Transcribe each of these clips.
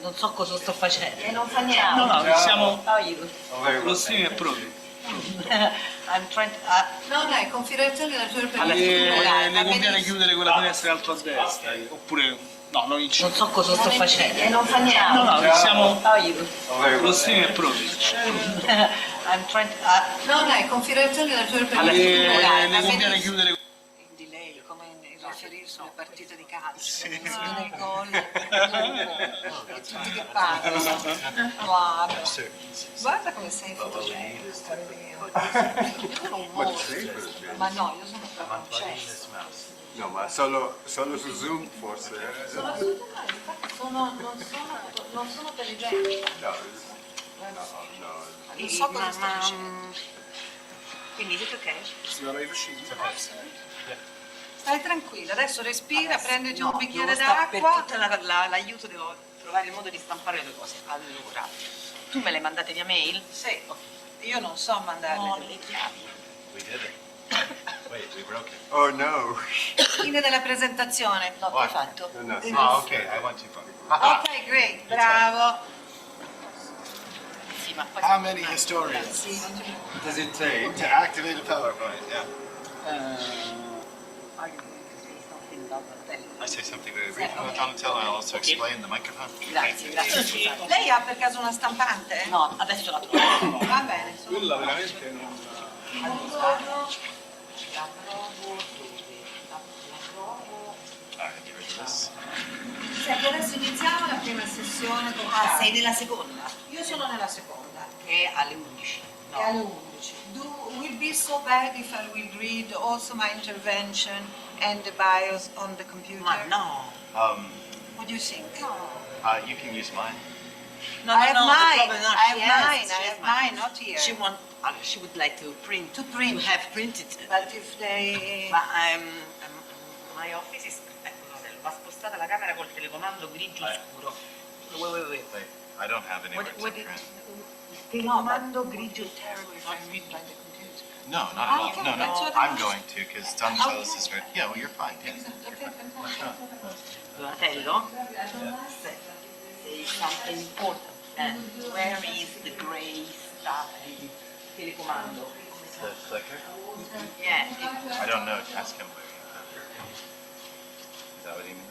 non so cosa sto facendo. E non fa niente. No, siamo How are you? lo stream è pronto. I'm trying to, No, è confidenziale la tua Le conviene chiudere quella finestra alto a destra, oppure no, non in non centro. so cosa sto facendo. E non fa niente. No, siamo How are you? lo stream è pronto. I'm trying to, No, è confidenziale la tua Le conviene chiudere. Quindi lei come riferirsi alle partite di calcio, Sì. nel gol, e tutti che parlano. Guarda, guarda come sei fotogenico. Io sono un mostro, ma no, io sono proprio un cesso. No, ma solo su Zoom forse. Sono assolutamente, non sono intelligenti. No, Non so cosa sto Ma, dicendo. quindi siete ok? Stai tranquilla, adesso respira, prenditi un bicchiere Per d'acqua. tutta l'aiuto devo trovare il modo di stampare le due cose. Allora, tu me le mandate via mail? Sì, io non so mandarle. No, le chiavi. We did it. Wait, we broke it. Oh no. Fine della presentazione. No, che hai fatto? No, Oh, okay. I went too far. Ok, great, bravo. Sì, ma poi... How many historians does it take to activate a PowerPoint? Yeah. I say something very brief about Donatello. I'll also explain the microphone. Grazie, grazie, scusate. Lei ha per caso una stampante? No, adesso la trovo. Va bene. Quella veramente non. Alright, get rid of this. Senti, adesso iniziamo la prima sessione con Ah, sei nella seconda? Io sono nella seconda, Che è alle 11. è alle 11. Will be so bad if I will read also my intervention and the bios on the computer? Ma no. What do you think? You can use mine. No, I have no, mine. the problem, no, I have she has, mine. she I has have mine, not here. She would like to print. To print. To have printed. But if they... Ma my office is... va spostata la camera col telecomando grigio scuro. Wait. Wait, I don't have anywhere to What print. il telecomando grigio terrible if I read by the computer. No, not at all. Okay, No, that's no. what I I'm was- going to because Donatello's is very. Yeah, well, you're fine. Yeah. Okay, fantastic. Donatello? Say something important. And where is the gray stuff? Il telecomando. The clicker? Yeah. I don't know. Ask him where you have it. Is that what he means?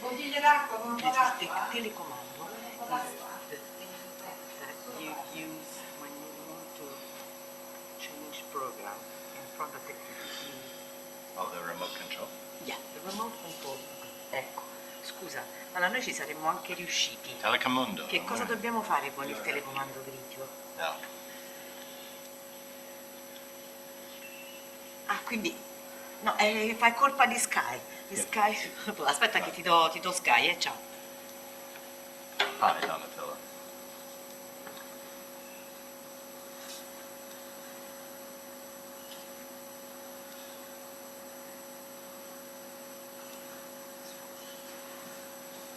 Bottiglie d'acqua, come The telecomando is the thing that you use when you want to change program in front of the TV. Oh, the remote control. Yeah, the remote control. Ecco, scusa, ma noi ci saremmo anche riusciti. Telecomundo. Che cosa dobbiamo fare con il telecomando grigio? No. Ah, quindi... No, fai colpa di Sky. Di Sky... Aspetta che ti do Sky, ciao. Hi, Donatello.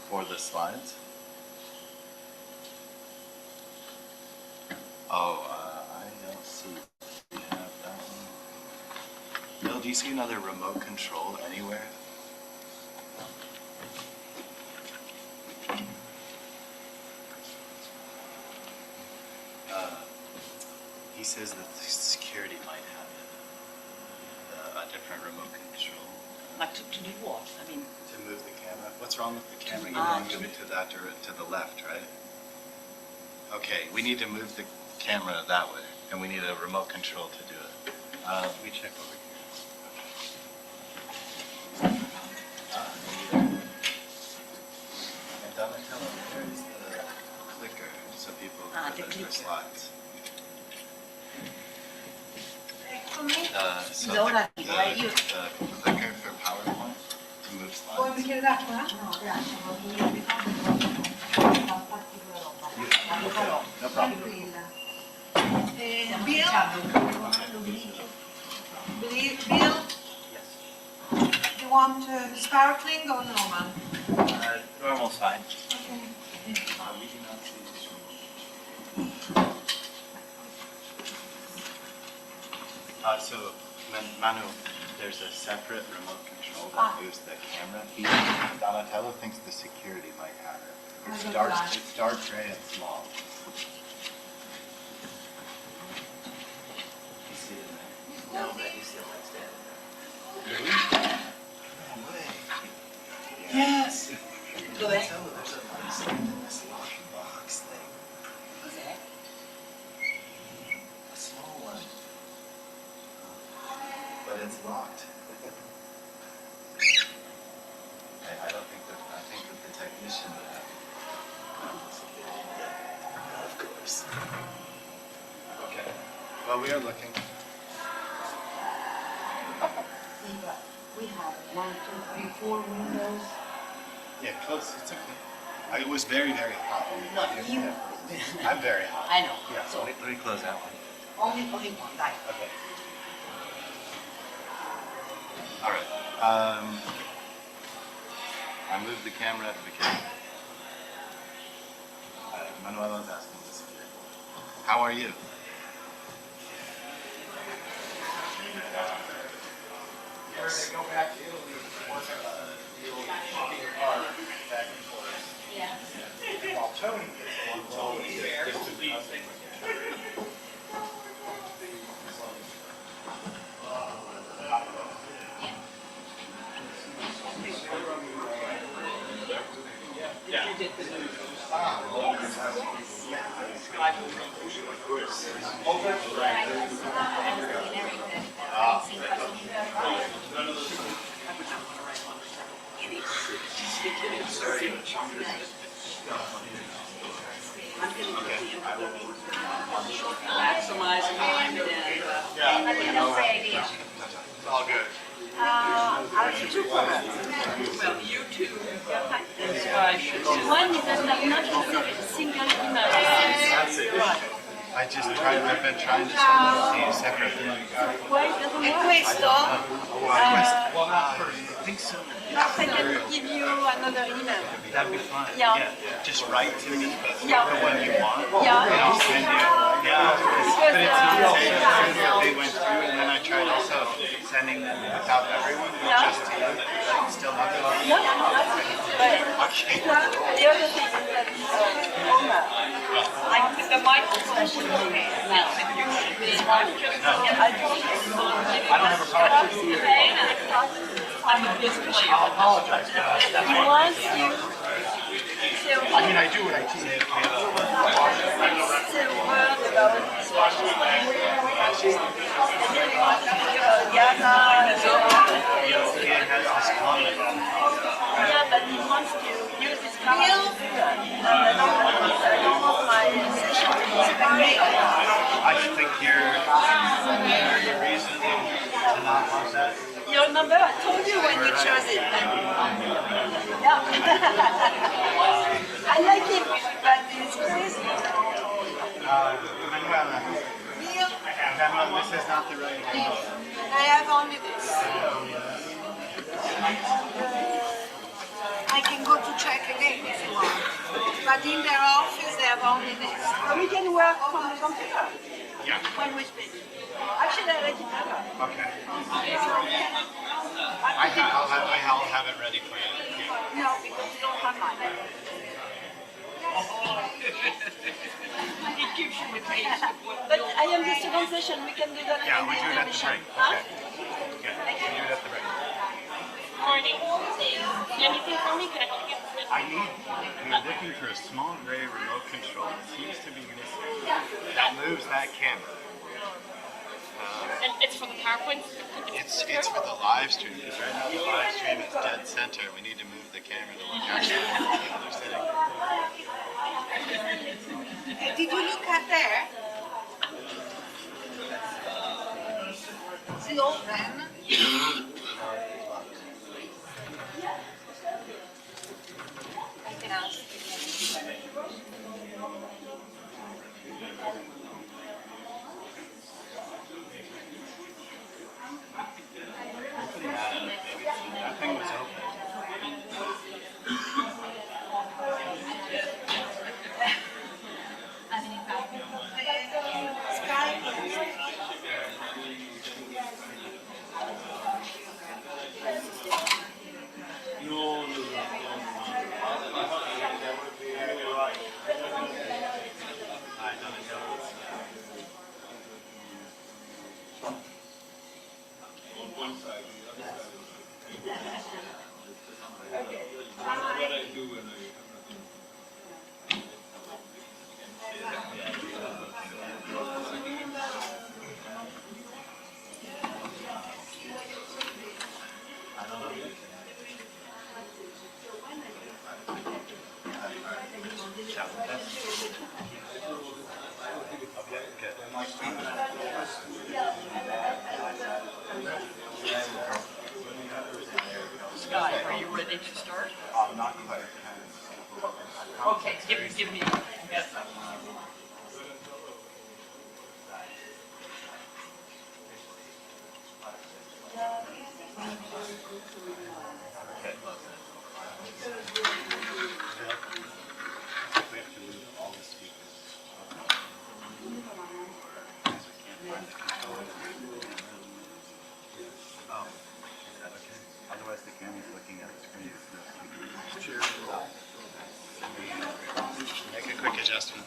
For the slides? Oh, I don't see. We have that one. Bill, do you see another remote control anywhere? He says that the security might have a different remote control Ma to do what? I mean... to move the camera. What's wrong with the camera? You Ah, want to move it to that to the left, right? Okay, we need to move the camera that way, and we need a remote control to do it. Let me check over here. And Donatello, where is the clicker so people Ah, put the the clicker. slides? Eccomi. So Allora, the io... clicker for PowerPoint to move Vuoi un slides. bicchiere d'acqua? No, grazie, non mi ricordo stamparti quella roba. La farò. No problem. Tranquilla. Stiamo Bill? facendo il telecomando grigio. Bill? You want sparkling or normal? Normal's fine. So, Manu, there's a separate remote control that moves the camera. Donatello thinks the security might It's dark gray and small. You see it in there? No, but you still like that. No way. Yes! Go ahead. Oh, there's a nice in this locking box thing. What's that? A small one. But it's locked. I don't think that, I think that the technician would have. Of course. Okay. Well, we are looking. We have 1, 2, 3, 4 windows. Yeah, close. It's okay. It was very, very hot. No, you. I'm very hot. I know. Yeah, so let me close that one. Only one, right? Okay. All right. I moved the camera because Manuela's asking this. How are you? Yes. Go back to Italy, work you'll shipping your car back and forth. Yeah. While Tony gets along, he's there to leave. Maximize time and, I think that's a great idea. It's all good. I'll do 2 programs. well, you two. One is that not a single image. That's it. I've been trying to send them to you separately. Why it doesn't E work? questo? Well, not first. I think so. I can give you another email. That'd be fine. Yeah. Just write to me Yeah. the one you want. Yeah. And I'll send you. Yeah. But it's not saying they went through, and then I tried also sending them without everyone, but Yeah. just to you. Like, still nothing. No, that's it. But Okay. the other thing is that Omar, Like the microphone. Now, you should be. I don't have a problem. I'm a display. I'll apologize. he wants you to I mean, I do what I teach. say a word about fascism. And then he wants to speak about Gaza. He has this comment. Yeah, but he wants to use his camera to do that. And I don't want my session to be spectated. I think your reason to not want that. Your number, I told you when you chose it. Yeah. I like him, but it's crazy. Manuela, this is not the right one. I have only this. I can go to check again if you want. But in their office, they have only this. We can work from the computer Yeah. when we speak. Actually, I like it better. Okay. I'll have it ready for you. No, because you don't have mine. It gives you a taste of what. But I am the second session. We can do that Yeah, in we the do it at the intermission. break. Huh? Okay. Yeah, we do it at the break. Morning. Anything for me? Can I help you? We're looking for a small gray remote control. It seems to be missing. That moves that camera. And it's for the PowerPoint? It's for the live stream, because right now the live stream is dead center. We need to move the camera to look actually where the people are sitting. Did you look at there? See open. I can ask. That thing was open. Scott, are you ready to start? Not quite. Okay, give me. Yes. Otherwise, the camera's looking at the screen. Make a quick adjustment.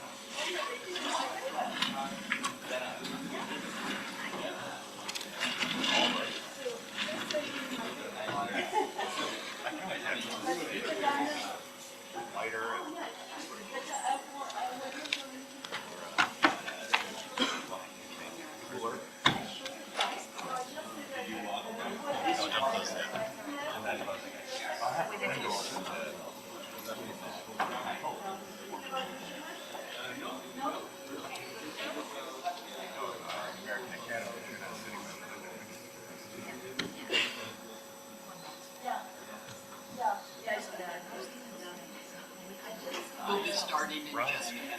We'll be starting in just a minute.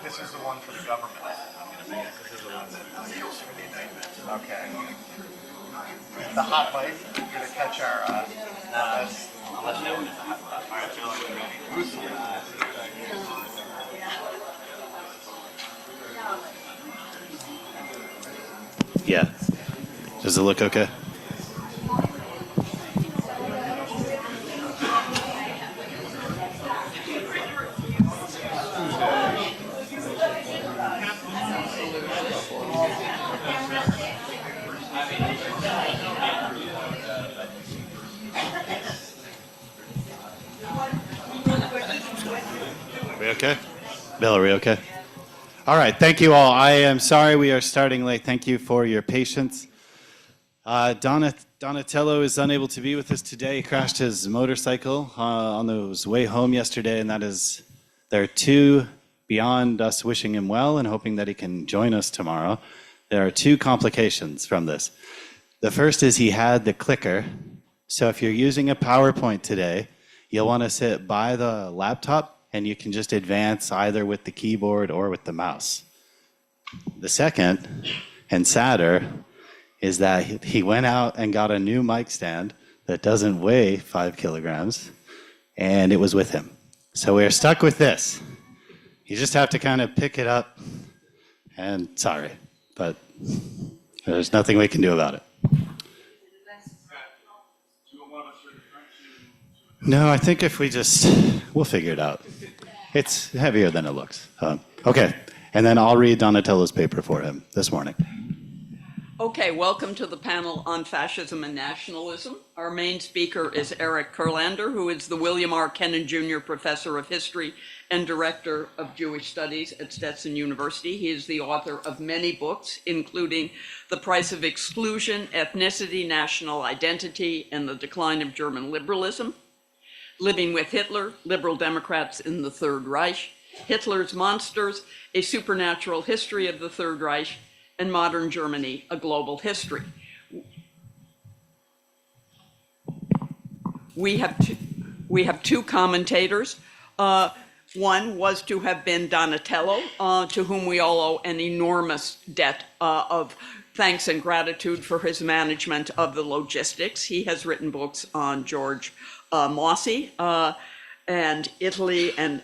This is the one for the government. This is the one that we use for the indictment. Okay. The hot bite, you're gonna catch our, unless no one is a hot bite. All right, Phil, are you ready? Who's Yeah. Does it look okay? Are we okay? Bill, are we okay? All right, thank you all. I am sorry we are starting late. Thank you for your patience. Donatello is unable to be with us today. He crashed his motorcycle on his way home yesterday, and there are two, beyond us wishing him well and hoping that he can join us tomorrow, there are two complications from this. The first is he had the clicker. So if you're using a PowerPoint today, you'll want to sit by the laptop and you can just advance either with the keyboard or with the mouse. The second, and sadder, is that he went out and got a new mic stand that doesn't weigh 5 kilograms, and it was with him. So we're stuck with this. You just have to kind of pick it up, and sorry, but there's nothing we can do about it. No, I think if we'll figure it out. It's heavier than it looks. Okay, and then I'll read Donatello's paper for him this morning. Okay, welcome to the panel on fascism and nationalism. Our main speaker is Eric Kurlander, who is the William R. Kennan Jr. Professor of History and Director of Jewish Studies at Stetson University. He is the author of many books, including The Price of Exclusion, Ethnicity, National Identity, and the Decline of German Liberalism, Living with Hitler, Liberal Democrats in the Third Reich, Hitler's Monsters, A Supernatural History of the Third Reich, and Modern Germany, A Global History. We have two commentators. One was to have been Donatello, to whom we all owe an enormous debt of thanks and gratitude for his management of the logistics. He has written books on George Mossy and Italy and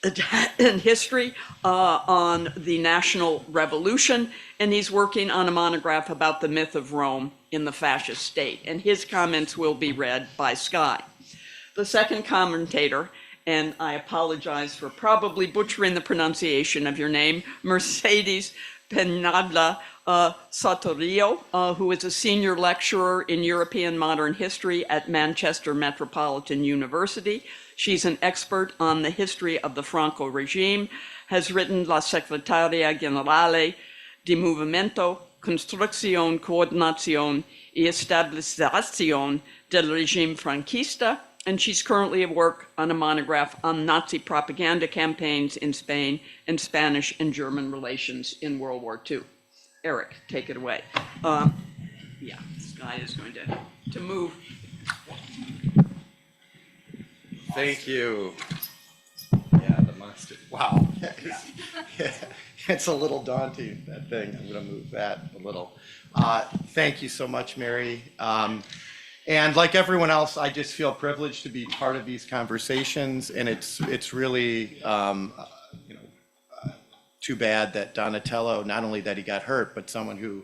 in history on the national revolution, and he's working on a monograph about the myth of Rome in the fascist state, and his comments will be read by Sky. The second commentator, and I apologize for probably butchering the pronunciation of your name, Mercedes Penadla Sotorio, who is a senior lecturer in European modern history at Manchester Metropolitan University. She's an expert on the history of the Franco regime, has written La Secretaria Generale di Movimento, Construcción, Coordinación y Estabilización del Regime Franquista, and she's currently at work on a monograph on Nazi propaganda campaigns in Spain and Spanish and German relations in World War II. Eric, take it away. Yeah, Sky is going to move. Thank you. Yeah, the monster. Wow. It's a little daunting, that thing. I'm going to move that a little. Thank you so much, Mary. And like everyone else, I just feel privileged to be part of these conversations, and it's really too bad that Donatello, not only that he got hurt, but someone who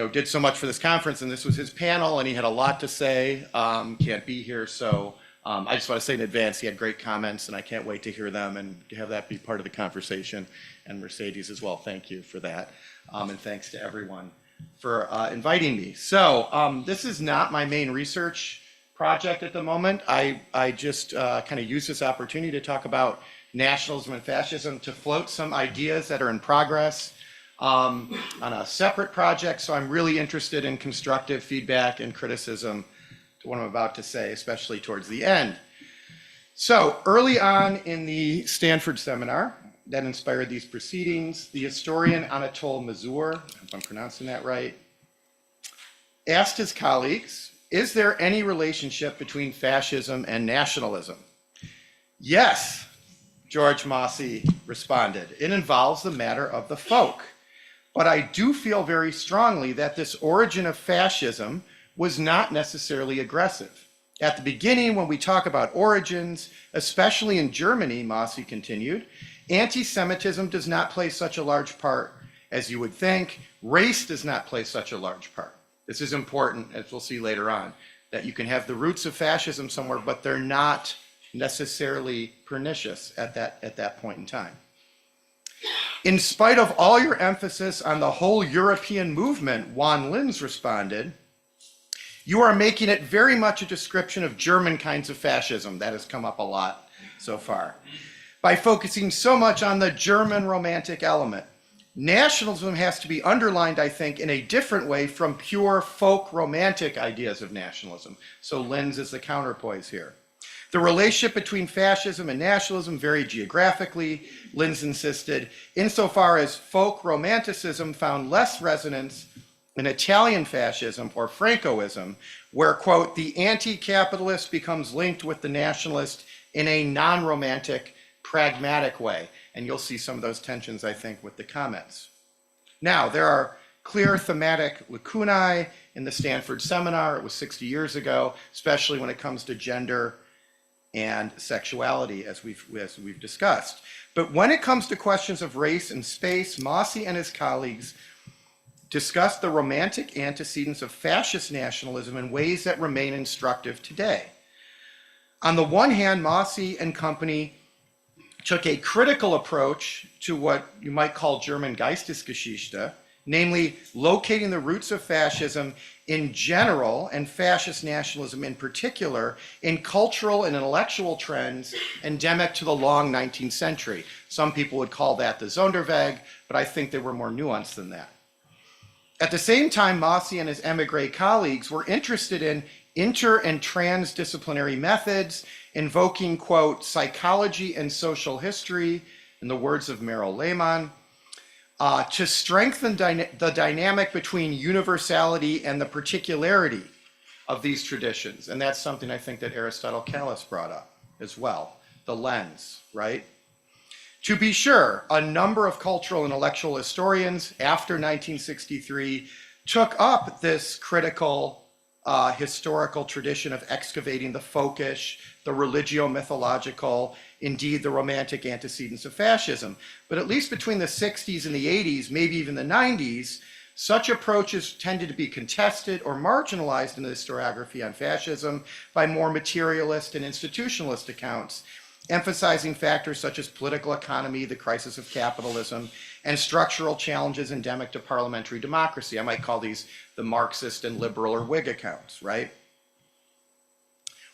did so much for this conference, and this was his panel, and he had a lot to say, can't be here. So I just want to say in advance, he had great comments, and I can't wait to hear them and to have that be part of the conversation. And Mercedes as well, thank you for that. And thanks to everyone for inviting me. So this is not my main research project at the moment. I just kind of use this opportunity to talk about nationalism and fascism to float some ideas that are in progress on a separate project. So I'm really interested in constructive feedback and criticism to what I'm about to say, especially towards the end. So early on in the Stanford seminar that inspired these proceedings, the historian Anatole Mazur, if I'm pronouncing that right, asked his colleagues, is there any relationship between fascism and nationalism? Yes, George Mossy responded. It involves the matter of the folk. But I do feel very strongly that this origin of fascism was not necessarily aggressive. At the beginning, when we talk about origins, especially in Germany, Mossy continued, anti-Semitism does not play such a large part as you would think. Race does not play such a large part. This is important, as we'll see later on, that you can have the roots of fascism somewhere, but they're not necessarily pernicious at that point in time. In spite of all your emphasis on the whole European movement, Juan Linz responded, you are making it very much a description of German kinds of fascism. That has come up a lot so far. By focusing so much on the German romantic element. Nationalism has to be underlined, I think, in a different way from pure folk romantic ideas of nationalism. So Linz is the counterpoise here. The relationship between fascism and nationalism varied geographically, Linz insisted, insofar as folk romanticism found less resonance in Italian fascism or Francoism, where, quote, the anti-capitalist becomes linked with the nationalist in a non-romantic, pragmatic way. And you'll see some of those tensions, I think, with the comments. Now, there are clear thematic lacunae in the Stanford seminar. It was 60 years ago, especially when it comes to gender and sexuality, as we've discussed. But when it comes to questions of race and space, Mossy and his colleagues discussed the romantic antecedents of fascist nationalism in ways that remain instructive today. On the one hand, Mossy and company took a critical approach to what you might call German Geistesgeschichte, namely locating the roots of fascism in general and fascist nationalism in particular in cultural and intellectual trends endemic to the long 19th century. Some people would call that the Sonderweg, but I think they were more nuanced than that. At the same time, Mossy and his emigre colleagues were interested in inter and transdisciplinary methods, invoking, quote, psychology and social history, in the words of Merrill Lehman, to strengthen the dynamic between universality and the particularity of these traditions. And that's something I think that Aristotle Callis brought up as well, the lens, right? To be sure, a number of cultural and intellectual historians after 1963 took up this critical historical tradition of excavating the folkish, the religio-mythological, indeed the romantic antecedents of fascism. But at least between the 60s and the 80s, maybe even the 90s, such approaches tended to be contested or marginalized in the historiography on fascism by more materialist and institutionalist accounts, emphasizing factors such as political economy, the crisis of capitalism, and structural challenges endemic to parliamentary democracy. I might call these the Marxist and liberal or Whig accounts, right?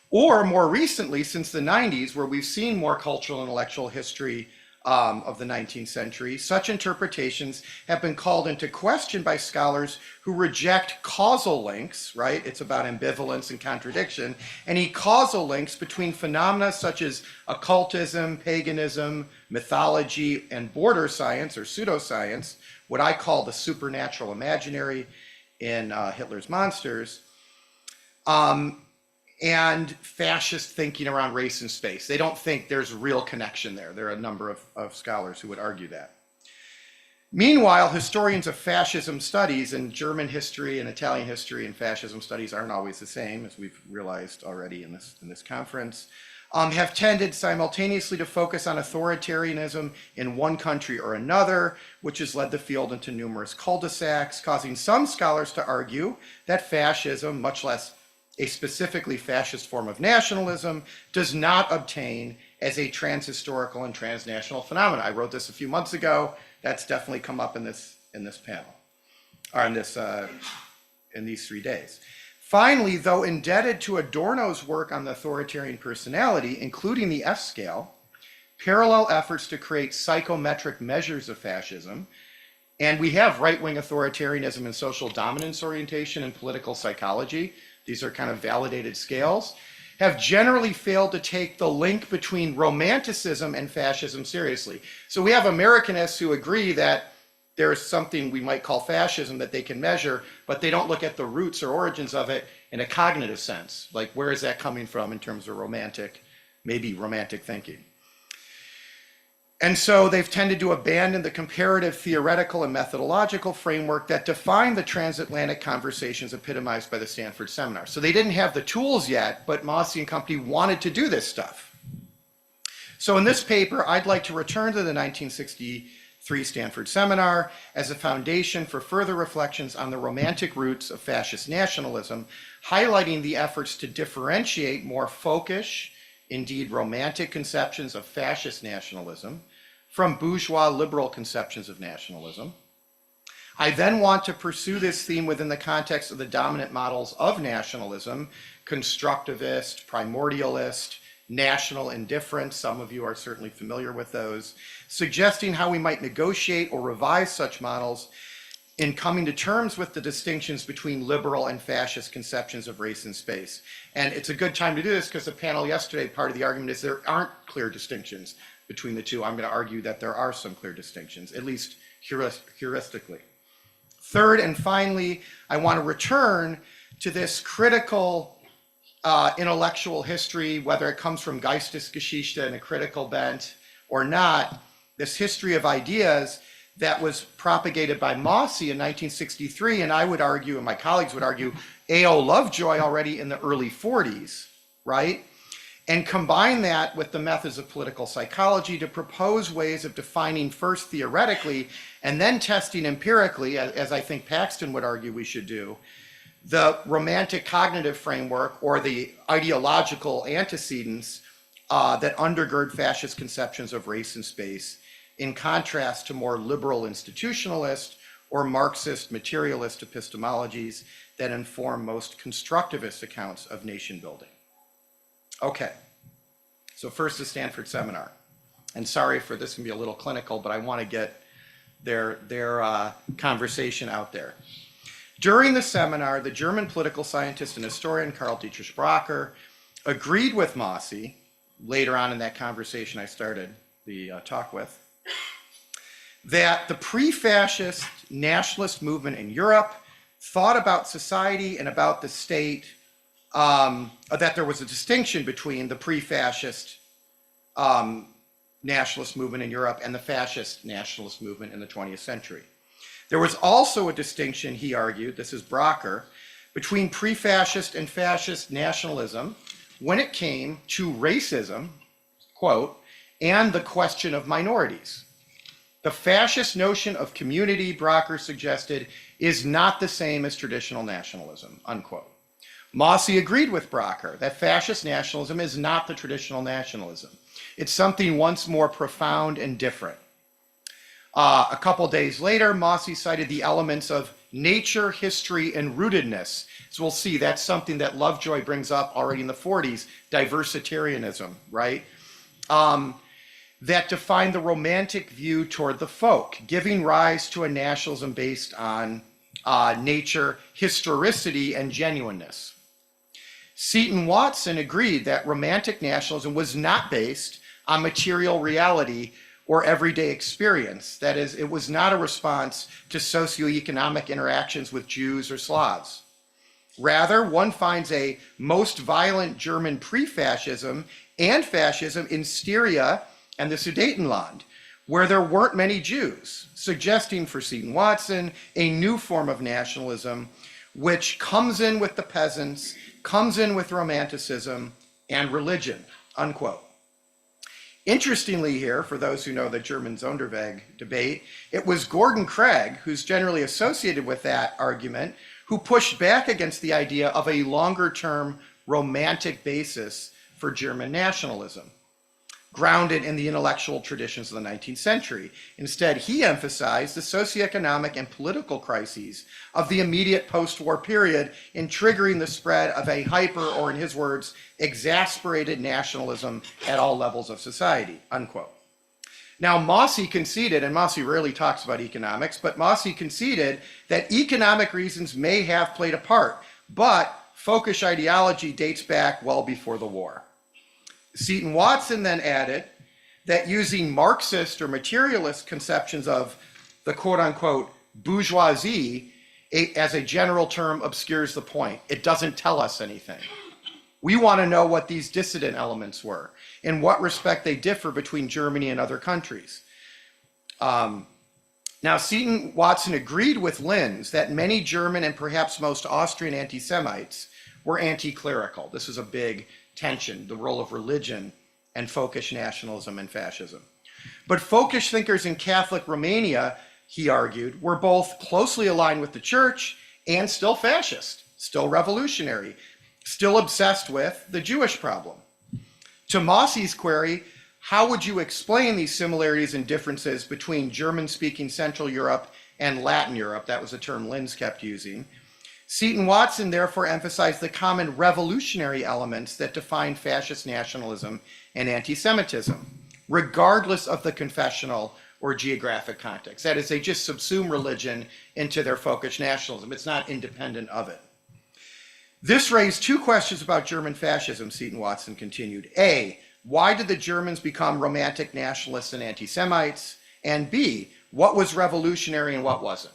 Or more recently, since the 90s, where we've seen more cultural and intellectual history of the 19th century, such interpretations have been called into question by scholars who reject causal links, right? It's about ambivalence and contradiction, any causal links between phenomena such as occultism, paganism, mythology, and border science or pseudoscience, what I call the supernatural imaginary in Hitler's Monsters, and fascist thinking around race and space. They don't think there's a real connection there. There are a number of scholars who would argue that. Meanwhile, historians of fascism studies, and German history and Italian history and fascism studies aren't always the same, as we've realized already in this conference, have tended simultaneously to focus on authoritarianism in one country or another, which has led the field into numerous cul-de-sacs, causing some scholars to argue that fascism, much less a specifically fascist form of nationalism, does not obtain as a transhistorical and transnational phenomenon. I wrote this a few months ago. That's definitely come up in this panel, or in these 3 days. Finally, though indebted to Adorno's work on the authoritarian personality, including the F scale, parallel efforts to create psychometric measures of fascism, and we have right-wing authoritarianism and social dominance orientation in political psychology, these are kind of validated scales, have generally failed to take the link between romanticism and fascism seriously. So we have Americanists who agree that there is something we might call fascism that they can measure, but they don't look at the roots or origins of it in a cognitive sense. Like, where is that coming from in terms of maybe romantic thinking? And so they've tended to abandon the comparative theoretical and methodological framework that defined the transatlantic conversations epitomized by the Stanford Seminar. So they didn't have the tools yet, but Mossy and company wanted to do this stuff. So in this paper, I'd like to return to the 1963 Stanford Seminar as a foundation for further reflections on the romantic roots of fascist nationalism, highlighting the efforts to differentiate more folkish, indeed romantic conceptions of fascist nationalism from bourgeois liberal conceptions of nationalism. I then want to pursue this theme within the context of the dominant models of nationalism, constructivist, primordialist, national indifference. Some of you are certainly familiar with those, suggesting how we might negotiate or revise such models in coming to terms with the distinctions between liberal and fascist conceptions of race and space. And it's a good time to do this because the panel yesterday, part of the argument is there aren't clear distinctions between the two. I'm going to argue that there are some clear distinctions, at least heuristically. Third and finally, I want to return to this critical intellectual history, whether it comes from Geistesgeschichte and a critical bent or not, this history of ideas that was propagated by Mossy in 1963, and I would argue, and my colleagues would argue, A.O. Lovejoy already in the early 40s, right? And combine that with the methods of political psychology to propose ways of defining first theoretically and then testing empirically, as I think Paxton would argue we should do, the romantic cognitive framework or the ideological antecedents that undergird fascist conceptions of race and space, in contrast to more liberal institutionalist or Marxist materialist epistemologies that inform most constructivist accounts of nation building. Okay, so first the Stanford Seminar. And sorry for this can be a little clinical, but I want to get their conversation out there. During the seminar, the German political scientist and historian Karl Dietrich Bracher agreed with Mossy, later on in that conversation I started the talk with, that the pre-fascist nationalist movement in Europe thought about society and about the state, that there was a distinction between the pre-fascist nationalist movement in Europe and the fascist nationalist movement in the 20th century. There was also a distinction, he argued, this is Bracher, between pre-fascist and fascist nationalism when it came to racism, quote, and the question of minorities. The fascist notion of community, Brocker suggested, is not the same as traditional nationalism, unquote. Mossi agreed with Brocker that fascist nationalism is not the traditional nationalism. It's something once more profound and different. A couple days later, Mossi cited the elements of nature, history, and rootedness. So we'll see that's something that Lovejoy brings up already in the 40s, diversitarianism, right? That define the romantic view toward the folk, giving rise to a nationalism based on nature, historicity, and genuineness. Seton Watson agreed that romantic nationalism was not based on material reality or everyday experience. That is, it was not a response to socioeconomic interactions with Jews or Slavs. Rather, one finds a most violent German pre-fascism and fascism in Styria and the Sudetenland, where there weren't many Jews, suggesting for Seton Watson a new form of nationalism which comes in with the peasants, comes in with romanticism and religion, unquote. Interestingly here, for those who know the German Sonderweg debate, it was Gordon Craig, who's generally associated with that argument, who pushed back against the idea of a longer-term romantic basis for German nationalism, grounded in the intellectual traditions of the 19th century. Instead, he emphasized the socioeconomic and political crises of the immediate post-war period in triggering the spread of a hyper, or in his words, exasperated nationalism at all levels of society, unquote. Now, Mossi conceded, and Mossi rarely talks about economics, but Mossi conceded that economic reasons may have played a part, but folkish ideology dates back well before the war. Seton Watson then added that using Marxist or materialist conceptions of the quote-unquote bourgeoisie as a general term obscures the point. It doesn't tell us anything. We want to know what these dissident elements were, in what respect they differ between Germany and other countries. Now, Seton Watson agreed with Linz that many German and perhaps most Austrian anti-Semites were anti-clerical. This was a big tension, the role of religion and folkish nationalism and fascism. But folkish thinkers in Catholic Romania, he argued, were both closely aligned with the church and still fascist, still revolutionary, still obsessed with the Jewish problem. To Mossi's query, how would you explain these similarities and differences between German-speaking Central Europe and Latin Europe? That was a term Linz kept using. Seton Watson therefore emphasized the common revolutionary elements that define fascist nationalism and anti-Semitism, regardless of the confessional or geographic context. That is, they just subsume religion into their folkish nationalism. It's not independent of it. This raised two questions about German fascism, Seton Watson continued. A, why did the Germans become romantic nationalists and anti-Semites? And B, what was revolutionary and what wasn't?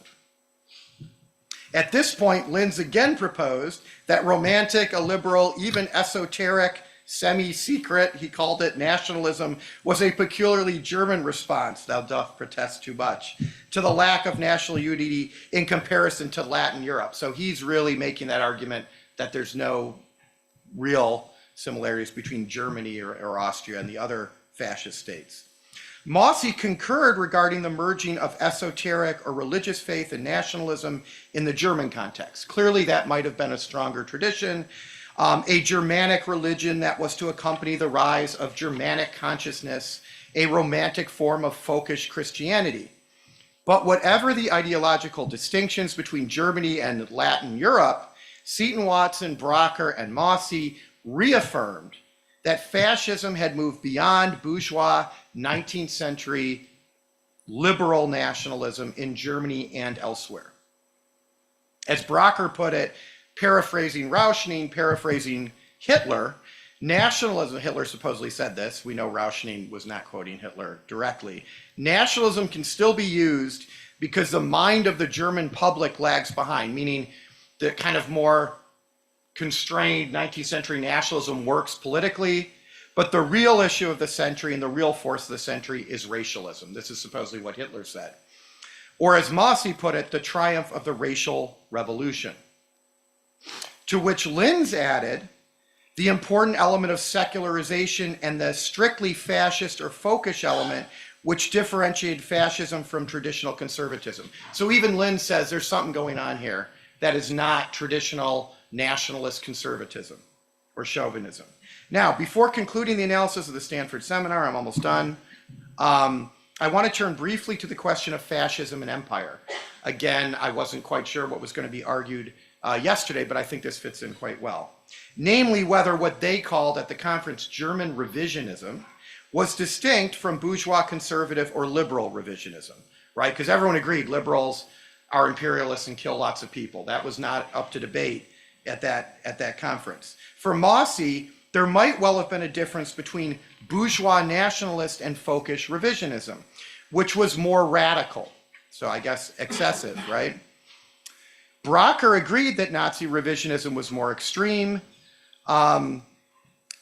At this point, Linz again proposed that romantic, illiberal, even esoteric, semi-secret, he called it, nationalism was a peculiarly German response, thou doth protest too much, to the lack of national unity in comparison to Latin Europe. So he's really making that argument that there's no real similarities between Germany or Austria and the other fascist states. Mossi concurred regarding the merging of esoteric or religious faith and nationalism in the German context. Clearly, that might have been a stronger tradition, a Germanic religion that was to accompany the rise of Germanic consciousness, a romantic form of folkish Christianity. But whatever the ideological distinctions between Germany and Latin Europe, Seton Watson, Brocker, and Mossi reaffirmed that fascism had moved beyond bourgeois 19th century liberal nationalism in Germany and elsewhere. As Brocker put it, paraphrasing Rauschning, paraphrasing Hitler, nationalism, Hitler supposedly said this, we know Rauschning was not quoting Hitler directly, nationalism can still be used because the mind of the German public lags behind, meaning the kind of more constrained 19th century nationalism works politically, but the real issue of the century and the real force of the century is racialism. This is supposedly what Hitler said. Or as Mossi put it, the triumph of the racial revolution. To which Linz added the important element of secularization, and the strictly fascist or folkish element which differentiated fascism from traditional conservatism. So even Lynn says there's something going on here that is not traditional nationalist conservatism or chauvinism. Now, before concluding the analysis of the Stanford seminar, I'm almost done. I want to turn briefly to the question of fascism and empire. Again, I wasn't quite sure what was going to be argued yesterday, but I think this fits in quite well. Namely, whether what they called at the conference German revisionism was distinct from bourgeois conservative or liberal revisionism, right? Because everyone agreed liberals are imperialists and kill lots of people. That was not up to debate at that conference. For Maussy, there might well have been a difference between bourgeois nationalist and folkish revisionism, which was more radical. So I guess excessive, right? Brocker agreed that Nazi revisionism was more extreme.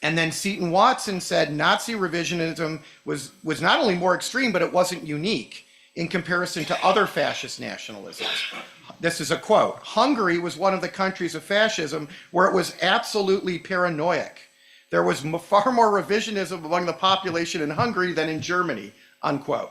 And then Seton Watson said Nazi revisionism was not only more extreme, but it wasn't unique in comparison to other fascist nationalisms. This is a quote. Hungary was one of the countries of fascism where it was absolutely paranoid. There was far more revisionism among the population in Hungary than in Germany, unquote.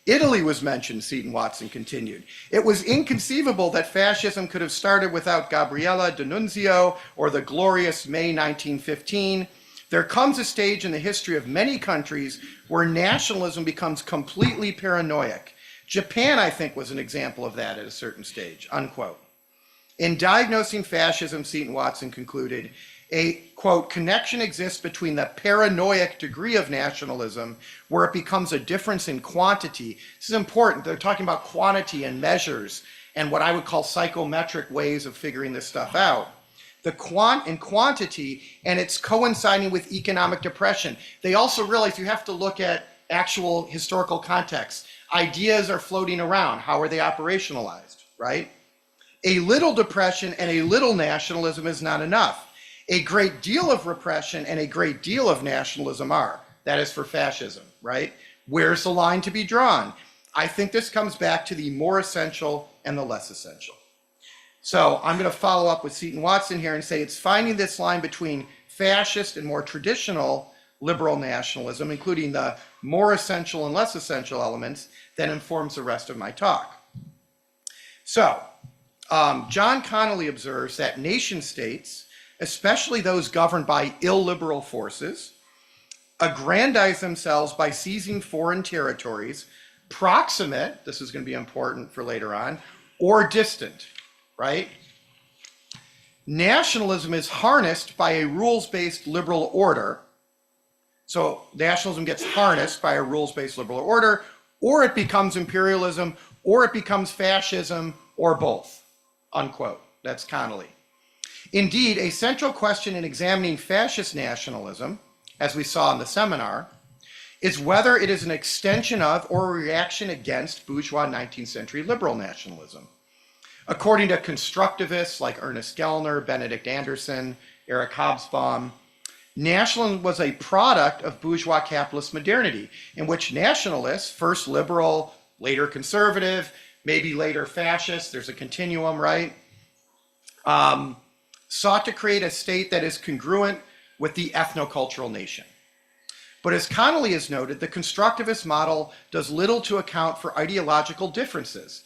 Italy was mentioned, Seton Watson continued. It was inconceivable that fascism could have started without Gabriele D'Annunzio or the glorious May 1915. There comes a stage in the history of many countries where nationalism becomes completely paranoid. Japan, I think, was an example of that at a certain stage, unquote. In diagnosing fascism, Seton Watson concluded, a, quote, connection exists between the paranoid degree of nationalism, where it becomes a difference in quantity. This is important. They're talking about quantity and measures and what I would call psychometric ways of figuring this stuff out. The quantity, and it's coinciding with economic depression. They also realize you have to look at actual historical context. Ideas are floating around. How are they operationalized, right? A little depression and a little nationalism is not enough. A great deal of repression and a great deal of nationalism are. That is for fascism, right? Where's the line to be drawn? I think this comes back to the more essential and the less essential. So I'm going to follow up with Seton Watson here and say it's finding this line between fascist and more traditional liberal nationalism, including the more essential and less essential elements, that informs the rest of my talk. So John Connolly observes that nation states, especially those governed by illiberal forces, aggrandize themselves by seizing foreign territories, proximate, this is going to be important for later on, or distant, right? Nationalism is harnessed by a rules-based liberal order. So nationalism gets harnessed by a rules-based liberal order, or it becomes imperialism, or it becomes fascism, or both, unquote. That's Connolly. Indeed, a central question in examining fascist nationalism, as we saw in the seminar, is whether it is an extension of or a reaction against bourgeois 19th century liberal nationalism. According to constructivists like Ernest Gellner, Benedict Anderson, Eric Hobsbawm, nationalism was a product of bourgeois capitalist modernity, in which nationalists, first liberal, later conservative, maybe later fascist, there's a continuum, right? Sought to create a state that is congruent with the ethnocultural nation. But as Connolly has noted, the constructivist model does little to account for ideological differences.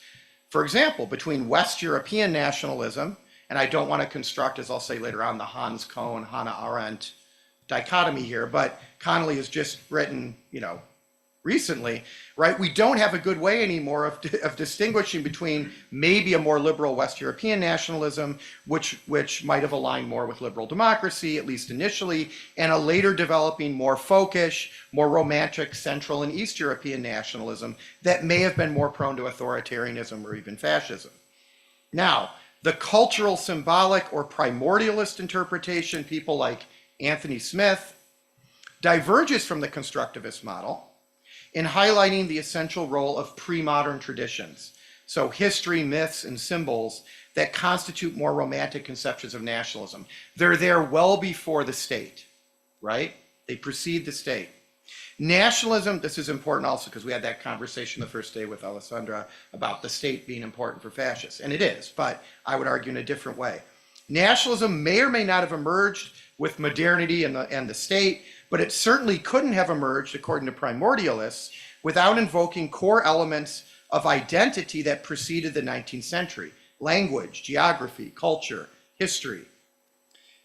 For example, between West European nationalism, and I don't want to construct, as I'll say later on, the Hans Kohn, Hannah Arendt dichotomy here, but Connolly has just written, recently, right? We don't have a good way anymore of distinguishing between maybe a more liberal West European nationalism, which might have aligned more with liberal democracy, at least initially, and a later developing more folkish, more romantic Central and East European nationalism that may have been more prone to authoritarianism or even fascism. Now, the cultural symbolic or primordialist interpretation, people like Anthony Smith, diverges from the constructivist model in highlighting the essential role of pre-modern traditions. So history, myths, and symbols that constitute more romantic conceptions of nationalism. They're there well before the state, right? They precede the state. Nationalism, this is important also because we had that conversation the first day with Alessandra about the state being important for fascists, and it is, but I would argue in a different way. Nationalism may or may not have emerged with modernity and the state, but it certainly couldn't have emerged, according to primordialists, without invoking core elements of identity that preceded the 19th century: language, geography, culture, history.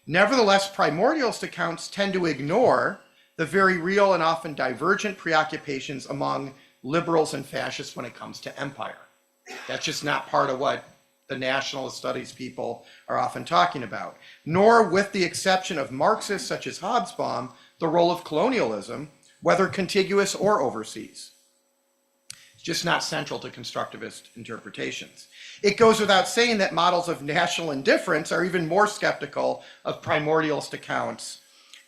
Nevertheless, primordialist accounts tend to ignore the very real and often divergent preoccupations among liberals and fascists when it comes to empire. That's just not part of what the nationalist studies people are often talking about, nor, with the exception of Marxists such as Hobsbawm, the role of colonialism, whether contiguous or overseas. It's just not central to constructivist interpretations. It goes without saying that models of national indifference are even more skeptical of primordialist accounts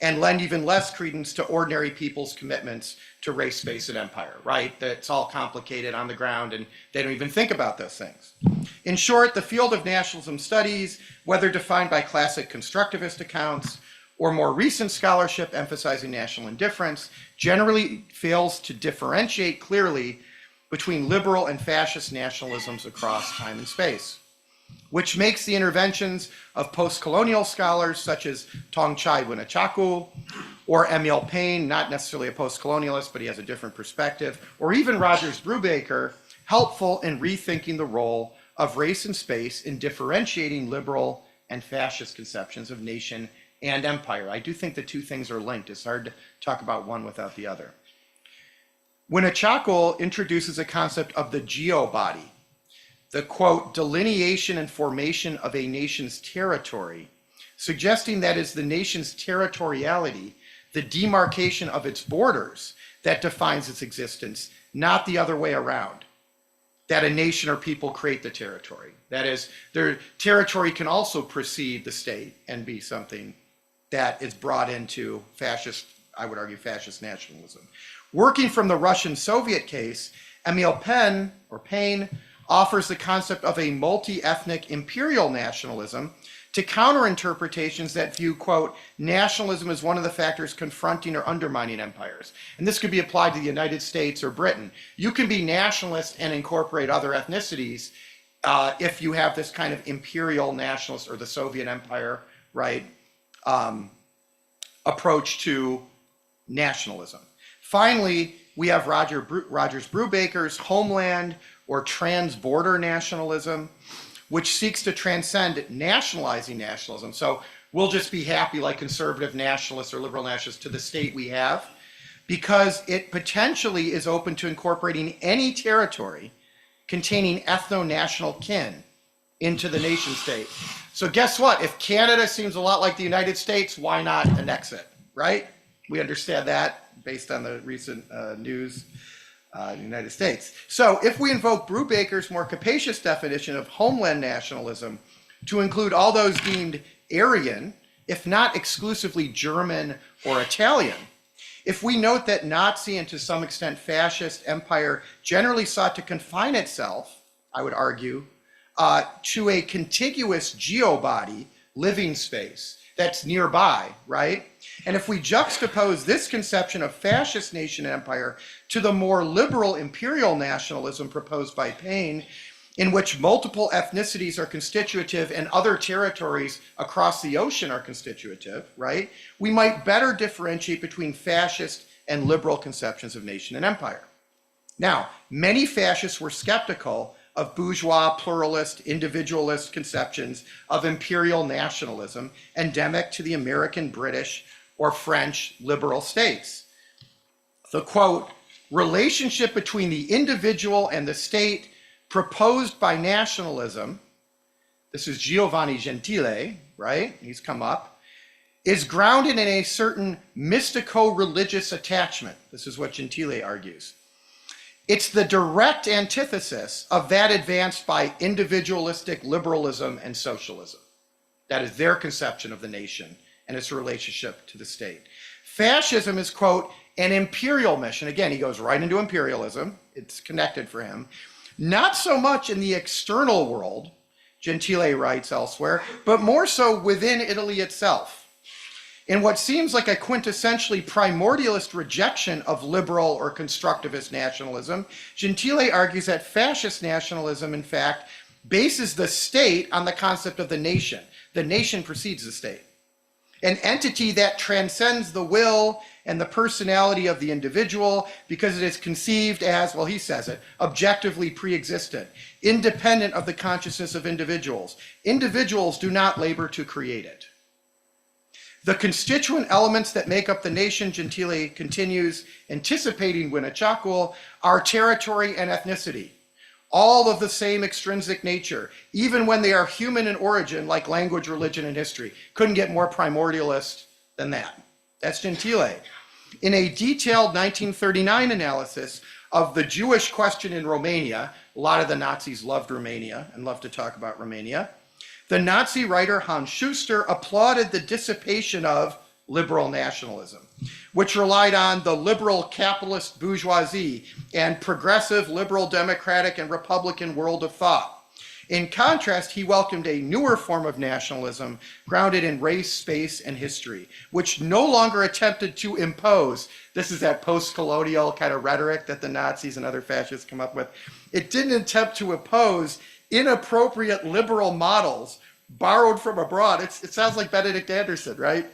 and lend even less credence to ordinary people's commitments to race, space, and empire, right? That it's all complicated on the ground and they don't even think about those things. In short, the field of nationalism studies, whether defined by classic constructivist accounts or more recent scholarship emphasizing national indifference, generally fails to differentiate clearly between liberal and fascist nationalisms across time and space, which makes the interventions of post-colonial scholars such as Tongchai Winnachaku or Emil Payne, not necessarily a post-colonialist, but he has a different perspective, or even Rogers Brubaker, helpful in rethinking the role of race and space in differentiating liberal and fascist conceptions of nation and empire. I do think the two things are linked. It's hard to talk about one without the other. Winnachaku introduces a concept of the geobody, the, quote, delineation and formation of a nation's territory, suggesting that is the nation's territoriality, the demarcation of its borders, that defines its existence, not the other way around, that a nation or people create the territory. That is, their territory can also precede the state and be something that is brought into fascist, I would argue, fascist nationalism. Working from the Russian-Soviet case, Emil Payne offers the concept of a multi-ethnic imperial nationalism to counter interpretations that view, quote, nationalism as one of the factors confronting or undermining empires. And this could be applied to the United States or Britain. You can be nationalist and incorporate other ethnicities if you have this kind of imperial nationalist, or the Soviet Empire, right, approach to nationalism. Finally, we have Rogers Brubaker's homeland or trans-border nationalism, which seeks to transcend nationalizing nationalism. So we'll just be happy, like conservative nationalists or liberal nationalists, to the state we have, because it potentially is open to incorporating any territory containing ethno-national kin into the nation state. So guess what? If Canada seems a lot like the United States, why not annex it, right? We understand that based on the recent news in the United States. So if we invoke Brubaker's more capacious definition of homeland nationalism to include all those deemed Aryan, if not exclusively German or Italian, if we note that Nazi and to some extent fascist empire generally sought to confine itself, I would argue, to a contiguous geobody, living space, that's nearby, right? And if we juxtapose this conception of fascist nation and empire to the more liberal imperial nationalism proposed by Payne, in which multiple ethnicities are constitutive and other territories across the ocean are constitutive, right? We might better differentiate between fascist and liberal conceptions of nation and empire. Now, many fascists were skeptical of bourgeois, pluralist, individualist conceptions of imperial nationalism endemic to the American, British, or French liberal states. The, quote, relationship between the individual and the state proposed by nationalism, this is Giovanni Gentile, right? He's come up, is grounded in a certain mystico-religious attachment. This is what Gentile argues. It's the direct antithesis of that advanced by individualistic liberalism and socialism. That is their conception of the nation and its relationship to the state. Fascism is, quote, an imperial mission. Again, he goes right into imperialism. It's connected for him. Not so much in the external world, Gentile writes elsewhere, but more so within Italy itself. In what seems like a quintessentially primordialist rejection of liberal or constructivist nationalism, Gentile argues that fascist nationalism, in fact, bases the state on the concept of the nation. The nation precedes the state. An entity that transcends the will and the personality of the individual because it is conceived as, well, he says it, objectively pre-existent, independent of the consciousness of individuals. Individuals do not labor to create it. The constituent elements that make up the nation, Gentile continues, anticipating Winnechakual, are territory and ethnicity, all of the same extrinsic nature, even when they are human in origin, like language, religion, and history. Couldn't get more primordialist than that. That's Gentile. In a detailed 1939 analysis of the Jewish question in Romania, a lot of the Nazis loved Romania and loved to talk about Romania, the Nazi writer Hans Schuster applauded the dissipation of liberal nationalism, which relied on the liberal capitalist bourgeoisie and progressive liberal democratic and republican world of thought. In contrast, he welcomed a newer form of nationalism grounded in race, space, and history, which no longer attempted to impose, this is that post-colonial kind of rhetoric that the Nazis and other fascists come up with, it didn't attempt to impose inappropriate liberal models borrowed from abroad. It sounds like Benedict Anderson, right?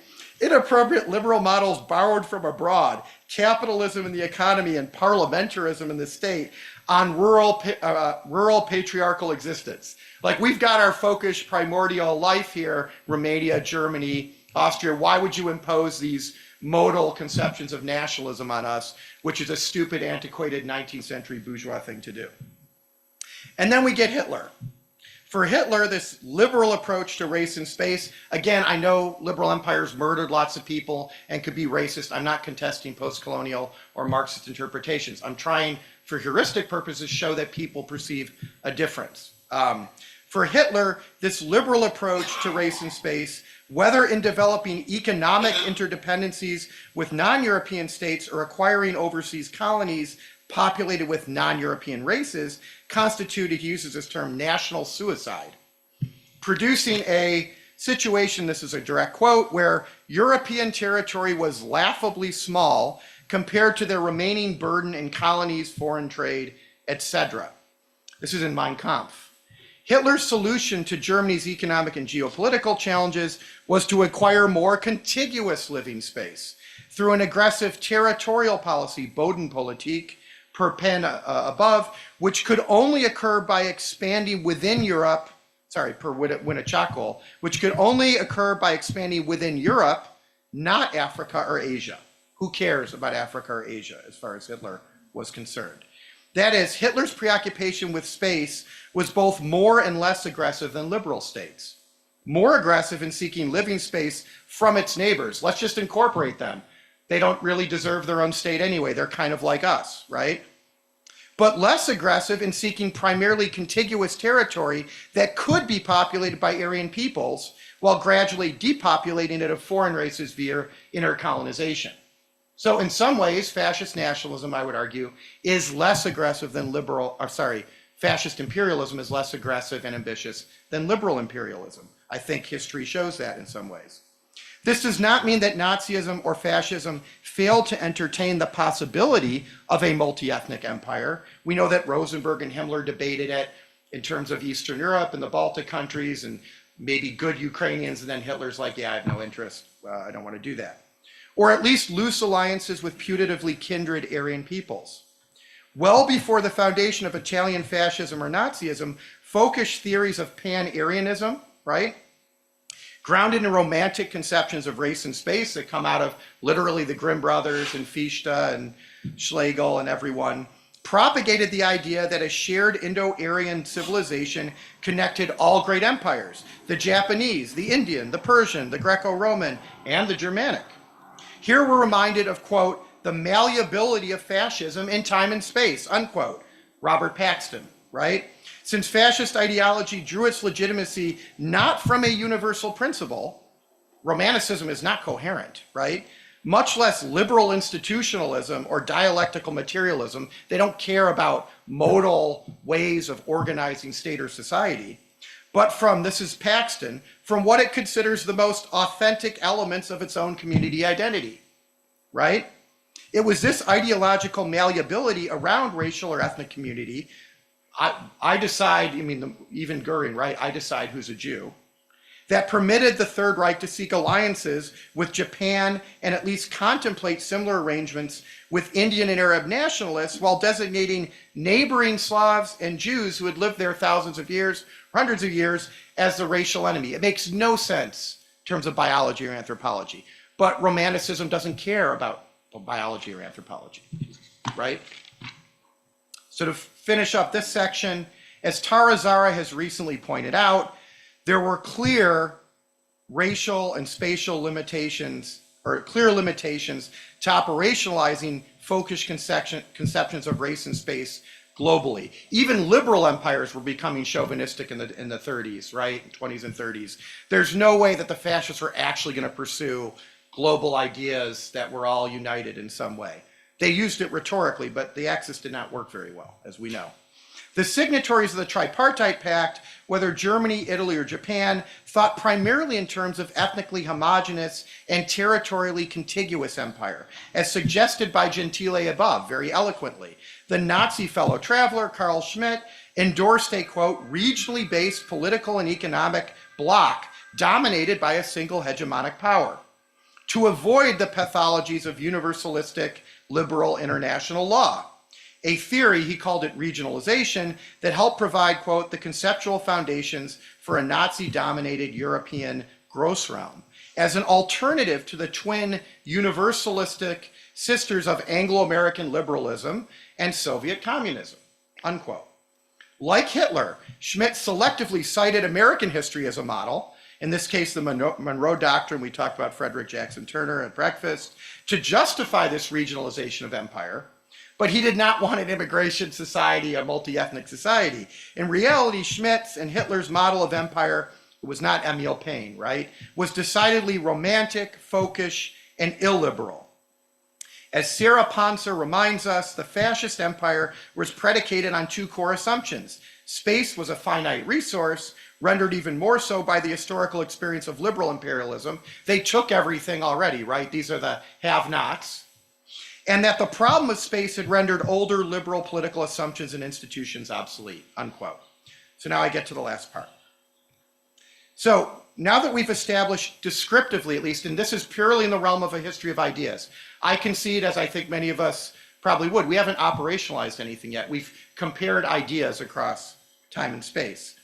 Inappropriate liberal models borrowed from abroad, capitalism in the economy and parliamentarism in the state on rural patriarchal existence. Like, we've got our folkish primordial life here, Romania, Germany, Austria. Why would you impose these modal conceptions of nationalism on us, which is a stupid, antiquated 19th century bourgeois thing to do? And then we get Hitler. For Hitler, this liberal approach to race and space, again, I know liberal empires murdered lots of people and could be racist. I'm not contesting post-colonial or Marxist interpretations. I'm trying, for heuristic purposes, show that people perceive a difference. For Hitler, this liberal approach to race and space, whether in developing economic interdependencies with non-European states or acquiring overseas colonies populated with non-European races, constituted, he uses this term, national suicide, producing a situation, this is a direct quote, where European territory was laughably small compared to their remaining burden in colonies, foreign trade, etc. This is in Mein Kampf. Hitler's solution to Germany's economic and geopolitical challenges was to acquire more contiguous living space through an aggressive territorial policy, Bodenpolitik, per pen above, which could only occur by expanding within Europe, per Winnechakual, which could only occur by expanding within Europe, not Africa or Asia. Who cares about Africa or Asia as far as Hitler was concerned? That is, Hitler's preoccupation with space was both more and less aggressive than liberal states. More aggressive in seeking living space from its neighbors. Let's just incorporate them. They don't really deserve their own state anyway. They're kind of like us, right? But less aggressive in seeking primarily contiguous territory that could be populated by Aryan peoples while gradually depopulating it of foreign races via intercolonization. So in some ways, fascist nationalism, I would argue, is less aggressive than fascist imperialism is less aggressive and ambitious than liberal imperialism. I think history shows that in some ways. This does not mean that Nazism or fascism failed to entertain the possibility of a multi-ethnic empire. We know that Rosenberg and Himmler debated it in terms of Eastern Europe and the Baltic countries and maybe good Ukrainians, and then Hitler's like, yeah, I have no interest. I don't want to do that. Or at least loose alliances with putatively kindred Aryan peoples. Well before the foundation of Italian fascism or Nazism, folkish theories of pan-Aryanism, right? Grounded in romantic conceptions of race and space that come out of literally the Grimm brothers and Fichte and Schlegel and everyone, propagated the idea that a shared Indo-Aryan civilization connected all great empires, the Japanese, the Indian, the Persian, the Greco-Roman, and the Germanic. Here we're reminded of, quote, the malleability of fascism in time and space, unquote, Robert Paxton, right? Since fascist ideology drew its legitimacy not from a universal principle, Romanticism is not coherent, right? Much less liberal institutionalism or dialectical materialism. They don't care about modal ways of organizing state or society. But from, this is Paxton, from what it considers the most authentic elements of its own community identity, right? It was this ideological malleability around racial or ethnic community I decide, I mean, even Goering, right? I decide who's a Jew. That permitted the Third Reich to seek alliances with Japan and at least contemplate similar arrangements with Indian and Arab nationalists while designating neighboring Slavs and Jews who had lived there thousands of years, hundreds of years, as the racial enemy. It makes no sense in terms of biology or anthropology. But Romanticism doesn't care about biology or anthropology, right? So to finish up this section, as Tara Zara has recently pointed out, there were clear racial and spatial limitations, or clear limitations to operationalizing folkish conceptions of race and space globally. Even liberal empires were becoming chauvinistic in the 30s, right? 20s and 30s. There's no way that the fascists were actually going to pursue global ideas that were all united in some way. They used it rhetorically, but the axis did not work very well, as we know. The signatories of the Tripartite Pact, whether Germany, Italy, or Japan, thought primarily in terms of ethnically homogeneous and territorially contiguous empire, as suggested by Gentile above, very eloquently. The Nazi fellow traveler, Carl Schmitt, endorsed a, quote, regionally based political and economic bloc dominated by a single hegemonic power, to avoid the pathologies of universalistic liberal international law. A theory, he called it regionalization, that helped provide, quote, the conceptual foundations for a Nazi-dominated European Grossraum as an alternative to the twin universalistic sisters of Anglo-American liberalism and Soviet communism, unquote. Like Hitler, Schmitt selectively cited American history as a model, in this case the Monroe Doctrine, we talked about Frederick Jackson Turner at breakfast, to justify this regionalization of empire. But he did not want an immigration society, a multi-ethnic society. In reality, Schmitt's and Hitler's model of empire, it was not Emil Paine, right, was decidedly romantic, folkish, and illiberal. As Sarah Ponser reminds us, the fascist empire was predicated on two core assumptions. Space was a finite resource, rendered even more so by the historical experience of liberal imperialism. They took everything already, right? These are the have-nots. And that the problem with space had rendered older liberal political assumptions and institutions obsolete, unquote. So now I get to the last part. So now that we've established descriptively, at least, and this is purely in the realm of a history of ideas, I concede, as I think many of us probably would, we haven't operationalized anything yet. We've compared ideas across time and space.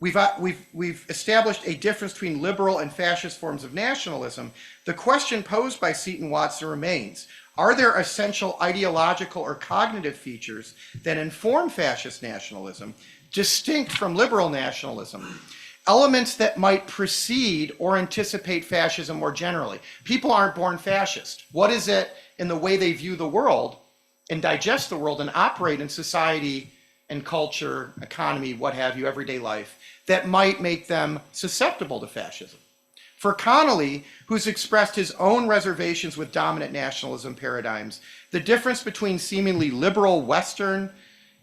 We've established a difference between liberal and fascist forms of nationalism. The question posed by Seton Watson remains: are there essential ideological or cognitive features that inform fascist nationalism, distinct from liberal nationalism? Elements that might precede or anticipate fascism more generally. People aren't born fascist. What is it in the way they view the world and digest the world and operate in society and culture, economy, what have you, everyday life, that might make them susceptible to fascism? For Connolly, who's expressed his own reservations with dominant nationalism paradigms, the difference between seemingly liberal Western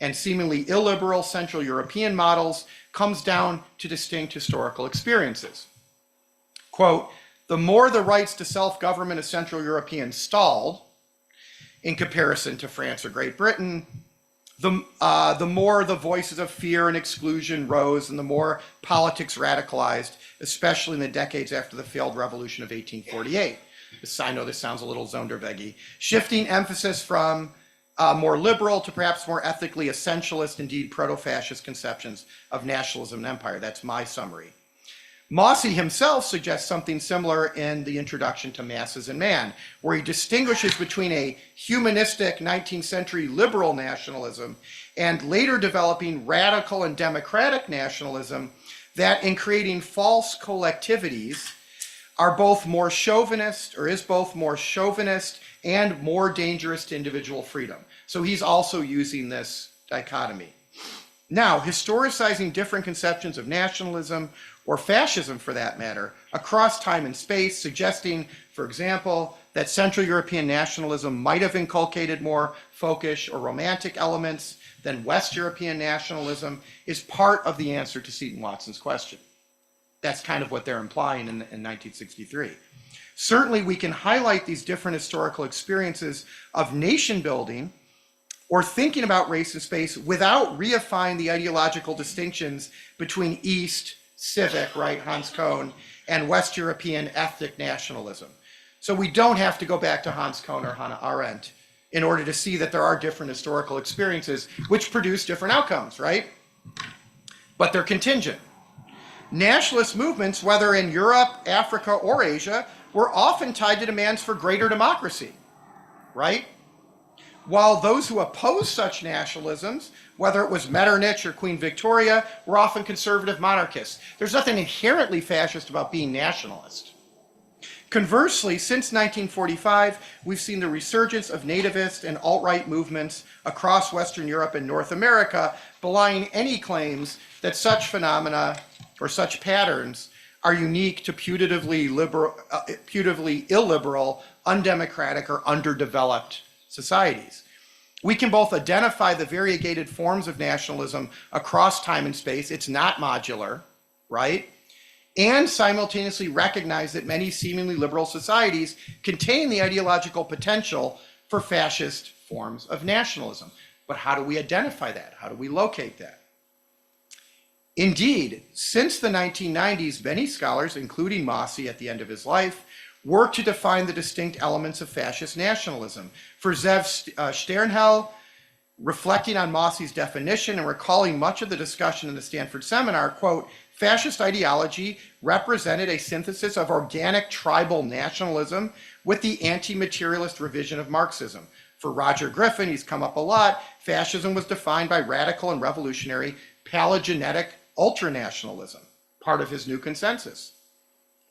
and seemingly illiberal Central European models comes down to distinct historical experiences. Quote, the more the rights to self-government of Central Europeans stalled in comparison to France or Great Britain, the more the voices of fear and exclusion rose and the more politics radicalized, especially in the decades after the failed revolution of 1848. I know this sounds a little Zonderweggy. Shifting emphasis from more liberal to perhaps more ethically essentialist, indeed proto-fascist conceptions of nationalism and empire. That's my summary. Mossy himself suggests something similar in the introduction to Masses and Man, where he distinguishes between a humanistic 19th century liberal nationalism and later developing radical and democratic nationalism that, in creating false collectivities, are both more chauvinist, or is both more chauvinist and more dangerous to individual freedom. So he's also using this dichotomy. Now, historicizing different conceptions of nationalism, or fascism for that matter, across time and space, suggesting, for example, that Central European nationalism might have inculcated more folkish or romantic elements than West European nationalism, is part of the answer to Seton Watson's question. That's kind of what they're implying in 1963. Certainly, we can highlight these different historical experiences of nation building or thinking about race and space without reifying the ideological distinctions between East, civic, right, Hans Kohn, and West European ethnic nationalism. So we don't have to go back to Hans Kohn or Hannah Arendt in order to see that there are different historical experiences which produce different outcomes, right? But they're contingent. Nationalist movements, whether in Europe, Africa, or Asia, were often tied to demands for greater democracy, right? While those who opposed such nationalisms, whether it was Metternich or Queen Victoria, were often conservative monarchists. There's nothing inherently fascist about being nationalist. Conversely, since 1945, we've seen the resurgence of nativist and alt-right movements across Western Europe and North America, belying any claims that such phenomena or such patterns are unique to putatively illiberal, undemocratic, or underdeveloped societies. We can both identify the variegated forms of nationalism across time and space, it's not modular, right? And simultaneously recognize that many seemingly liberal societies contain the ideological potential for fascist forms of nationalism. But how do we identify that? How do we locate that? Indeed, since the 1990s, many scholars, including Mossi at the end of his life, worked to define the distinct elements of fascist nationalism. For Zev Sternhell, reflecting on Mossi's definition and recalling much of the discussion in the Stanford seminar, quote, fascist ideology represented a synthesis of organic tribal nationalism with the anti-materialist revision of Marxism. For Roger Griffin, he's come up a lot, fascism was defined by radical and revolutionary paleogenetic ultranationalism, part of his new consensus.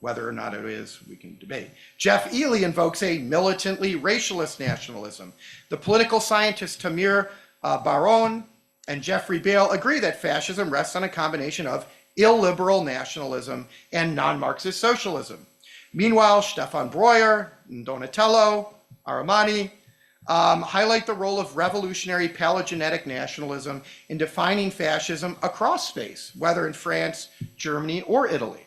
Whether or not it is, we can debate. Jeff Ely invokes a militantly racialist nationalism. The political scientists Tamir Baron and Jeffrey Bale agree that fascism rests on a combination of illiberal nationalism and non-Marxist socialism. Meanwhile, Stefan Breuer, Donatello, Aramani highlight the role of revolutionary paleogenetic nationalism in defining fascism across space, whether in France, Germany, or Italy.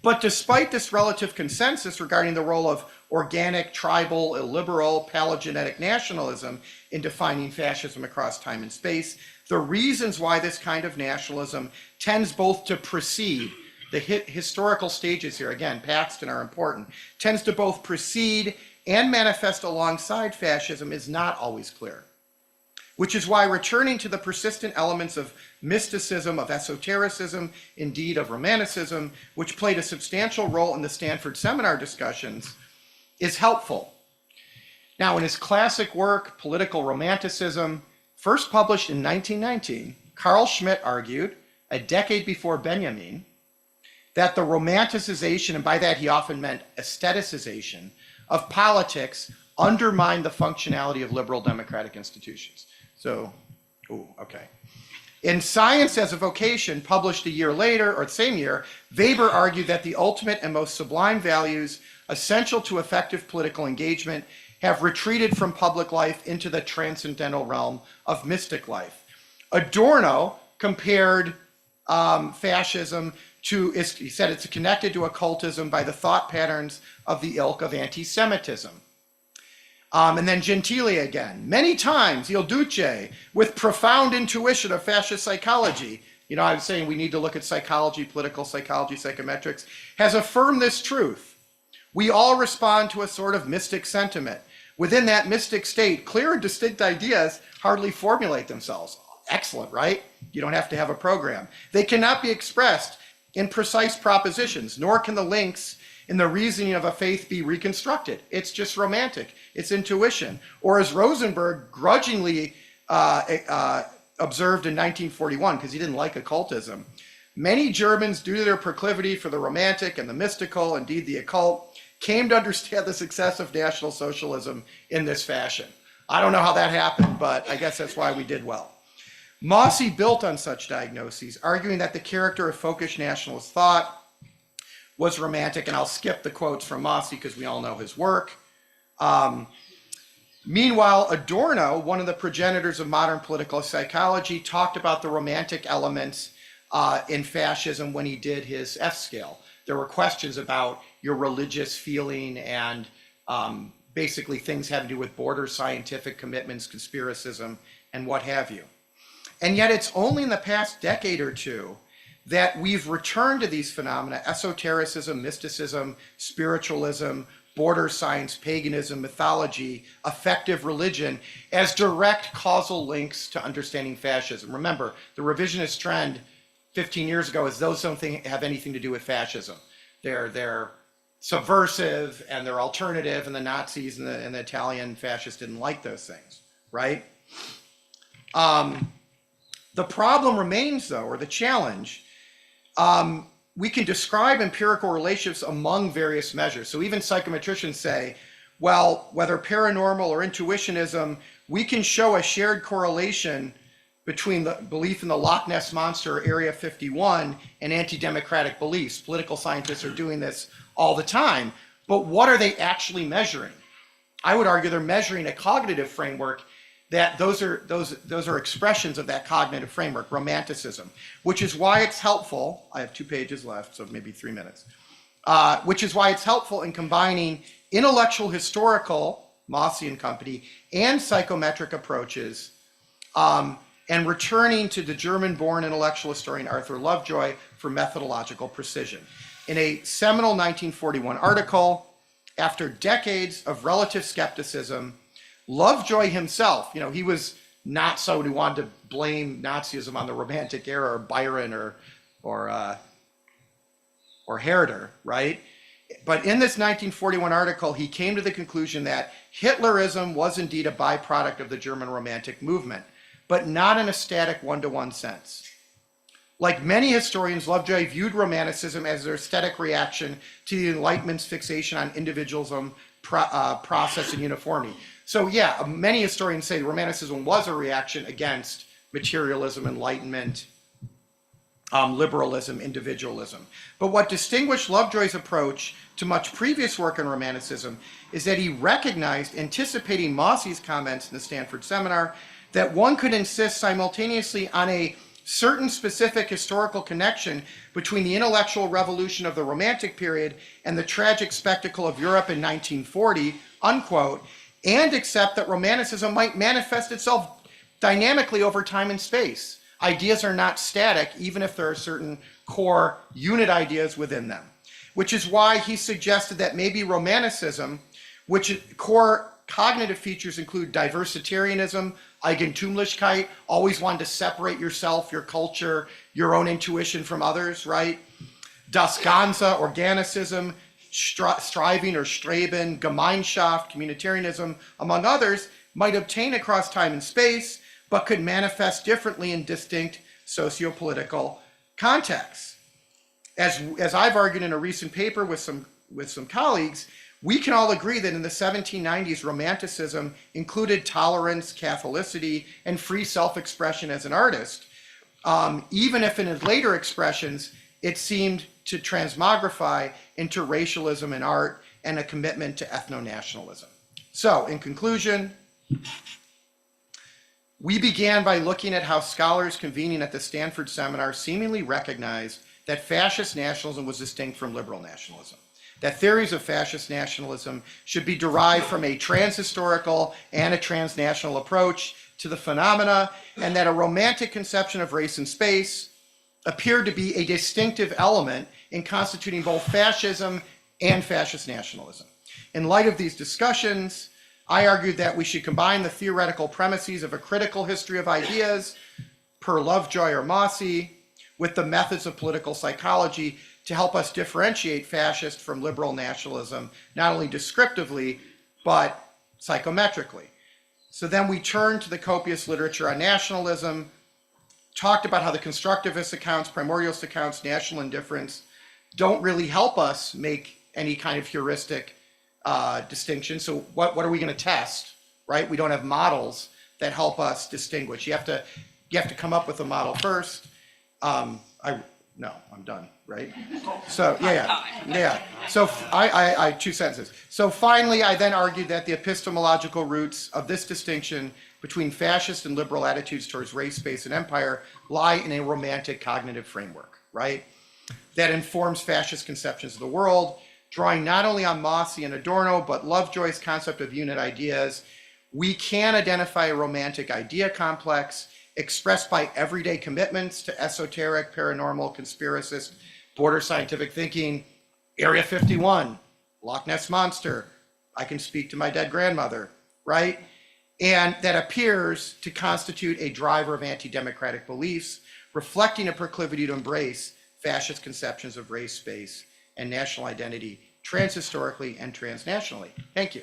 But despite this relative consensus regarding the role of organic, tribal, illiberal, paleogenetic nationalism in defining fascism across time and space, the reasons why this kind of nationalism tends both to precede, the historical stages here, again, Paxton are important, tends to both precede and manifest alongside fascism is not always clear. Which is why returning to the persistent elements of mysticism, of esotericism, indeed of romanticism, which played a substantial role in the Stanford seminar discussions, is helpful. Now, in his classic work, Political Romanticism, first published in 1919, Carl Schmitt argued, a decade before Benjamin, that the romanticization, and by that he often meant aestheticization, of politics undermined the functionality of liberal democratic institutions. So, okay. In Science as a Vocation, published a year later, or the same year, Weber argued that the ultimate and most sublime values essential to effective political engagement have retreated from public life into the transcendental realm of mystic life. Adorno compared fascism to, he said it's connected to occultism by the thought patterns of the ilk of anti-Semitism. And then Gentili again, many times, Il Duce, with profound intuition of fascist psychology, you know, I was saying we need to look at psychology, political psychology, psychometrics, has affirmed this truth. We all respond to a sort of mystic sentiment. Within that mystic state, clear and distinct ideas hardly formulate themselves. Excellent, right? You don't have to have a program. They cannot be expressed in precise propositions, nor can the links in the reasoning of a faith be reconstructed. It's just romantic. It's intuition. Or as Rosenberg grudgingly observed in 1941, because he didn't like occultism, many Germans, due to their proclivity for the romantic and the mystical, indeed the occult, came to understand the success of National Socialism in this fashion. I don't know how that happened, but I guess that's why we did well. Mossi built on such diagnoses, arguing that the character of folkish nationalist thought was romantic, and I'll skip the quotes from Mossi because we all know his work. Meanwhile, Adorno, one of the progenitors of modern political psychology, talked about the romantic elements in fascism when he did his F-scale. There were questions about your religious feeling and basically things having to do with border scientific commitments, conspiracism, and what have you. And yet it's only in the past decade or two that we've returned to these phenomena, esotericism, mysticism, spiritualism, border science, paganism, mythology, effective religion, as direct causal links to understanding fascism. Remember, the revisionist trend 15 years ago is those don't have anything to do with fascism. They're subversive and they're alternative, and the Nazis and the Italian fascists didn't like those things, right? The problem remains, though, or the challenge, we can describe empirical relationships among various measures. So even psychometricians say, well, whether paranormal or intuitionism, we can show a shared correlation between the belief in the Loch Ness Monster, or Area 51, and anti-democratic beliefs. Political scientists are doing this all the time, but what are they actually measuring? I would argue they're measuring a cognitive framework that those are expressions of that cognitive framework, romanticism, which is why it's helpful. I have 2 pages left, so maybe 3 minutes. Which is why it's helpful in combining intellectual historical, Mossy and company, and psychometric approaches, and returning to the German-born intellectual historian Arthur Lovejoy for methodological precision. In a seminal 1941 article, after decades of relative skepticism, Lovejoy himself, he was not someone who wanted to blame Nazism on the Romantic era or Byron or Herder, right? But in this 1941 article, he came to the conclusion that Hitlerism was indeed a byproduct of the German Romantic movement, but not in a static one-to-one sense. Like many historians, Lovejoy viewed Romanticism as their aesthetic reaction to the Enlightenment's fixation on individualism, process, and uniformity. So yeah, many historians say Romanticism was a reaction against materialism, Enlightenment, liberalism, individualism. But what distinguished Lovejoy's approach to much previous work on Romanticism is that he recognized, anticipating Mossy's comments in the Stanford seminar, that one could insist simultaneously on a certain specific historical connection between the intellectual revolution of the Romantic period and the tragic spectacle of Europe in 1940, unquote, and accept that Romanticism might manifest itself dynamically over time and space. Ideas are not static, even if there are certain core unit ideas within them, which is why he suggested that maybe Romanticism, which core cognitive features include diversitarianism, Eigentumlichkeit, always wanting to separate yourself, your culture, your own intuition from others, right? Das Ganze, organicism, striving or streben, Gemeinschaft, communitarianism, among others, might obtain across time and space, but could manifest differently in distinct socio-political contexts. As I've argued in a recent paper with some colleagues, we can all agree that in the 1790s, Romanticism included tolerance, Catholicity, and free self-expression as an artist, even if in his later expressions, it seemed to transmogrify into racialism in art and a commitment to ethno-nationalism. So, in conclusion, we began by looking at how scholars convening at the Stanford seminar seemingly recognized that fascist nationalism was distinct from liberal nationalism, that theories of fascist nationalism should be derived from a transhistorical and a transnational approach to the phenomena, and that a romantic conception of race and space appeared to be a distinctive element in constituting both fascism and fascist nationalism. In light of these discussions, I argued that we should combine the theoretical premises of a critical history of ideas, per Lovejoy or Mossy, with the methods of political psychology to help us differentiate fascist from liberal nationalism, not only descriptively, but psychometrically. So then we turned to the copious literature on nationalism, talked about how the constructivist accounts, primordialist accounts, national indifference don't really help us make any kind of heuristic distinction. So what are we going to test, right? We don't have models that help us distinguish. You have to come up with a model first. No, I'm done, right? So yeah. So I 2 sentences. So finally, I then argued that the epistemological roots of this distinction between fascist and liberal attitudes towards race, space, and empire lie in a romantic cognitive framework, right? That informs fascist conceptions of the world, drawing not only on Mossi and Adorno, but Lovejoy's concept of unit ideas, we can identify a romantic idea complex expressed by everyday commitments to esoteric, paranormal, conspiracist, border scientific thinking, Area 51, Loch Ness Monster, I can speak to my dead grandmother, right? And that appears to constitute a driver of anti-democratic beliefs, reflecting a proclivity to embrace fascist conceptions of race, space, and national identity transhistorically and transnationally. Thank you.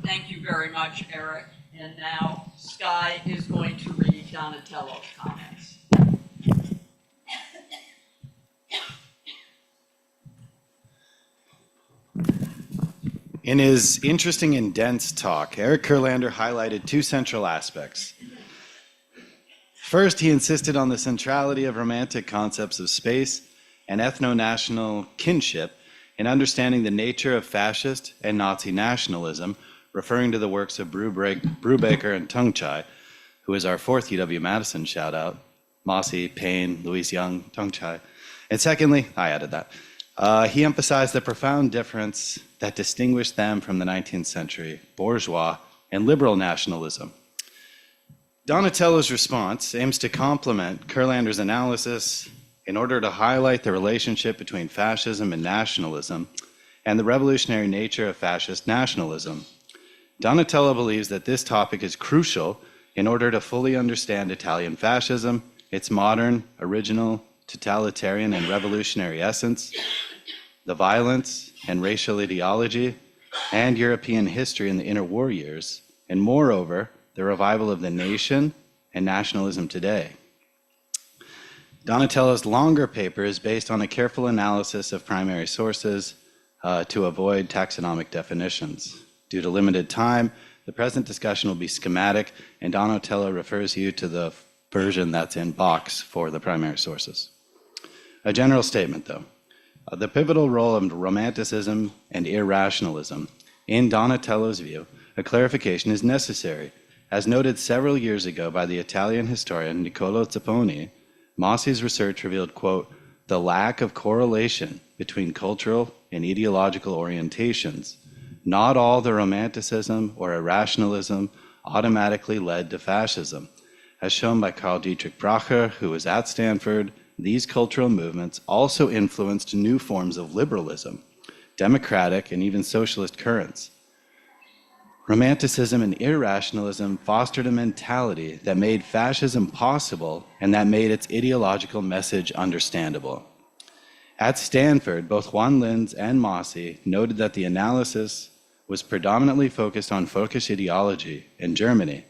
Thank you very much, Eric. And now Sky is going to read Donatello's comments. In his interesting and dense talk, Eric Kurlander highlighted two central aspects. First, he insisted on the centrality of romantic concepts of space and ethno-national kinship in understanding the nature of fascist and Nazi nationalism, referring to the works of Brubaker and Tungchai, who is our fourth UW-Madison shout-out, Mossi, Payne, Louise Young, Tungchai. And secondly, I added that, he emphasized the profound difference that distinguished them from the 19th century bourgeois and liberal nationalism. Donatello's response aims to complement Kurlander's analysis in order to highlight the relationship between fascism and nationalism and the revolutionary nature of fascist nationalism. Donatello believes that this topic is crucial in order to fully understand Italian fascism, its modern, original, totalitarian, and revolutionary essence, the violence and racial ideology, and European history in the interwar years, and moreover, the revival of the nation and nationalism today. Donatello's longer paper is based on a careful analysis of primary sources to avoid taxonomic definitions. Due to limited time, the present discussion will be schematic, and Donatello refers you to the version that's in box for the primary sources. A general statement, though. The pivotal role of Romanticism and irrationalism. In Donatello's view, a clarification is necessary. As noted several years ago by the Italian historian Niccolo Zapponi, Mossi's research revealed, quote, the lack of correlation between cultural and ideological orientations. Not all the Romanticism or irrationalism automatically led to fascism. As shown by Karl Dietrich Bracher, who was at Stanford, these cultural movements also influenced new forms of liberalism, democratic and even socialist currents. Romanticism and irrationalism fostered a mentality that made fascism possible and that made its ideological message understandable. At Stanford, both Juan Linz and Mossi noted that the analysis was predominantly focused on folkish ideology in Germany.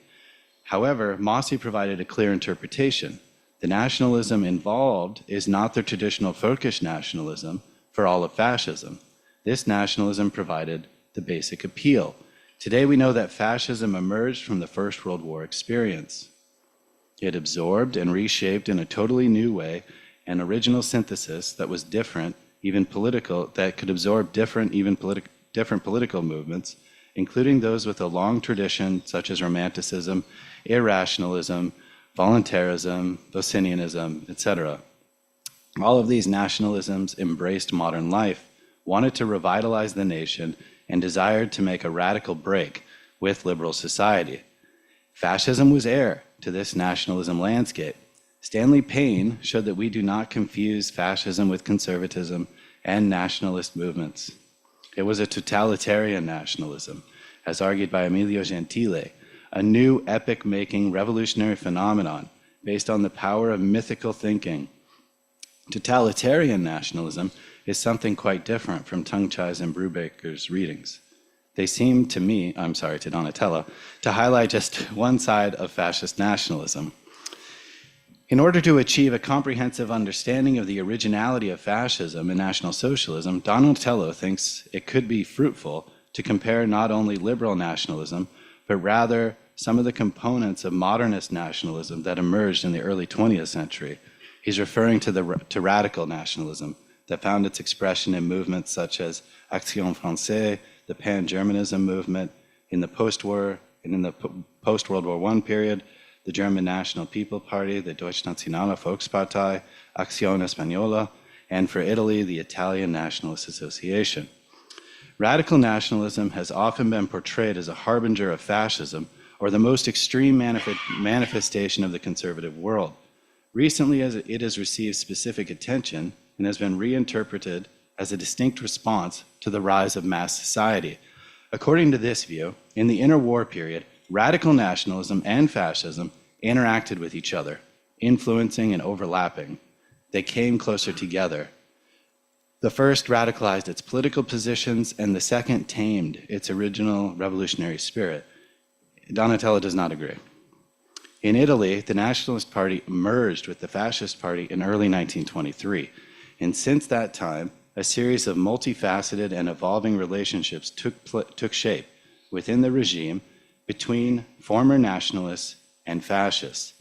However, Mossi provided a clear interpretation. The nationalism involved is not the traditional folkish nationalism for all of fascism. This nationalism provided the basic appeal. Today we know that fascism emerged from the First World War experience. It absorbed and reshaped in a totally new way an original synthesis that was different, even political, that could absorb different political movements, including those with a long tradition such as Romanticism, irrationalism, voluntarism, Vocinianism, etc. All of these nationalisms embraced modern life, wanted to revitalize the nation, and desired to make a radical break with liberal society. Fascism was heir to this nationalism landscape. Stanley Payne showed that we do not confuse fascism with conservatism and nationalist movements. It was a totalitarian nationalism, as argued by Emilio Gentile, a new epic-making revolutionary phenomenon based on the power of mythical thinking. Totalitarian nationalism is something quite different from Tungchai's and Brubaker's readings. They seem to me, to Donatello, to highlight just one side of fascist nationalism. In order to achieve a comprehensive understanding of the originality of fascism and National Socialism, Donatello thinks it could be fruitful to compare not only liberal nationalism, but rather some of the components of modernist nationalism that emerged in the early 20th century. He's referring to radical nationalism that found its expression in movements such as Action Française, the Pan-Germanism movement, in the post-war and in the post-World War I period, the German National People Party, the Deutschnationale Volkspartei, Azione Spagnola, and for Italy, the Italian Nationalist Association. Radical nationalism has often been portrayed as a harbinger of fascism or the most extreme manifestation of the conservative world. Recently, as it has received specific attention and has been reinterpreted as a distinct response to the rise of mass society. According to this view, in the interwar period, radical nationalism and fascism interacted with each other, influencing and overlapping. They came closer together. The first radicalized its political positions, and the second tamed its original revolutionary spirit. Donatello does not agree. In Italy, the Nationalist Party merged with the Fascist Party in early 1923, and since that time, a series of multifaceted and evolving relationships took shape within the regime between former nationalists and fascists.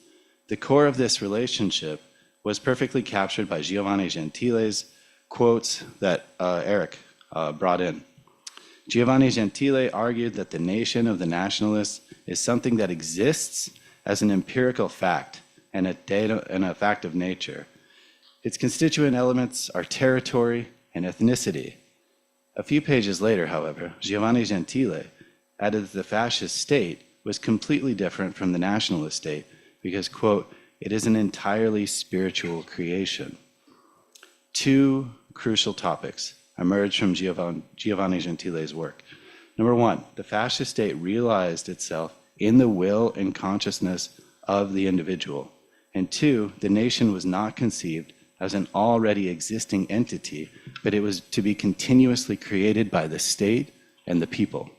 The core of this relationship was perfectly captured by Giovanni Gentile's quotes that Eric brought in. Giovanni Gentile argued that the nation of the nationalists is something that exists as an empirical fact and a fact of nature. Its constituent elements are territory and ethnicity. A few pages later, however, Giovanni Gentile added that the fascist state was completely different from the nationalist state because, quote, it is an entirely spiritual creation. Two crucial topics emerged from Giovanni Gentile's work. Number one, the fascist state realized itself in the will and consciousness of the individual. And two, the nation was not conceived as an already existing entity, but it was to be continuously created by the state and the people.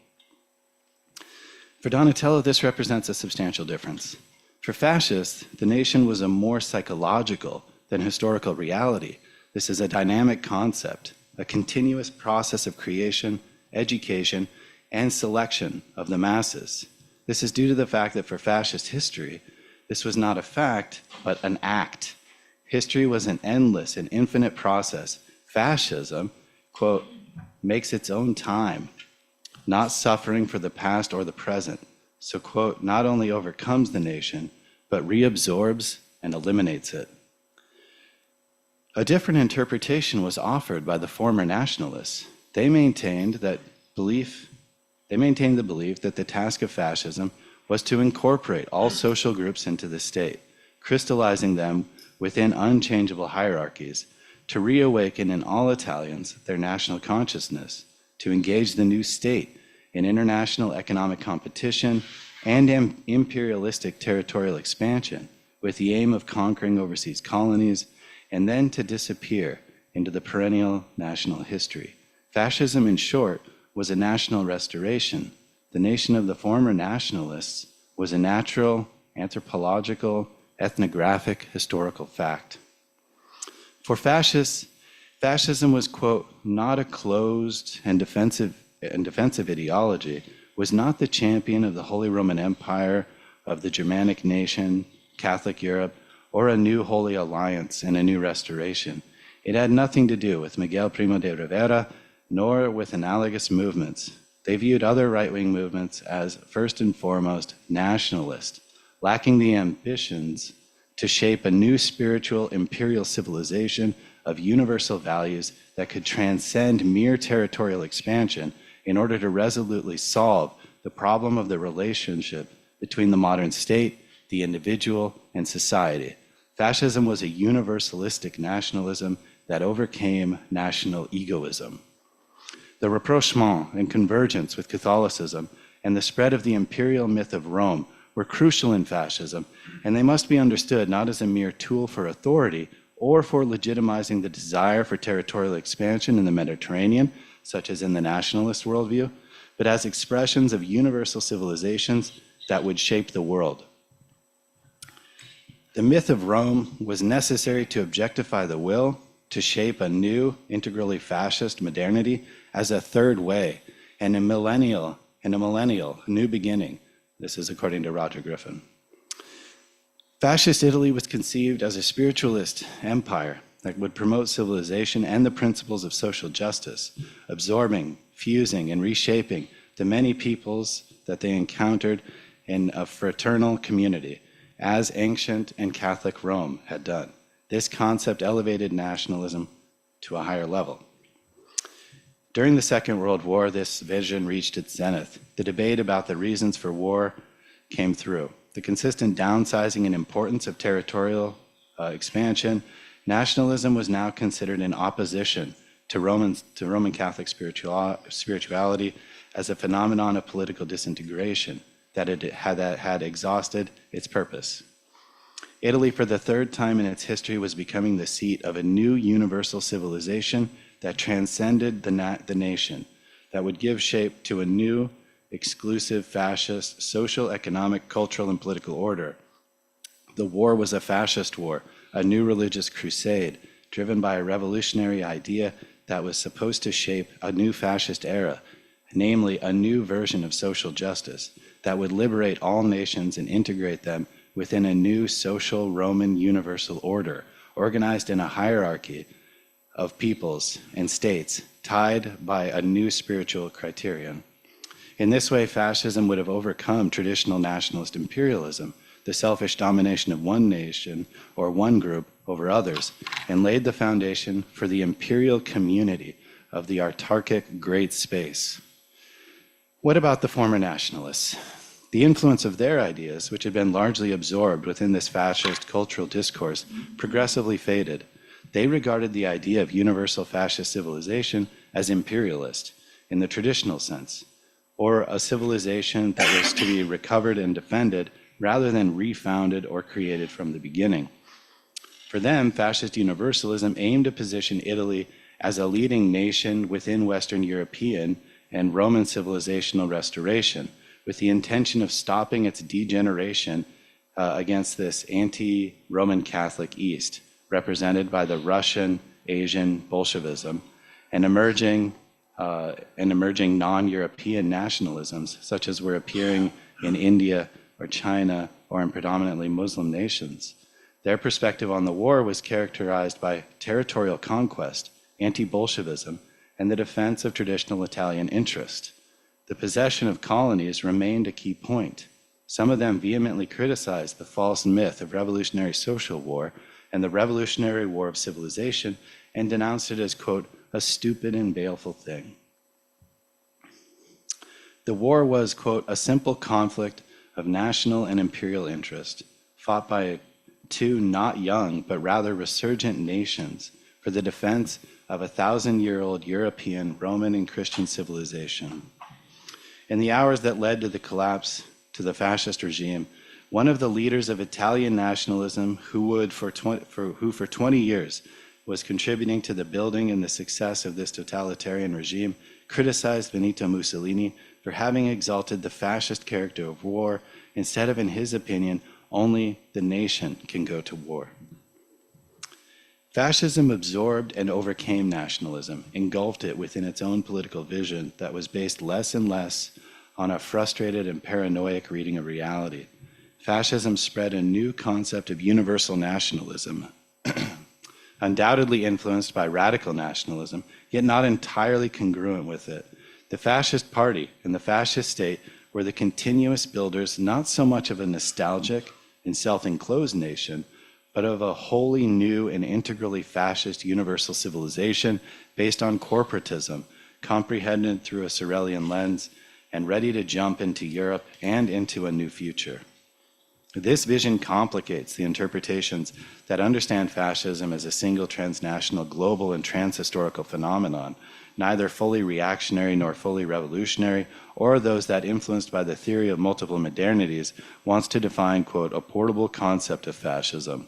For Donatello, this represents a substantial difference. For fascists, the nation was a more psychological than historical reality. This is a dynamic concept, a continuous process of creation, education, and selection of the masses. This is due to the fact that for fascist history, this was not a fact, but an act. History was an endless and infinite process. Fascism, quote, makes its own time, not suffering for the past or the present. So, quote, not only overcomes the nation, but reabsorbs and eliminates it. A different interpretation was offered by the former nationalists. They maintained the belief that the task of fascism was to incorporate all social groups into the state, crystallizing them within unchangeable hierarchies, to reawaken in all Italians their national consciousness, to engage the new state in international economic competition and imperialistic territorial expansion with the aim of conquering overseas colonies, and then to disappear into the perennial national history. Fascism, in short, was a national restoration. The nation of the former nationalists was a natural, anthropological, ethnographic, historical fact. For fascists, fascism was, quote, not a closed and defensive ideology, was not the champion of the Holy Roman Empire, of the Germanic nation, Catholic Europe, or a new Holy Alliance and a new restoration. It had nothing to do with Miguel Primo de Rivera, nor with analogous movements. They viewed other right-wing movements as, first and foremost, nationalist, lacking the ambitions to shape a new spiritual imperial civilization of universal values that could transcend mere territorial expansion in order to resolutely solve the problem of the relationship between the modern state, the individual, and society. Fascism was a universalistic nationalism that overcame national egoism. The rapprochement and convergence with Catholicism and the spread of the imperial myth of Rome were crucial in fascism, and they must be understood not as a mere tool for authority or for legitimizing the desire for territorial expansion in the Mediterranean, such as in the nationalist worldview, but as expressions of universal civilizations that would shape the world. The myth of Rome was necessary to objectify the will, to shape a new, integrally fascist modernity as a third way and a millennial new beginning. This is according to Roger Griffin. Fascist Italy was conceived as a spiritualist empire that would promote civilization and the principles of social justice, absorbing, fusing, and reshaping the many peoples that they encountered in a fraternal community. as ancient and Catholic Rome had done. This concept elevated nationalism to a higher level. During the Second World War, this vision reached its zenith. The debate about the reasons for war came through. The consistent downsizing and importance of territorial expansion, nationalism was now considered in opposition to Roman Catholic spirituality as a phenomenon of political disintegration that had exhausted its purpose. Italy, for the third time in its history, was becoming the seat of a new universal civilization that transcended the nation, that would give shape to a new, exclusive, fascist, social, economic, cultural, and political order. The war was a fascist war, a new religious crusade, driven by a revolutionary idea that was supposed to shape a new fascist era, namely a new version of social justice that would liberate all nations and integrate them within a new social Roman universal order, organized in a hierarchy of peoples and states tied by a new spiritual criterion. In this way, fascism would have overcome traditional nationalist imperialism, the selfish domination of one nation or one group over others, and laid the foundation for the imperial community of the autarkic great space. What about the former nationalists? The influence of their ideas, which had been largely absorbed within this fascist cultural discourse, progressively faded. They regarded the idea of universal fascist civilization as imperialist, in the traditional sense, or a civilization that was to be recovered and defended rather than refounded or created from the beginning. For them, fascist universalism aimed to position Italy as a leading nation within Western European and Roman civilizational restoration, with the intention of stopping its degeneration against this anti-Roman Catholic East, represented by the Russian Asian Bolshevism, and emerging non-European nationalisms, such as were appearing in India or China or in predominantly Muslim nations. Their perspective on the war was characterized by territorial conquest, anti-Bolshevism, and the defense of traditional Italian interest. The possession of colonies remained a key point. Some of them vehemently criticized the false myth of revolutionary social war and the revolutionary war of civilization and denounced it as, quote, a stupid and baleful thing. The war was, quote, a simple conflict of national and imperial interest, fought by two not young but rather resurgent nations for the defense of 1,000-year-old European, Roman, and Christian civilization. In the hours that led to the collapse to the fascist regime, one of the leaders of Italian nationalism who for 20 years was contributing to the building and the success of this totalitarian regime, criticized Benito Mussolini for having exalted the fascist character of war instead of, in his opinion, only the nation can go to war. Fascism absorbed and overcame nationalism, engulfed it within its own political vision that was based less and less on a frustrated and paranoid reading of reality. Fascism spread a new concept of universal nationalism, undoubtedly influenced by radical nationalism, yet not entirely congruent with it. The fascist party and the fascist state were the continuous builders not so much of a nostalgic and self-enclosed nation, but of a wholly new and integrally fascist universal civilization based on corporatism, comprehended through a Sorelian lens, and ready to jump into Europe and into a new future. This vision complicates the interpretations that understand fascism as a single transnational, global, and transhistorical phenomenon, neither fully reactionary nor fully revolutionary, or those that, influenced by the theory of multiple modernities, wants to define, quote, a portable concept of fascism.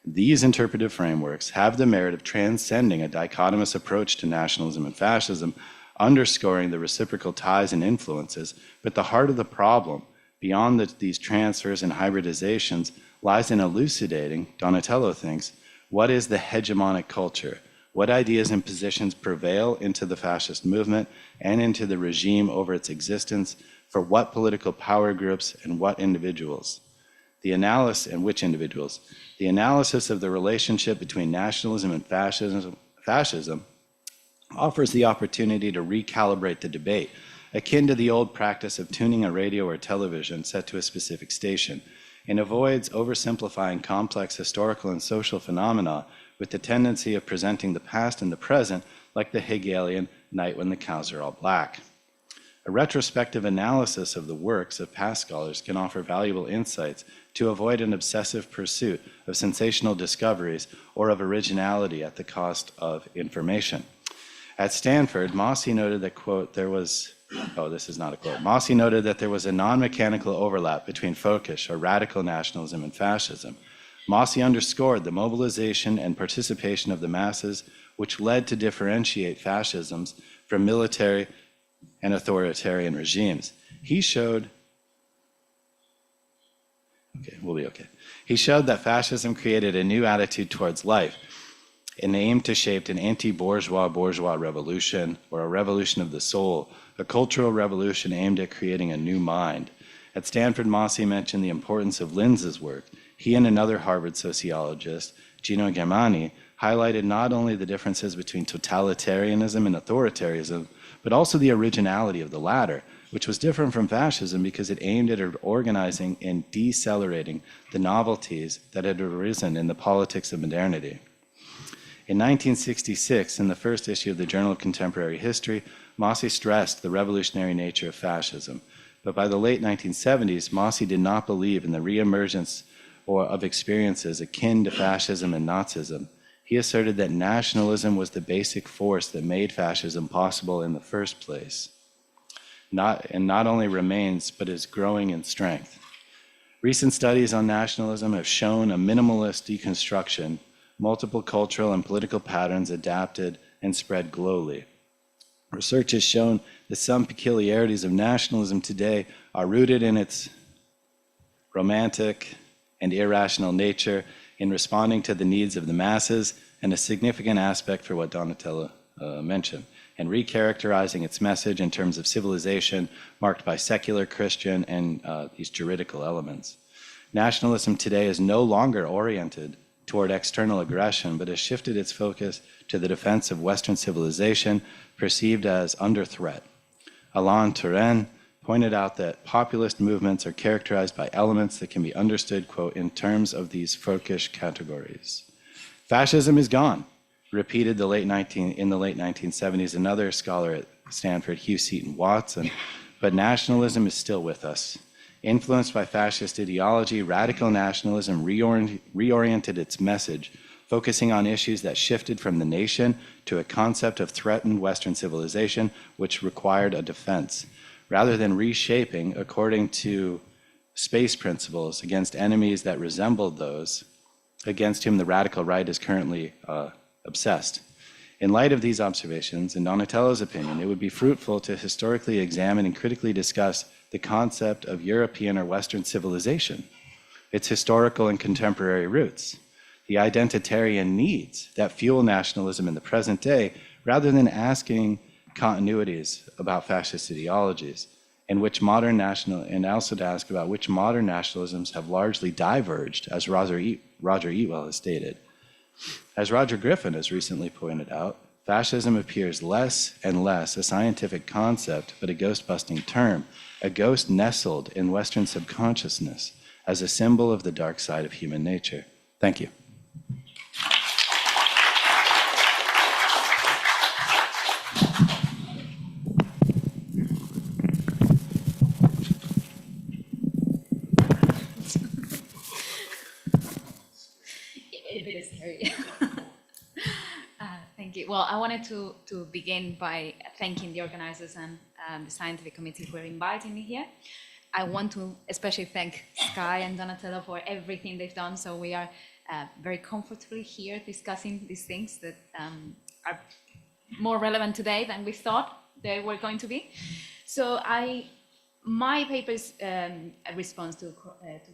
These interpretive frameworks have the merit of transcending a dichotomous approach to nationalism and fascism, underscoring the reciprocal ties and influences, but the heart of the problem, beyond these transfers and hybridizations, lies in elucidating, Donatello thinks, what is the hegemonic culture? What ideas and positions prevail into the fascist movement and into the regime over its existence for what political power groups and what individuals? The analysis of the relationship between nationalism and fascism offers the opportunity to recalibrate the debate, akin to the old practice of tuning a radio or television set to a specific station. and avoids oversimplifying complex historical and social phenomena with the tendency of presenting the past and the present like the Hegelian night when the cows are all black. A retrospective analysis of the works of past scholars can offer valuable insights to avoid an obsessive pursuit of sensational discoveries or of originality at the cost of information. At Stanford, Mossy noted that, quote, Mossy noted that there was a non-mechanical overlap between folkish or radical nationalism and fascism. Mossy underscored the mobilization and participation of the masses, which led to differentiate fascisms from military and authoritarian regimes. He showed that fascism created a new attitude towards life, an aim to shape an anti-bourgeois revolution, or a revolution of the soul, a cultural revolution aimed at creating a new mind. At Stanford, Mossy mentioned the importance of Linz's work. He and another Harvard sociologist, Gino Germani, highlighted not only the differences between totalitarianism and authoritarianism, but also the originality of the latter, which was different from fascism because it aimed at organizing and decelerating the novelties that had arisen in the politics of modernity. In 1966, in the first issue of the Journal of Contemporary History, Mossy stressed the revolutionary nature of fascism. But by the late 1970s, Mossy did not believe in the reemergence of experiences akin to fascism and Nazism. He asserted that nationalism was the basic force that made fascism possible in the first place, not only remains, but is growing in strength. Recent studies on nationalism have shown a minimalist deconstruction, multiple cultural and political patterns adapted and spread globally. Research has shown that some peculiarities of nationalism today are rooted in its romantic and irrational nature in responding to the needs of the masses, and a significant aspect for what Donatello mentioned, and recharacterizing its message in terms of civilization marked by secular, Christian, and these juridical elements. Nationalism today is no longer oriented toward external aggression, but has shifted its focus to the defense of Western civilization perceived as under threat. Alain Touraine pointed out that populist movements are characterized by elements that can be understood, quote, in terms of these folkish categories. Fascism is gone, repeated in the late 1970s, another scholar at Stanford, Hugh Seton Watson, but nationalism is still with us. Influenced by fascist ideology, radical nationalism reoriented its message, focusing on issues that shifted from the nation to a concept of threatened Western civilization, which required a defense, rather than reshaping according to space principles against enemies that resembled those against whom the radical right is currently obsessed. In light of these observations, in Donatello's opinion, it would be fruitful to historically examine and critically discuss the concept of European or Western civilization, its historical and contemporary roots, the identitarian needs that fuel nationalism in the present day, rather than asking continuities about fascist ideologies, and also to ask about which modern nationalisms have largely diverged, as Roger Eatwell has stated. As Roger Griffin has recently pointed out, fascism appears less and less a scientific concept, but a ghost-busting term, a ghost nestled in Western subconsciousness as a symbol of the dark side of human nature. Thank you. It is scary. Thank you. Well, I wanted to begin by thanking the organizers and the scientific committee for inviting me here. I want to especially thank Sky and Donatello for everything they've done. So we are very comfortably here discussing these things that are more relevant today than we thought they were going to be. So my paper is a response to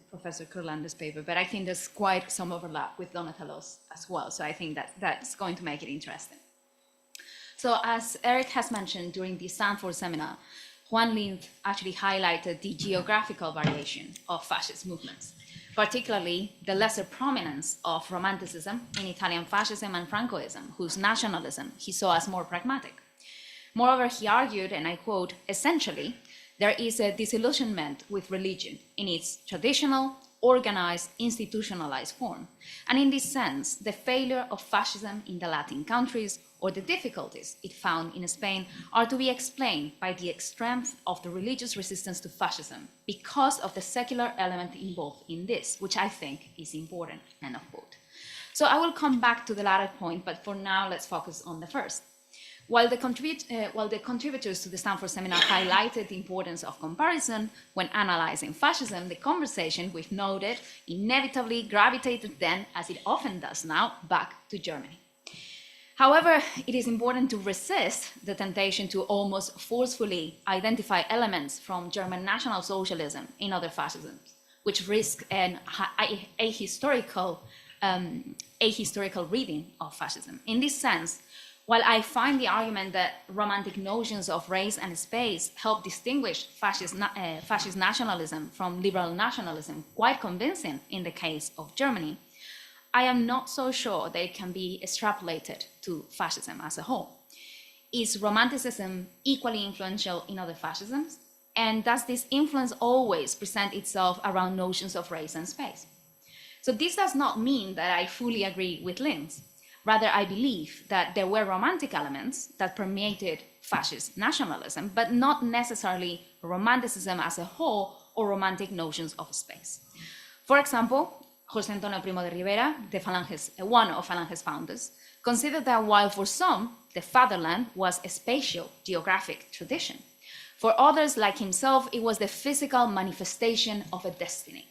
Professor Kurlander's paper, but I think there's quite some overlap with Donatello's as well. So I think that's going to make it interesting. So as Eric has mentioned during the Stanford seminar, Juan Linz actually highlighted the geographical variation of fascist movements, particularly the lesser prominence of Romanticism in Italian fascism and Francoism, whose nationalism he saw as more pragmatic. Moreover, he argued, and I quote, essentially, there is a disillusionment with religion in its traditional organized, institutionalized form. And in this sense, the failure of fascism in the Latin countries or the difficulties it found in Spain are to be explained by the strength of the religious resistance to fascism because of the secular element involved in this, which I think is important, end of quote. So I will come back to the latter point, but for now, let's focus on the first. While the contributors to the Stanford seminar highlighted the importance of comparison when analyzing fascism, the conversation, we've noted, inevitably gravitated then, as it often does now, back to Germany. However, it is important to resist the temptation to almost forcefully identify elements from German National Socialism in other fascisms, which risk an ahistorical reading of fascism. In this sense, while I find the argument that romantic notions of race and space help distinguish fascist nationalism from liberal nationalism quite convincing in the case of Germany, I am not so sure that it can be extrapolated to fascism as a whole. Is romanticism equally influential in other fascisms? And does this influence always present itself around notions of race and space? So this does not mean that I fully agree with Linz. Rather, I believe that there were romantic elements that permeated fascist nationalism, but not necessarily romanticism as a whole or romantic notions of space. For example, José Antonio Primo de Rivera, one of Falange's founders, considered that while for some, the fatherland was a spatial geographic tradition, for others like himself, it was the physical manifestation of a destiny.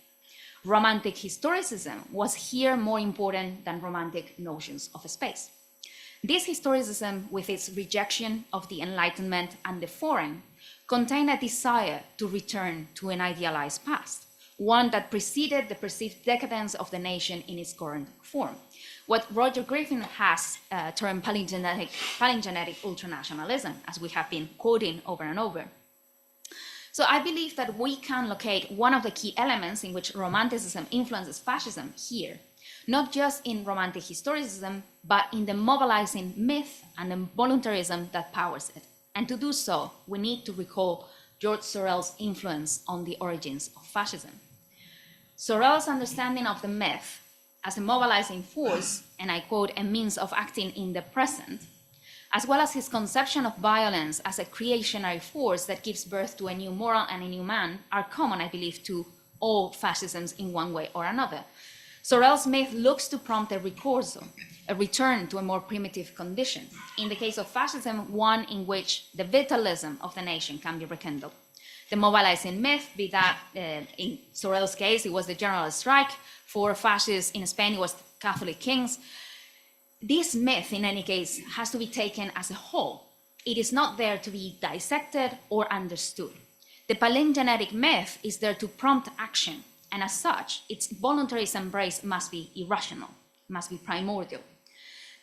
Romantic historicism was here more important than romantic notions of space. This historicism, with its rejection of the Enlightenment and the foreign, contained a desire to return to an idealized past, one that preceded the perceived decadence of the nation in its current form, what Roger Griffin has termed palingenetic ultranationalism, as we have been quoting over and over. So I believe that we can locate one of the key elements in which Romanticism influences fascism here, not just in romantic historicism, but in the mobilizing myth and the voluntarism that powers it. And to do so, we need to recall George Sorel's influence on the origins of fascism. Sorel's understanding of the myth as a mobilizing force, and I quote, a means of acting in the present, as well as his conception of violence as a creationary force that gives birth to a new moral and a new man, are common, I believe, to all fascisms in one way or another. Sorel's myth looks to prompt a ricorso, a return to a more primitive condition. In the case of fascism, one in which the vitalism of the nation can be rekindled. The mobilizing myth, be that in Sorel's case, it was the general strike. For fascists in Spain, it was Catholic kings. This myth, in any case, has to be taken as a whole. It is not there to be dissected or understood. The palingenetic myth is there to prompt action, and as such, its voluntary embrace must be irrational, must be primordial.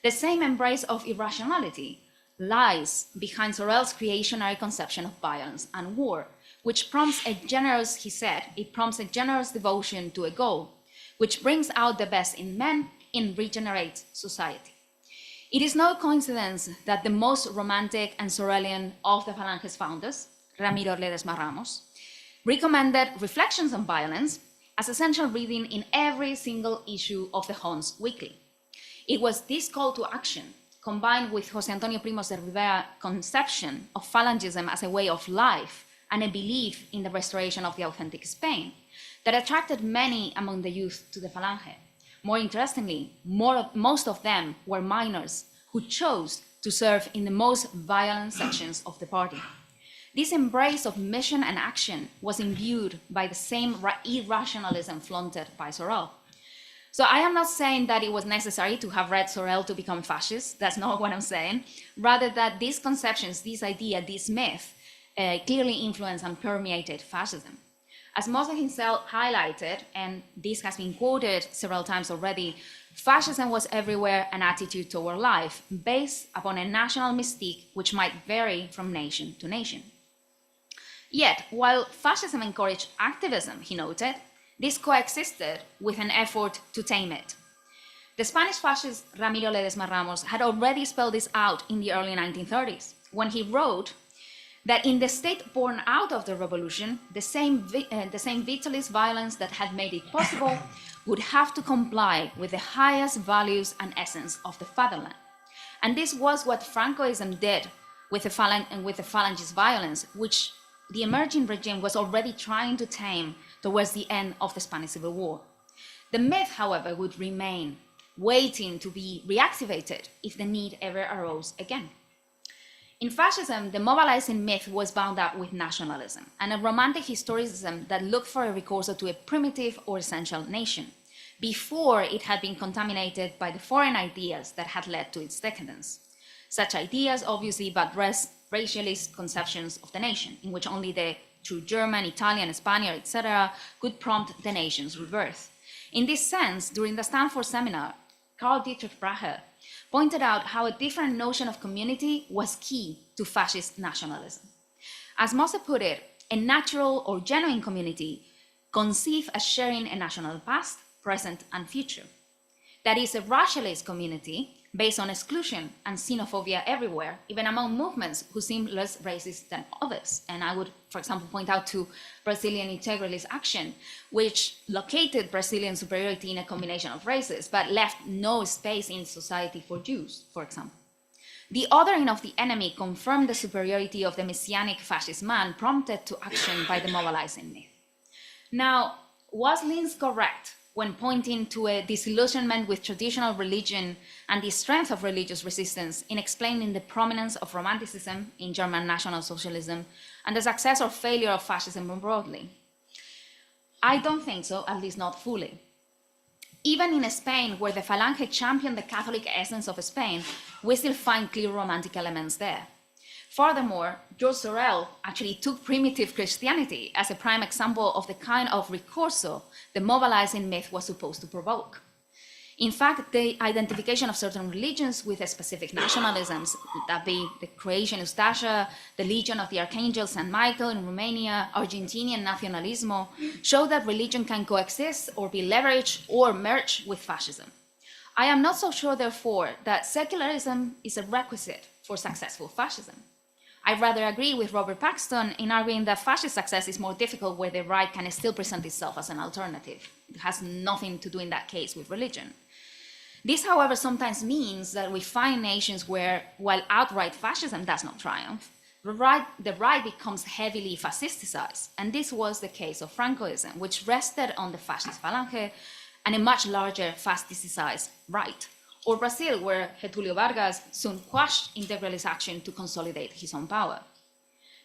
The same embrace of irrationality lies behind Sorel's creationary conception of violence and war, which prompts a generous, he said, it prompts a generous devotion to a goal, which brings out the best in men and regenerates society. It is no coincidence that the most romantic and Sorelian of the Falange's founders, Ramiro Ledesma Ramos, recommended Reflections on Violence as essential reading in every single issue of the Hons Weekly. It was this call to action, combined with José Antonio Primo de Rivera's conception of Falangism as a way of life and a belief in the restoration of the authentic Spain, that attracted many among the youth to the Falange. More interestingly, most of them were minors who chose to serve in the most violent sections of the party. This embrace of mission and action was imbued by the same irrationalism flaunted by Sorel. So I am not saying that it was necessary to have read Sorel to become fascist. That's not what I'm saying. Rather that these conceptions, this idea, this myth, clearly influenced and permeated fascism. As Moser himself highlighted, and this has been quoted several times already, fascism was everywhere an attitude toward life based upon a national mystique which might vary from nation to nation. Yet, while fascism encouraged activism, he noted, this coexisted with an effort to tame it. The Spanish fascist Ramiro Ledesma Ramos had already spelled this out in the early 1930s when he wrote, that in the state born out of the revolution, the same vitalist violence that had made it possible would have to comply with the highest values and essence of the fatherland. And this was what Francoism did with the Falangist violence, which the emerging regime was already trying to tame towards the end of the Spanish Civil War. The myth, however, would remain, waiting to be reactivated if the need ever arose again. In fascism, the mobilizing myth was bound up with nationalism and a romantic historicism that looked for a recourse to a primitive or essential nation, before it had been contaminated by the foreign ideas that had led to its decadence. Such ideas obviously buttressed racialist conceptions of the nation, in which only the true German, Italian, Spaniard, etc., could prompt the nation's rebirth. In this sense, during the Stanford seminar, Karl Dietrich Brahe pointed out how a different notion of community was key to fascist nationalism. As Mosse put it, a natural or genuine community conceived as sharing a national past, present, and future. That is a racialist community based on exclusion and xenophobia everywhere, even among movements who seem less racist than others. And I would, for example, point out to Brazilian integralist action, which located Brazilian superiority in a combination of races, but left no space in society for Jews, for example. The othering of the enemy confirmed the superiority of the messianic fascist man, prompted to action by the mobilizing myth. Now, was Linz correct when pointing to a disillusionment with traditional religion and the strength of religious resistance in explaining the prominence of Romanticism in German National Socialism and the success or failure of fascism more broadly? I don't think so, at least not fully. Even in Spain, where the Falange championed the Catholic essence of Spain, we still find clear romantic elements there. Furthermore, George Sorel actually took primitive Christianity as a prime example of the kind of recurso the mobilizing myth was supposed to provoke. In fact, the identification of certain religions with specific nationalisms, that be the Croatian Ustasha, the Legion of the Archangel St. Michael in Romania, Argentinian Nacionalismo, show that religion can coexist or be leveraged or merge with fascism. I am not so sure, therefore, that secularism is a requisite for successful fascism. I rather agree with Robert Paxton in arguing that fascist success is more difficult where the right can still present itself as an alternative. It has nothing to do in that case with religion. This, however, sometimes means that we find nations where, while outright fascism does not triumph, the right becomes heavily fascisticized. And this was the case of Francoism, which rested on the fascist Falange and a much larger fascisticized right. Or Brazil, where Getúlio Vargas soon quashed integralist action to consolidate his own power.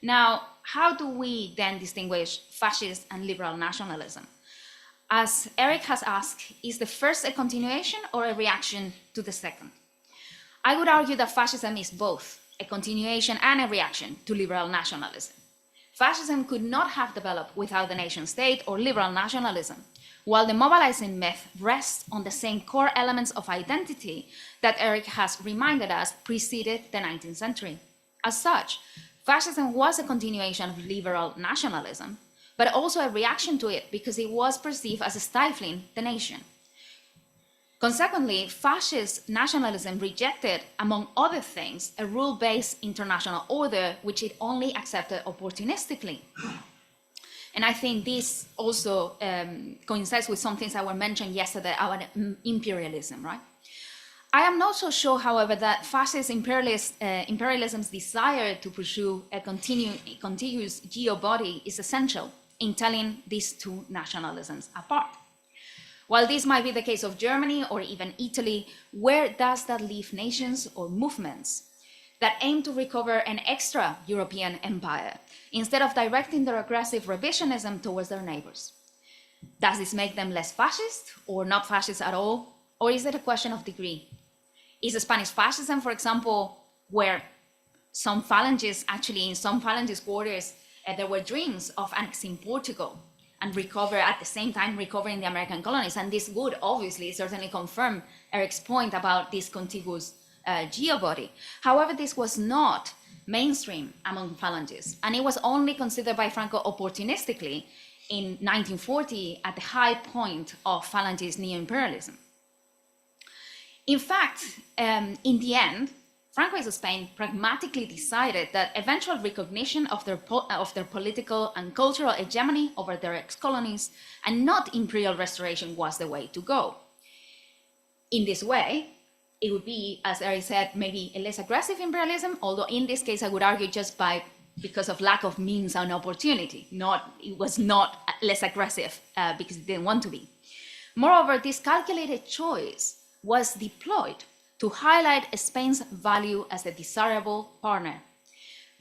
Now, how do we then distinguish fascist and liberal nationalism? As Eric has asked, is the first a continuation or a reaction to the second? I would argue that fascism is both a continuation and a reaction to liberal nationalism. Fascism could not have developed without the nation state or liberal nationalism, while the mobilizing myth rests on the same core elements of identity that Eric has reminded us preceded the 19th century. As such, fascism was a continuation of liberal nationalism, but also a reaction to it because it was perceived as stifling the nation. Consequently, fascist nationalism rejected, among other things, a rule-based international order which it only accepted opportunistically. And I think this also coincides with some things that were mentioned yesterday about imperialism, right? I am not so sure, however, that fascist imperialism's desire to pursue a contiguous geo-body is essential in telling these two nationalisms apart. While this might be the case of Germany or even Italy, where does that leave nations or movements that aim to recover an extra European empire instead of directing their aggressive revisionism towards their neighbors? Does this make them less fascist or not fascist at all? Or is it a question of degree? Is Spanish fascism, for example, where some phalanges, actually in some phalangist quarters, there were dreams of annexing Portugal and at the same time recovering the American colonies. And this would obviously certainly confirm Eric's point about this contiguous geo-body. However, this was not mainstream among phalanges, and it was only considered by Franco opportunistically in 1940 at the high point of phalangist neo-imperialism. In fact, in the end, Francoist Spain pragmatically decided that eventual recognition of their political and cultural hegemony over their ex-colonies and not imperial restoration was the way to go. In this way, it would be, as Eric said, maybe a less aggressive imperialism, although in this case I would argue just because of lack of means and opportunity. It was not less aggressive because it didn't want to be. Moreover, this calculated choice was deployed to highlight Spain's value as a desirable partner.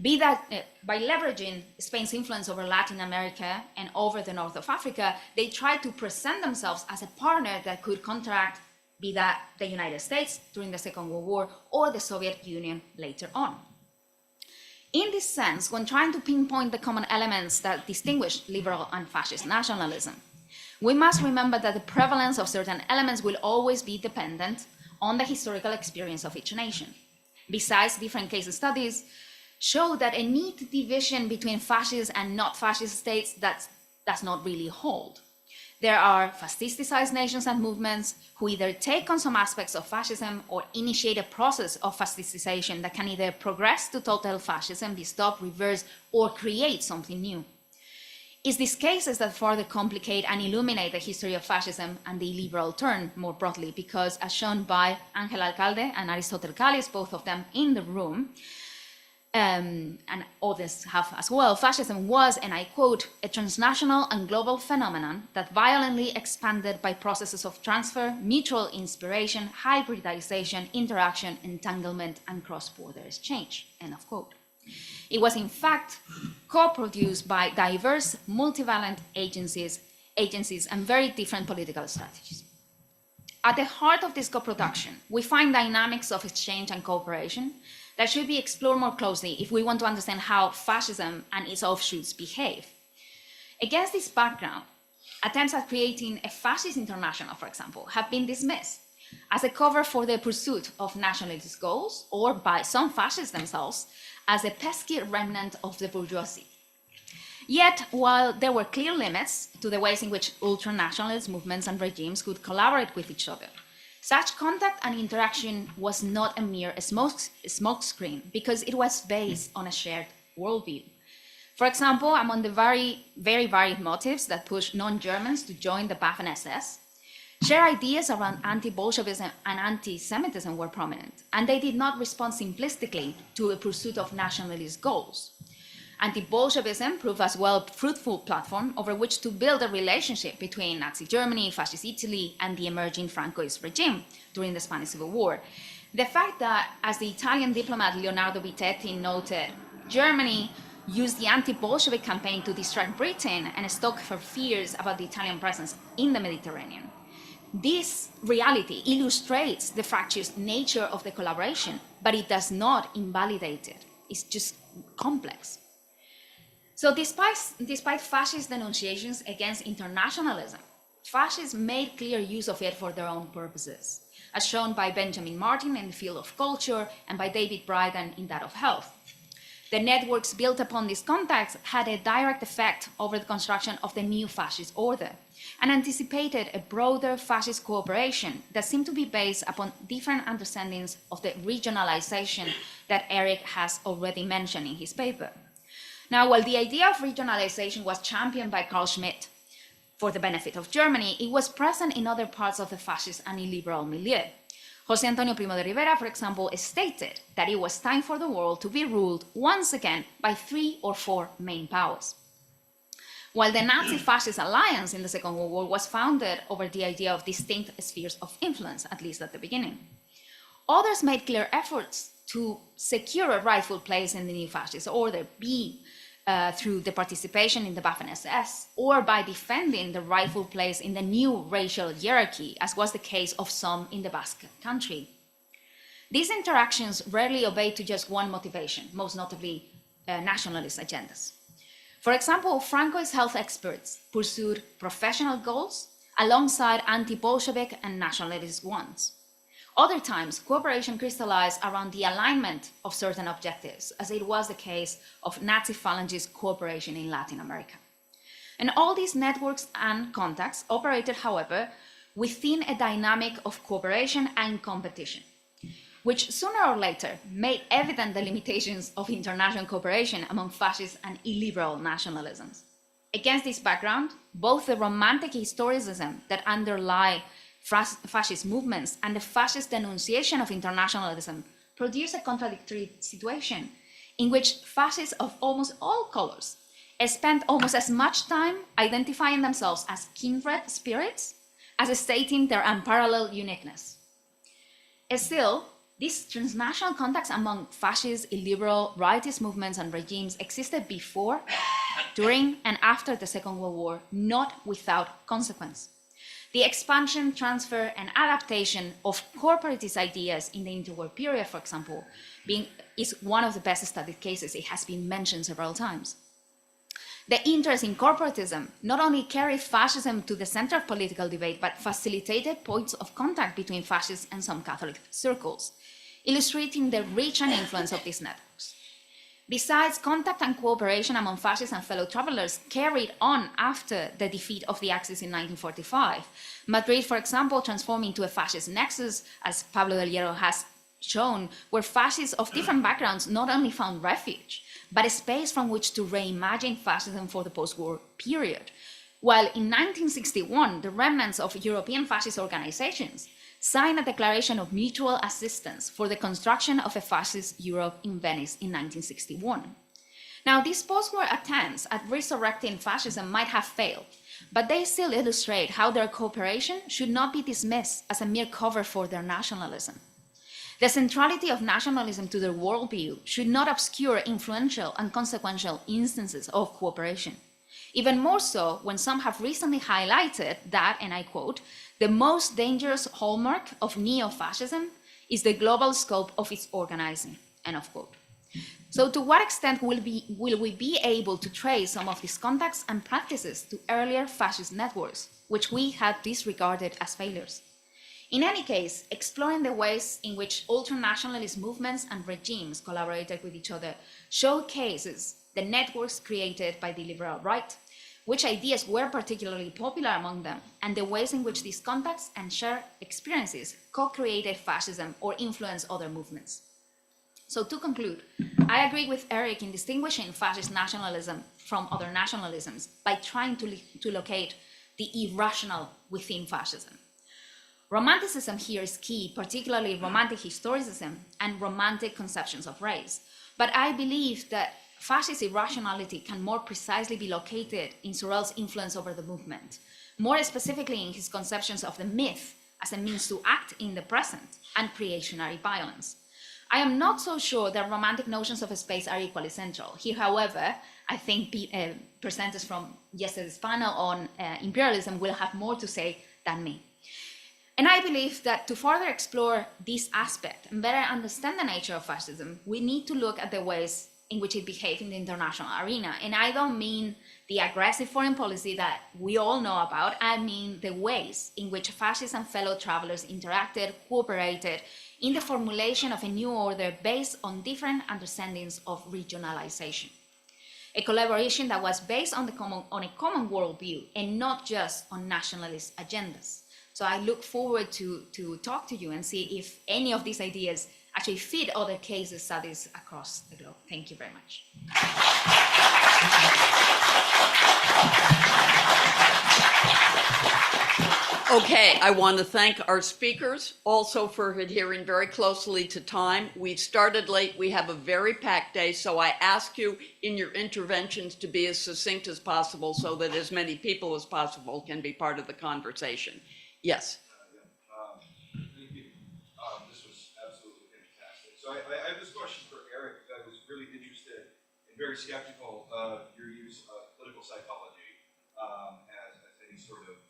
Be that by leveraging Spain's influence over Latin America and over the north of Africa, they tried to present themselves as a partner that could counteract, be that the United States during the Second World War or the Soviet Union later on. In this sense, when trying to pinpoint the common elements that distinguish liberal and fascist nationalism, we must remember that the prevalence of certain elements will always be dependent on the historical experience of each nation. Besides, different case studies show that a neat division between fascist and not fascist states does not really hold. There are fascisticized nations and movements who either take on some aspects of fascism or initiate a process of fascisticization that can either progress to total fascism, be stopped, reversed, or create something new. It's these cases that further complicate and illuminate the history of fascism and the liberal turn more broadly, because as shown by Ángel Alcalde and Aristotle Callis, both of them in the room, and others have as well, fascism was, and I quote, a transnational and global phenomenon that violently expanded by processes of transfer, mutual inspiration, hybridization, interaction, entanglement, and cross-border exchange, end of quote. It was in fact co-produced by diverse, multivalent agencies and very different political strategies. At the heart of this co-production, we find dynamics of exchange and cooperation that should be explored more closely if we want to understand how fascism and its offshoots behave. Against this background, attempts at creating a fascist international, for example, have been dismissed as a cover for the pursuit of nationalist goals, or by some fascists themselves, as a pesky remnant of the bourgeoisie. Yet, while there were clear limits to the ways in which ultranationalist movements and regimes could collaborate with each other, such contact and interaction was not a mere smokescreen, because it was based on a shared worldview. For example, among the very varied motives that pushed non-Germans to join the Waffen-SS, shared ideas around anti-Bolshevism and anti-Semitism were prominent, and they did not respond simplistically to a pursuit of nationalist goals. Anti-Bolshevism proved as well a fruitful platform over which to build a relationship between Nazi Germany, Fascist Italy, and the emerging Francoist regime during the Spanish Civil War. The fact that, as the Italian diplomat Leonardo Vitetti noted, Germany used the anti-Bolshevik campaign to distract Britain and stoke her fears about the Italian presence in the Mediterranean. This reality illustrates the fractious nature of the collaboration, but it does not invalidate it. It's just complex. So despite fascist denunciations against internationalism, fascists made clear use of it for their own purposes, as shown by Benjamin Martin in the field of culture and by David Bryden in that of health. The networks built upon these contacts had a direct effect over the construction of the new fascist order and anticipated a broader fascist cooperation that seemed to be based upon different understandings of the regionalization that Eric has already mentioned in his paper. Now, while the idea of regionalization was championed by Carl Schmitt for the benefit of Germany, it was present in other parts of the fascist and illiberal milieu. José Antonio Primo de Rivera, for example, stated that it was time for the world to be ruled once again by 3 or 4 main powers. While the Nazi-Fascist alliance in the Second World War was founded over the idea of distinct spheres of influence, at least at the beginning, others made clear efforts to secure a rightful place in the new fascist order, be through the participation in the Waffen-SS, or by defending the rightful place in the new racial hierarchy, as was the case of some in the Basque Country. These interactions rarely obeyed to just one motivation, most notably nationalist agendas. For example, Francoist health experts pursued professional goals alongside anti-Bolshevik and nationalist ones. Other times, cooperation crystallized around the alignment of certain objectives, as it was the case of Nazi Phalangist cooperation in Latin America. And all these networks and contacts operated, however, within a dynamic of cooperation and competition. which sooner or later made evident the limitations of international cooperation among fascist and illiberal nationalisms. Against this background, both the romantic historicism that underlie fascist movements and the fascist denunciation of internationalism produce a contradictory situation in which fascists of almost all colors spent almost as much time identifying themselves as kindred spirits as stating their unparalleled uniqueness. Still, these transnational contacts among fascist, illiberal, rightist movements and regimes existed before, during, and after the Second World War, not without consequence. The expansion, transfer, and adaptation of corporatist ideas in the interwar period, for example, is one of the best studied cases. It has been mentioned several times. The interest in corporatism not only carried fascism to the center of political debate, but facilitated points of contact between fascists and some Catholic circles, illustrating the reach and influence of these networks. Besides, contact and cooperation among fascists and fellow travelers carried on after the defeat of the Axis in 1945. Madrid, for example, transformed into a fascist nexus, as Pablo del Hierro has shown, where fascists of different backgrounds not only found refuge, but a space from which to reimagine fascism for the post-war period. While in 1961, the remnants of European fascist organizations signed a declaration of mutual assistance for the construction of a fascist Europe in Venice in 1961. Now, these post-war attempts at resurrecting fascism might have failed, but they still illustrate how their cooperation should not be dismissed as a mere cover for their nationalism. The centrality of nationalism to their worldview should not obscure influential and consequential instances of cooperation. Even more so when some have recently highlighted that, and I quote, "the most dangerous hallmark of neo-fascism is the global scope of its organizing," end of quote. So to what extent will we be able to trace some of these contacts and practices to earlier fascist networks, which we had disregarded as failures? In any case, exploring the ways in which ultranationalist movements and regimes collaborated with each other showcases the networks created by the liberal right, which ideas were particularly popular among them, and the ways in which these contacts and shared experiences co-created fascism or influenced other movements. So to conclude, I agree with Eric in distinguishing fascist nationalism from other nationalisms by trying to locate the irrational within fascism. Romanticism here is key, particularly romantic historicism and romantic conceptions of race. But I believe that fascist irrationality can more precisely be located in Sorel's influence over the movement, more specifically in his conceptions of the myth as a means to act in the present and creationary violence. I am not so sure that romantic notions of space are equally central. Here, however, I think presenters from yesterday's panel on imperialism will have more to say than me. And I believe that to further explore this aspect and better understand the nature of fascism, we need to look at the ways in which it behaves in the international arena. And I don't mean the aggressive foreign policy that we all know about. I mean the ways in which fascists and fellow travelers interacted, cooperated in the formulation of a new order based on different understandings of regionalization. A collaboration that was based on a common worldview and not just on nationalist agendas. So I look forward to talk to you and see if any of these ideas actually fit other case studies across the globe. Thank you very much. Okay, I want to thank our speakers also for adhering very closely to time. We started late, we have a very packed day, so I ask you in your interventions to be as succinct as possible so that as many people as possible can be part of the conversation. Yes. Thank you. This was absolutely fantastic. So I have this question for Eric. I was really interested and very skeptical of your use of political psychology as any sort of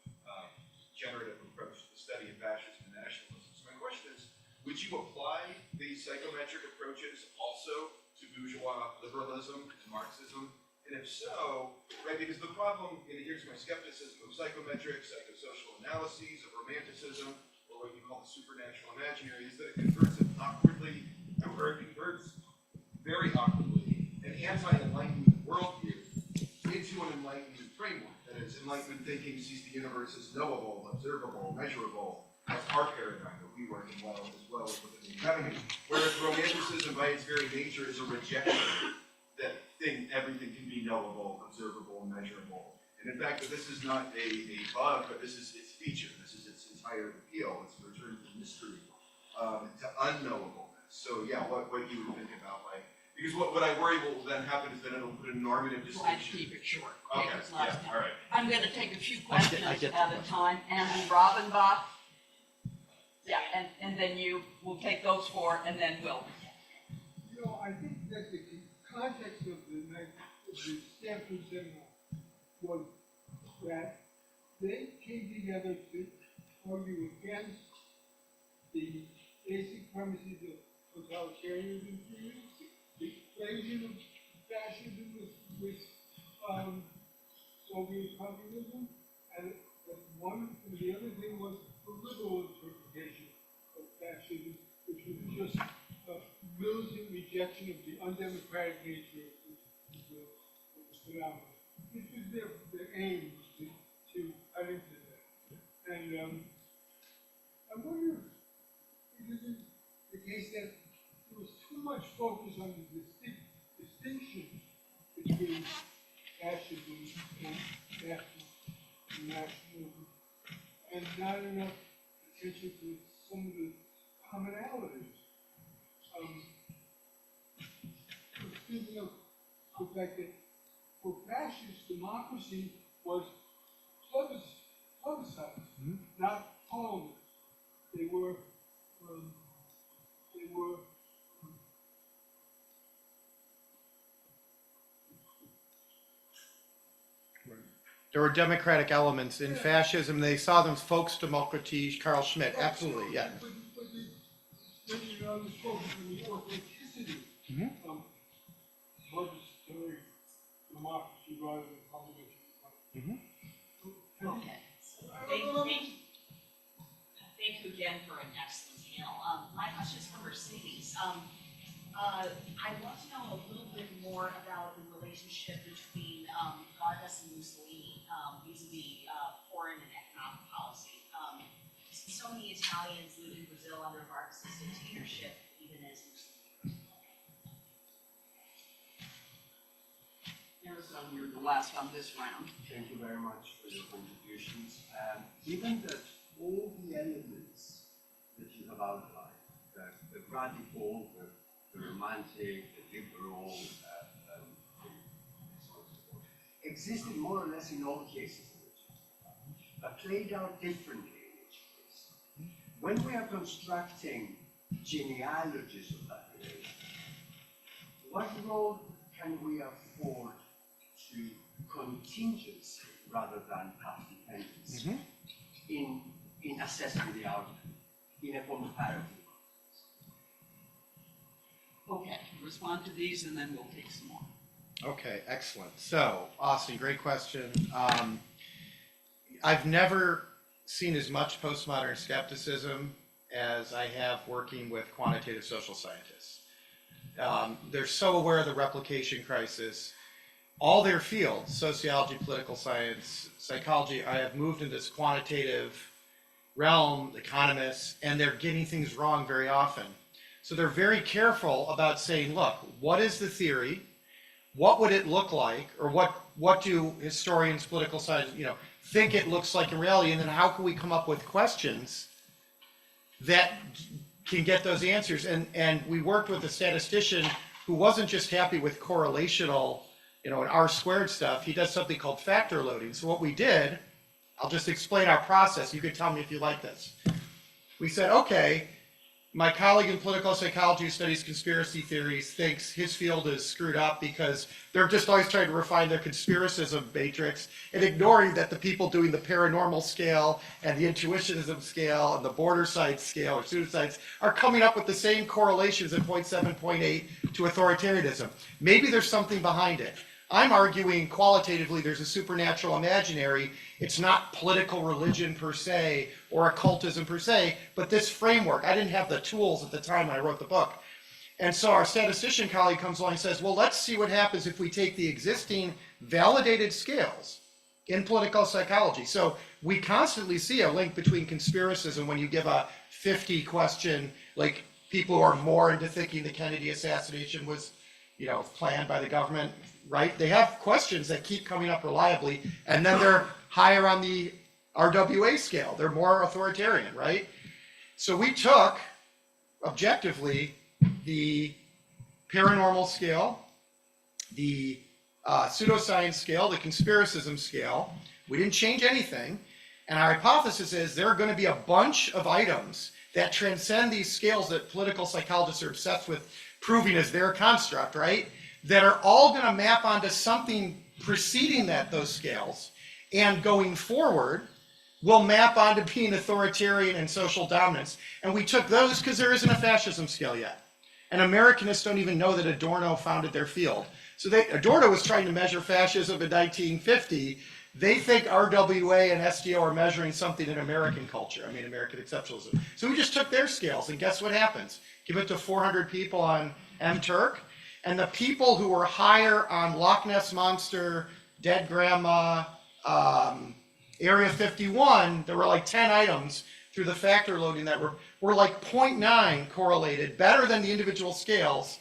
generative approach to the study of fascism and nationalism. So my question is, would you apply these psychometric approaches also to bourgeois liberalism and Marxism? And if so, right, because the problem, and here's my skepticism of psychometric, psychosocial analyses, of romanticism, or what you call the supernatural imaginary, is that it converts it awkwardly, or it converts very awkwardly an anti-enlightenment worldview into an enlightenment framework. That is, enlightenment thinking sees the universe as knowable, observable, measurable. That's our paradigm that we work in well, as well as within the Whereas romanticism by its very nature is a rejection that everything can be knowable, observable, measurable. And in fact, this is not a bug, but this is its feature. This is its entire appeal. It's a return to mystery, to unknowableness. So yeah, what you would think about, like, because what I worry will then happen is that it'll put a normative Try to distinction. keep it short. Okay, Because last yeah, time- all right. I'm going to take a few I questions get the at a time. Andrew Robinbach. Yeah, and then you will take those four, and then Will. You know, I think that the context of the Stanford seminar was that they came together to argue against the basic premises of totalitarianism, the equation of fascism with Soviet communism, and the other thing was the liberal interpretation of fascism, which was just militant rejection of the undemocratic nature of the phenomenon. This was their aim to cut into that. And I wonder if it isn't the case that there was too much focus on the distinction between fascism and nationalism, and not enough attention to some of the commonalities. Speaking of the fact that for fascist, democracy was plebiscite, not parliament. They were There were democratic elements in fascism. They saw them Volksdemokratie, Carl Schmitt. Absolutely, yeah. But you know, this focus on the authenticity of plebiscitary democracy rather than parliamentary. Okay. Thank you again for an excellent panel. My question is for Mercedes. I want to know a little bit more about the relationship between Vargas and Mussolini vis-a-vis foreign and economic policy. Since so many Italians lived in Brazil under Vargas' dictatorship, even as Mussolini. Arizona, you're the last on this round. Thank you very much for your contributions. Given that all the elements that you have outlined, the radical, the romantic, the liberal, and so on and so forth, existed more or less in all cases in which but played out differently in each case. When we are constructing genealogies of that relation, what role can we afford to contingency rather than path dependency in assessing the outcome in a comparative context? Okay, respond to these and then we'll take some more. Okay, excellent. So, Austin, great question. I've never seen as much postmodern skepticism as I have working with quantitative social scientists. They're so aware of the replication crisis. All their fields, sociology, political science, psychology, I have moved into this quantitative realm, economists, and they're getting things wrong very often. So they're very careful about saying, look, what is the theory? What would it look like? Or what do historians, political science, think it looks like in reality? And then how can we come up with questions that can get those answers? And we worked with a statistician who wasn't just happy with correlational, and R-squared stuff. He does something called factor loading. So what we did, I'll just explain our process. You can tell me if you like this. We said, okay, my colleague in political psychology who studies conspiracy theories thinks his field is screwed up because they're just always trying to refine their conspiracism matrix and ignoring that the people doing the paranormal scale and the intuitionism scale and the border science scale or pseudoscience are coming up with the same correlations at 0.7, 0.8 to authoritarianism. Maybe there's something behind it. I'm arguing qualitatively there's a supernatural imaginary. It's not political religion per se or occultism per se, but this framework. I didn't have the tools at the time when I wrote the book. And so our statistician colleague comes along and says, well, let's see what happens if we take the existing validated scales in political psychology. So we constantly see a link between conspiracism when you give a 50 question, like people who are more into thinking the Kennedy assassination was, planned by the government, right? They have questions that keep coming up reliably, and then they're higher on the RWA scale. They're more authoritarian, right? So we took, objectively, the paranormal scale, the pseudoscience scale, the conspiracism scale. We didn't change anything. And our hypothesis is there are going to be a bunch of items that transcend these scales that political psychologists are obsessed with proving as their construct, right? That are all going to map onto something preceding those scales, and going forward will map onto being authoritarian and social dominance. And we took those because there isn't a fascism scale yet. And Americanists don't even know that Adorno founded their field. So Adorno was trying to measure fascism in 1950. They think RWA and SDO are measuring something in American culture, American exceptionalism. So we just took their scales, and guess what happens? Give it to 400 people on M-Turk, and the people who were higher on Loch Ness Monster, Dead Grandma, Area 51, there were like 10 items through the factor loading that were like 0.9 correlated, better than the individual scales,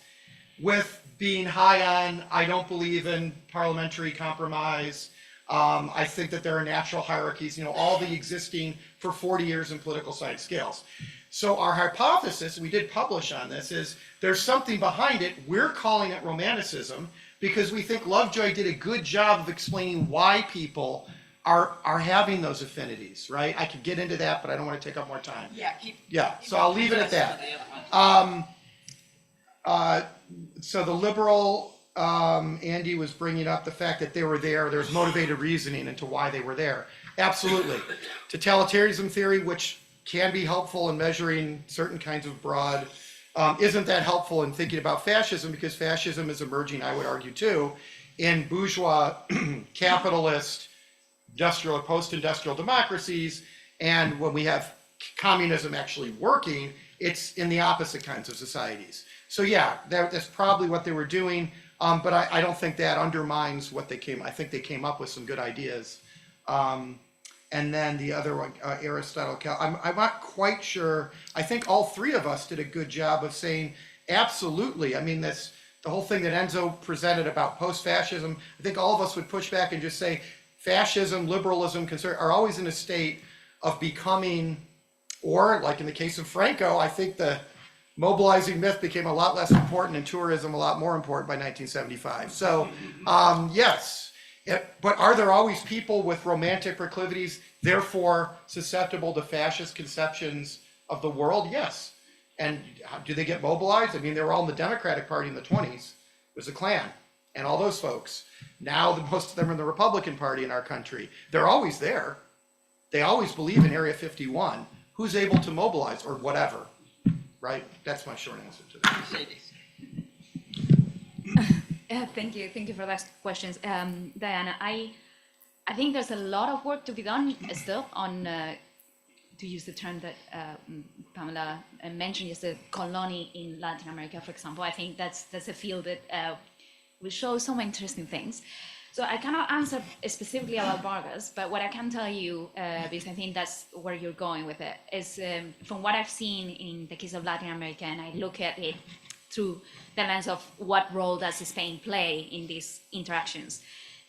with being high on, I don't believe in parliamentary compromise, I think that there are natural hierarchies, all the existing for 40 years in political science scales. So our hypothesis, we did publish on this, is there's something behind it. We're calling it romanticism because we think Lovejoy did a good job of explaining why people are having those affinities, right? I could get into that, but I don't want to take up more time. So I'll leave it at that. So the liberal, Andy was bringing up the fact that they were there. There's motivated reasoning into why they were there. Absolutely. Totalitarianism theory, which can be helpful in measuring certain kinds of broad, isn't that helpful in thinking about fascism, because fascism is emerging, I would argue too, in bourgeois, capitalist, industrial or post-industrial democracies. And when we have communism actually working, it's in the opposite kinds of societies. So yeah, that's probably what they were doing. But I don't think that undermines what they I think they came up with some good ideas. And then the other one, Aristotle, I'm not quite sure. I think all three of us did a good job of saying, absolutely. The whole thing that Enzo presented about post-fascism, I think all of us would push back and just say, fascism, liberalism, are always in a state of becoming, or like in the case of Franco, I think the mobilizing myth became a lot less important and tourism a lot more important by 1975. So yes, but are there always people with romantic proclivities, therefore susceptible to fascist conceptions of the world? Yes. And do they get mobilized? They were all in the Democratic Party in the 20s. It was the Klan and all those folks. Now most of them are in the Republican Party in our country. They're always there. They always believe in Area 51. Who's able to mobilize or whatever? Right? That's my short answer to that. Thank you for those questions. Diana, I think there's a lot of work to be done still on, to use the term that Pamela mentioned, is the colony in Latin America, for example. I think that's a field that will show some interesting things. So I cannot answer specifically about Vargas, but what I can tell you, because I think that's where you're going with it, is from what I've seen in the case of Latin America, and I look at it through the lens of what role does Spain play in these interactions.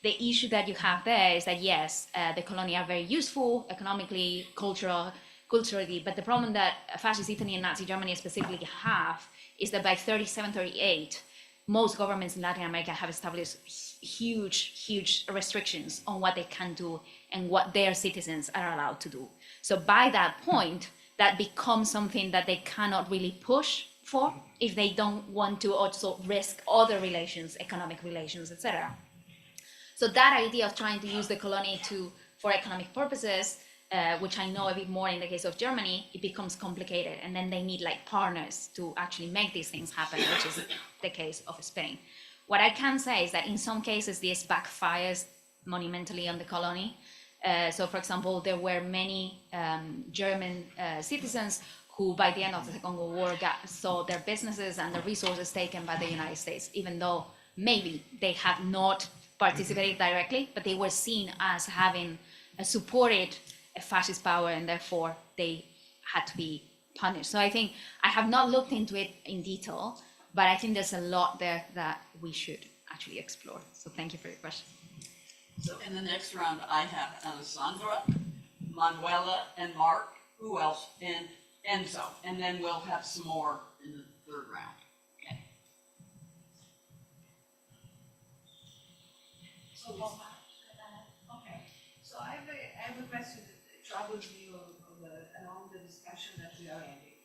The issue that you have there is that, yes, the colony are very useful economically, culturally, but the problem that fascist Italy and Nazi Germany specifically have is that by 37, 38, most governments in Latin America have established huge restrictions on what they can do and what their citizens are allowed to do. So by that point, that becomes something that they cannot really push for if they don't want to also risk other relations, economic relations, etc. So that idea of trying to use the colony for economic purposes, which I know a bit more in the case of Germany, it becomes complicated. And then they need partners to actually make these things happen, which is the case of Spain. What I can say is that in some cases, this backfires monumentally on the colony. So for example, there were many German citizens who by the end of the Second World War saw their businesses and their resources taken by the United States, even though maybe they had not participated directly, but they were seen as having supported a fascist power, and therefore they had to be punished. So I think I have not looked into it in detail, but I think there's a lot there that we should actually explore. So thank you for your question. So in the next round, I have Alessandra, Manuela, and Mark. Who else? And Enzo. And then we'll have some more in the third round. Okay. So, okay. So I have a question that troubles me along the discussion that we are having.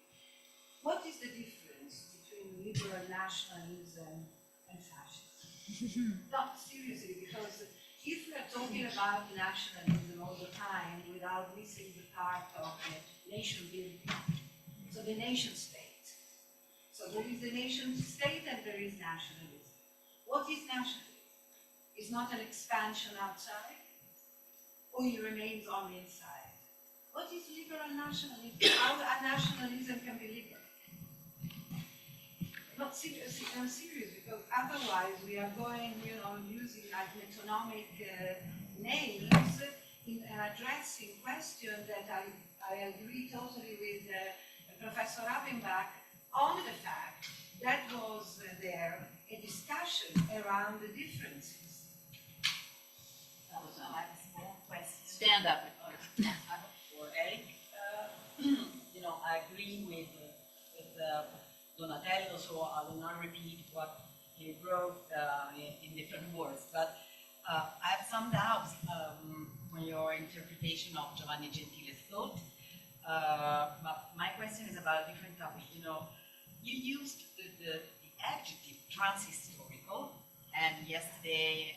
What is the difference between liberal nationalism and fascism? Not seriously, because if we are talking about nationalism all the time without missing the part of the nation building, so the nation state. So there is the nation state and there is nationalism. What is nationalism? It's not an expansion outside, or it remains on the inside. What is liberal nationalism? How a nationalism can be liberal? Not seriously, I'm serious, because otherwise we are going, using like metonymic names in addressing questions that I agree totally with Professor Rabenbach on the fact that was there a discussion around the differences. That was a small question. Stand up. For Eric, I agree with Donatello, so I will not repeat what he wrote in different words. But I have some doubts on your interpretation of Giovanni Gentile's thought. But my question is about a different topic. You used the adjective transhistorical, and yesterday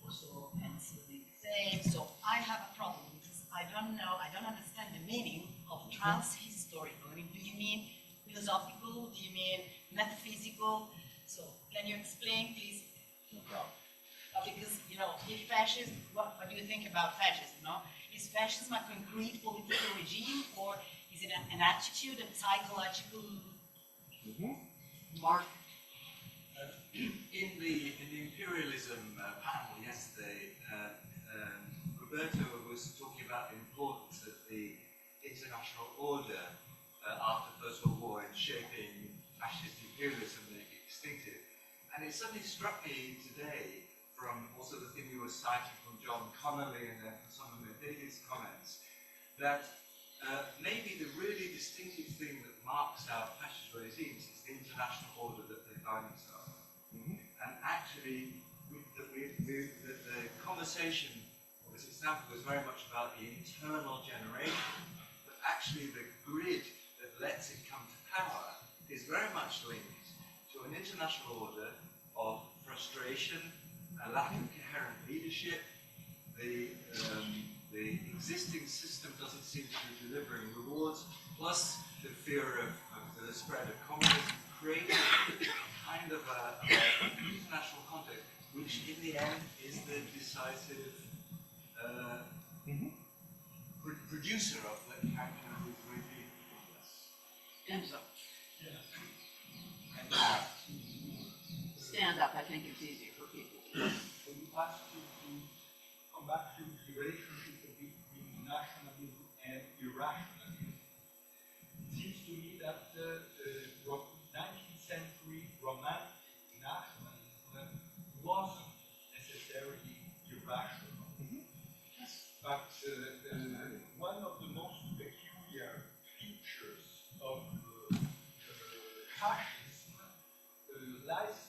also Enzo did the same. So I have a problem because I don't understand the meaning of transhistorical. I mean, do you mean philosophical? Do you mean metaphysical? So can you explain, please? No problem. Because, if fascism, what do you think about fascism, Is fascism a concrete political regime, or is it an attitude, a psychological? Mark? In the imperialism panel yesterday, Roberto was talking about the importance of the international order after the First World War in shaping fascist imperialism that it extincted. And it suddenly struck me today, from also the thing we were citing from John Connolly and then some of David's comments, that maybe the really distinctive thing that marks our fascist regimes is the international order that they find themselves in. And actually, the conversation, or this example, was very much about the internal generation, but actually the grid that lets it come to power is very much linked to an international order of frustration, a lack of coherent leadership, the existing system doesn't seem to be delivering rewards, plus the fear of the spread of communism, creating kind of an international context, which in the end is the decisive producer of the action of this regime. Enzo. Stand up, I think it's easier for people. When you ask to come back to the relationship between nationalism and irrationalism, it seems to me that the 19th century romantic nationalism wasn't necessarily irrational. But one of the most peculiar features of fascism lies,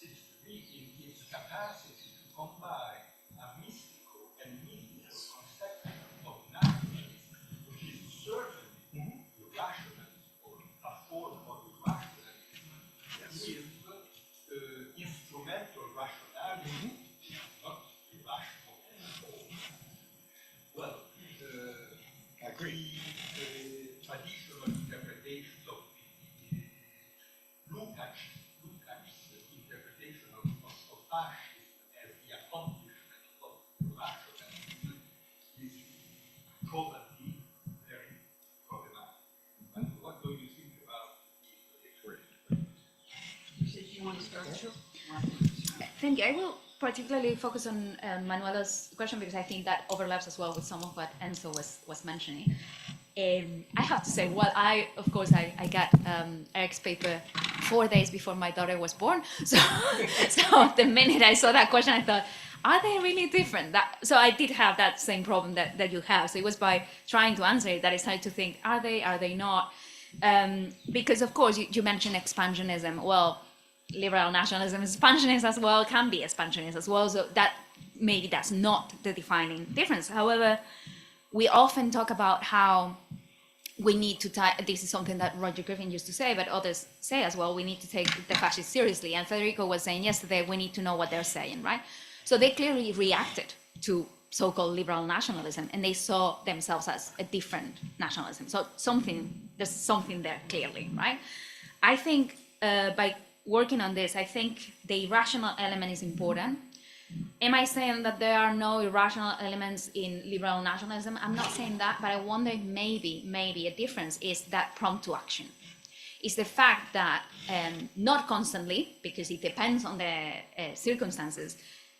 it seems to me, in its capacity to combine a mystical and mythical conception of nationalism, which is certainly irrationalism, or a form of irrationalism, with instrumental rationality, not irrational at all. Well, I agree. The traditional interpretations of Lukács' interpretation of fascism as the accomplishment of rationalism is probably very problematic. But what do you think about the Did you want to start? Sure. Thank you. I will particularly focus on Manuela's question because I think that overlaps as well with some of what Enzo was mentioning. I have to say, well, of course, I got Eric's paper 4 days before my daughter was born. So, so the minute I saw that question, I thought, are they really different? So I did have that same problem that you have. So it was by trying to answer it that I started to think, are they not? Because of course, you mentioned expansionism. Well, liberal nationalism is expansionist as well, can be expansionist as well. So that maybe that's not the defining difference. However, we often talk about how we need to this is something that Roger Griffin used to say, but others say as well, we need to take the fascists seriously. And Federico was saying yesterday, we need to know what they're saying, right? So they clearly reacted to so-called liberal nationalism, and they saw themselves as a different nationalism. So there's something there clearly, right? I think by working on this, I think the irrational element is important. Am I saying that there are no irrational elements in liberal nationalism? I'm not saying that, but I wonder if maybe a difference is that prompt to action. It's the fact that not constantly, because it depends on the circumstances,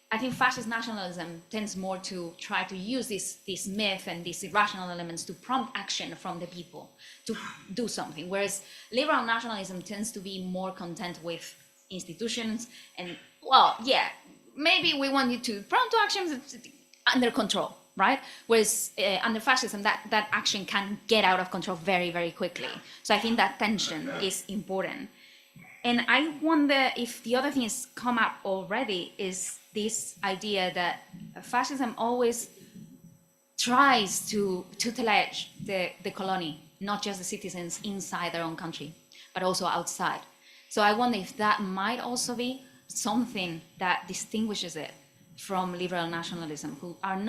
I think fascist nationalism tends more to try to use this myth and these irrational elements to prompt action from the people to do something, whereas liberal nationalism tends to be more content with institutions and, well, yeah, maybe we want you to prompt to action under control, right? Whereas under fascism, that action can get out of control very, very quickly. So I think that tension is important. And I wonder if the other thing has come up already is this idea that fascism always tries to tutelage the colony, not just the citizens inside their own country, but also outside. So I wonder if that might also be something that distinguishes it from liberal nationalism, who are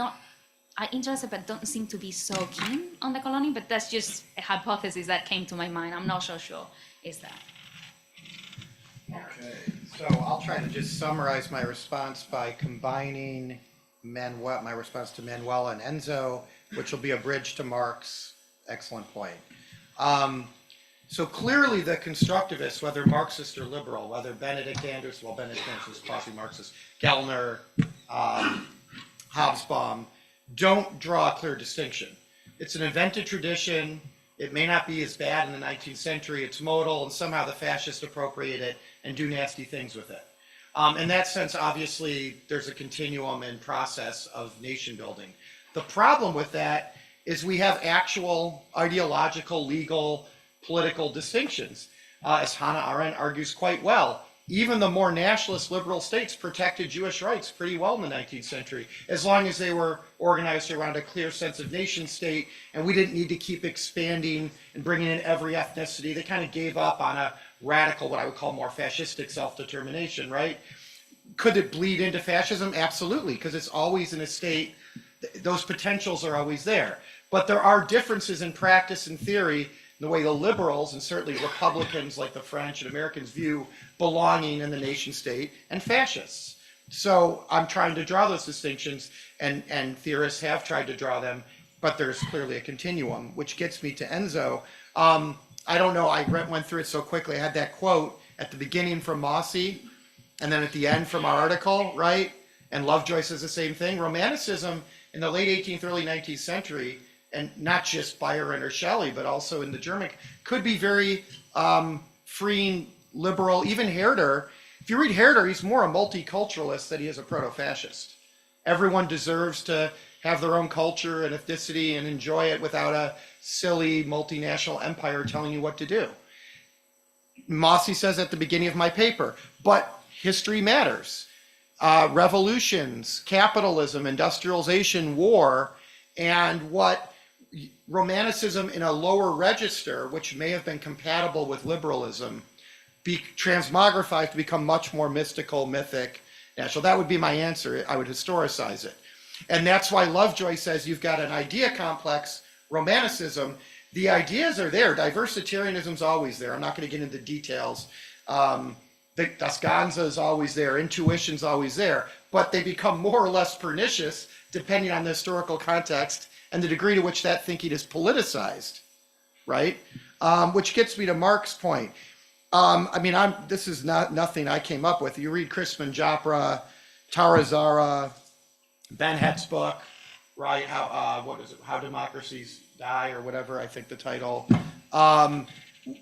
interested but don't seem to be so keen on the colony. But that's just a hypothesis that came to my mind. I'm not so sure is that. Okay, so I'll try to just summarize my response by combining my response to Manuela and Enzo, which will be a bridge to Mark's excellent point. So clearly the constructivists, whether Marxist or liberal, whether Benedict Anderson, well, Benedict Anderson is probably Marxist, Gellner, Hobsbawm, don't draw a clear distinction. It's an invented tradition. It may not be as bad in the 19th century. It's modal, and somehow the fascists appropriate it and do nasty things with it. In that sense, obviously, there's a continuum and process of nation building. The problem with that is we have actual ideological, legal, political distinctions. As Hannah Arendt argues quite well, even the more nationalist liberal states protected Jewish rights pretty well in the 19th century, as long as they were organized around a clear sense of nation state, and we didn't need to keep expanding and bringing in every ethnicity. They kind of gave up on a radical, what I would call more fascistic self-determination, right? Could it bleed into fascism? Absolutely, because it's always in a state, those potentials are always there. But there are differences in practice and theory, the way the liberals, and certainly Republicans like the French and Americans, view belonging in the nation state, and fascists. So I'm trying to draw those distinctions, and theorists have tried to draw them, but there's clearly a continuum, which gets me to Enzo. I don't know, I went through it so quickly. I had that quote at the beginning from Mossy, and then at the end from our article, right? And Lovejoy says the same thing. Romanticism in the late 18th, early 19th century, and not just Byron or Shelley, but also in the German, could be very freeing, liberal. Even Herder, if you read Herder, he's more a multiculturalist than he is a proto-fascist. Everyone deserves to have their own culture and ethnicity and enjoy it without a silly multinational empire telling you what to do. Mossy says at the beginning of my paper, but history matters. Revolutions, capitalism, industrialization, war, and what Romanticism in a lower register, which may have been compatible with liberalism, be transmogrified to become much more mystical, mythic, national. That would be my answer. I would historicize it. And that's why Lovejoy says you've got an idea complex, Romanticism. The ideas are there. Diversitarianism's always there. I'm not going to get into details. Das Ganze is always there. Intuition's always there. But they become more or less pernicious depending on the historical context and the degree to which that thinking is politicized, right? Which gets me to Mark's point. This is nothing I came up with. You read Christman Jopra, Tara Zara, Ben Hett's book, right? How, what is it? How Democracies Die or whatever, I think the title.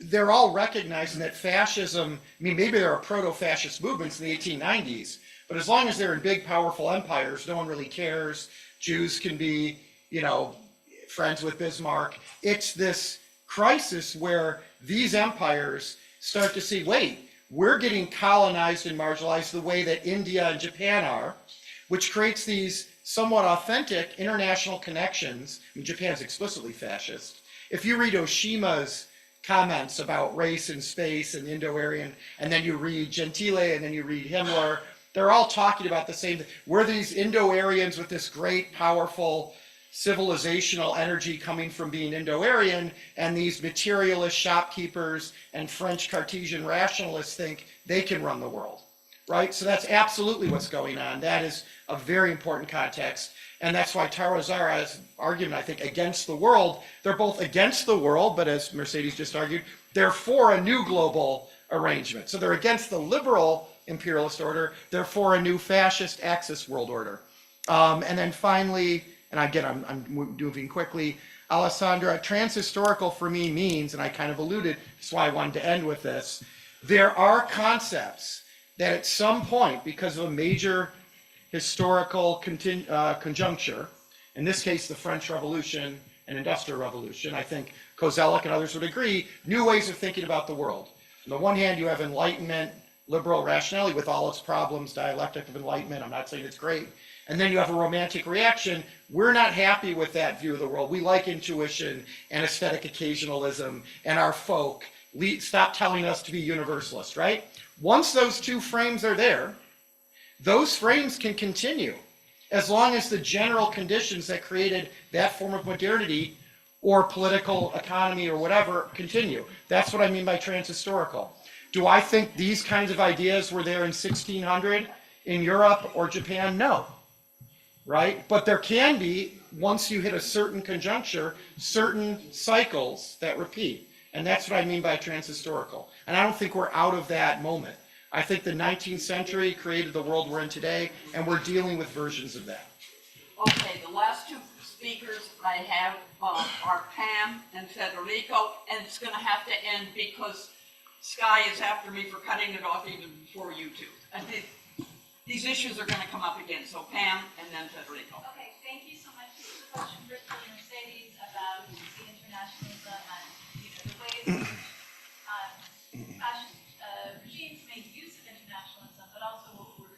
They're all recognizing that fascism, I mean, maybe there are proto-fascist movements in the 1890s, but as long as they're in big, powerful empires, no one really cares. Jews can be, you know, friends with Bismarck. It's this crisis where these empires start to see, wait, we're getting colonized and marginalized the way that India and Japan are, which creates these somewhat authentic international connections. I mean, Japan's explicitly fascist. If you read Oshima's comments about race and space and Indo-Aryan, and then you read Gentile, and then you read Himmler, they're all talking about the same thing. We're these Indo-Aryans with this great, powerful, civilizational energy coming from being Indo-Aryan, and these materialist shopkeepers and French Cartesian rationalists think they can run the world, right? So that's absolutely what's going on. That is a very important context. And that's why Taro Zara's argument, I think, against the world, they're both against the world, but as Mercedes just argued, they're for a new global arrangement. So they're against the liberal imperialist order, they're for a new fascist Axis world order. And then finally, and again, I'm moving quickly, Alessandra, transhistorical for me means, and I kind of alluded, that's why I wanted to end with this, there are concepts that at some point, because of a major historical conjuncture, in this case, the French Revolution and Industrial Revolution, I think Kozelek and others would agree, new ways of thinking about the world. On the one hand, you have Enlightenment, liberal rationality with all its problems, dialectic of Enlightenment, I'm not saying it's great. And then you have a romantic reaction. We're not happy with that view of the world. We like intuition and aesthetic occasionalism and our folk. Stop telling us to be universalist, right? Once those two frames are there, those frames can continue as long as the general conditions that created that form of modernity or political economy or whatever continue. That's what I mean by transhistorical. Do I think these kinds of ideas were there in 1600 in Europe or Japan? No, right? But there can be, once you hit a certain conjuncture, certain cycles that repeat. And that's what I mean by transhistorical. And I don't think we're out of that moment. I think the 19th century created the world we're in today, and we're dealing with versions of that. Okay, the last two speakers I have are Pam and Federico, and it's going to have to end because Sky is after me for cutting it off even before you two. And these issues are going to come up again, so Pam and then Federico. Okay, thank you so much. This is a question first for Mercedes about the internationalism and the ways fascist regimes make use of internationalism, but also we're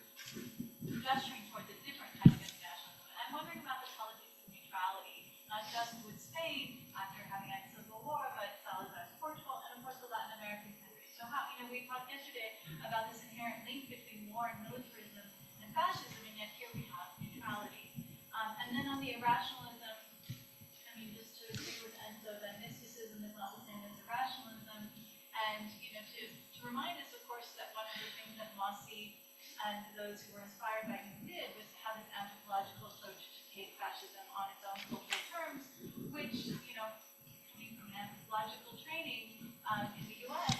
gesturing towards a different kind of internationalism. And I'm wondering about the politics of neutrality, not just with Spain after having had a civil war, but Salazar's Portugal, and of course the Latin American countries. So how, we talked yesterday about this inherent link between war and militarism and fascism, and yet here we have neutrality. And then on the irrationalism, just to agree with Enzo that mysticism is not the same as irrationalism, and to remind us, of course, that one of the things that Mossi and those who were inspired by him did was to have this anthropological approach to take fascism on its own cultural terms, which, coming from anthropological training in the US,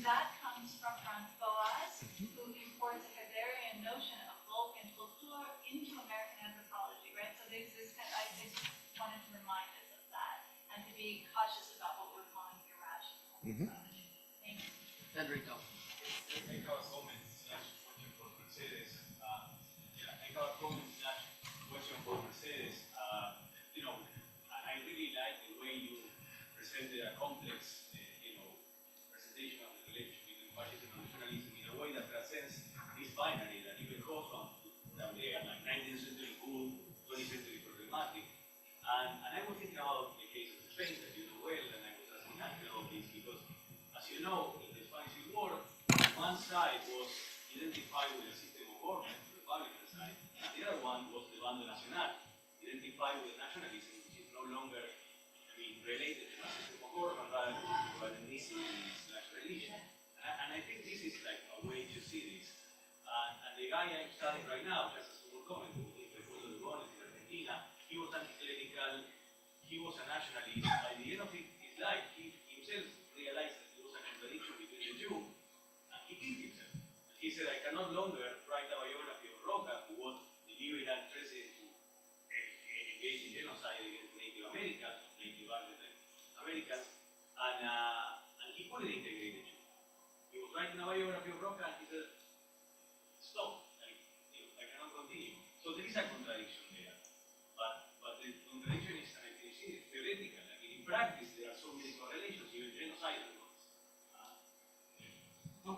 that comes from Franz Boas, who imports a Hegelian notion of Volk and Kultur into American anthropology, right? So there's this kind of, I just wanted to remind us of that and to be cautious about what we're calling irrational. Thank you. Federico. Make our comments question for Mercedes. Make our comments question for Mercedes. I really like the way you presented a complex, presentation of the relationship between fascism and nationalism in a way that transcends this binary that even Hawthorne down there, like 19th century good, 20th century problematic. And I was thinking about the case of Spain that you know well, and I was asking about this because, as you know, in the Spanish Civil War, one side was identified with a system of government, the Republican side, and the other one was the Bando Nacional, identified with nationalism, which is no longer related to a system of government, rather to an ethnicity/religion. And I think this is like a way to see this. And the guy I'm studying right now, just a small comment, who is the Professor de Bones in Argentina, he was anti-clerical, he was a nationalist. By the end of his life, he himself realized that there was a contradiction between the two, and he killed himself. And he said, I can no longer write a biography of Roca, who was the liberal president who engaged leadership. He was writing a biography of Roca and he said, stop, like, I cannot continue. So there is a contradiction there. But the contradiction is, and I can see it theoretical. I mean, in practice, there are so many correlations, even genocidal ones.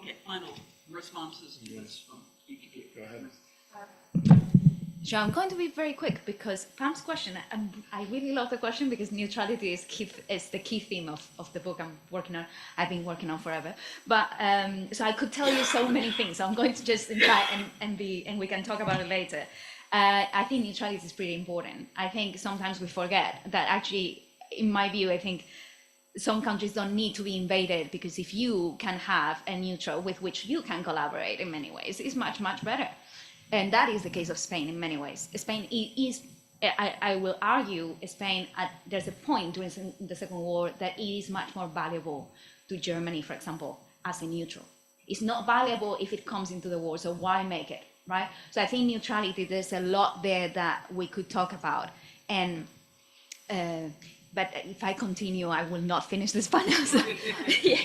Okay, final responses to this from Go ahead. So I'm going to be very quick because Pam's question, I really love the question because neutrality is the key theme of the book I've been working on forever. But so I could tell you so many things. So I'm going to just try and we can talk about it later. I think neutrality is pretty important. I think sometimes we forget that actually, in my view, I think some countries don't need to be invaded because if you can have a neutral with which you can collaborate in many ways, it's much, much better. And that is the case of Spain in many ways. Spain is, I will argue, Spain, there's a point during the Second War that it is much more valuable to Germany, for example, as a neutral. It's not valuable if it comes into the war, so why make it, right? So I think neutrality, there's a lot there that we could talk about. And but if I continue, I will not finish this panel. So, yeah.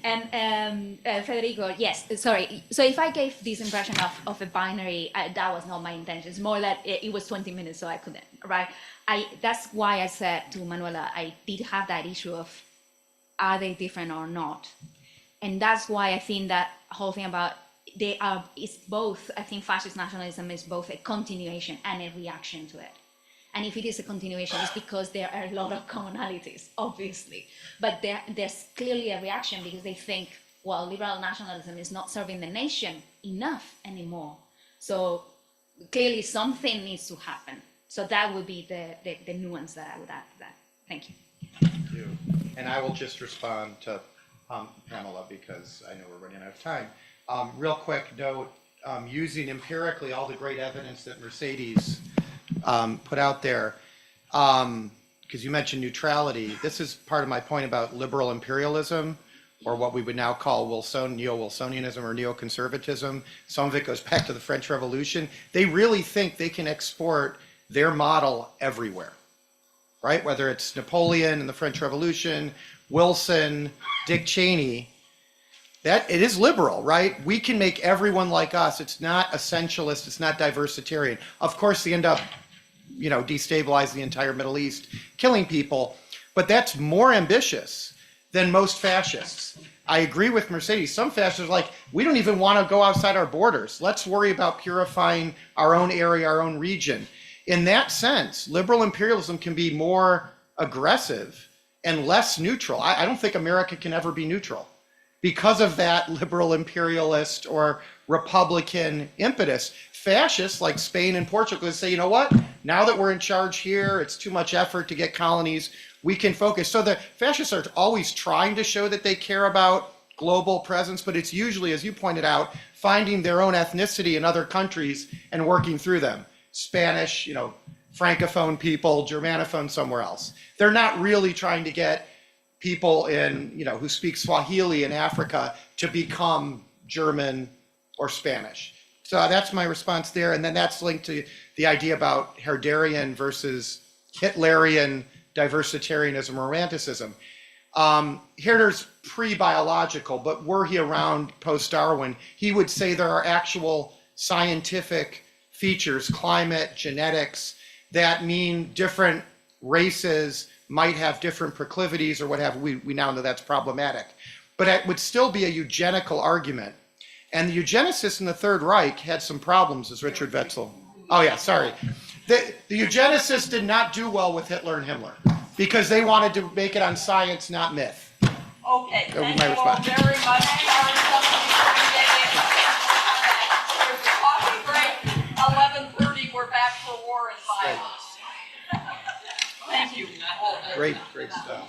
And Federico, yes, sorry. So if I gave this impression of a binary, that was not my intention. It's more that it was 20 minutes, so I couldn't, right? That's why I said to Manuela, I did have that issue of, are they different or not? And that's why I think that whole thing about it's both, I think fascist nationalism is both a continuation and a reaction to it. And if it is a continuation, it's because there are a lot of commonalities, obviously. But there's clearly a reaction because they think, well, liberal nationalism is not serving the nation enough anymore. So clearly something needs to happen. So that would be the nuance that I would add to that. Thank you. Thank you. And I will just respond to Pamela because I know we're running out of time. Real quick note, using empirically all the great evidence that Mercedes put out there, because you mentioned neutrality. This is part of my point about liberal imperialism, or what we would now call neo-Wilsonianism or neoconservatism. Some of it goes back to the French Revolution. They really think they can export their model everywhere, right? Whether it's Napoleon and the French Revolution, Wilson, Dick Cheney, that it is liberal, right? We can make everyone like us. It's not essentialist, it's not diversitarian. Of course, they end up, destabilizing the entire Middle East, killing people, but that's more ambitious than most fascists. I agree with Mercedes. Some fascists are like, we don't even want to go outside our borders. Let's worry about purifying our own area, our own region. In that sense, liberal imperialism can be more aggressive and less neutral. I don't think America can ever be neutral because of that liberal imperialist or Republican impetus. Fascists like Spain and Portugal say, you know what? Now that we're in charge here, it's too much effort to get colonies. We can focus. So the fascists are always trying to show that they care about global presence, but it's usually, as you pointed out, finding their own ethnicity in other countries and working through them. Spanish, Francophone people, Germanophone somewhere else. They're not really trying to get people who speak Swahili in Africa to become German or Spanish. So that's my response there. And then that's linked to the idea about Herderian versus Hitlerian diversitarianism or romanticism. Herder's pre-biological, but were he around post-Darwin, he would say there are actual scientific features, climate, genetics, that mean different races might have different proclivities or what have we now know that's problematic. But it would still be a eugenical argument. And the eugenicists in the Third Reich had some problems, as Richard Wetzel. Oh yeah, sorry. The eugenicists did not do well with Hitler and Himmler because they wanted to make it on science, not myth. Okay, That would thank be my you all response. very much. There's a coffee break, 11:30, we're back for war and violence. Thank you. Great stuff.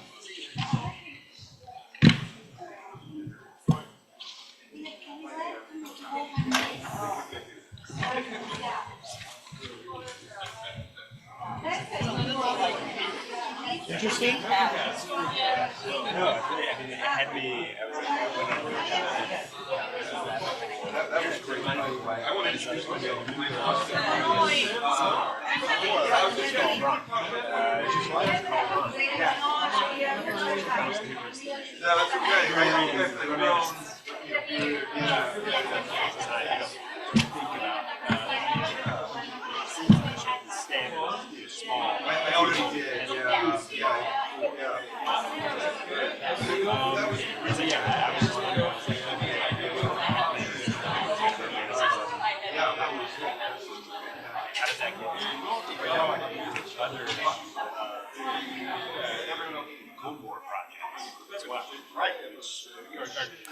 Interesting. No, I mean, it had me. That was great. I want to introduce myself. I was just called Ron. that's okay. I think I've grown. I already did,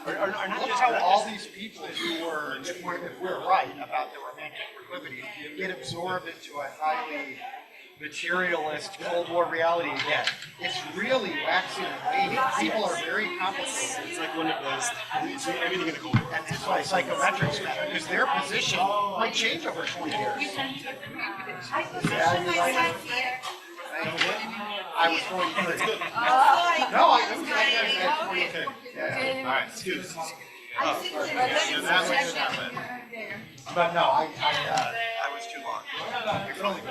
Are not just how all these people who were, if we're right about the romantic proclivities, get absorbed into a highly materialist Cold War reality again. It's really waxing and waning. People are very complicated. It's like one of those, everything in the Cold War. And that's why psychometrics matter, because their position might change over 20 years. I position myself here. I was 43. No, I was 43. Yeah. All right, excuse me. But no, I was too long. It's only good.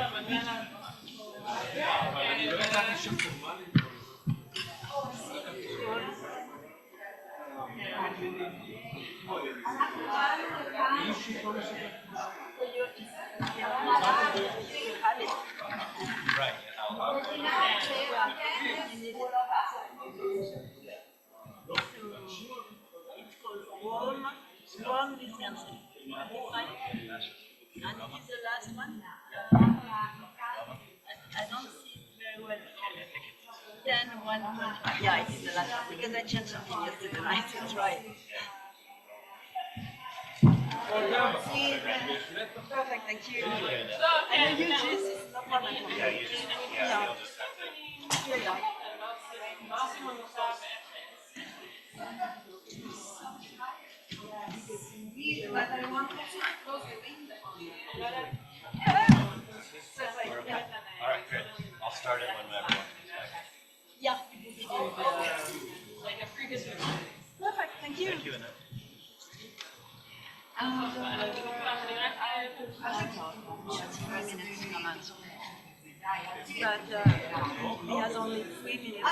Right. Warm December. And this is the last one. I don't see it very well. 10, 1.5. Yeah, it is the last one because I changed something yesterday night. It's right. Perfect, thank you. And you use this, no problem. Yeah, you just, yeah, you'll just have to. But I want to close the window. All right, good. I'll start it when everyone comes back. Yeah. Perfect, thank you. Thank you, Annette. But he has only 3 minutes.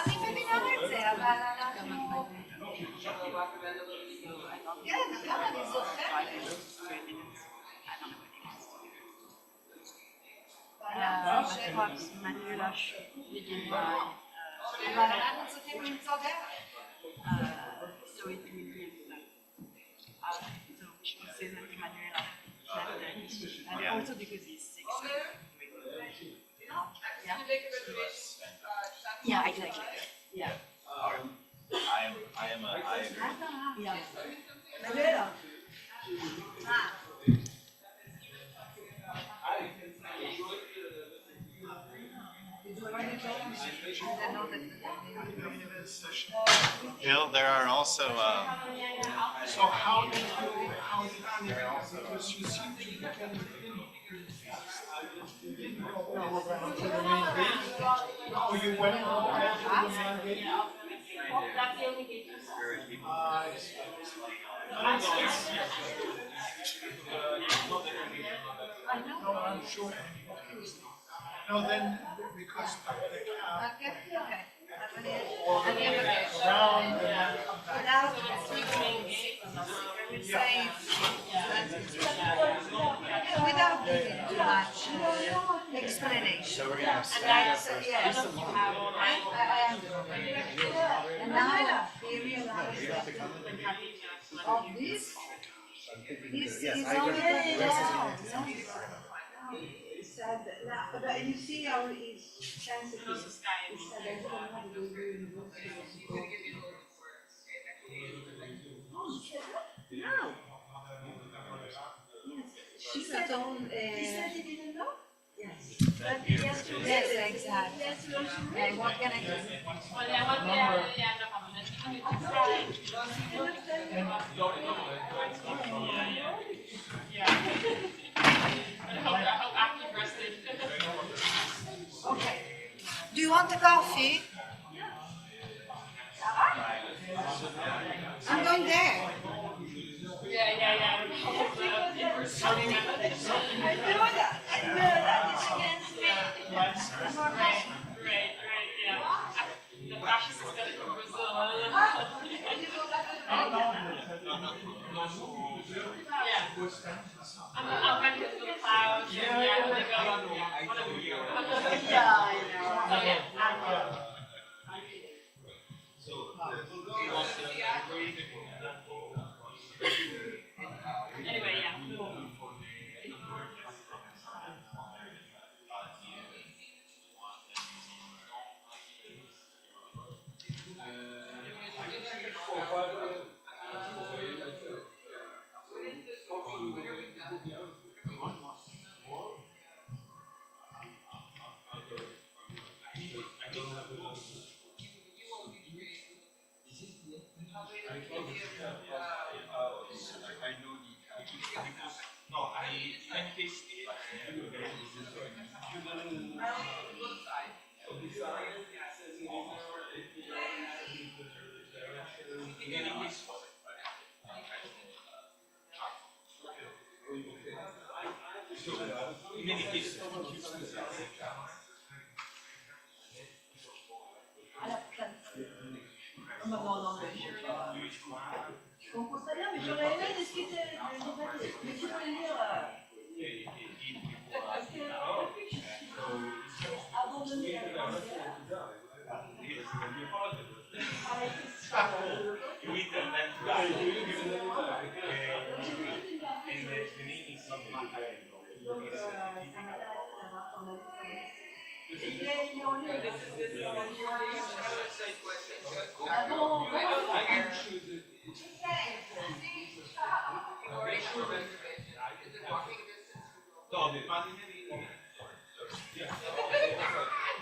Manuela should begin by so it will be so we should say that Manuela and also because he's 6. Yeah, exactly. Yeah. I agree. Yeah. Manuela. Bill, there are also. So how did you, because you seem to be getting program to the main gate, or you went program to the main gate? No, I'm sure. No, then, because around and then come back. Without giving too much explanation. So we're gonna have Yes. And now he realized that all this is only he said, but you see how he's sensitive. He said, I don't know to go to university. No. She said, he said he didn't know? Yes. But he has to yes, exactly. And what can I do? Okay. Do you want a coffee? I'm going there. I know that. It's against me. I'm running through the clouds. Yeah, I know. Anyway, yeah. Comportaliamo, c'ho le lettere scritte, mi sembra di dire, abbandonare la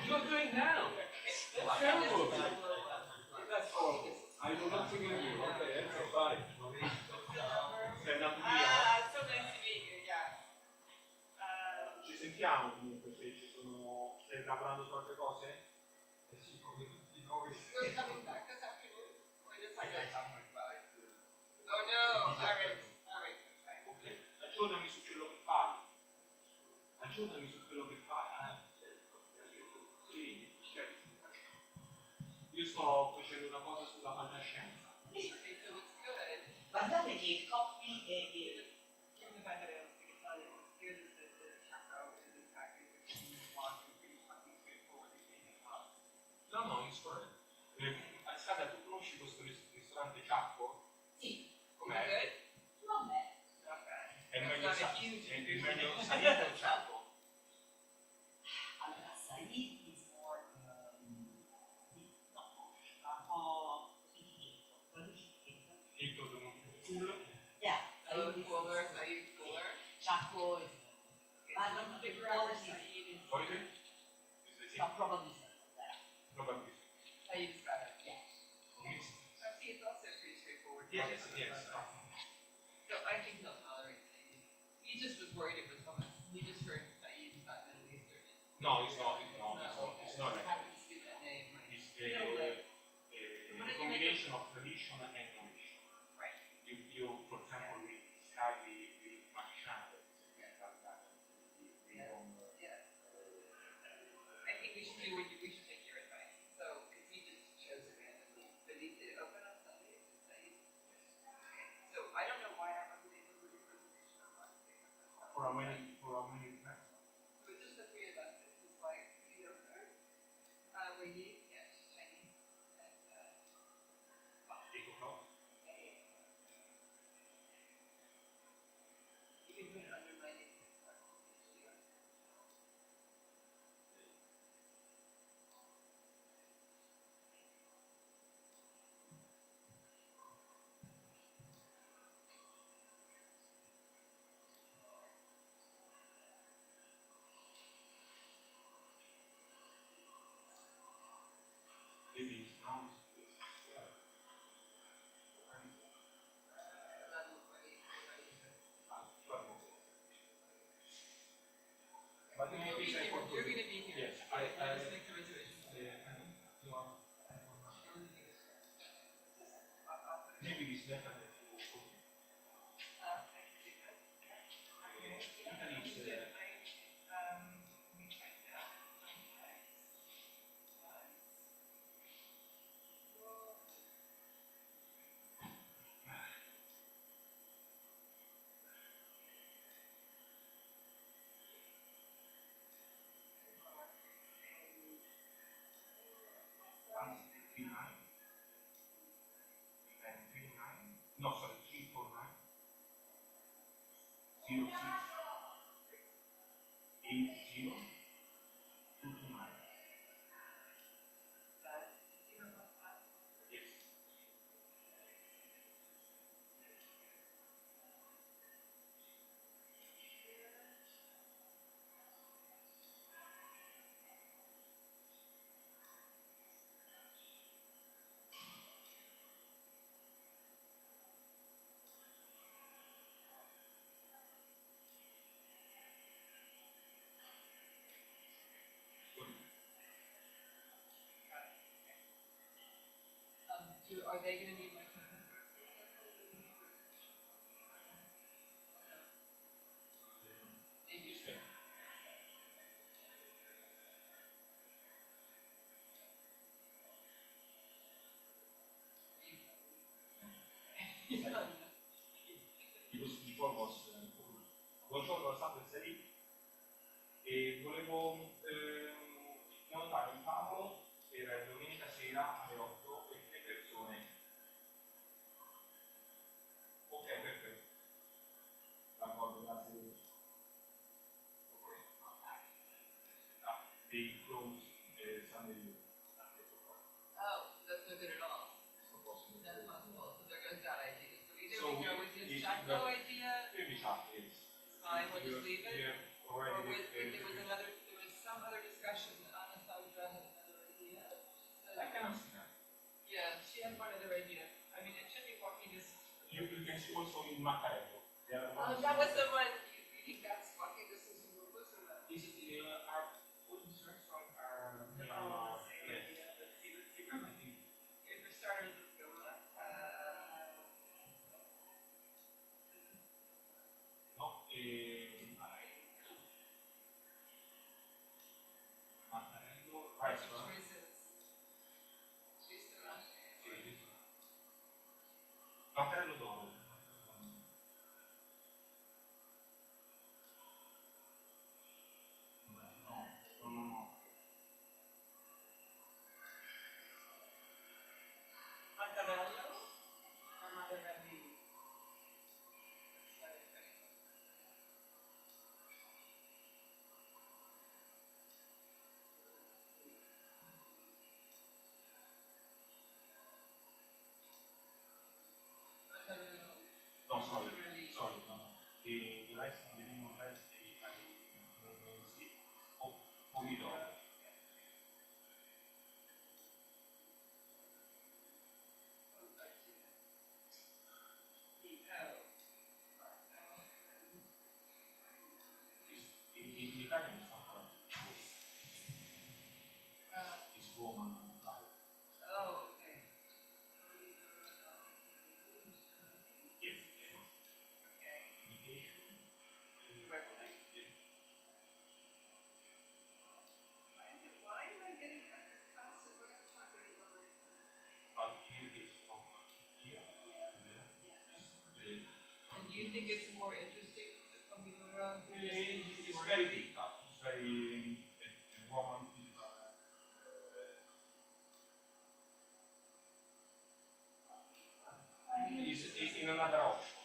You're doing now. That's terrible. That's horrible. I know nothing of you. Okay, that's fine. So nice to meet you, yeah. Ci sentiamo comunque se ci sono. Stai lavorando su altre cose? Eh sì, come tutti noi. We're coming back this afternoon. Or just like Oh no, alright. Ok, aggiornami su quello che fai. Aggiornami su quello che fai. Sì, cioè, io sto facendo una cosa sulla fantascienza. Guardate che Coppi e come fai a vedere lo segretario? Here's the taco and the package which you want to be something straightforward No, no, in storia. Alessandra, tu conosci questo ristorante Ciacco? Sì. Com'è? Good? Not bad. Not bad. È meglio Not a huge è meglio Salito o Ciacco? Allora, Said is more not posh, ma un po' Fitto full. Yeah, Said is cooler, Said cooler. Chaco is I don't think Said is no, probably Probably. Said is better. Yeah. Mixed. See, it's also pretty straightforward. Yes, yes. So I think he'll tolerate Said. He just was worried it was someone. He just heard Said about Middle Eastern. No, it's not. It's not. Happens to be that name. It's a combination of tradition and innovation. Right. You, for example, with Sky, with Marciano, I think we should do what we should take your advice. So, because he just chose it randomly, but he did open up Sunday and say, okay. So I don't know why I wasn't able to do presentation on Wednesday. for how many So it's just the three of us. This is like mediocre. We need yes, Chinese and you can put it under my name. You're going to be here. Yes, Let us make the reservation. maybe this letter that Are they gonna need my comment? Maybe so. Buongiorno, Alessandro Seri e volevo prenotare un tavolo per domenica sera alle 8 per 3 persone. Ok, perfetto. D'accordo, grazie. Dei close Sunday. Oh, that's no good at all. That's possible, so there goes that idea. So either we go with this Jacko idea, Maybe chat is. it's fine, we'll just leave it. Yeah, Or already. with, there was some other discussion, Anna Sandra had another idea. I can ask her. Yeah, she had one other idea. I mean, it should be walking distance. You can see also in Macarello. That was the one, you think that's walking distance from Rufus or not? Is it our food restaurant? Let's see, I think. Okay, for starters, let's go with that. No, Macarello, Macarello d'oro. No. Macarello or Madarelli? No, sorry, no. The rice, the name of rice, pomidoro. In Italian it's not it's Roman. Oh, okay. Yes. Why am I getting this concept? We're gonna talk about it. But here it's from here. And do you think it's more interesting to come around? It's very deep. It's very Roman. It's in another option.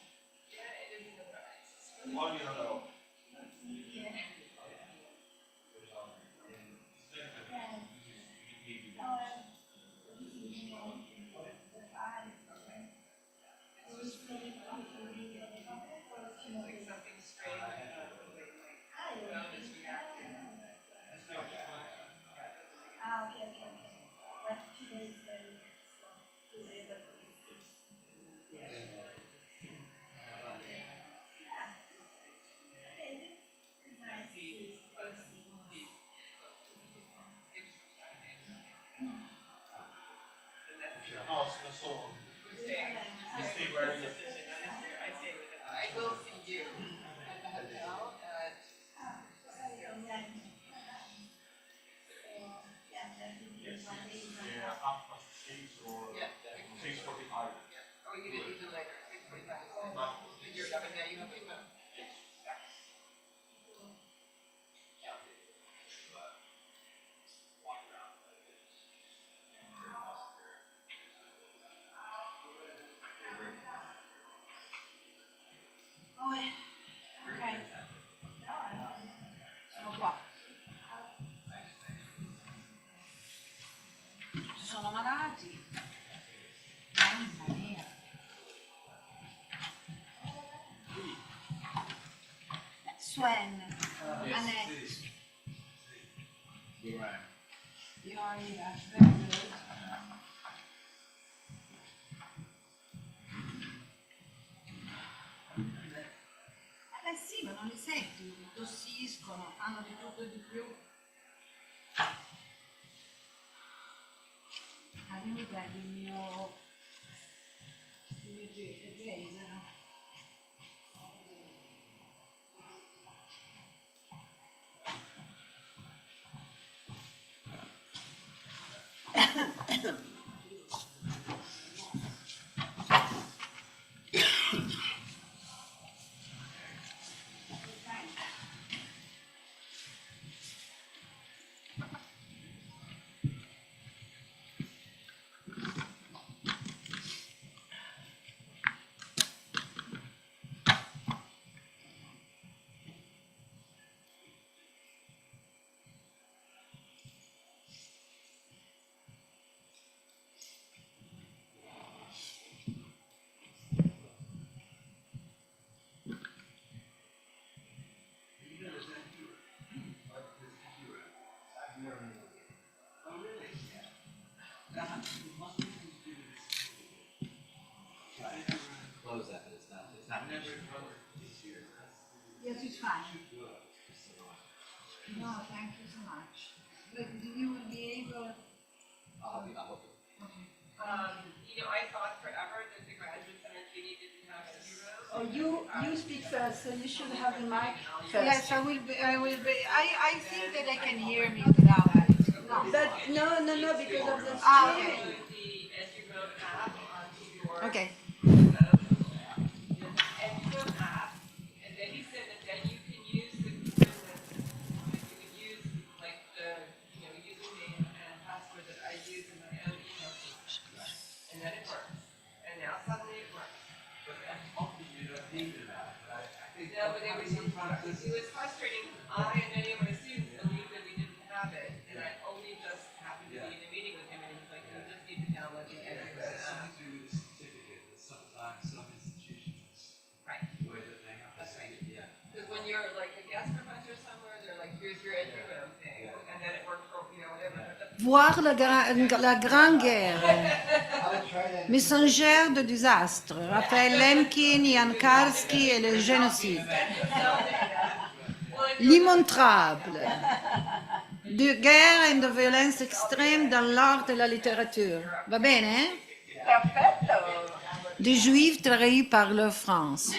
Yeah, it is another ice. Only another option. Like something strange. Well, it's reacting. No, so stay where you I stay with it. I will see you at the hotel at. Yes, half past 6 or Yeah. 6:45. Or you can even later, 6:45. You're up and now you have to go. Oh, Swen, Annette. You are here, very good. Sì, ma non li senti, tossiscono, fanno di tutto e di più. Arrivo per il mio blazer. Close that, but it's not. Yes, it's fine. No, thank you so much. But you will be able. I'll hope. I thought forever that the graduate center Ginny didn't have heroes. Oh, you speak first, so you should have the mic first. Yes, I will be. I think that they can hear me without it. No. But no, because of the Okay. As you go app onto your Okay. app, and then he said that then you can use you can use like the username and password that I use in my own email system, and then it works. And now suddenly it works. But often you don't need an app. No, but it was frustrating. I and many of my students believed that we didn't have it, and I only just happened to be in a meeting with him, and he's like, you just need to download the everywhere. Something to do with the certificate that sometimes some institutions, Right. the way that they have That's right. yeah. Because when you're like a guest professor somewhere, they're like, here's your everywhere thing, and then it worked for whatever. Voir la Grande Guerre. Messengère de désastre. Raphaël Lemkin, Jan Karski et le génocide. L'immontrable. De guerre et de violence extrême dans l'art et la littérature. Va bene? Perfetto. Des Juifs trahis par leur France.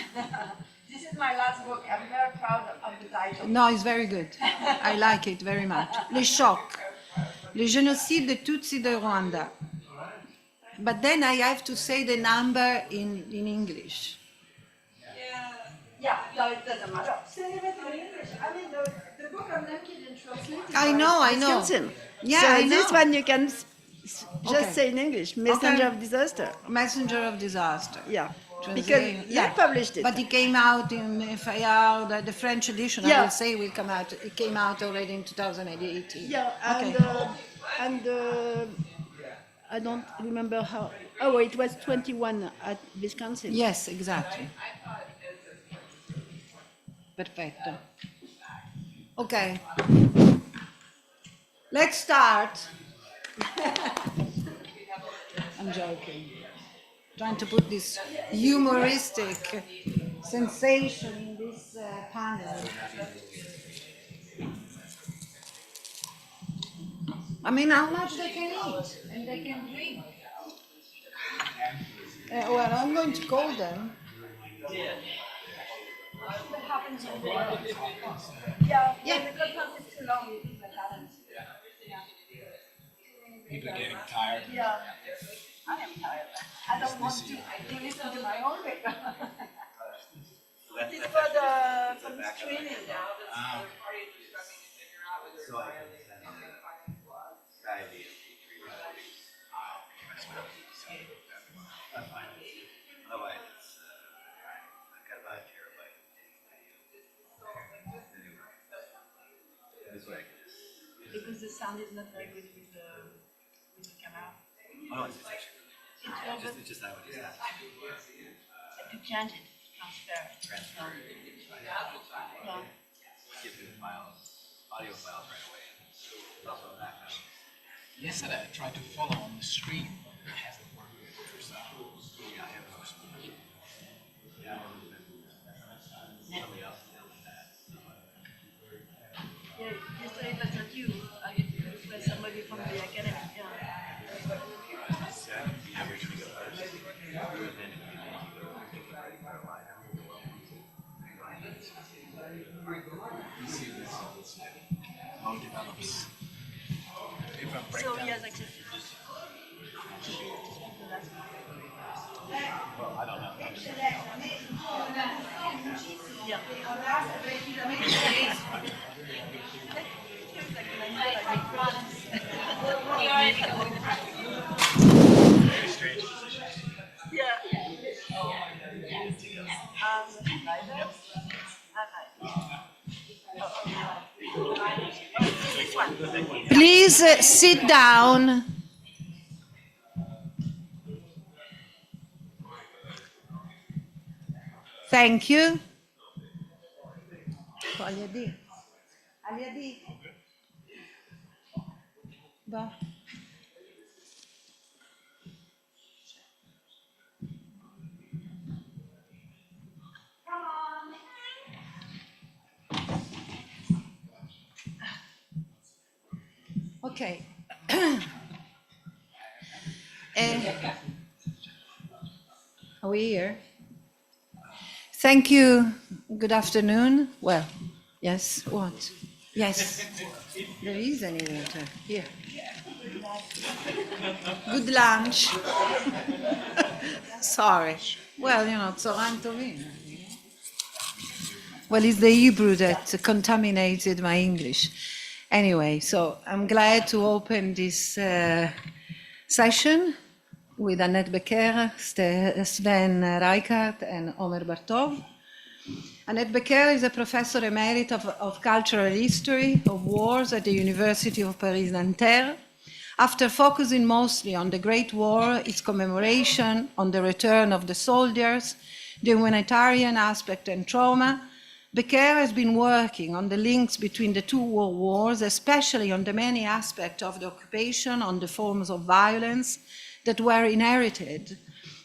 This is my last book. I'm very proud of the title. No, it's very good. I like it very much. Les chocs. Le génocide de Tutsi de Rwanda. But then I have to say the number in English. Yeah, no, it doesn't matter. Say everything in English. I mean, the book of Lemkin is translated. I know. Wisconsin. Yeah, so I know. this one you can just Okay. say in English. Messenger Okay. of Disaster. Messenger of Disaster. Yeah. Translating- Because they published it. But it came out in FIR, the French edition, I Yeah. will say, will come out. It came out already in 2018. Yeah, Okay. and I don't remember how. Oh, it was 21 at Wisconsin. Yes, exactly. Perfetto. Okay. Let's start. I'm joking. Trying to put this humoristic sensation in this panel. I mean, how much they can eat and they can drink. Well, I'm going to call them. What happens in the Yeah, Yeah. when the conference is too long, what happens? People are getting tired. Yeah. I am tired. I don't want to listen to my own record. It's for the streaming now. So I can send Sky the MP3 recordings. That's fine. Otherwise, it's I've got about a terabyte of video. This way I can just. Because the sound is not very good with the camera. Oh, it's actually. It's just how it is. To change it, transfer. Transfer. Yeah. give him audio files right away. And so it's also a background. Yesterday I tried to follow on the screen. It hasn't worked for some. Yeah, I have a yeah. Somebody else knows that. Yeah, yesterday it was not you, it was somebody from the academy, yeah. How it develops. Different So breakdown. he has accepted. Well, I don't know. Very strange position. Please sit down. Thank you. Bon. Okay. Are we here? Thank you. Good afternoon. Well, yes, what? Yes, there is any water here. Good lunch. Sorry. Well, צהריים טובים. Well, it's the Hebrew that contaminated my English. Anyway, so I'm glad to open this session with Annette Becker, Sven Reichardt, and Omer Bartov. Annette Becker is a professor emerita of cultural history of wars at the University of Paris-Nanterre. After focusing mostly on the Great War, its commemoration, on the return of the soldiers, the humanitarian aspect and trauma, Becker has been working on the links between the two world wars, especially on the many aspects of the occupation, on the forms of violence that were inherited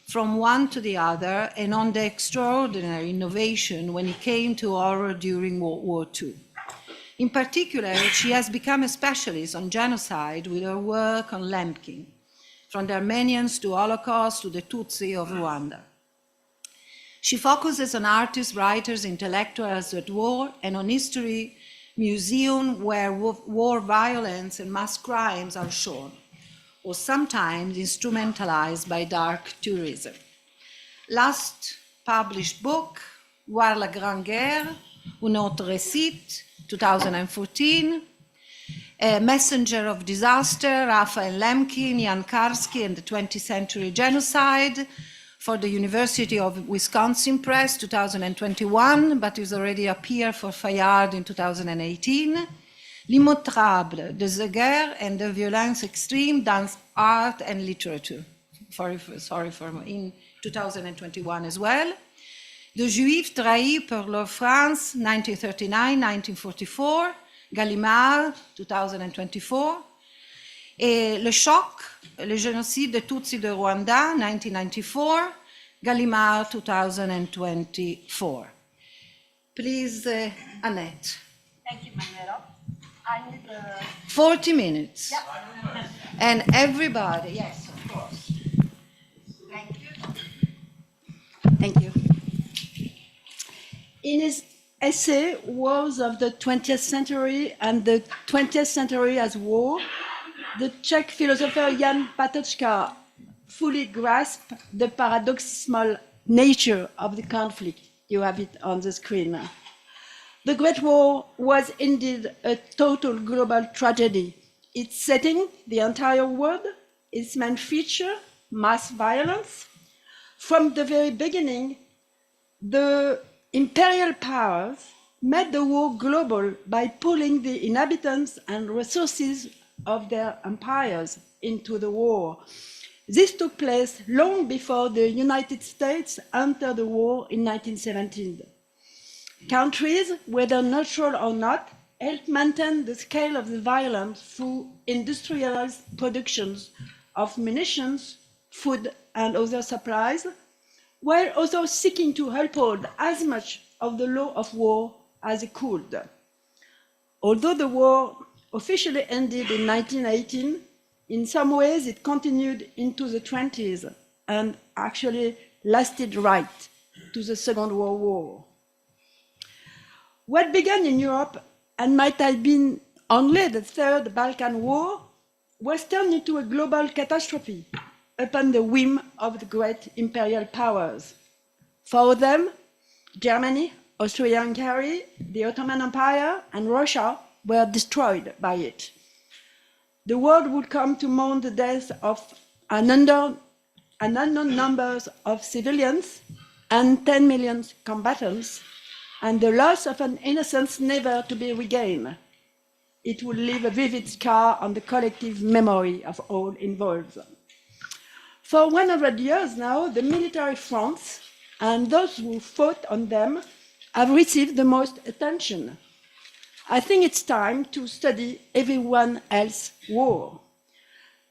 from one to the other, and on the extraordinary innovation when it came to horror during World War II. In particular, she has become a specialist on genocide with her work on Lemkin, from the Armenians to Holocaust to the Tutsi of Rwanda. She focuses on artists, writers, intellectuals at war, and on history, museum where war violence and mass crimes are shown, or sometimes instrumentalized by dark tourism. Last published book, Voir la Grande Guerre, Un autre récit, 2014. Messenger of Disaster, Raphael Lemkin, Jan Karski, and the 20th Century Genocide, for the University of Wisconsin Press, 2021, but is already appeared for Fayard in 2018. L'immontrable, de the guerre and the violence extreme, dans art and literature, in 2021 as well. De Juifs trahis par leur France, 1939-1944, Gallimard, 2024. Et Le Choc, le génocide des Tutsis de Rwanda, 1994, Gallimard, 2024. Please, Annette. Thank you, Manuela. I need 40 minutes. Yep. And everybody, yes, of course. Thank you. Thank you. In his essay, Wars of the 20th Century and the 20th Century as War, the Czech philosopher Jan Patočka fully grasped the paradoxical nature of the conflict. You have it on the screen now. The Great War was indeed a total global tragedy. Its setting, the entire world, its main feature, mass violence. From the very beginning, the imperial powers made the war global by pulling the inhabitants and resources of their empires into the war. This took place long before the United States entered the war in 1917. Countries, whether neutral or not, helped maintain the scale of the violence through industrialized productions of munitions, food, and other supplies, while also seeking to uphold as much of the law of war as it could. Although the war officially ended in 1918, in some ways it continued into the 20s and actually lasted right to the Second World War. What began in Europe and might have been only the Third Balkan War was turned into a global catastrophe upon the whim of the great imperial powers. For them, Germany, Austria-Hungary, the Ottoman Empire, and Russia were destroyed by it. The world would come to mourn the death of an unknown number of civilians and 10 million combatants, and the loss of an innocence never to be regained. It would leave a vivid scar on the collective memory of all involved. For 100 years now, the military fronts and those who fought on them have received the most attention. I think it's time to study everyone else's war.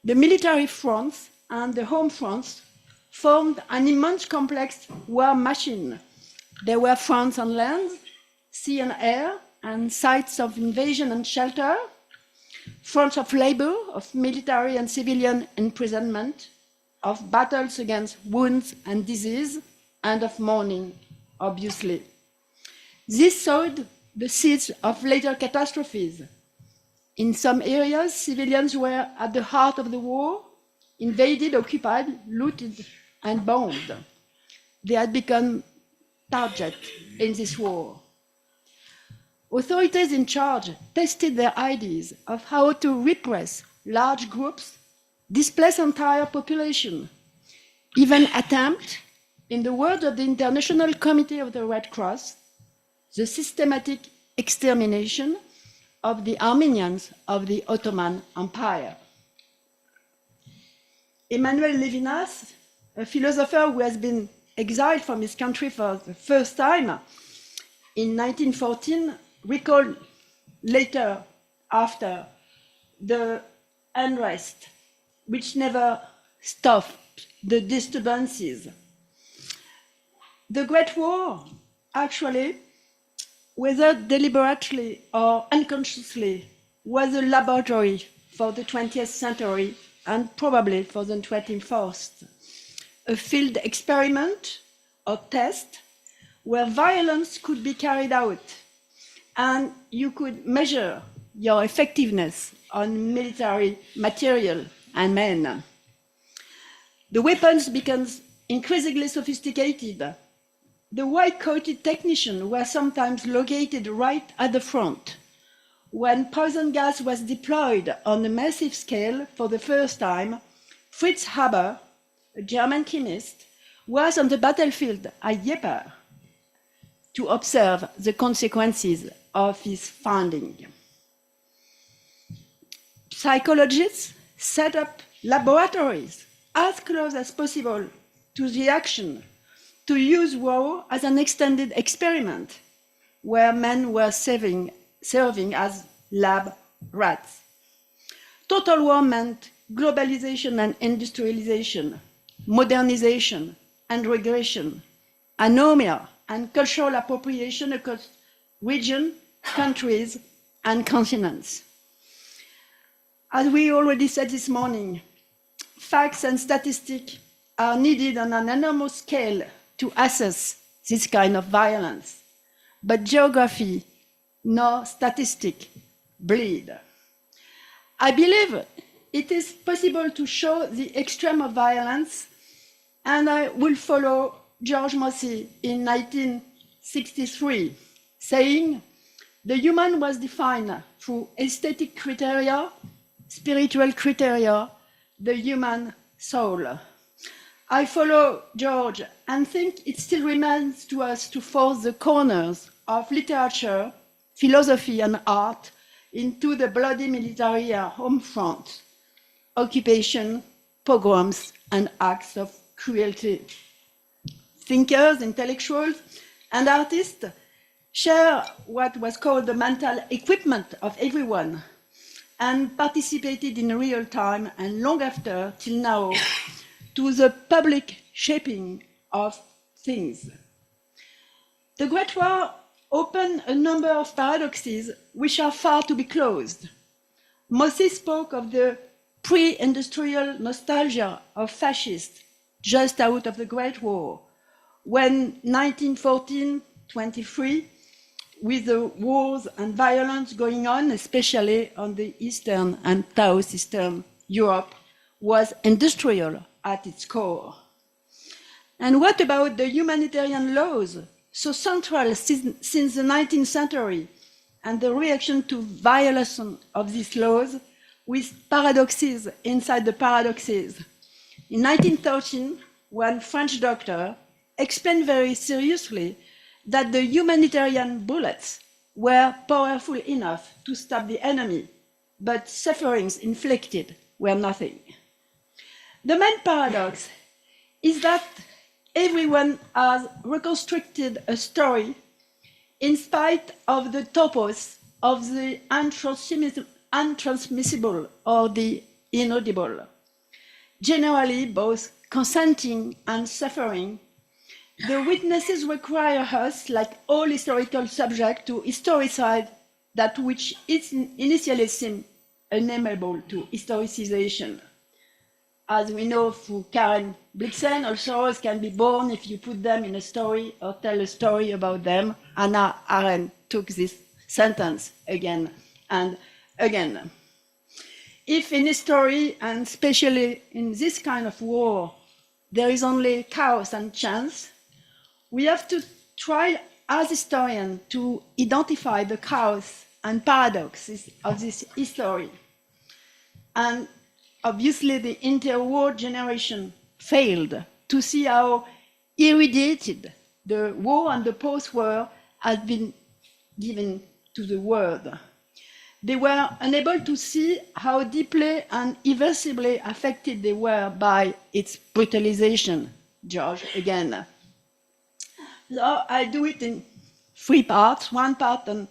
The military fronts and the home fronts formed an immense complex war machine. There were fronts on land, sea and air, and sites of invasion and shelter, fronts of labor, of military and civilian imprisonment, of battles against wounds and disease, and of mourning, obviously. This sowed the seeds of later catastrophes. In some areas, civilians were at the heart of the war, invaded, occupied, looted, and bombed. They had become targets in this war. Authorities in charge tested their ideas of how to repress large groups, displace entire population, even attempt, in the words of the International Committee of the Red Cross, the systematic extermination of the Armenians of the Ottoman Empire. Emmanuel Levinas, a philosopher who has been exiled from his country for the first time in 1914, recalled later, after, the unrest, which never stopped the disturbances. The Great War, actually, whether deliberately or unconsciously, was a laboratory for the 20th century and probably for the 21st. A field experiment or test where violence could be carried out and you could measure your effectiveness on military material and men. The weapons became increasingly sophisticated. The white-coated technicians were sometimes located right at the front. When poison gas was deployed on a massive scale for the first time, Fritz Haber, a German chemist, was on the battlefield at Ypres to observe the consequences of his finding. Psychologists set up laboratories as close as possible to the action to use war as an extended experiment where men were serving as lab rats. Total war meant globalization and industrialization, modernization and regression, anomia and cultural appropriation across regions, countries, and continents. As we already said this morning, facts and statistics are needed on an enormous scale to assess this kind of violence. But geography nor statistic bleed. I believe it is possible to show the extreme of violence, and I will follow George Mossy in 1963, saying, the human was defined through aesthetic criteria, spiritual criteria, the human soul. I follow George and think it still remains to us to force the corners of literature, philosophy, and art into the bloody military home front, occupation, pogroms, and acts of cruelty. Thinkers, intellectuals, and artists share what was called the mental equipment of everyone, and participated in real time and long after, till now, to the public shaping of things. The Great War opened a number of paradoxes which are far to be closed. Moses spoke of the pre-industrial nostalgia of fascists just out of the Great War, when 1914-23, with the wars and violence going on, especially on the Eastern and Southeastern Europe, was industrial at its core. And what about the humanitarian laws, so central since the 19th century, and the reaction to violation of these laws with paradoxes inside the paradoxes? In 1913, one French doctor explained very seriously that the humanitarian bullets were powerful enough to stop the enemy, but sufferings inflicted were nothing. The main paradox is that everyone has reconstructed a story in spite of the topos of the untransmissible or the inaudible. Generally, both consenting and suffering, the witnesses require us, like all historical subjects, to historicize that which initially seemed unable to historicization. As we know through Karen Blixen, all sorrows can be born if you put them in a story or tell a story about them. Hannah Arendt took this sentence again and again. If in history, and especially in this kind of war, there is only chaos and chance, we have to try as historians to identify the chaos and paradoxes of this history. And obviously the interwar generation failed to see how irradiated the war and the post-war had been given to the world. They were unable to see how deeply and irreversibly affected they were by its brutalization. George, again. So I do it in 3 parts. One part on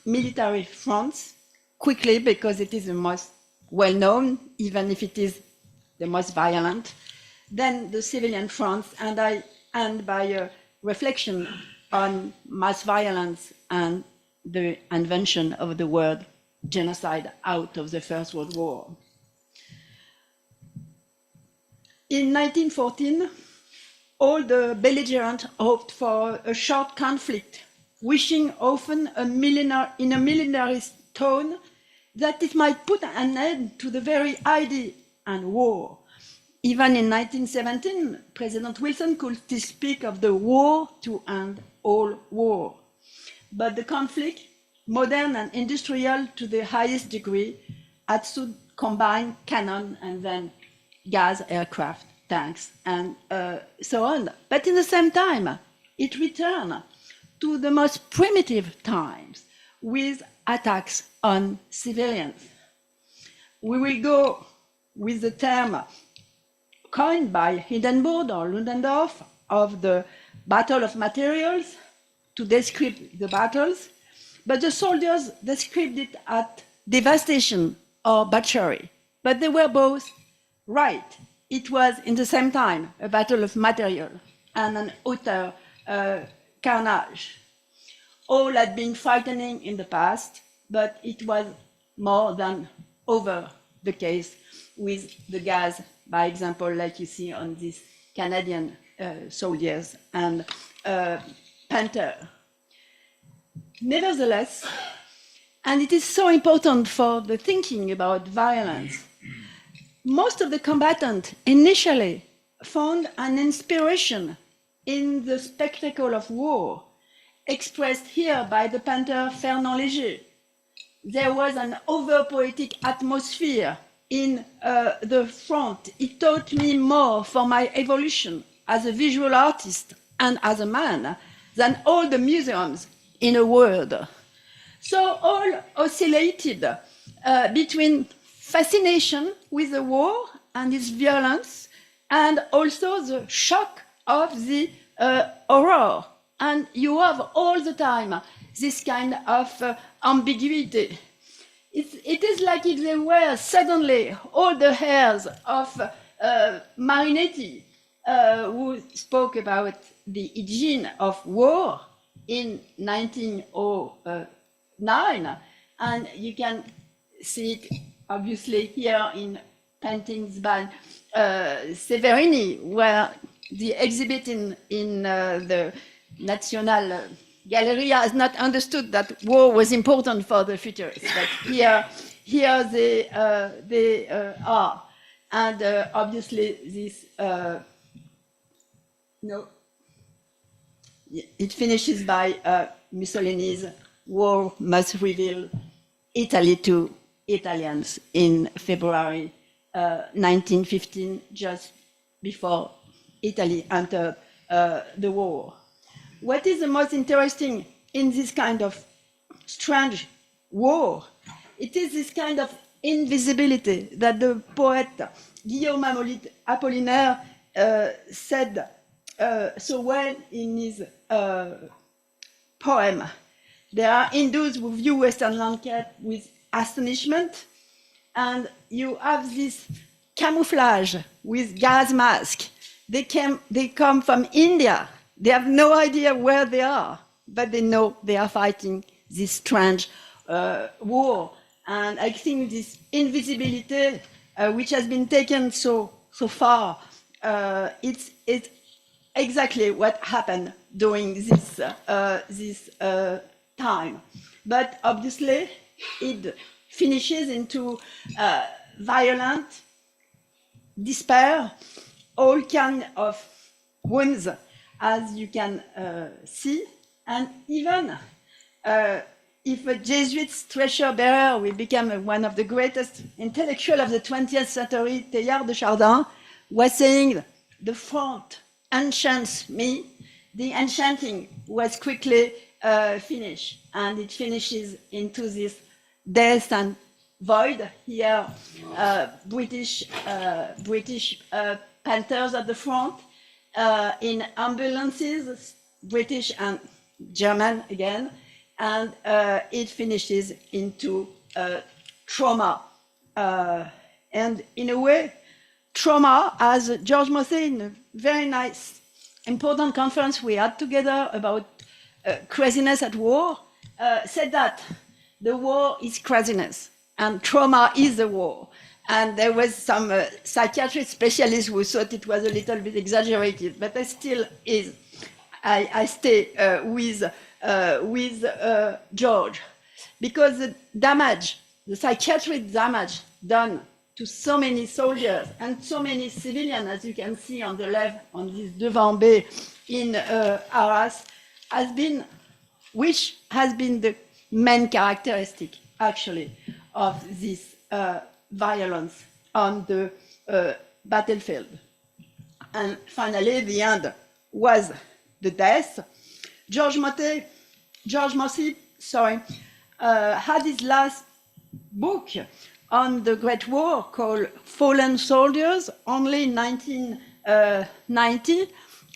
military fronts, quickly, because it is the most well-known, even if it is the most violent. Then the civilian fronts, and I end by a reflection on mass violence and the invention of the word genocide out of the First World War. In 1914, all the belligerents hoped for a short conflict, wishing often in a militarist tone that it might put an end to the very idea and war. Even in 1917, President Wilson could still speak of the war to end all war. But the conflict, modern and industrial to the highest degree, had soon combined cannon and then gas, aircraft, tanks, and so on. But in the same time, it returned to the most primitive times with attacks on civilians. We will go with the term coined by Hindenburg or Ludendorff of the battle of materials to describe the battles, but the soldiers described it as devastation or butchery. But they were both right. It was, in the same time, a battle of material and an utter carnage. All had been frightening in the past, but it was more than over the case with the gas, by example, like you see on these Canadian soldiers and Panther. Nevertheless, and it is so important for the thinking about violence, most of the combatants initially found an inspiration in the spectacle of war, expressed here by the painter Fernand Léger. There was an over-poetic atmosphere in the front. It taught me more for my evolution as a visual artist and as a man than all the museums in the world. So all oscillated between fascination with the war and its violence, and also the shock of the horror And you have all the time this kind of ambiguity. It is like if there were suddenly all the heirs of Marinetti, who spoke about the hygiene of war in 1909, and you can see it obviously here in paintings by Severini, where the exhibit in the National Gallery has not understood that war was important for the futurists, but here they are, and obviously this no, it finishes by Mussolini's "War must reveal Italy to Italians" in February 1915, just before Italy entered the war. What is the most interesting in this kind of strange war? It is this kind of invisibility that the poet Guillaume Apollinaire said so well in his poem. There are Hindus who view Western landscape with astonishment, and you have this camouflage with gas mask. They come from India. They have no idea where they are, but they know they are fighting this strange war. And I think this invisibility, which has been taken so far, it's exactly what happened during this time. But obviously, it finishes into violent despair, all kind of wounds, as you can see, and even if a Jesuit treasure bearer will become one of the greatest intellectuals of the 20th century, Teilhard de Chardin, was saying, "The front enchants me." The enchanting was quickly finished, and it finishes into this death and void. Here, British Panthers at the front, in ambulances, British and German again, and it finishes into trauma. And in a way, trauma, as George Mosse in a very nice, important conference we had together about craziness at war, said that the war is craziness and trauma is the war. And there was some psychiatric specialists who thought it was a little bit exaggerated, but I still is. I stay with George, because the damage, the psychiatric damage done to so many soldiers and so many civilians, as you can see on the left on this Devant Bay in Arras, which has been the main characteristic, actually, of this violence on the battlefield. And finally, the end was the death. George Mosse, had his last book on the Great War called Fallen Soldiers, only in 1990.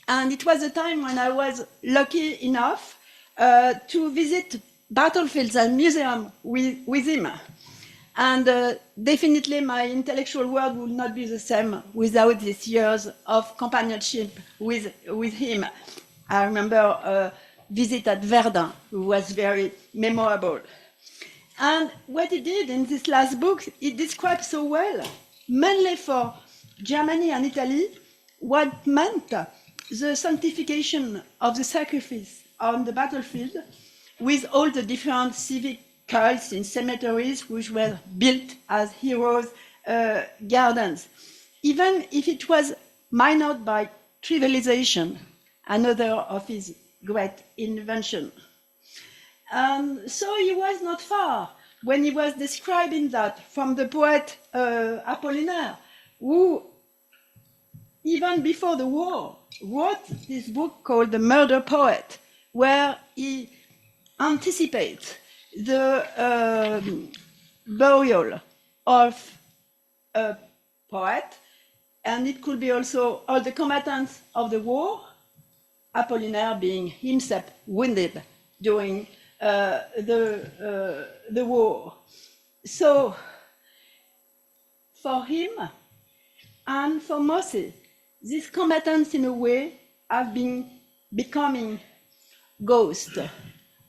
And it was a time when I was lucky enough to visit battlefields and museums with him. And definitely my intellectual world would not be the same without these years of companionship with him. I remember a visit at Verdun, who was very memorable. And what he did in this last book, he described so well, mainly for Germany and Italy, what meant the sanctification of the sacrifice on the battlefield, with all the different civic cults in cemeteries which were built as heroes' gardens, even if it was minored by trivialization, another of his great invention. So he was not far when he was describing that from the poet Apollinaire, who, even before the war, wrote this book called The Murder Poet, where he anticipates the burial of a poet, and it could be also all the combatants of the war, Apollinaire being himself wounded during the war. So for him and for Mosse, these combatants in a way have been becoming ghosts.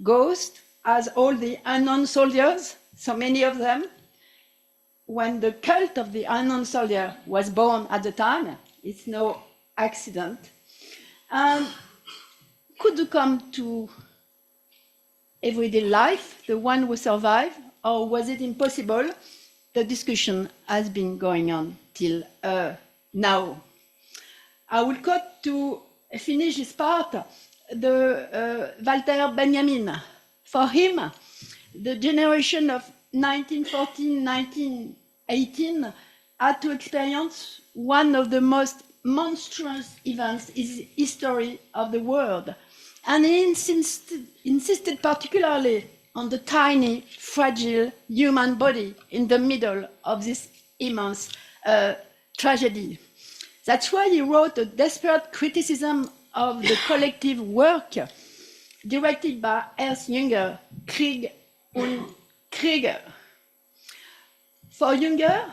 Ghosts as all the unknown soldiers, so many of them. When the cult of the unknown soldier was born at the time, it's no accident. And could you come to everyday life, the one who survived, or was it impossible? The discussion has been going on till now. I will cut to finish this part, the Walter Benjamin. For him, the generation of 1914, 1918 had to experience one of the most monstrous events in the history of the world. And he insisted particularly on the tiny, fragile human body in the middle of this immense tragedy. That's why he wrote a desperate criticism of the collective work directed by Ernst Jünger, Krieg und Krieger. For Jünger,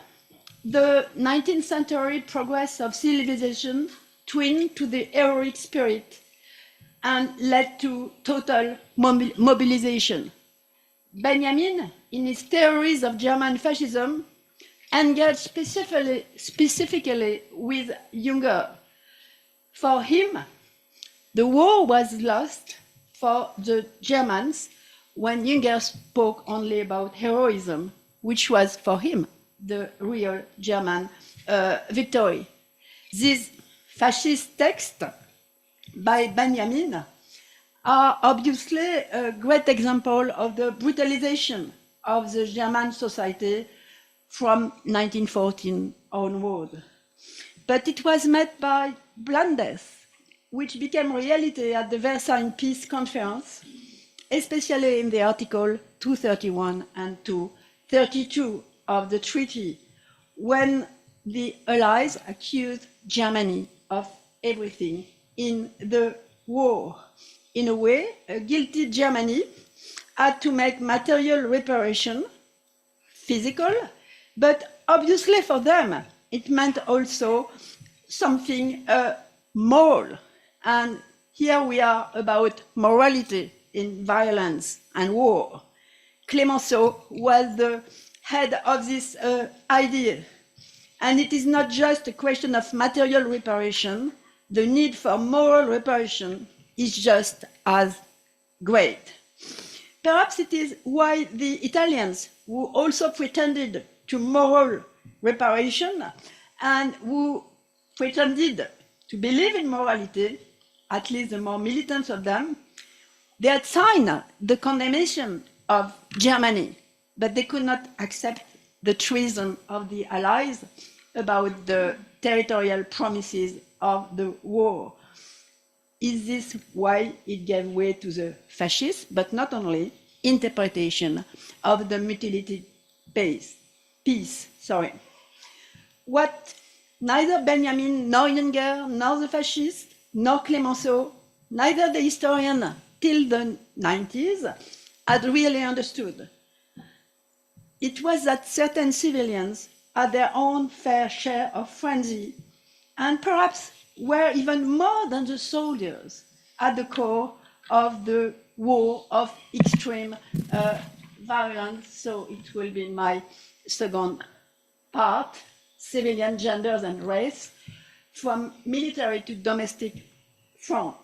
the 19th century progress of civilization twinned to the heroic spirit and led to total mobilization. Benjamin, in his theories of German fascism, engaged specifically with Jünger. For him, the war was lost for the Germans when Jünger spoke only about heroism, which was for him the real German victory. These fascist texts by Benjamin are obviously a great example of the brutalization of the German society from 1914 onward. But it was met by blindness, which became reality at the Versailles Peace Conference, especially in the Article 231 and 232 of the treaty, when the Allies accused Germany of everything in the war. In a way, a guilty Germany had to make material reparation, physical, but obviously for them, it meant also something moral. And here we are about morality in violence and war. Clemenceau was the head of this idea. And it is not just a question of material reparation. The need for moral reparation is just as great. Perhaps it is why the Italians, who also pretended to moral reparation and who pretended to believe in morality, at least the more militant of them, they had signed the condemnation of Germany, but they could not accept the treason of the Allies about the territorial promises of the war. Is this why it gave way to the fascist, but not only, interpretation of the mutilated peace? What neither Benjamin, nor Jünger, nor the fascist, nor Clemenceau, neither the historian till the 90s had really understood. It was that certain civilians had their own fair share of frenzy, and perhaps were even more than the soldiers at the core of the war of extreme violence. So it will be my second part, civilian, genders, and race, from military to domestic front.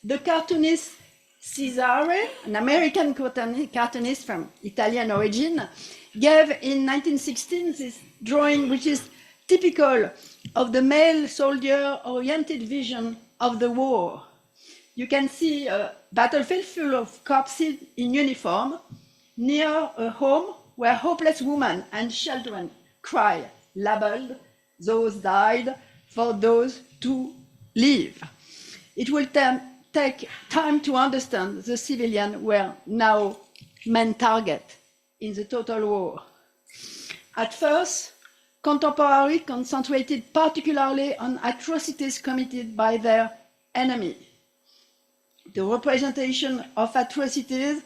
The cartoonist Cesare, an American cartoonist from Italian origin, gave in 1916 this drawing, which is typical of the male soldier-oriented vision of the war. You can see a battlefield full of corpses in uniform near a home where hopeless women and children cry, labeled, those died for those to live. It will take time to understand the civilians were now main target in the total war. At first, contemporary concentrated particularly on atrocities committed by their enemy. the representation of atrocities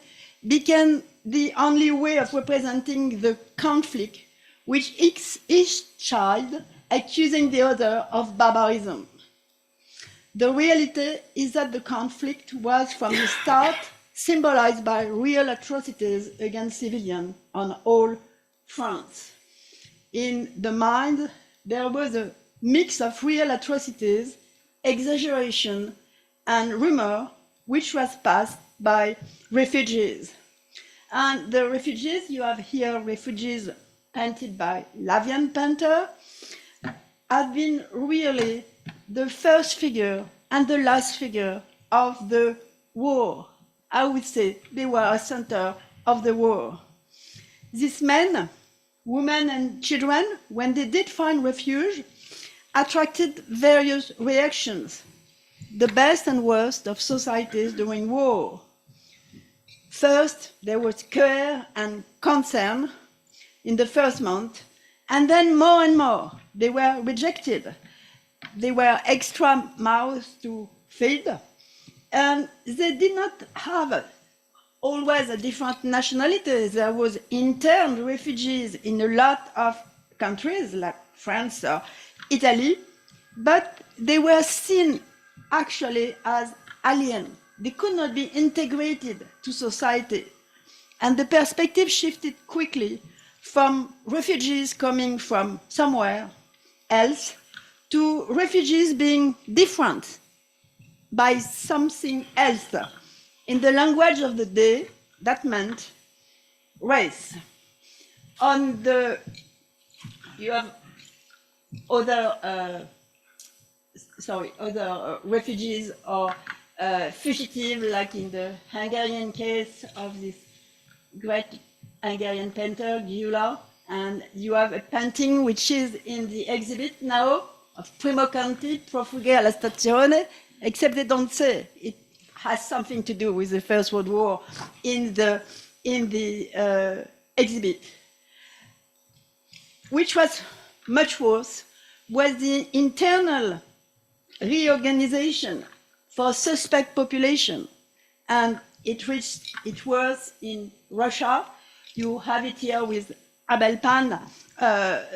became the only way of representing the conflict, which each child accusing the other of barbarism. The reality is that the conflict was from the start symbolized by real atrocities against civilians on all fronts. In the mind, there was a mix of real atrocities, exaggeration, and rumor, which was passed by refugees. And the refugees, you have here refugees painted by Lavian painter, have been really the first figure and the last figure of the war. I would say they were a center of the war. These men, women, and children, when they did find refuge, attracted various reactions, the best and worst of societies during war. First, there was care and concern in the first month, and then more and more, they were rejected. They were extra mouths to feed, and they did not have always a different nationality. There was interned refugees in a lot of countries like France or Italy, but they were seen actually as alien. They could not be integrated to society. And the perspective shifted quickly from refugees coming from somewhere else to refugees being different by something else. In the language of the day, that meant race. You have other refugees or fugitive, like in the Hungarian case of this great Hungarian painter, Gyula. And you have a painting which is in the exhibit now of Primo Conti, Profughe alla stazione, except they don't say it has something to do with the First World War in the exhibit. Which was much worse was the internal reorganization for suspect population, and it reached its worst in Russia. You have it here with Abel Pan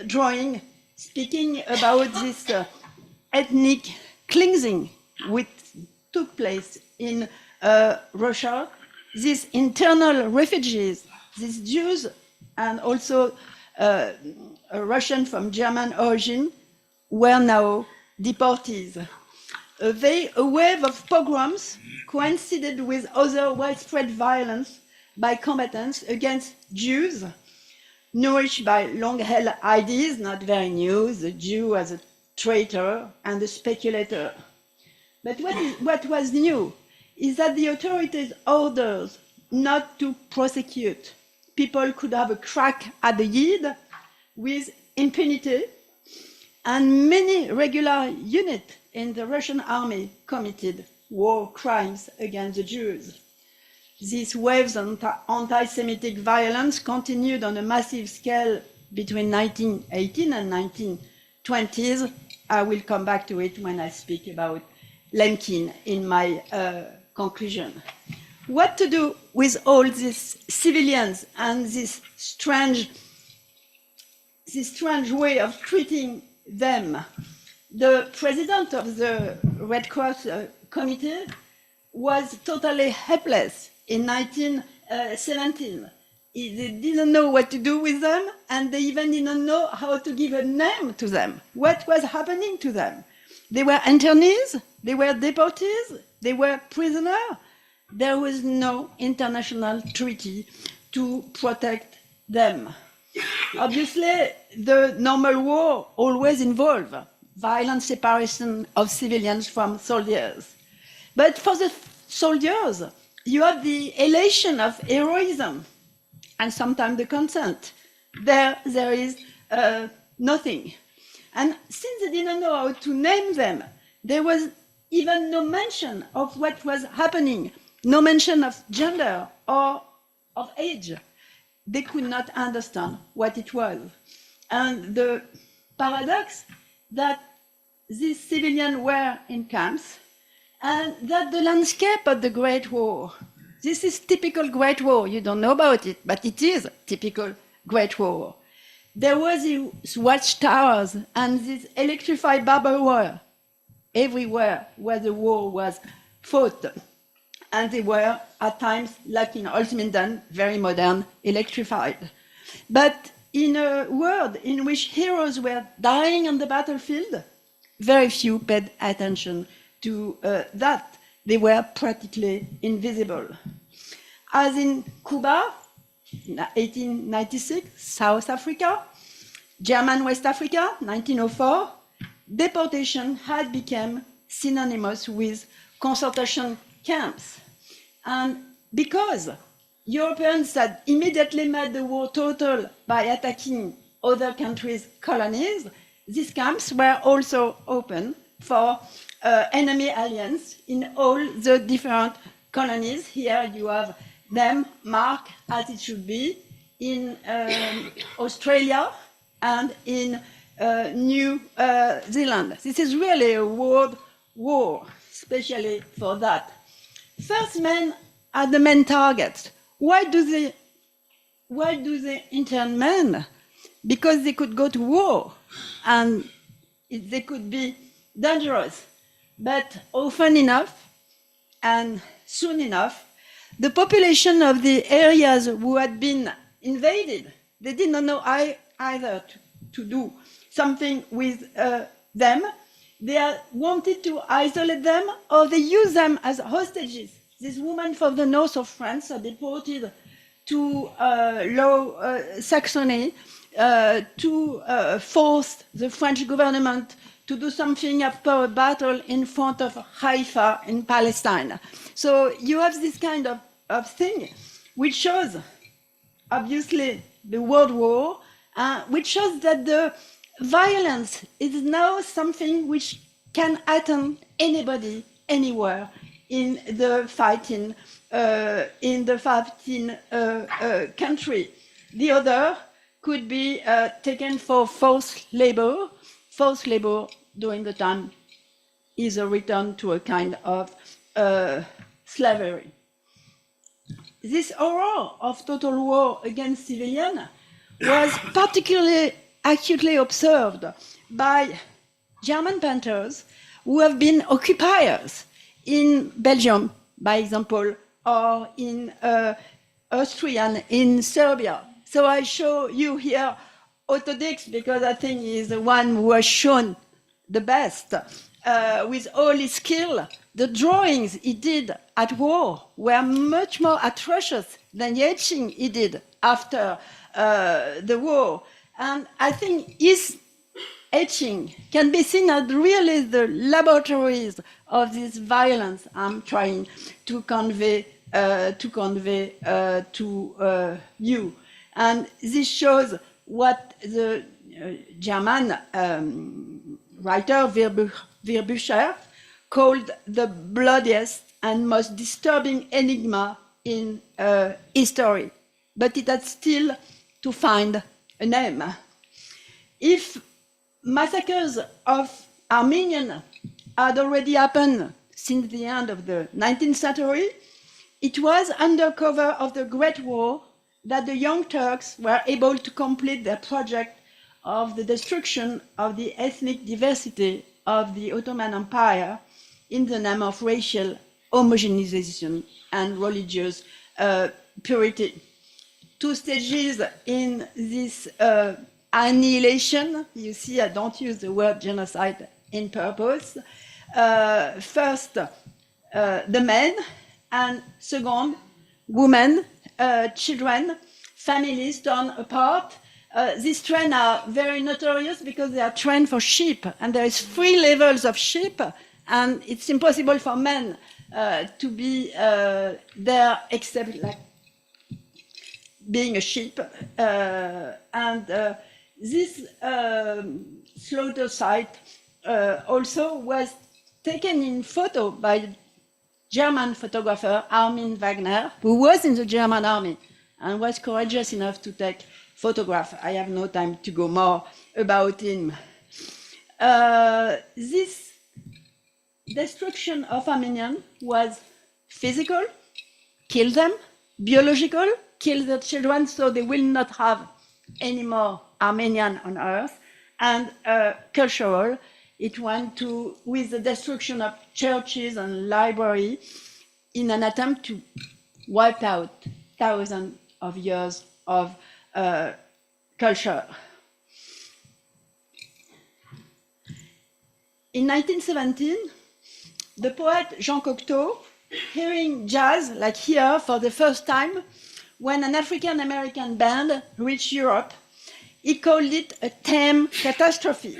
drawing, speaking about this ethnic cleansing which took place in Russia. These internal refugees, these Jews, and also a Russian from German origin, were now deportees. A wave of pogroms coincided with other widespread violence by combatants against Jews, nourished by long-held ideas, not very new, the Jew as a traitor and a speculator. But what was new is that the authorities' orders not to prosecute people could have a crack at the Yid with impunity, and many regular units in the Russian army committed war crimes against the Jews. These waves of anti-Semitic violence continued on a massive scale between 1918 and 1920s. I will come back to it when I speak about Lemkin in my conclusion. What to do with all these civilians and this strange way of treating them? The president of the Red Cross Committee was totally helpless in 1917. They didn't know what to do with them, and they even didn't know how to give a name to them. What was happening to them? They were internees, they were deportees, they were prisoners. There was no international treaty to protect them. Obviously, the normal war always involved violent separation of civilians from soldiers. But for the soldiers, you have the elation of heroism and sometimes the consent. There is nothing. And since they didn't know how to name them, there was even no mention of what was happening, no mention of gender or of age. They could not understand what it was. And the paradox that these civilians were in camps, and that the landscape of the Great War, this is typical Great War. You don't know about it, but it is typical Great War. There was these watchtowers and this electrified barbed wire everywhere where the war was fought. And they were, at times, like in Holzminden, very modern, electrified. But in a world in which heroes were dying on the battlefield, very few paid attention to that. They were practically invisible. As in Cuba, 1896, South Africa, German West Africa, 1904, deportation had become synonymous with concentration camps. And because Europeans had immediately made the war total by attacking other countries' colonies, these camps were also open for enemy aliens in all the different colonies. Here you have them marked as it should be in Australia and in New Zealand. This is really a world war, especially for that. First men are the main targets. Why do they intern men? Because they could go to war and they could be dangerous. But often enough and soon enough, the population of the areas who had been invaded, they did not know either to do something with them. They wanted to isolate them, or they use them as hostages. These women from the north of France are deported to Low Saxony to force the French government to do something after a battle in front of Haifa in Palestine. So you have this kind of thing, which shows, obviously, the World War, which shows that the violence is now something which can attend anybody, anywhere in the fighting country. The other could be taken for forced labor. Forced labor during the time is a return to a kind of slavery. This horror of total war against civilians was particularly acutely observed by German painters who have been occupiers in Belgium, by example, or in Austria and in Serbia. So I show you here Otto Dix because I think he's the one who has shown the best with all his skill. The drawings he did at war were much more atrocious than the etching he did after the war. And I think his etching can be seen as really the laboratories of this violence I'm trying to convey to you. And this shows what the German writer Wirbücher called the bloodiest and most disturbing enigma in history. But it had still to find a name. If massacres of Armenians had already happened since the end of the 19th century, it was under cover of the Great War that the Young Turks were able to complete their project of the destruction of the ethnic diversity of the Ottoman Empire in the name of racial homogenization and religious purity. Two stages in this annihilation. You see, I don't use the word genocide in purpose. First, the men, and second, women, children, families torn apart. These trends are very notorious because they are trained for sheep, and there is 3 levels of sheep, and it's impossible for men to be there except like being a sheep. This slaughter site also was taken in photo by German photographer Armin Wagner, who was in the German army and was courageous enough to take photographs. I have no time to go more about him. This destruction of Armenians was physical, kill them, biological, kill their children so they will not have any more Armenian on earth, and cultural. It went to with the destruction of churches and library in an attempt to wipe out thousands of years of culture. In 1917, the poet Jean Cocteau, hearing jazz, like here, for the first time, when an African-American band reached Europe, he called it a tame catastrophe.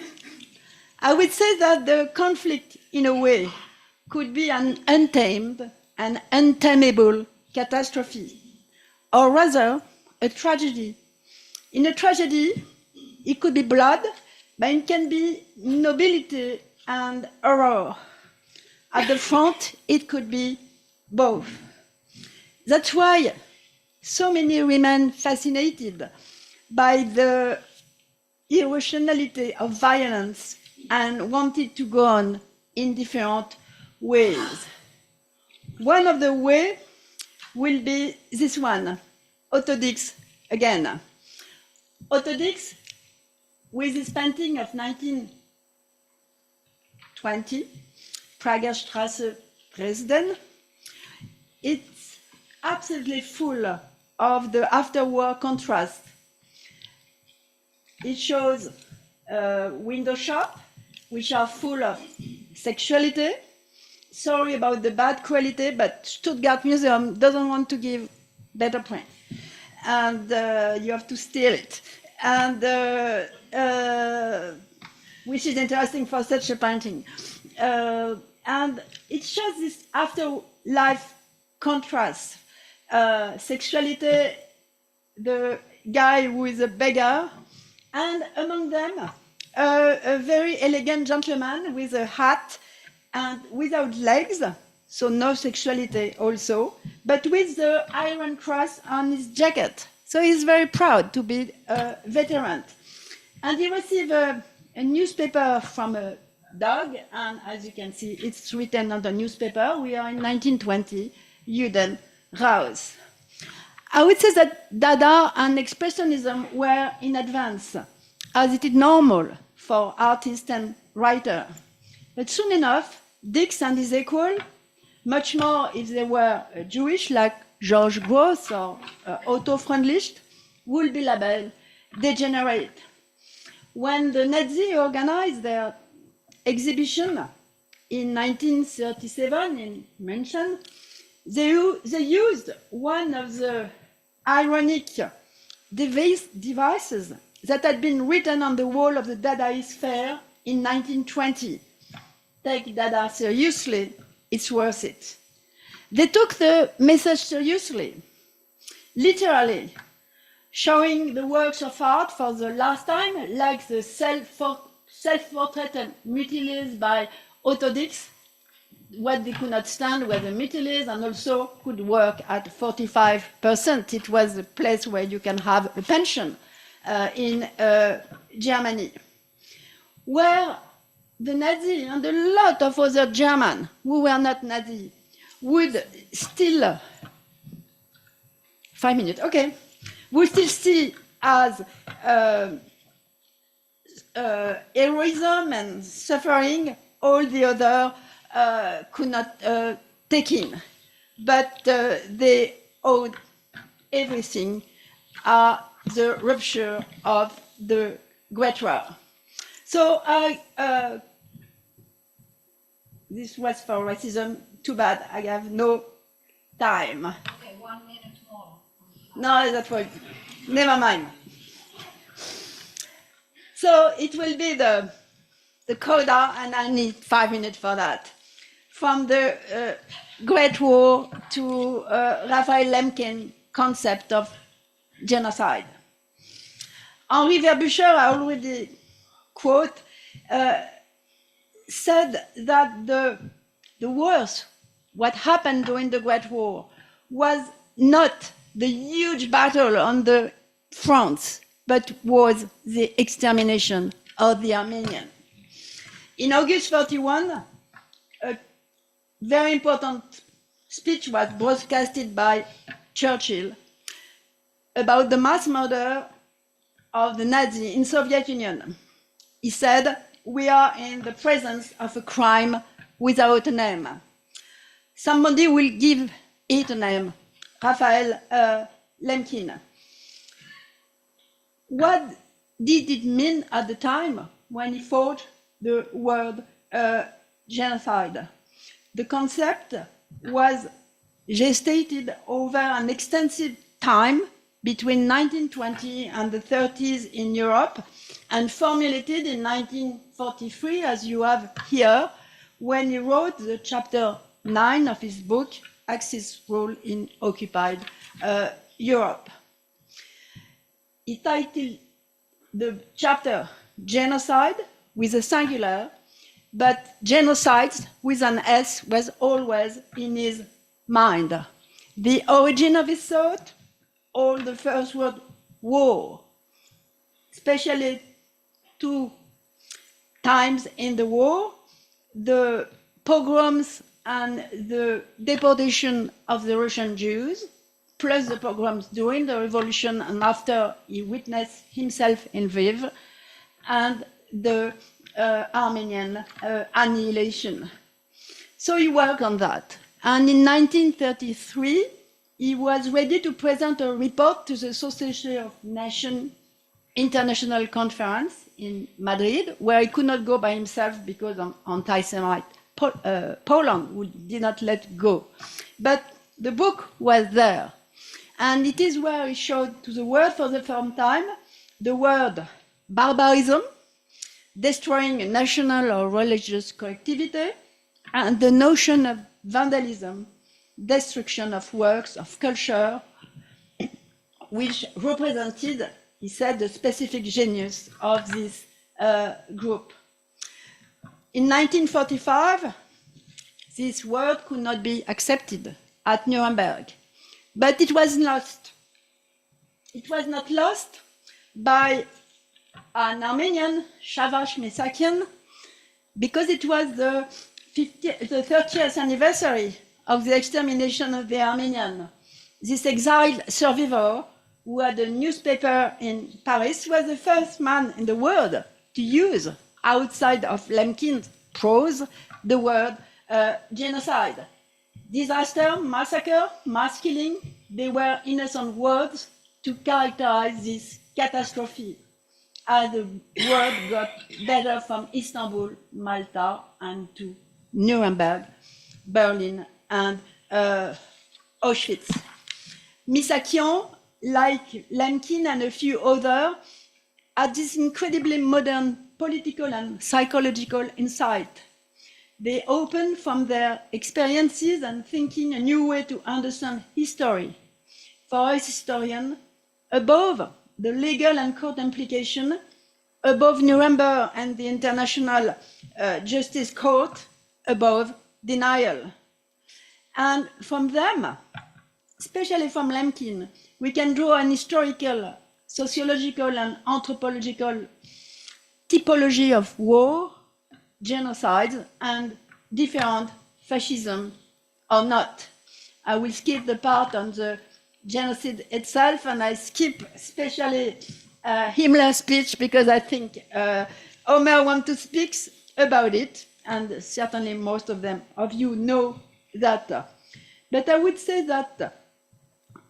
I would say that the conflict, in a way, could be an untamed and untamable catastrophe, or rather, a tragedy. In a tragedy, it could be blood, but it can be nobility and horror. At the front, it could be both. That's why so many remain fascinated by the irrationality of violence and wanted to go on in different ways. One of the ways will be this one, Autodix again. Autodix, with his painting of 1920, Prager Straße, Dresden, it's absolutely full of the after-war contrast. It shows window shop, which are full of sexuality. Sorry about the bad quality, but Stuttgart Museum doesn't want to give better print. And you have to steal it. And which is interesting for such a painting. And it shows this afterlife contrast. Sexuality, the guy who is a beggar, and among them, a very elegant gentleman with a hat and without legs, so no sexuality also, but with the Iron Cross on his jacket. So he's very proud to be a veteran. And he received a newspaper from a dog, and as you can see, it's written on the newspaper. We are in 1920, Juden raus. I would say that Dada and Expressionism were in advance, as it is normal for artists and writers. But soon enough, Dix and his equal, much more if they were Jewish, like George Gross or Otto Freundlich, will be labeled degenerate. When the Nazis organized their exhibition in 1937 in München, they used one of the ironic devices that had been written on the wall of the Dadaist Fair in 1920. Take Dada seriously, it's worth it. They took the message seriously, literally, showing the works of art for the last time, like the self-portrait and mutiles by Autodix. What they could not stand were the mutiles, and also could work at 45%. It was a place where you can have a pension in Germany, where the Nazi and a lot of other Germans who were not Nazi would still, 5 minutes, okay, would still see as heroism and suffering all the other could not take in. But they owed everything at the rupture of the Great War. So this was for racism. Too bad, I have no time. Okay, 1 minute more. No, that was, never mind. So it will be the coda, and I need 5 minutes for that. From the Great War to Raphael Lemkin's concept of genocide. Henri Verbucher, I already quote, said that the worst, what happened during the Great War, was not the huge battle on the fronts, but was the extermination of the Armenians. In August 41, a very important speech was broadcasted by Churchill about the mass murder of the Nazi in Soviet Union. He said, "We are in the presence of a crime without a name." Somebody will give it a name, Raphael Lemkin. What did it mean at the time when he thought the word genocide? The concept was gestated over an extensive time between 1920 and the 30s in Europe and formulated in 1943, as you have here, when he wrote the chapter 9 of his book, Axis Rule in Occupied Europe. He titled the chapter Genocide with a singular, but genocides with an S was always in his mind. The origin of his thought, all the first word war, especially 2 times in the war, the pogroms and the deportation of the Russian Jews, plus the pogroms during the revolution and after he witnessed himself in Lviv, and the Armenian annihilation. So he worked on that. And in 1933, he was ready to present a report to the Society of Nations International Conference in Madrid, where he could not go by himself because of anti-Semite Poland did not let go. But the book was there. And it is where he showed to the world for the first time the word barbarism, destroying a national or religious collectivity, and the notion of vandalism, destruction of works, of culture, which represented, he said, the specific genius of this group. In 1945, this word could not be accepted at Nuremberg, but it was lost. It was not lost by an Armenian, Shavash Mesakian, because it was the 30th anniversary of the extermination of the Armenian. This exiled survivor, who had a newspaper in Paris, was the first man in the world to use, outside of Lemkin's prose, the word genocide. Disaster, massacre, mass killing, they were innocent words to characterize this catastrophe, as the word got better from Istanbul, Malta, and to Nuremberg, Berlin, and Auschwitz. Misakian, like Lemkin and a few others, had this incredibly modern political and psychological insight. They opened from their experiences and thinking a new way to understand history. For us historians, above the legal and court implication, above Nuremberg and the International Justice Court, above denial. And from them, especially from Lemkin, we can draw an historical, sociological, and anthropological typology of war, genocide, and different fascism or not. I will skip the part on the genocide itself, and I skip especially Himmler's speech because I think Omer wants to speak about it, and certainly most of you know that. But I would say that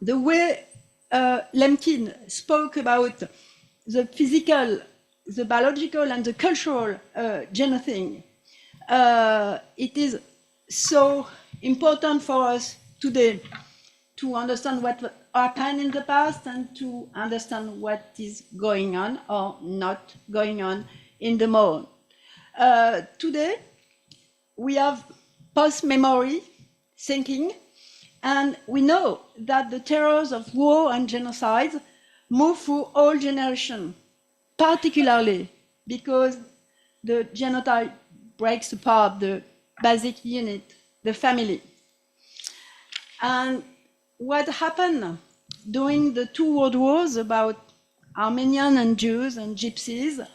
the way Lemkin spoke about the physical, the biological, and the cultural genocide, it is so important for us today to understand what happened in the past and to understand what is going on or not going on in the moment. Today, we have post-memory thinking, and we know that the terrors of war and genocide move through all generations, particularly because the genocide breaks apart the basic unit, the family. And what happened during the 2 world wars about Armenian and Jews and Gypsies,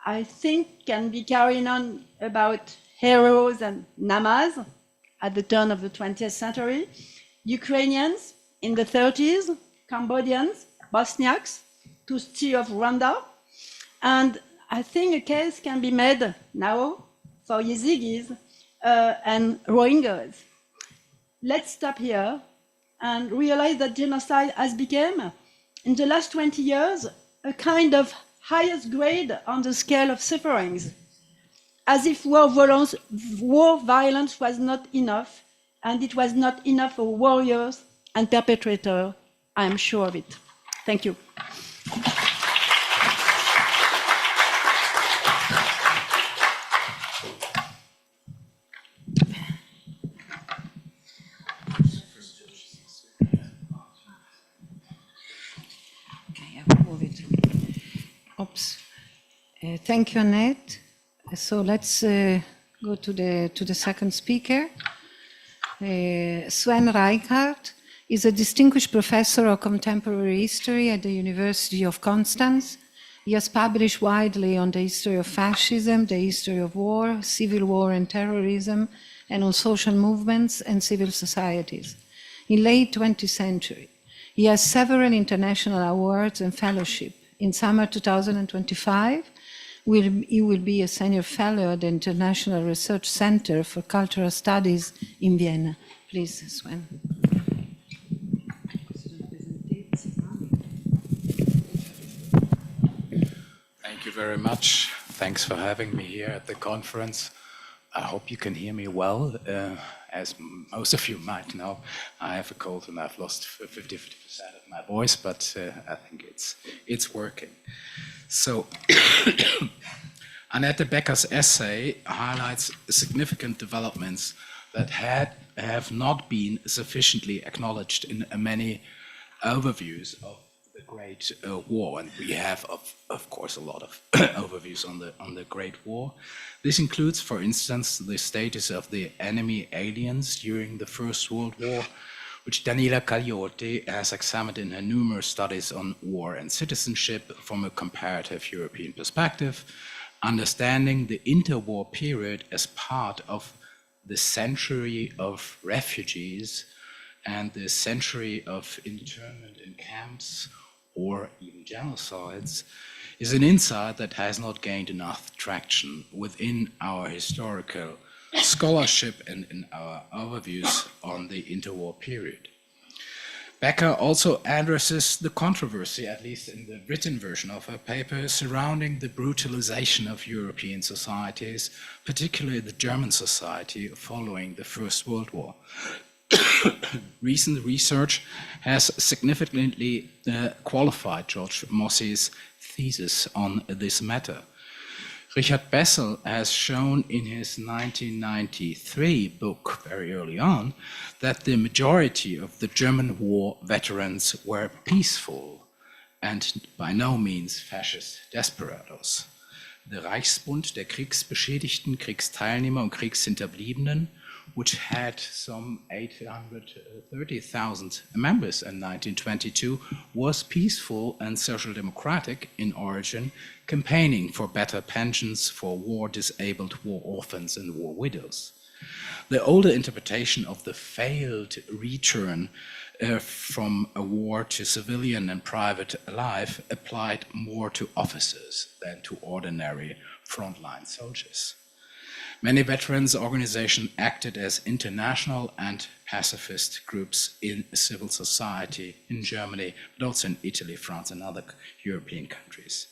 I think can be carried on about heroes and namas, at the turn of the 20th century, Ukrainians in the 30s, Cambodians, Bosniaks, Tutsi of Rwanda, and I think a case can be made now for Yazidis and Rohingyas. Let's stop here and realize that genocide has become, in the last 20 years, a kind of highest grade on the scale of sufferings, as if war violence was not enough, and it was not enough for warriors and perpetrators. I am sure of it. Thank you. Oops. Thank you, Annette. So let's go to the second speaker. Sven Reichardt is a distinguished professor of contemporary history at the University of Constance. He has published widely on the history of fascism, the history of war, civil war and terrorism, and on social movements and civil societies. In late 20th century, he has several international awards and fellowship. In summer 2025, he will be a senior fellow at the International Research Center for Cultural Studies in Vienna. Please, Sven. Thank you very much. Thanks for having me here at the conference. I hope you can hear me well. As most of you might know, I have a cold and I've lost 50% of my voice, but I think it's working. So, Annette Becker's essay highlights significant developments that have not been sufficiently acknowledged in many overviews of the Great War, and we have, of course, a lot of overviews on the Great War. This includes, for instance, the status of the enemy aliens during the First World War, which Daniela Cagliotti has examined in her numerous studies on war and citizenship from a comparative European perspective, understanding the interwar period as part of the century of refugees and the century of internment in camps or even genocides, is an insight that has not gained enough traction within our historical scholarship and in our overviews on the interwar period. Becker also addresses the controversy, at least in the written version of her paper, surrounding the brutalization of European societies, particularly the German society following the First World War. Recent research has significantly qualified George Mossey's thesis on this matter. Richard Bessel has shown in his 1993 book, very early on, that the majority of the German war veterans were peaceful and by no means fascist desperados. Der Reichsbund der Kriegsbeschädigten, Kriegsteilnehmer und Kriegshinterbliebenen, which had some 830,000 members in 1922, was peaceful and social democratic in origin, campaigning for better pensions for war-disabled war orphans and war widows. The older interpretation of the failed return from a war to civilian and private life applied more to officers than to ordinary frontline soldiers. Many veterans organizations acted as international and pacifist groups in civil society in Germany, but also in Italy, France, and other European countries.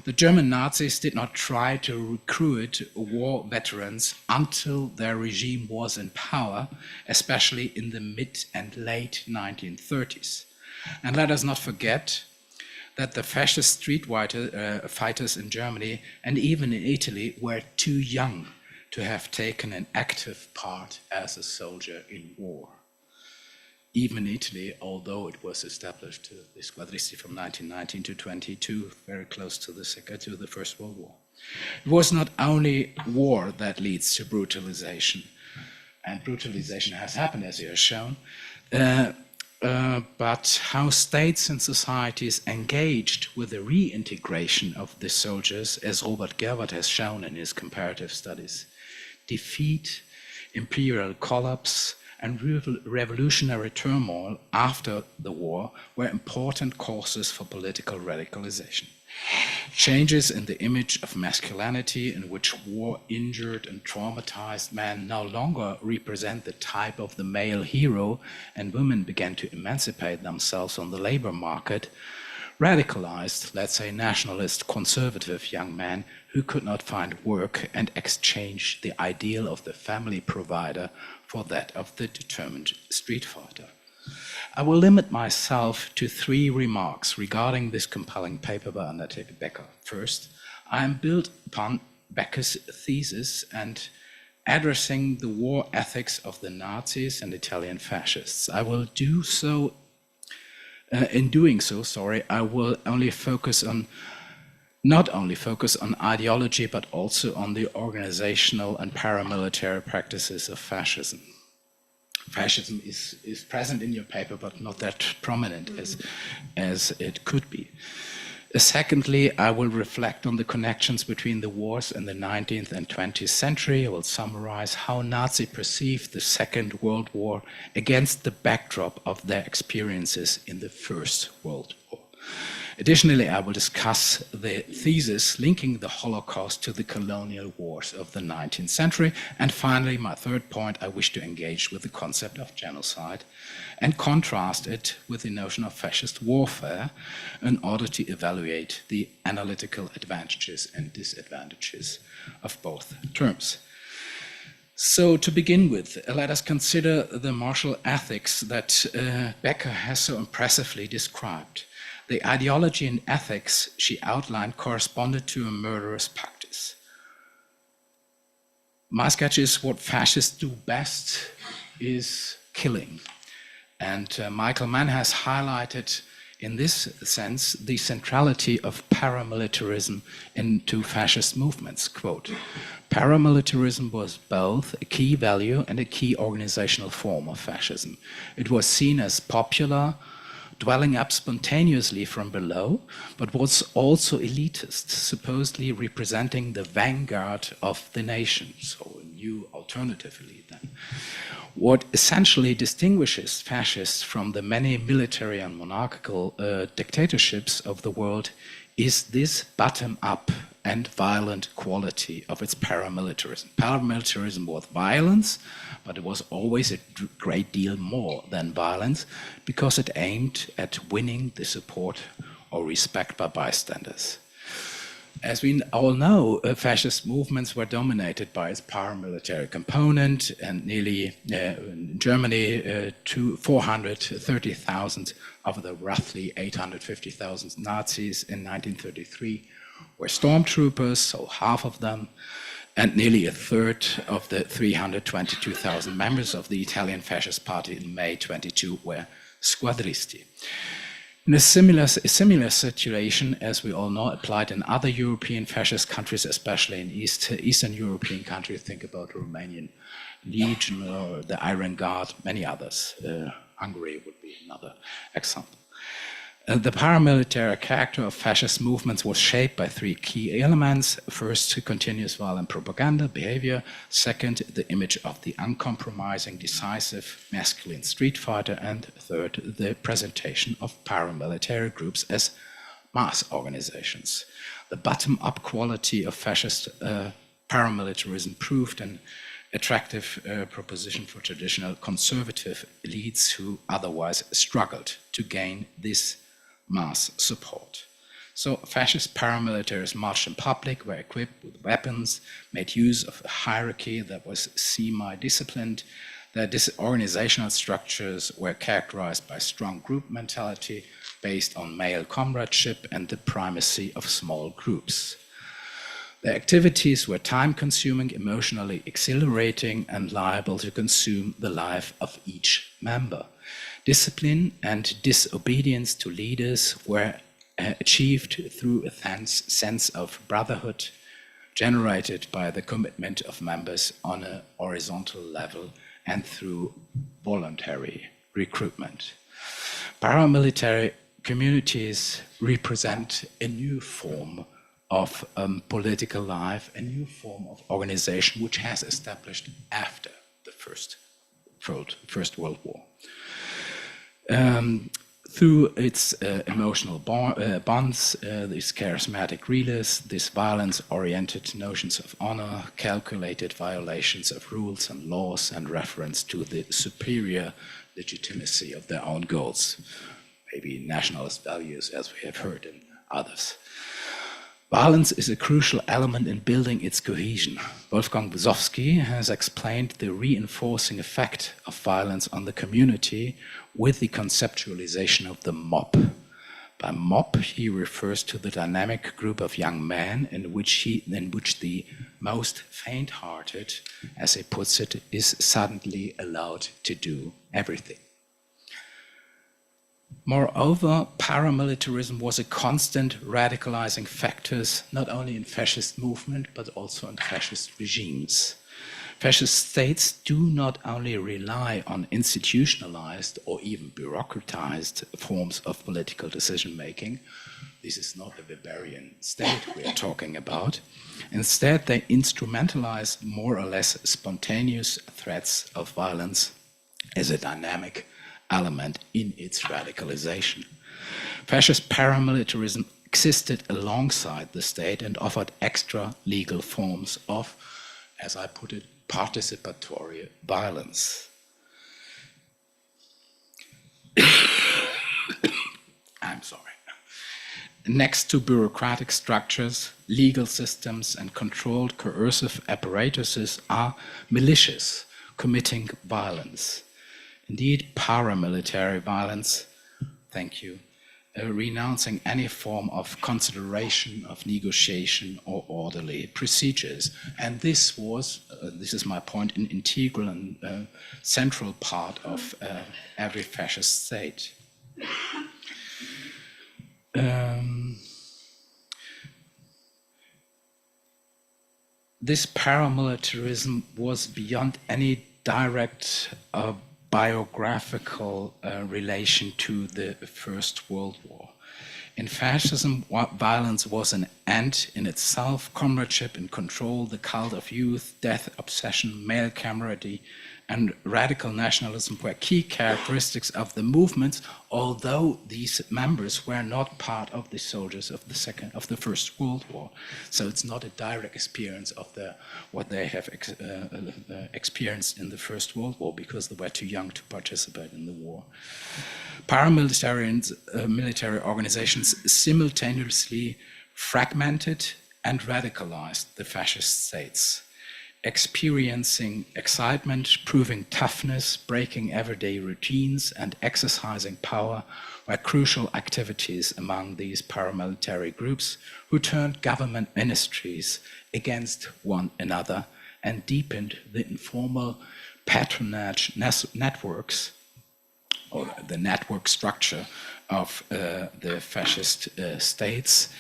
The German Nazis did not try to recruit war veterans until their regime was in power, especially in the mid and late 1930s. And let us not forget that the fascist street fighters in Germany and even in Italy were too young to have taken an active part as a soldier in war. Even in Italy, although it was established, the squadristi from 1919 to 22, very close to the First World War. It was not only war that leads to brutalization, and brutalization has happened, as you have shown, but how states and societies engaged with the reintegration of the soldiers, as Robert Gerwart has shown in his comparative studies. Defeat, imperial collapse, and revolutionary turmoil after the war were important causes for political radicalization. Changes in the image of masculinity, in which war-injured and traumatized men no longer represent the type of the male hero, and women began to emancipate themselves on the labor market, radicalized, let's say, nationalist, conservative young men who could not find work and exchange the ideal of the family provider for that of the determined street fighter. I will limit myself to 3 remarks regarding this compelling paper by Annette Becker. First, I am built upon Becker's thesis and addressing the war ethics of the Nazis and Italian fascists. I will do so. In doing so, I will not only focus on ideology, but also on the organizational and paramilitary practices of fascism. Fascism is present in your paper, but not that prominent as it could be. Secondly, I will reflect on the connections between the wars in the 19th and 20th century. I will summarize how Nazi perceived the Second World War against the backdrop of their experiences in the First World War. Additionally, I will discuss the thesis linking the Holocaust to the colonial wars of the 19th century. And finally, my third point, I wish to engage with the concept of genocide and contrast it with the notion of fascist warfare in order to evaluate the analytical advantages and disadvantages of both terms. So to begin with, let us consider the martial ethics that Becker has so impressively described. The ideology and ethics she outlined corresponded to a murderous practice. My sketch is what fascists do best is killing. And Michael Mann has highlighted in this sense the centrality of paramilitarism into fascist movements. Quote, paramilitarism was both a key value and a key organizational form of fascism. It was seen as popular, dwelling up spontaneously from below, but was also elitist, supposedly representing the vanguard of the nation, so a new alternative elite then. What essentially distinguishes fascists from the many military and monarchical dictatorships of the world is this bottom-up and violent quality of its paramilitarism. Paramilitarism was violence, but it was always a great deal more than violence because it aimed at winning the support or respect by bystanders. As we all know, fascist movements were dominated by its paramilitary component, and nearly in Germany, 430,000 of the roughly 850,000 Nazis in 1933 were stormtroopers, so half of them, and nearly a third of the 322,000 members of the Italian Fascist Party in May 22 were squadristi. In a similar situation, as we all know, applied in other European fascist countries, especially in Eastern European countries. Think about the Romanian Legion or the Iron Guard, many others. Hungary would be another example. The paramilitary character of fascist movements was shaped by 3 key elements. First, continuous violent propaganda behavior. Second, the image of the uncompromising, decisive, masculine street fighter. And third, the presentation of paramilitary groups as mass organizations. The bottom-up quality of fascist paramilitarism proved an attractive proposition for traditional conservative elites who otherwise struggled to gain this mass support. So fascist paramilitaries marched in public, were equipped with weapons, made use of a hierarchy that was semi-disciplined. Their organizational structures were characterized by strong group mentality based on male comradeship and the primacy of small groups. Their activities were time-consuming, emotionally exhilarating, and liable to consume the life of each member. Discipline and disobedience to leaders were achieved through a sense of brotherhood generated by the commitment of members on a horizontal level and through voluntary recruitment. Paramilitary communities represent a new form of political life, a new form of organization which has established after the First World War. Through its emotional bonds, these charismatic readers, these violence-oriented notions of honor, calculated violations of rules and laws, and reference to the superior legitimacy of their own goals, maybe nationalist values, as we have heard in others. Violence is a crucial element in building its cohesion. Wolfgang Wysowski has explained the reinforcing effect of violence on the community with the conceptualization of the mob. By mob, he refers to the dynamic group of young men in which the most faint-hearted, as he puts it, is suddenly allowed to do everything. Moreover, paramilitarism was a constant radicalizing factor, not only in fascist movement, but also in fascist regimes. Fascist states do not only rely on institutionalized or even bureaucratized forms of political decision-making. This is not a barbarian state we are talking about. Instead, they instrumentalize more or less spontaneous threats of violence as a dynamic element in its radicalization. Fascist paramilitarism existed alongside the state and offered extra legal forms of, as I put it, participatory violence. I'm sorry. Next to bureaucratic structures, legal systems, and controlled coercive apparatuses are militias committing violence. Indeed, paramilitary violence, thank you, renouncing any form of consideration of negotiation or orderly procedures. And this was, this is my point, an integral and central part of every fascist state. This paramilitarism was beyond any direct biographical relation to the First World War. In fascism, violence was an end in itself. Comradeship and control, the cult of youth, death obsession, male camaraderie, and radical nationalism were key characteristics of the movements, although these members were not part of the soldiers of the First World War. So it's not a direct experience of what they have experienced in the First World War, because they were too young to participate in the war. Paramilitary military organizations simultaneously fragmented and radicalized the fascist states. Experiencing excitement, proving toughness, breaking everyday routines, and exercising power were crucial activities among these paramilitary groups, who turned government ministries against one another and deepened the informal patronage networks, or the network structure of the fascist states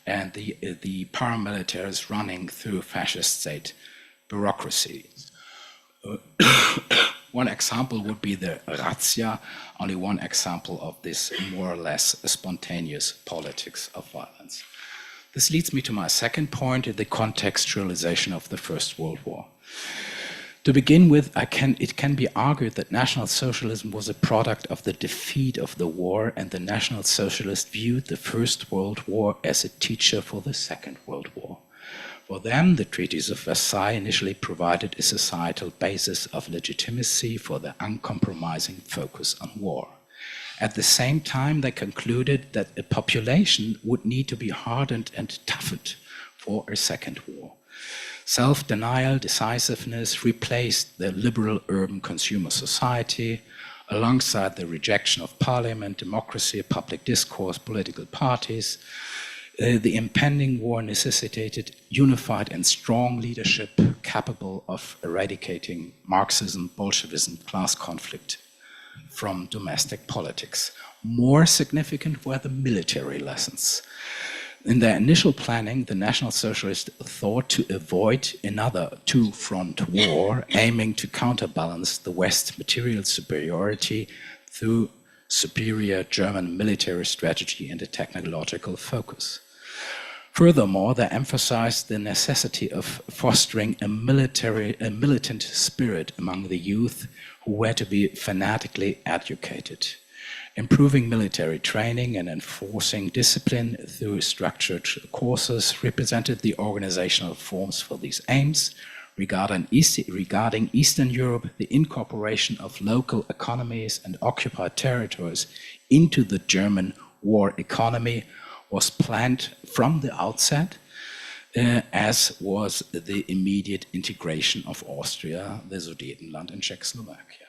and the paramilitaries running through fascist state bureaucracy. One example would be the razzia, only one example of this more or less spontaneous politics of violence. This leads me to my second point, the contextualization of the First World War. To begin with, it can be argued that National Socialism was a product of the defeat of the war, and the National Socialists viewed the First World War as a teacher for the Second World War. For them, the treaties of Versailles initially provided a societal basis of legitimacy for the uncompromising focus on war. At the same time, they concluded that a population would need to be hardened and toughened for a second war. Self-denial, decisiveness replaced the liberal urban consumer society, alongside the rejection of parliament, democracy, public discourse, political parties. The impending war necessitated unified and strong leadership capable of eradicating Marxism, Bolshevism, class conflict from domestic politics. More significant were the military lessons. In their initial planning, the National Socialists thought to avoid another two-front war, aiming to counterbalance the West's material superiority through superior German military strategy and a technological focus. Furthermore, they emphasized the necessity of fostering a militant spirit among the youth who were to be fanatically educated. Improving military training and enforcing discipline through structured courses represented the organizational forms for these aims. Regarding Eastern Europe, the incorporation of local economies and occupied territories into the German war economy was planned from the outset, as was the immediate integration of Austria, the Sudetenland, and Czechoslovakia.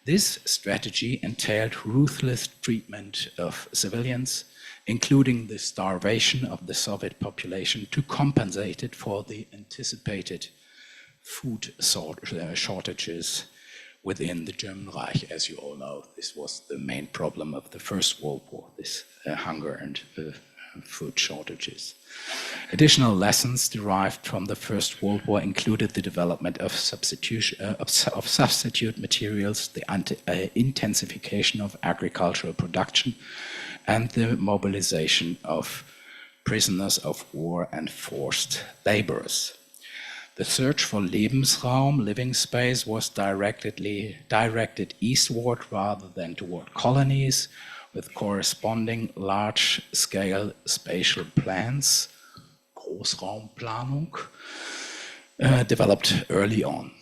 This strategy entailed ruthless treatment of civilians, including the starvation of the Soviet population to compensate it for the anticipated food shortages within the German Reich. As you all know, this was the main problem of the First World War, this hunger and food shortages. Additional lessons derived from the First World War included the development of substitute materials, the intensification of agricultural production, and the mobilization of prisoners of war and forced laborers. The search for Lebensraum, living space, was directed eastward rather than toward colonies, with corresponding large-scale spatial plans, Großraumplanung, developed early on.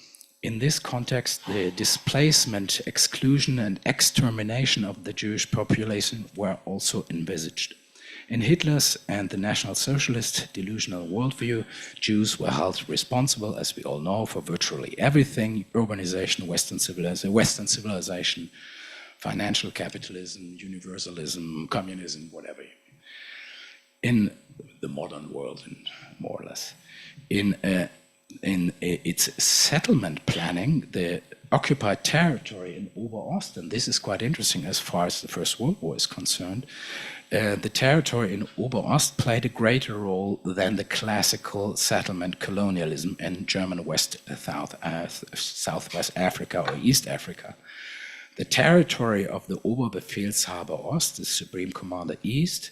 In this context, the displacement, exclusion, and extermination of the Jewish population were also envisaged. In Hitler's and the National Socialist delusional worldview, Jews were held responsible, as we all know, for virtually everything: urbanization, Western civilization, financial capitalism, universalism, communism, whatever. In the modern world, more or less. In its settlement planning, the occupied territory in Oberost, and this is quite interesting as far as the First World War is concerned, the territory in Oberost played a greater role than the classical settlement colonialism in German Southwest Africa or East Africa. The territory of the Oberbefehlshaber Ost, the Supreme Commander East,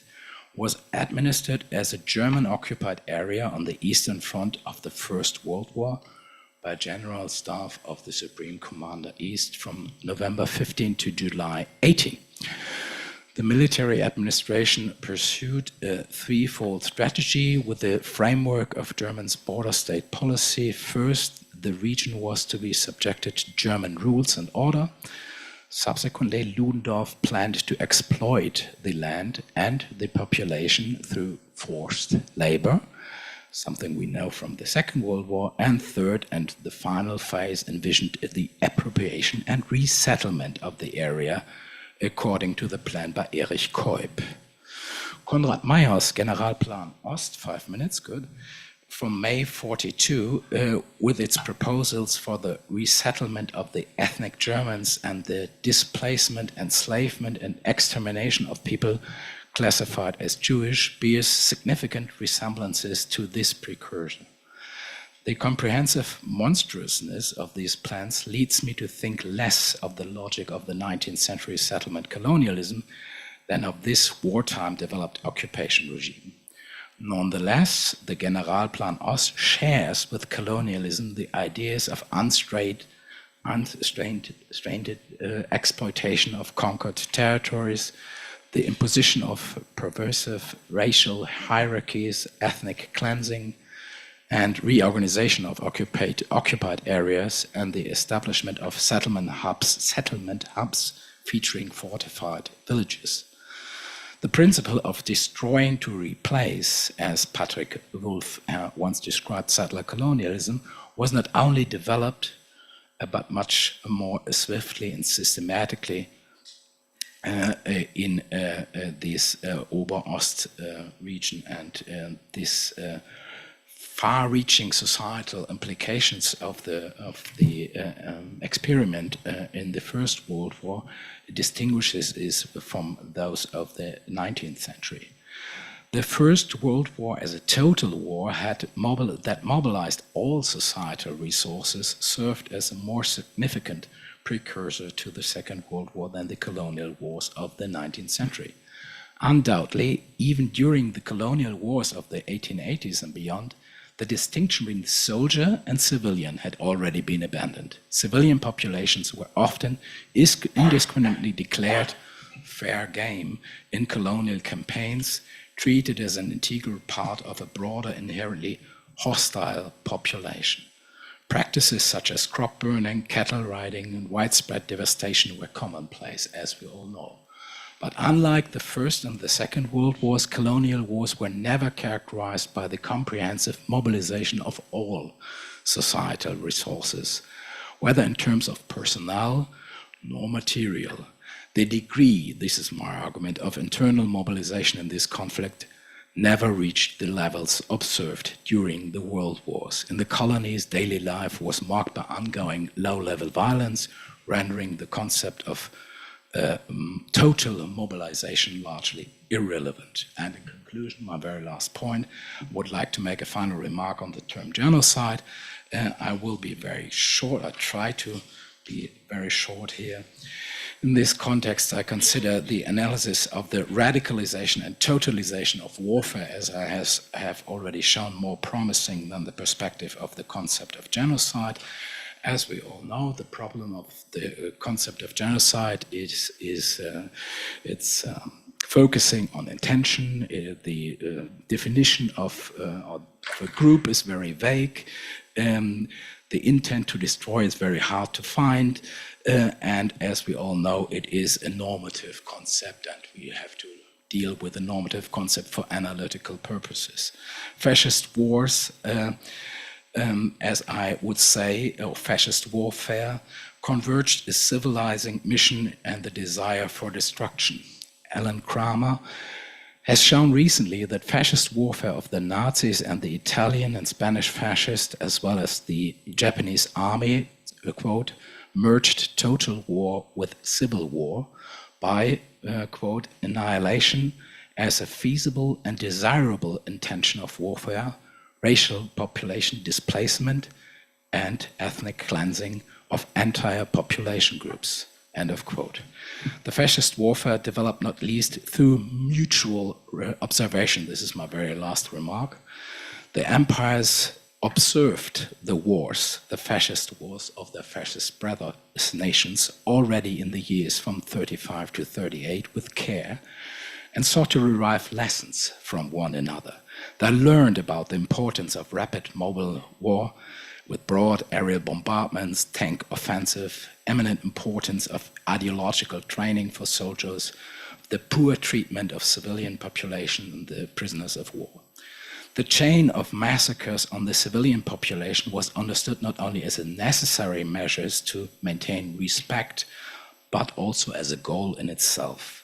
was administered as a German-occupied area on the Eastern Front of the First World War by General Staff of the Supreme Commander East from November 15 to July 18. The military administration pursued a threefold strategy with the framework of German's border state policy. First, the region was to be subjected to German rules and order. Subsequently, Ludendorff planned to exploit the land and the population through forced labor, something we know from the Second World War. And third, and the final phase, envisioned the appropriation and resettlement of the area according to the plan by Erich Keup. Konrad Mayer's Generalplan Ost, 5 minutes, good, from May 42, with its proposals for the resettlement of the ethnic Germans and the displacement, enslavement, and extermination of people classified as Jewish, bears significant resemblances to this precursor. The comprehensive monstrousness of these plans leads me to think less of the logic of the 19th century settlement colonialism than of this wartime developed occupation regime. Nonetheless, the Generalplan Ost shares with colonialism the ideas of unstrained exploitation of conquered territories, the imposition of perversive racial hierarchies, ethnic cleansing, and reorganization of occupied areas, and the establishment of settlement hubs featuring fortified villages. The principle of destroying to replace, as Patrick Wolf once described settler colonialism, was not only developed, but much more swiftly and systematically in this Oberost region, and this far-reaching societal implications of the experiment in the First World War distinguishes it from those of the 19th century. The First World War as a total war that mobilized all societal resources served as a more significant precursor to the Second World War than the colonial wars of the 19th century. Undoubtedly, even during the colonial wars of the 1880s and beyond, the distinction between soldier and civilian had already been abandoned. Civilian populations were often indiscriminately declared fair game in colonial campaigns, treated as an integral part of a broader, inherently hostile population. Practices such as crop burning, cattle riding, and widespread devastation were commonplace, as we all know. But unlike the First and the Second World Wars, colonial wars were never characterized by the comprehensive mobilization of all societal resources, whether in terms of personnel nor material. The degree, this is my argument, of internal mobilization in this conflict never reached the levels observed during the world wars. In the colonies, daily life was marked by ongoing low-level violence, rendering the concept of total mobilization largely irrelevant. And in conclusion, my very last point, I would like to make a final remark on the term genocide. I will be very short. I try to be very short here. In this context, I consider the analysis of the radicalization and totalization of warfare, as I have already shown, more promising than the perspective of the concept of genocide. As we all know, the problem of the concept of genocide is focusing on intention. The definition of a group is very vague. The intent to destroy is very hard to find. And as we all know, it is a normative concept, and we have to deal with the normative concept for analytical purposes. Fascist wars, as I would say, or fascist warfare, converged a civilizing mission and the desire for destruction. Alan Kramer has shown recently that fascist warfare of the Nazis and the Italian and Spanish fascists, as well as the Japanese army, quote, merged total war with civil war by, quote, annihilation as a feasible and desirable intention of warfare, racial population displacement, and ethnic cleansing of entire population groups, end of quote. The fascist warfare developed not least through mutual observation. This is my very last remark. The empires observed the wars, the fascist wars of the fascist brother nations already in the years from 35 to 38 with care, and sought to derive lessons from one another. They learned about the importance of rapid mobile war with broad aerial bombardments, tank offensive, eminent importance of ideological training for soldiers, the poor treatment of civilian population and the prisoners of war. The chain of massacres on the civilian population was understood not only as a necessary measure to maintain respect, but also as a goal in itself.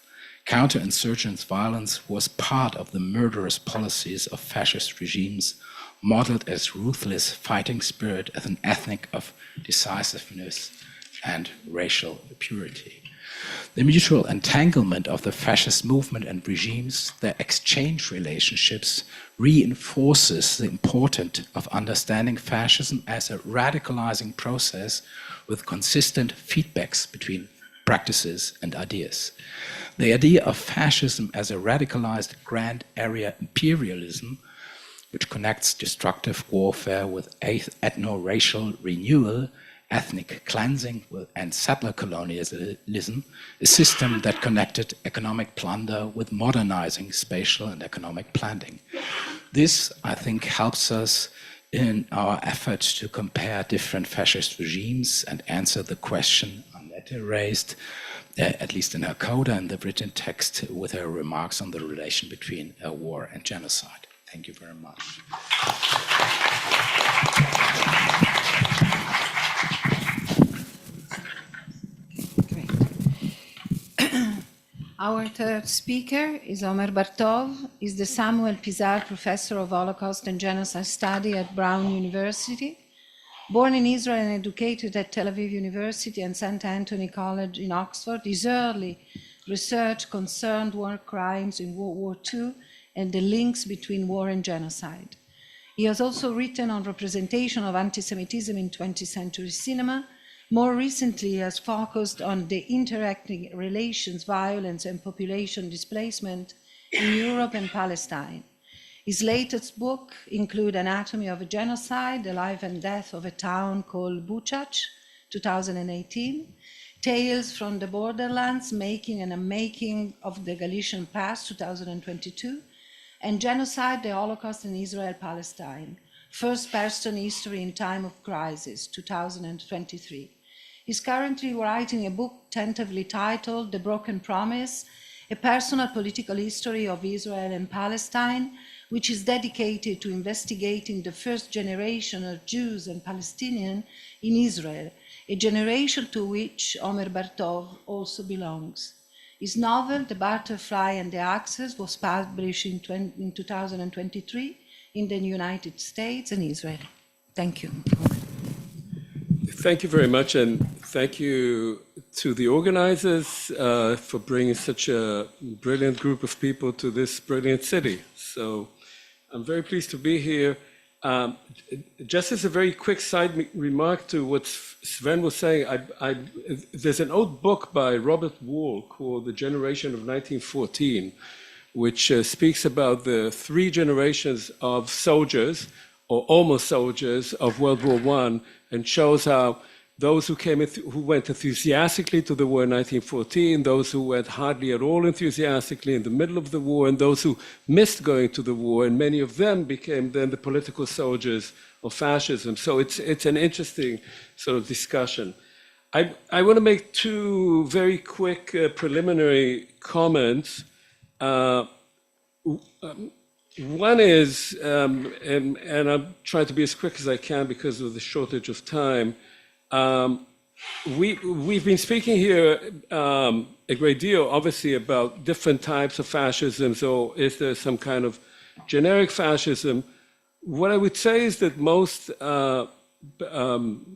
Counterinsurgents violence was part of the murderous policies of fascist regimes, modeled as ruthless fighting spirit, as an ethic of decisiveness and racial purity. The mutual entanglement of the fascist movement and regimes, their exchange relationships, reinforces the importance of understanding fascism as a radicalizing process with consistent feedbacks between practices and ideas. The idea of fascism as a radicalized grand area imperialism, which connects destructive warfare with ethno-racial renewal, ethnic cleansing and settler colonialism, a system that connected economic plunder with modernizing spatial and economic planning. This, I think, helps us in our efforts to compare different fascist regimes and answer the question Annette raised, at least in her coda and the written text, with her remarks on the relation between war and genocide. Thank you very much. Our third speaker is Omer Bartov. He's the Samuel Pizar Professor of Holocaust and Genocide Study at Brown University. Born in Israel and educated at Tel Aviv University and St. Anthony College in Oxford, his early research concerned war crimes in World War II and the links between war and genocide. He has also written on representation of anti-Semitism in 20th century cinema. More recently, he has focused on the interacting relations, violence, and population displacement in Europe and Palestine. His latest book include Anatomy of a Genocide, The Life and Death of a Town Called Buchach, 2018, Tales from the Borderlands, Making and Unmaking of the Galician Past, 2022, and Genocide, the Holocaust in Israel-Palestine, First Person History in Time of Crisis, 2023. He's currently writing a book tentatively titled The Broken Promise, A Personal Political History of Israel and Palestine, which is dedicated to investigating the first generation of Jews and Palestinians in Israel, a generation to which Omer Bartov also belongs. His novel, The Butterfly and the Axis, was published in 2023 in the United States and Israel. Thank you. Thank you very much, and thank you to the organizers for bringing such a brilliant group of people to this brilliant city. So I'm very pleased to be here. Just as a very quick side remark to what Sven was saying, there's an old book by Robert Wall called The Generation of 1914, which speaks about the three generations of soldiers, or almost soldiers, of World War I, and shows how those who went enthusiastically to the war in 1914, those who went hardly at all enthusiastically in the middle of the war, and those who missed going to the war, and many of them became then the political soldiers of fascism. So it's an interesting sort of discussion. I want to make two very quick preliminary comments. One is, and I'm trying to be as quick as I can because of the shortage of time. We've been speaking here a great deal, obviously, about different types of fascism. So is there some kind of generic fascism? What I would say is that most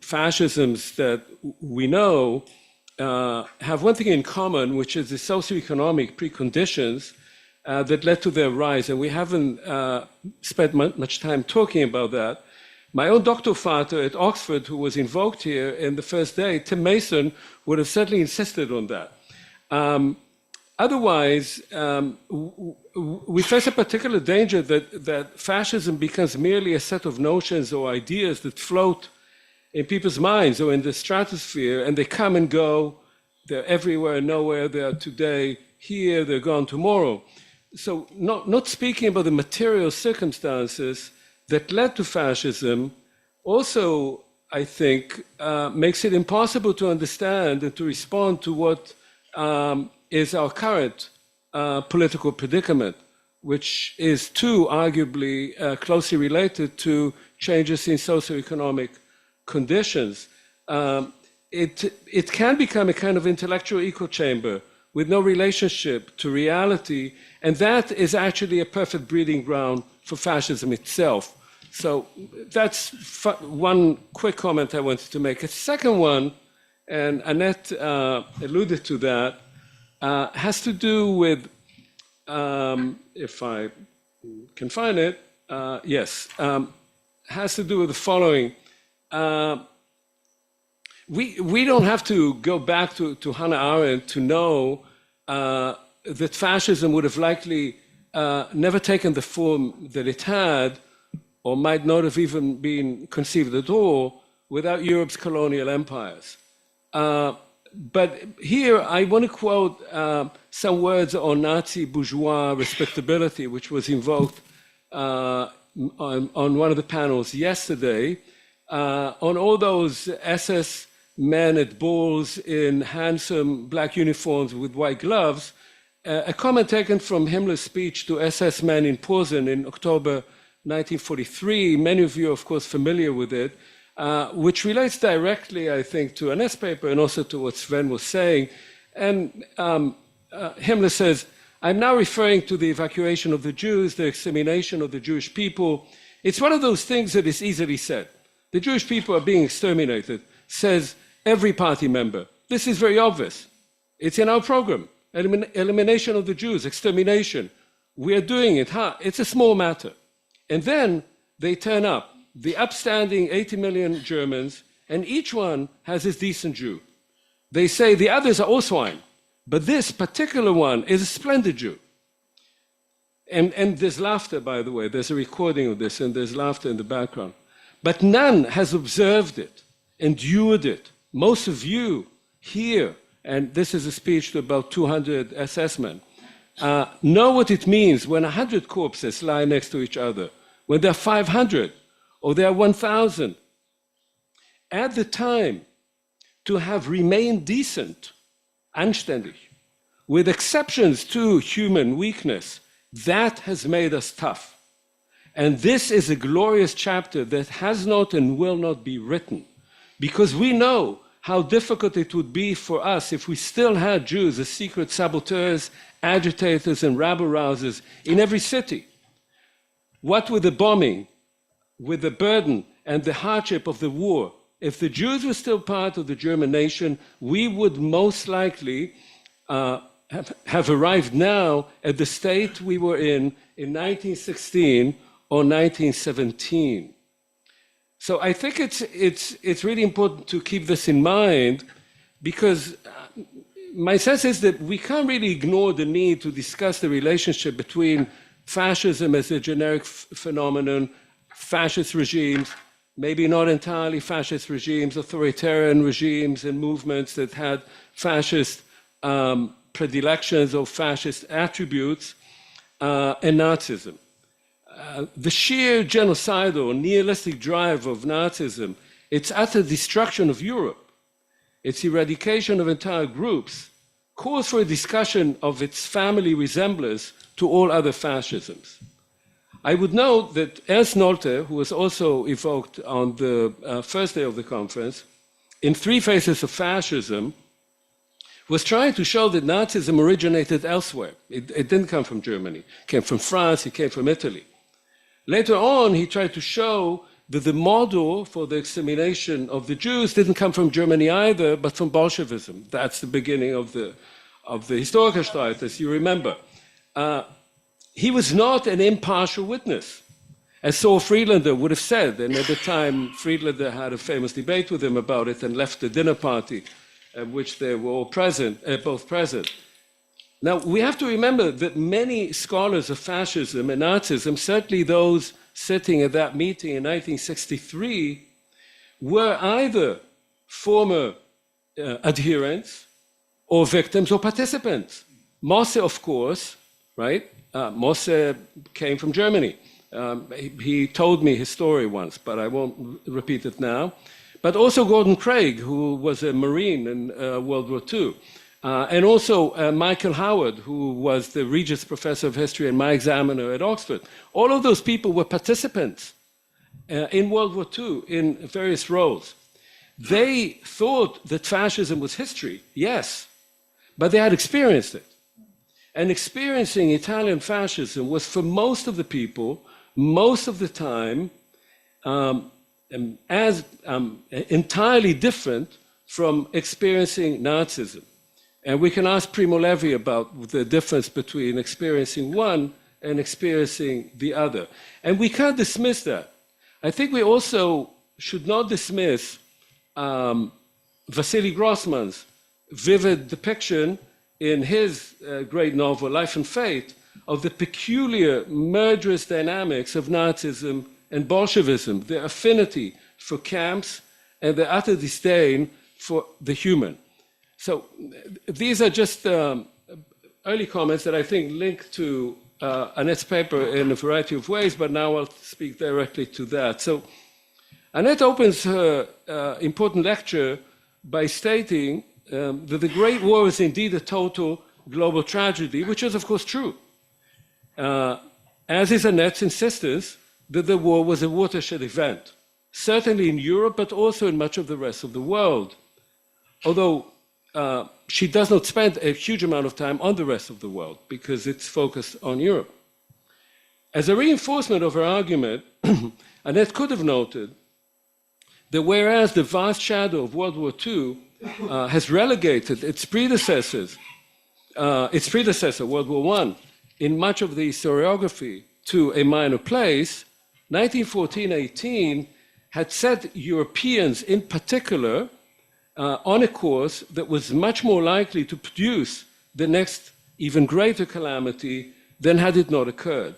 fascisms that we know have one thing in common, which is the socioeconomic preconditions that led to their rise. And we haven't spent much time talking about that. My own doctor father at Oxford, who was invoked here in the first day, Tim Mason, would have certainly insisted on that. Otherwise, we face a particular danger that fascism becomes merely a set of notions or ideas that float in people's minds or in the stratosphere, and they come and go. They're everywhere and nowhere. They are today here, they're gone tomorrow. So not speaking about the material circumstances that led to fascism also, I think, makes it impossible to understand and to respond to what is our current political predicament, which is too arguably closely related to changes in socioeconomic conditions. It can become a kind of intellectual echo chamber with no relationship to reality, and that is actually a perfect breeding ground for fascism itself. So that's one quick comment I wanted to make. A second one, and Annette alluded to that, has to do with, if I can find it, yes, has to do with the following. We don't have to go back to Hannah Arendt to know that fascism would have likely never taken the form that it had, or might not have even been conceived at all, without Europe's colonial empires. But here I want to quote some words on Nazi bourgeois respectability, which was invoked on one of the panels yesterday, on all those SS men at balls in handsome black uniforms with white gloves, a comment taken from Himmler's speech to SS men in Posen in October 1943. Many of you are, of course, familiar with it, which relates directly, I think, to Annette's paper and also to what Sven was saying. And Himmler says, "I'm now referring to the evacuation of the Jews, the extermination of the Jewish people. It's one of those things that is easily said. The Jewish people are being exterminated," says every party member. This is very obvious. It's in our program. Elimination of the Jews, extermination. We are doing it. It's a small matter. And then they turn up, the upstanding 80 million Germans, and each one has his decent Jew. They say the others are all swine, but this particular one is a splendid Jew. And there's laughter, by the way. There's a recording of this, and there's laughter in the background. But none has observed it, endured it. Most of you here, and this is a speech to about 200 SS men, know what it means when 100 corpses lie next to each other, when there are 500 or there are 1,000. At the time, to have remained decent, anständig, with exceptions to human weakness, that has made us tough. And this is a glorious chapter that has not and will not be written, because we know how difficult it would be for us if we still had Jews as secret saboteurs, agitators, and rabble-rousers in every city. What with the bombing, with the burden and the hardship of the war, if the Jews were still part of the German nation, we would most likely have arrived now at the state we were in 1916 or 1917. So I think it's really important to keep this in mind, because my sense is that we can't really ignore the need to discuss the relationship between fascism as a generic phenomenon, fascist regimes, maybe not entirely fascist regimes, authoritarian regimes and movements that had fascist predilections or fascist attributes, and Nazism. The sheer genocidal, nihilistic drive of Nazism, its utter destruction of Europe, its eradication of entire groups, calls for a discussion of its family resemblance to all other fascisms. I would note that Ernst Nolte, who was also evoked on the first day of the conference, in Three Faces of Fascism, was trying to show that Nazism originated elsewhere. It didn't come from Germany. It came from France, it came from Italy. Later on, he tried to show that the model for the extermination of the Jews didn't come from Germany either, but from Bolshevism. That's the beginning of the Historikerstreit, as you remember. He was not an impartial witness, as Saul Friedlander would have said. And at the time, Friedlander had a famous debate with him about it and left the dinner party at which they were all both present. Now, we have to remember that many scholars of fascism and Nazism, certainly those sitting at that meeting in 1963, were either former adherents or victims or participants. Mosse, of course, right? Mosse came from Germany. He told me his story once, but I won't repeat it now. But also Gordon Craig, who was a Marine in World War II. And also Michael Howard, who was the Regis Professor of History and my examiner at Oxford. All of those people were participants in World War II in various roles. They thought that fascism was history, yes, but they had experienced it. And experiencing Italian fascism was, for most of the people, most of the time, entirely different from experiencing Nazism. And we can ask Primo Levi about the difference between experiencing one and experiencing the other. And we can't dismiss that. I think we also should not dismiss Wassily Grossman's vivid depiction in his great novel, Life and Fate, of the peculiar murderous dynamics of Nazism and Bolshevism, their affinity for camps and their utter disdain for the human. So these are just early comments that I think link to Annette's paper in a variety of ways, but now I'll speak directly to that. So Annette opens her important lecture by stating that the Great War is indeed a total global tragedy, which is of course true, as is Annette's insistence that the war was a watershed event, certainly in Europe, but also in much of the rest of the world. Although she does not spend a huge amount of time on the rest of the world because it's focused on Europe. As a reinforcement of her argument, Annette could have noted that whereas the vast shadow of World War II has relegated its predecessor, World War I, in much of the historiography to a minor place, 1914-18 had set Europeans in particular on a course that was much more likely to produce the next even greater calamity than had it not occurred.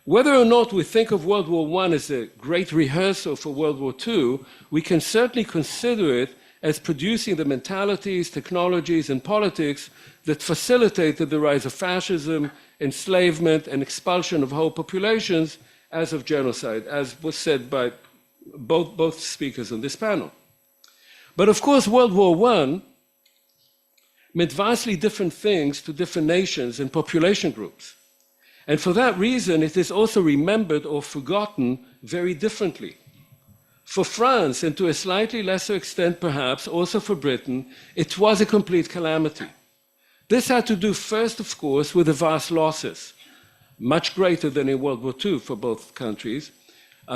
Whether or not we think of World War I as a great rehearsal for World War II, we can certainly consider it as producing the mentalities, technologies, and politics that facilitated the rise of fascism, enslavement, and expulsion of whole populations as of genocide, as was said by both speakers on this panel. But of course, World War I meant vastly different things to different nations and population groups. And for that reason, it is also remembered or forgotten very differently. For France, and to a slightly lesser extent perhaps also for Britain, it was a complete calamity. This had to do first, of course, with the vast losses, much greater than in World War II for both countries,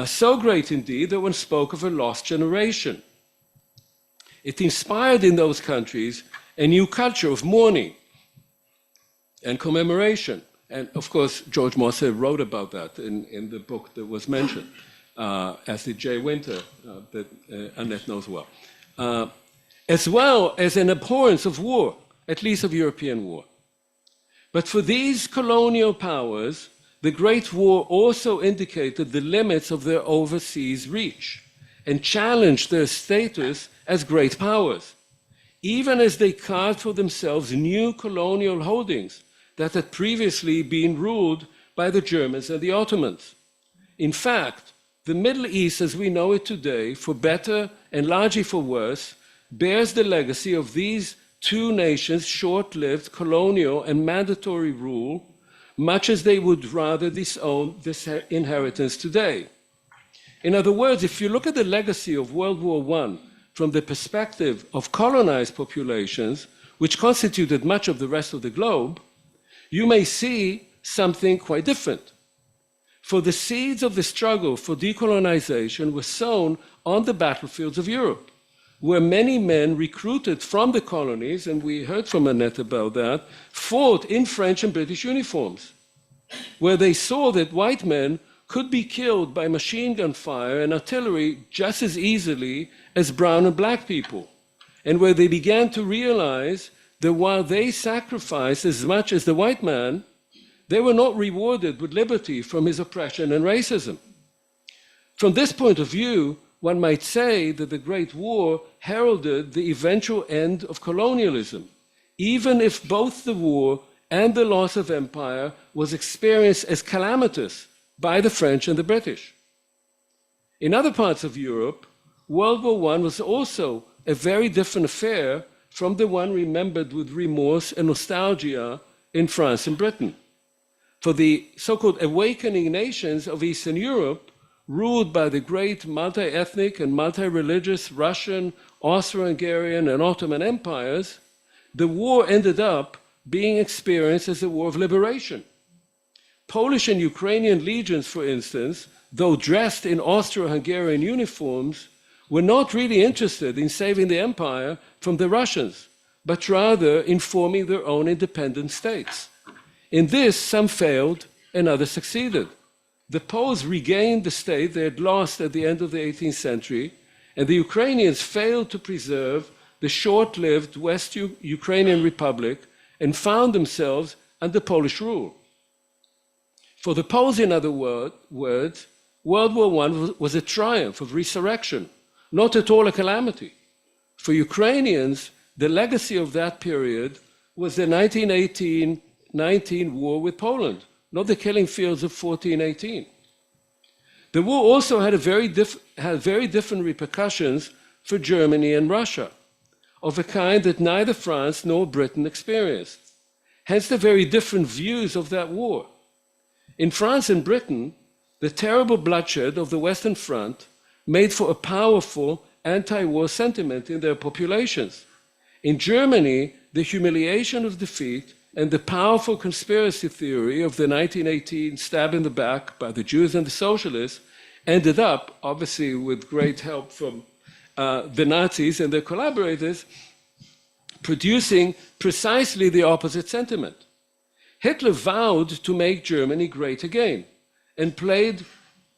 so great indeed that one spoke of a lost generation. It inspired in those countries a new culture of mourning and commemoration. And of course, George Mosse wrote about that in the book that was mentioned, as did Jay Winter, that Annette knows well. As well as an abhorrence of war, at least of European war. But for these colonial powers, the Great War also indicated the limits of their overseas reach and challenged their status as great powers, even as they carved for themselves new colonial holdings that had previously been ruled by the Germans and the Ottomans. In fact, the Middle East as we know it today, for better and largely for worse, bears the legacy of these two nations' short-lived colonial and mandatory rule, much as they would rather disown this inheritance today. In other words, if you look at the legacy of World War I from the perspective of colonized populations, which constituted much of the rest of the globe, you may see something quite different. For the seeds of the struggle for decolonization were sown on the battlefields of Europe, where many men recruited from the colonies, and we heard from Annette about that, fought in French and British uniforms, where they saw that white men could be killed by machine gun fire and artillery just as easily as brown and black people, and where they began to realize that while they sacrificed as much as the white man, they were not rewarded with liberty from his oppression and racism. From this point of view, one might say that the Great War heralded the eventual end of colonialism, even if both the war and the loss of empire was experienced as calamitous by the French and the British. In other parts of Europe, World War I was also a very different affair from the one remembered with remorse and nostalgia in France and Britain. For the so-called awakening nations of Eastern Europe, ruled by the great multi-ethnic and multi-religious Russian, Austro-Hungarian, and Ottoman empires, the war ended up being experienced as a war of liberation. Polish and Ukrainian legions, for instance, though dressed in Austro-Hungarian uniforms, were not really interested in saving the empire from the Russians, but rather in forming their own independent states. In this, some failed and others succeeded. The Poles regained the state they had lost at the end of the 18th century, and the Ukrainians failed to preserve the short-lived West Ukrainian Republic and found themselves under Polish rule. For the Poles, in other words, World War I was a triumph of resurrection, not at all a calamity. For Ukrainians, the legacy of that period was the 1918-19 war with Poland, not the killing fields of 1418. The war also had very different repercussions for Germany and Russia, of a kind that neither France nor Britain experienced. Hence the very different views of that war. In France and Britain, the terrible bloodshed of the Western Front made for a powerful anti-war sentiment in their populations. In Germany, the humiliation of defeat and the powerful conspiracy theory of the 1918 stab in the back by the Jews and the socialists ended up, obviously with great help from the Nazis and their collaborators, producing precisely the opposite sentiment. Hitler vowed to make Germany great again and played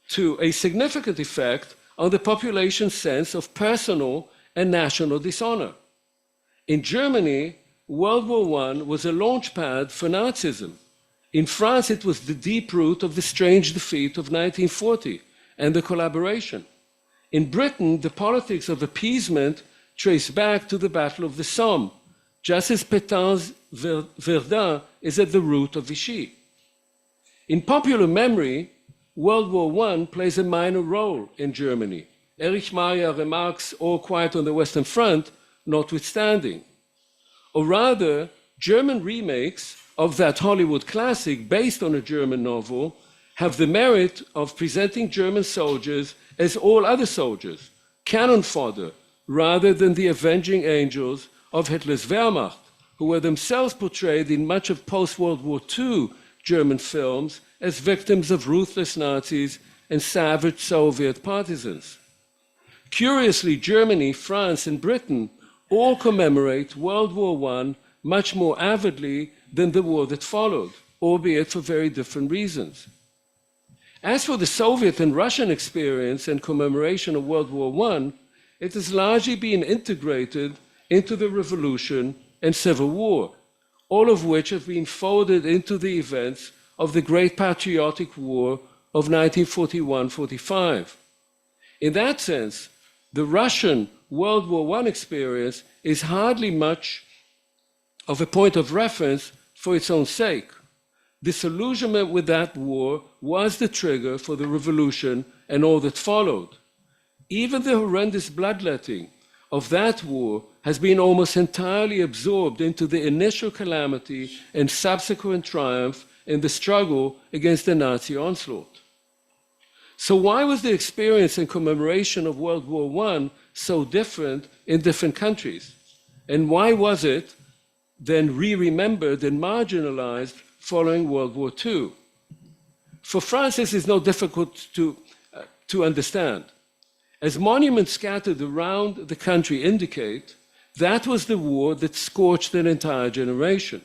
to a significant effect on the population's sense of personal and national dishonor. In Germany, World War I was a launchpad for Nazism, In France, it was the deep root of the strange defeat of 1940 and the collaboration. In Britain, the politics of appeasement trace back to the Battle of the Somme, just as Pétain's Verdun is at the root of Vichy. In popular memory, World War I plays a minor role in Germany. Erich Mayer remarks, "All quiet on the Western Front," notwithstanding. Or rather, German remakes of that Hollywood classic based on a German novel have the merit of presenting German soldiers as all other soldiers, cannon fodder, rather than the avenging angels of Hitler's Wehrmacht, who were themselves portrayed in much of post-World War II German films as victims of ruthless Nazis and savage Soviet partisans. Curiously, Germany, France, and Britain all commemorate World War I much more avidly than the war that followed, albeit for very different reasons. As for the Soviet and Russian experience and commemoration of World War I, it has largely been integrated into the Revolution and Civil War, all of which have been folded into the events of the Great Patriotic War of 1941-45. In that sense, the Russian World War I experience is hardly much of a point of reference for its own sake. Disillusionment with that war was the trigger for the revolution and all that followed. Even the horrendous bloodletting of that war has been almost entirely absorbed into the initial calamity and subsequent triumph in the struggle against the Nazi onslaught. So why was the experience and commemoration of World War I so different in different countries? And why was it then re-remembered and marginalized following World War II? For France, this is not difficult to understand. As monuments scattered around the country indicate, that was the war that scorched an entire generation.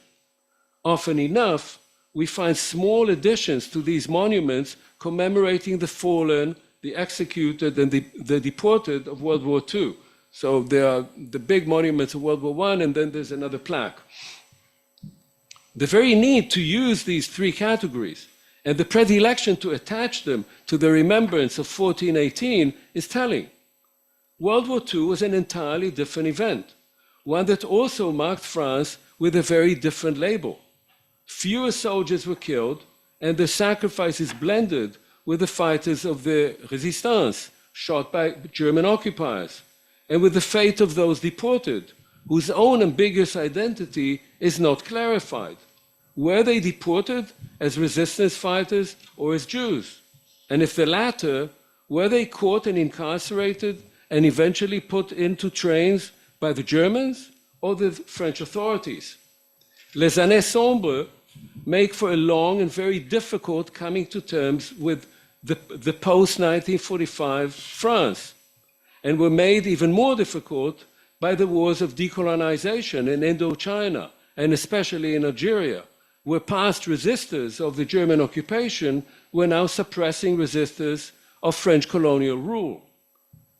Often enough, we find small additions to these monuments commemorating the fallen, the executed, and the deported of World War II. So there are the big monuments of World War I, and then there's another plaque. The very need to use these three categories and the predilection to attach them to the remembrance of 1418 is telling. World War II was an entirely different event, one that also marked France with a very different label. Fewer soldiers were killed, and their sacrifices blended with the fighters of the Resistance, shot by German occupiers, and with the fate of those deported, whose own ambiguous identity is not clarified. Were they deported as resistance fighters or as Jews? And if the latter, were they caught and incarcerated and eventually put into trains by the Germans or the French authorities? Les années sombres make for a long and very difficult coming to terms with the post-1945 France, and were made even more difficult by the wars of decolonization in Indochina, and especially in Algeria, where past resistors of the German occupation were now suppressing resistors of French colonial rule.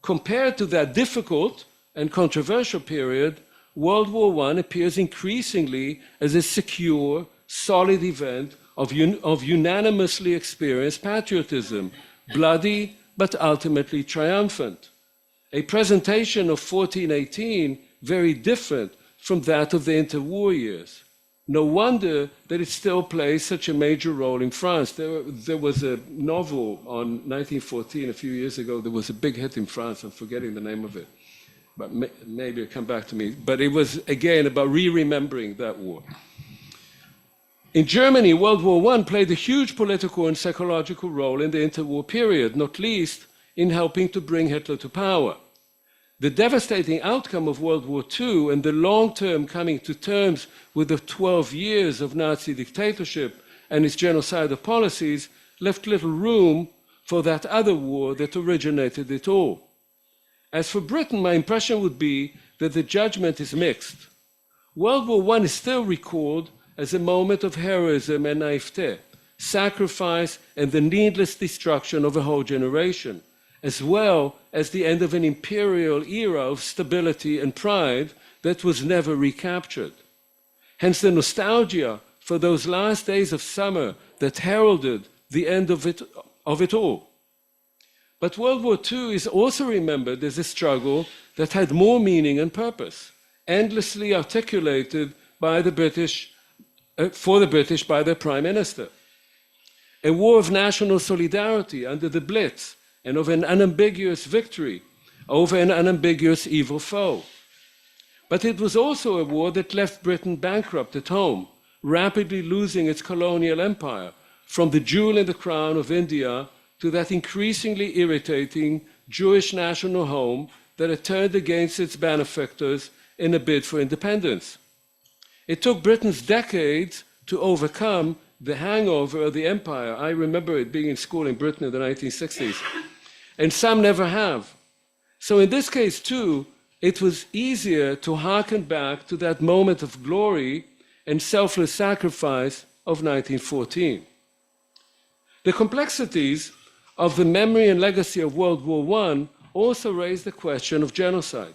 Compared to that difficult and controversial period, World War I appears increasingly as a secure, solid event of unanimously experienced patriotism, bloody but ultimately triumphant. A presentation of 1418 very different from that of the interwar years. No wonder that it still plays such a major role in France. There was a novel on 1914 a few years ago. There was a big hit in France. I'm forgetting the name of it, but maybe it'll come back to me. But it was, again, about re-remembering that war. In Germany, World War I played a huge political and psychological role in the interwar period, not least in helping to bring Hitler to power. The devastating outcome of World War II and the long-term coming to terms with the 12 years of Nazi dictatorship and its genocidal policies left little room for that other war that originated it all. As for Britain, my impression would be that the judgment is mixed. World War I is still recalled as a moment of heroism and naivete, sacrifice, and the needless destruction of a whole generation, as well as the end of an imperial era of stability and pride that was never recaptured. Hence the nostalgia for those last days of summer that heralded the end of it all. But World War II is also remembered as a struggle that had more meaning and purpose, endlessly articulated by the British, for the British by their Prime Minister. A war of national solidarity under the Blitz and of an unambiguous victory over an unambiguous evil foe. But it was also a war that left Britain bankrupt at home, rapidly losing its colonial empire, from the jewel in the crown of India to that increasingly irritating Jewish national home that had turned against its benefactors in a bid for independence. It took Britain's decades to overcome the hangover of the empire. I remember it being in school in Britain in the 1960s, and some never have. So in this case, too, it was easier to hearken back to that moment of glory and selfless sacrifice of 1914. The complexities of the memory and legacy of World War I also raise the question of genocide.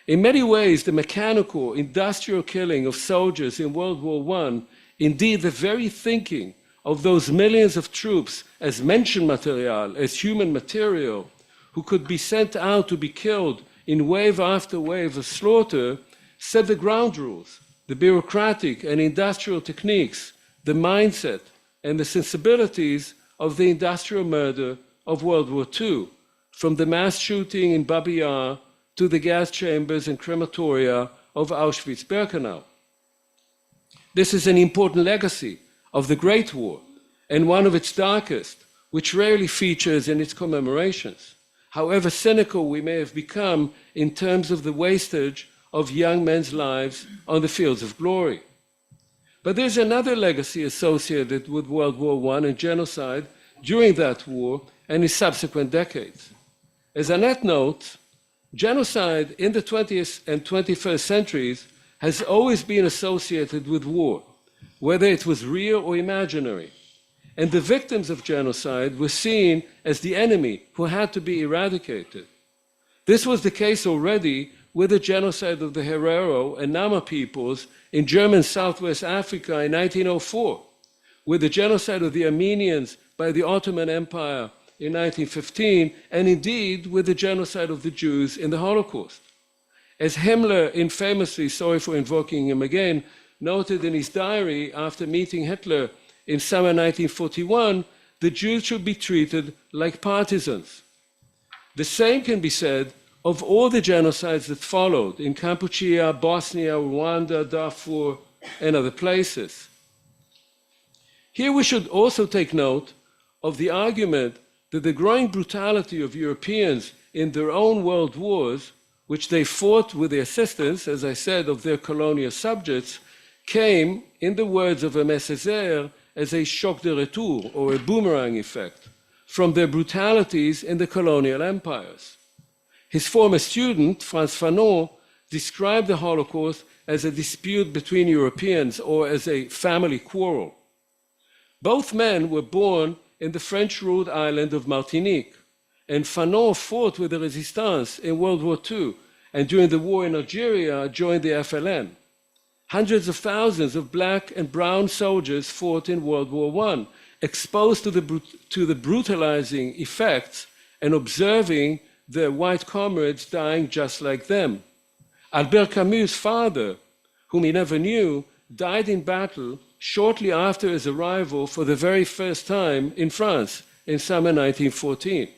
In many ways, the mechanical, industrial killing of soldiers in World War I, indeed the very thinking of those millions of troops as Menschenmaterial, as human material, who could be sent out to be killed in wave after wave of slaughter, set the ground rules, the bureaucratic and industrial techniques, the mindset and the sensibilities of the industrial murder of World War II, from the mass shooting in Babi Yar to the gas chambers and crematoria of Auschwitz-Birkenau. This is an important legacy of the Great War, and one of its darkest, which rarely features in its commemorations, however cynical we may have become in terms of the wastage of young men's lives on the fields of glory. But there's another legacy associated with World War I and genocide during that war and in subsequent decades. As Annette notes, genocide in the 20th and 21st centuries has always been associated with war, whether it was real or imaginary. And the victims of genocide were seen as the enemy who had to be eradicated. This was the case already with the genocide of the Herero and Nama peoples in German Southwest Africa in 1904, with the genocide of the Armenians by the Ottoman Empire in 1915, and indeed with the genocide of the Jews in the Holocaust. As Himmler infamously, sorry for invoking him again, noted in his diary after meeting Hitler in summer 1941, the Jews should be treated like partisans. The same can be said of all the genocides that followed in Kampuchea, Bosnia, Rwanda, Darfur, and other places. Here we should also take note of the argument that the growing brutality of Europeans in their own world wars, which they fought with the assistance, as I said, of their colonial subjects, came, in the words of Aimé Césaire, as a choc de retour, or a boomerang effect, from their brutalities in the colonial empires. His former student, Frantz Fanon, described the Holocaust as a dispute between Europeans or as a family quarrel. Both men were born in the French-ruled island of Martinique, and Fanon fought with the Resistance in World War II, and during the war in Algeria joined the FLN. Hundreds of thousands of black and brown soldiers fought in World War I, exposed to the brutalizing effects and observing their white comrades dying just like them. Albert Camus' father, whom he never knew, died in battle shortly after his arrival for the very first time in France in summer 1914.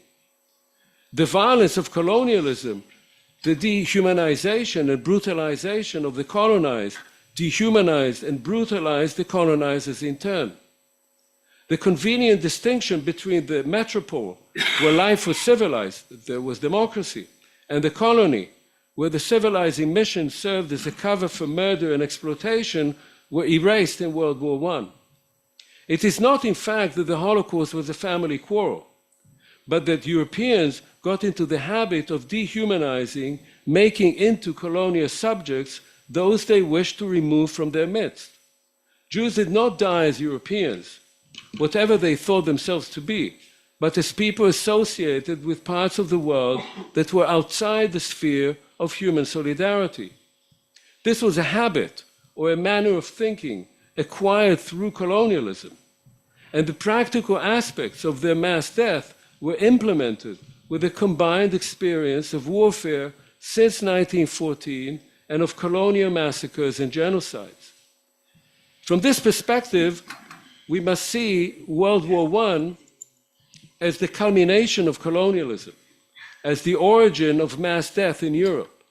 The violence of colonialism, the dehumanization and brutalization of the colonized, dehumanized and brutalized the colonizers in turn. The convenient distinction between the metropole, where life was civilized, there was democracy, and the colony, where the civilizing mission served as a cover for murder and exploitation, were erased in World War I. It is not, in fact, that the Holocaust was a family quarrel, but that Europeans got into the habit of dehumanizing, making into colonial subjects those they wished to remove from their midst. Jews did not die as Europeans, whatever they thought themselves to be, but as people associated with parts of the world that were outside the sphere of human solidarity. This was a habit or a manner of thinking acquired through colonialism. And the practical aspects of their mass death were implemented with a combined experience of warfare since 1914 and of colonial massacres and genocides. From this perspective, we must see World War I as the culmination of colonialism, as the origin of mass death in Europe,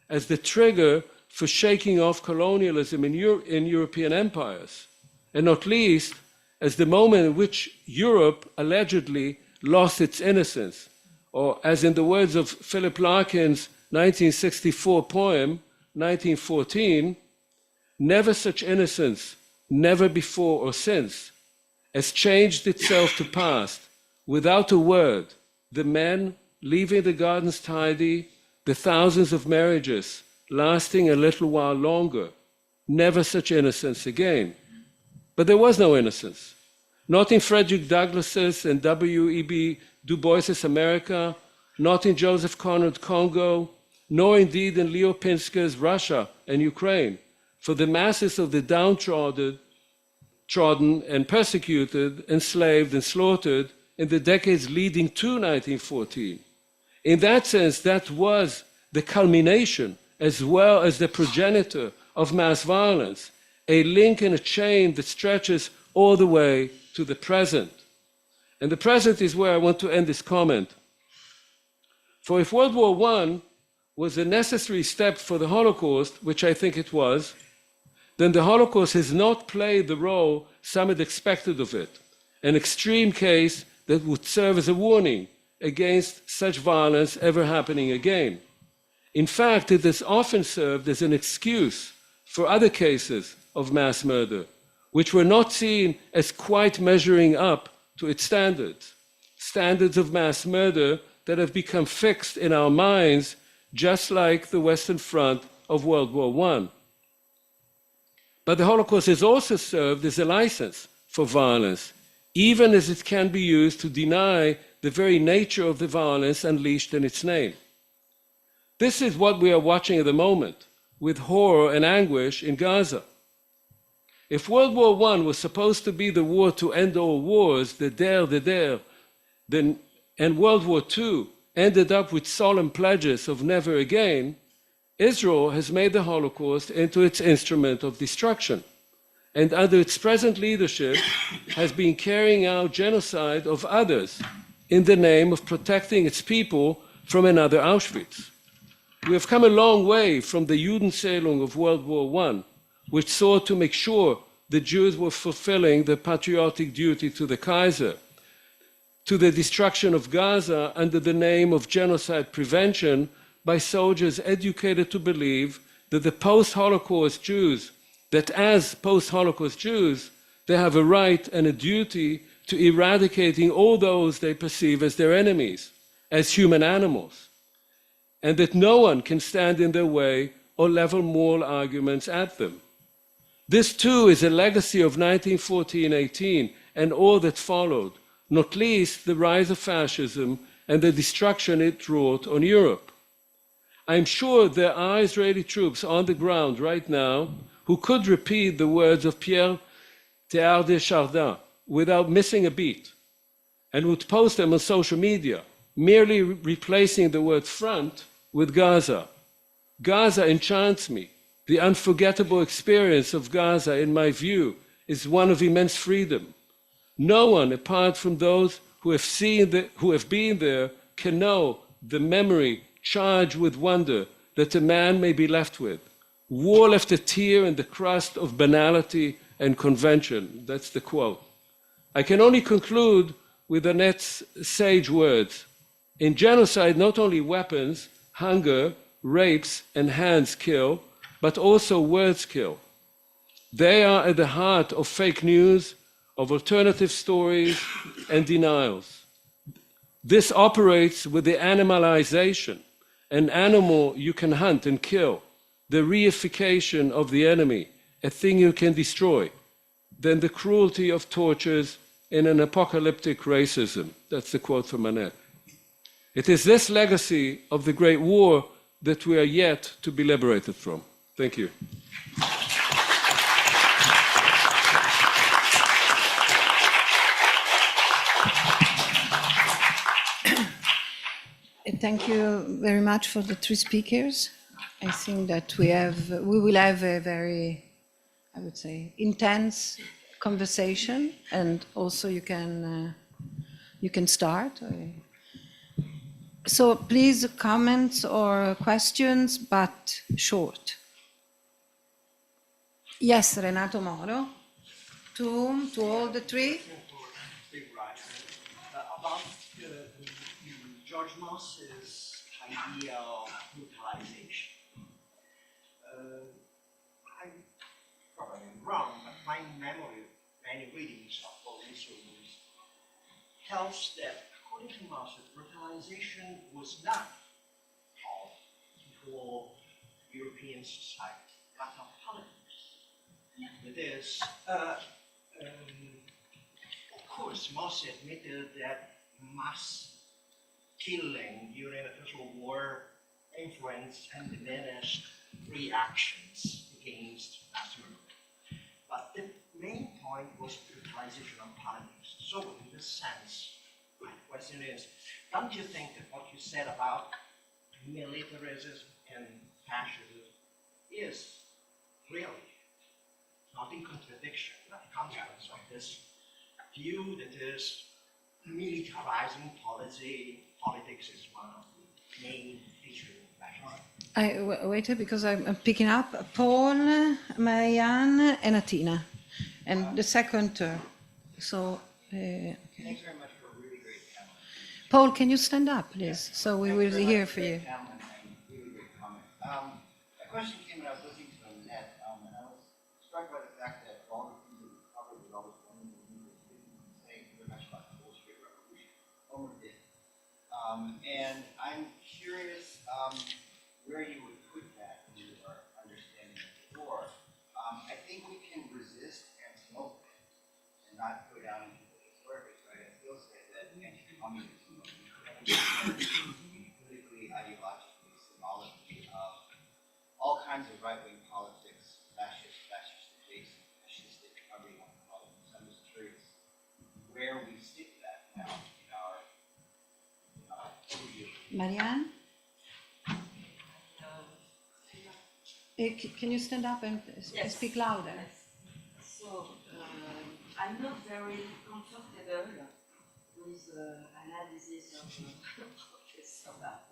as the trigger for shaking off colonialism in European empires, and not least as the moment in which Europe allegedly lost its innocence, or as in the words of Philip Larkin's 1964 poem, 1914, never such innocence, never before or since, has changed itself to past, without a word, the men leaving the gardens tidy, the thousands of marriages lasting a little while longer, never such innocence again. But there was no innocence. Not in Frederick Douglass's and W.E.B. Du Bois's America, not in Joseph Conrad Congo, nor indeed in Leo Pinska's Russia and Ukraine, for the masses of the downtrodden and persecuted, enslaved and slaughtered in the decades leading to 1914. In that sense, that was the culmination as well as the progenitor of mass violence, a link in a chain that stretches all the way to the present. And the present is where I want to end this comment. For if World War I was a necessary step for the Holocaust, which I think it was, then the Holocaust has not played the role some had expected of it, an extreme case that would serve as a warning against such violence ever happening again. In fact, it has often served as an excuse for other cases of mass murder, which were not seen as quite measuring up to its standards, standards of mass murder that have become fixed in our minds, just like the Western Front of World War I. But the Holocaust has also served as a license for violence, even as it can be used to deny the very nature of the violence unleashed in its name. This is what we are watching at the moment, with horror and anguish in Gaza. If World War I was supposed to be the war to end all wars, then, and World War II ended up with solemn pledges of never again, Israel has made the Holocaust into its instrument of destruction, and under its present leadership has been carrying out genocide of others in the name of protecting its people from another Auschwitz. We have come a long way from the Judenseelung of World War I, which sought to make sure the Jews were fulfilling their patriotic duty to the Kaiser, to the destruction of Gaza under the name of genocide prevention by soldiers educated to believe that the post-Holocaust Jews, that as post-Holocaust Jews, they have a right and a duty to eradicating all those they perceive as their enemies, as human animals, and that no one can stand in their way or level moral arguments at them. This too is a legacy of 1914-18 and all that followed, not least the rise of fascism and the destruction it wrought on Europe. I'm sure there are Israeli troops on the ground right now who could repeat the words of Pierre Teilhard de Chardin without missing a beat, and would post them on social media, merely replacing the word front with Gaza. Gaza enchants me. The unforgettable experience of Gaza, in my view, is one of immense freedom. No one, apart from those who have been there, can know the memory charged with wonder that a man may be left with. War left a tear in the crust of banality and convention. That's the quote. I can only conclude with Annette's sage words. In genocide, not only weapons, hunger, rapes, and hands kill, but also words kill. They are at the heart of fake news, of alternative stories, and denials. This operates with the animalization, an animal you can hunt and kill, the reification of the enemy, a thing you can destroy, then the cruelty of tortures in an apocalyptic racism. That's the quote from Annette. It is this legacy of the Great War that we are yet to be liberated from. Thank you. Thank you very much for the three speakers. I think that we will have a very, I would say, intense conversation, and also you can start. So please, comments or questions, but short. Yes, Renato Moro. To all the three. About George Moss's idea of brutalization. I'm probably wrong, but my memory of many readings of all these reviews tells that, according to Moss, brutalization was not of equal European society, but of politics. It is, of course, Moss admitted that mass killing during the First World War influenced and diminished reactions against mass murder. But the main point was brutalization of politics. So in this sense, my question is, don't you think that what you said about militarism and fascism is really not in contradiction, but a consequence of this view that is militarizing politics is one of the main features of fascism? Wait, because I'm picking up Paul, Marianne, and Atina, and the second term. So, Thanks very much for a really great panel. Paul, can you stand up, please? So we will hear for you. Really great comment. A question came when I was listening to the net, and I was struck by the fact that all the things that we covered with all this wonderful news saying very much about the Bolshevik Revolution. Homer did. And I'm curious where you would put that in your understanding of the war. I think we can resist and smoke and not go down into the historic, right? I still say that anti-communism, politically, ideologically, symbolically, all kinds of right-wing politics, fascist debates, fascistic, however you want to call it. So I'm just curious where we stick that now in our overview. Marianne? Can you stand up and speak louder? So, I'm not very comfortable with analysis of this or that.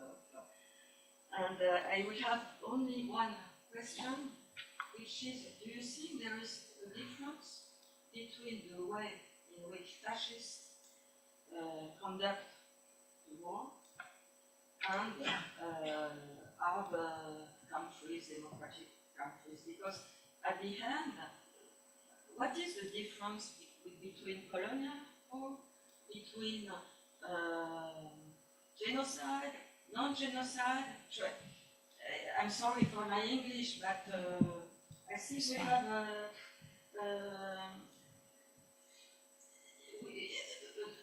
And I will have only one question, which is, do you think there is a difference between the way in which fascists conduct the war and other countries, democratic countries? Because at the end, what is the difference between colonial war, between genocide, non-genocide? I'm sorry for my English, but I think we have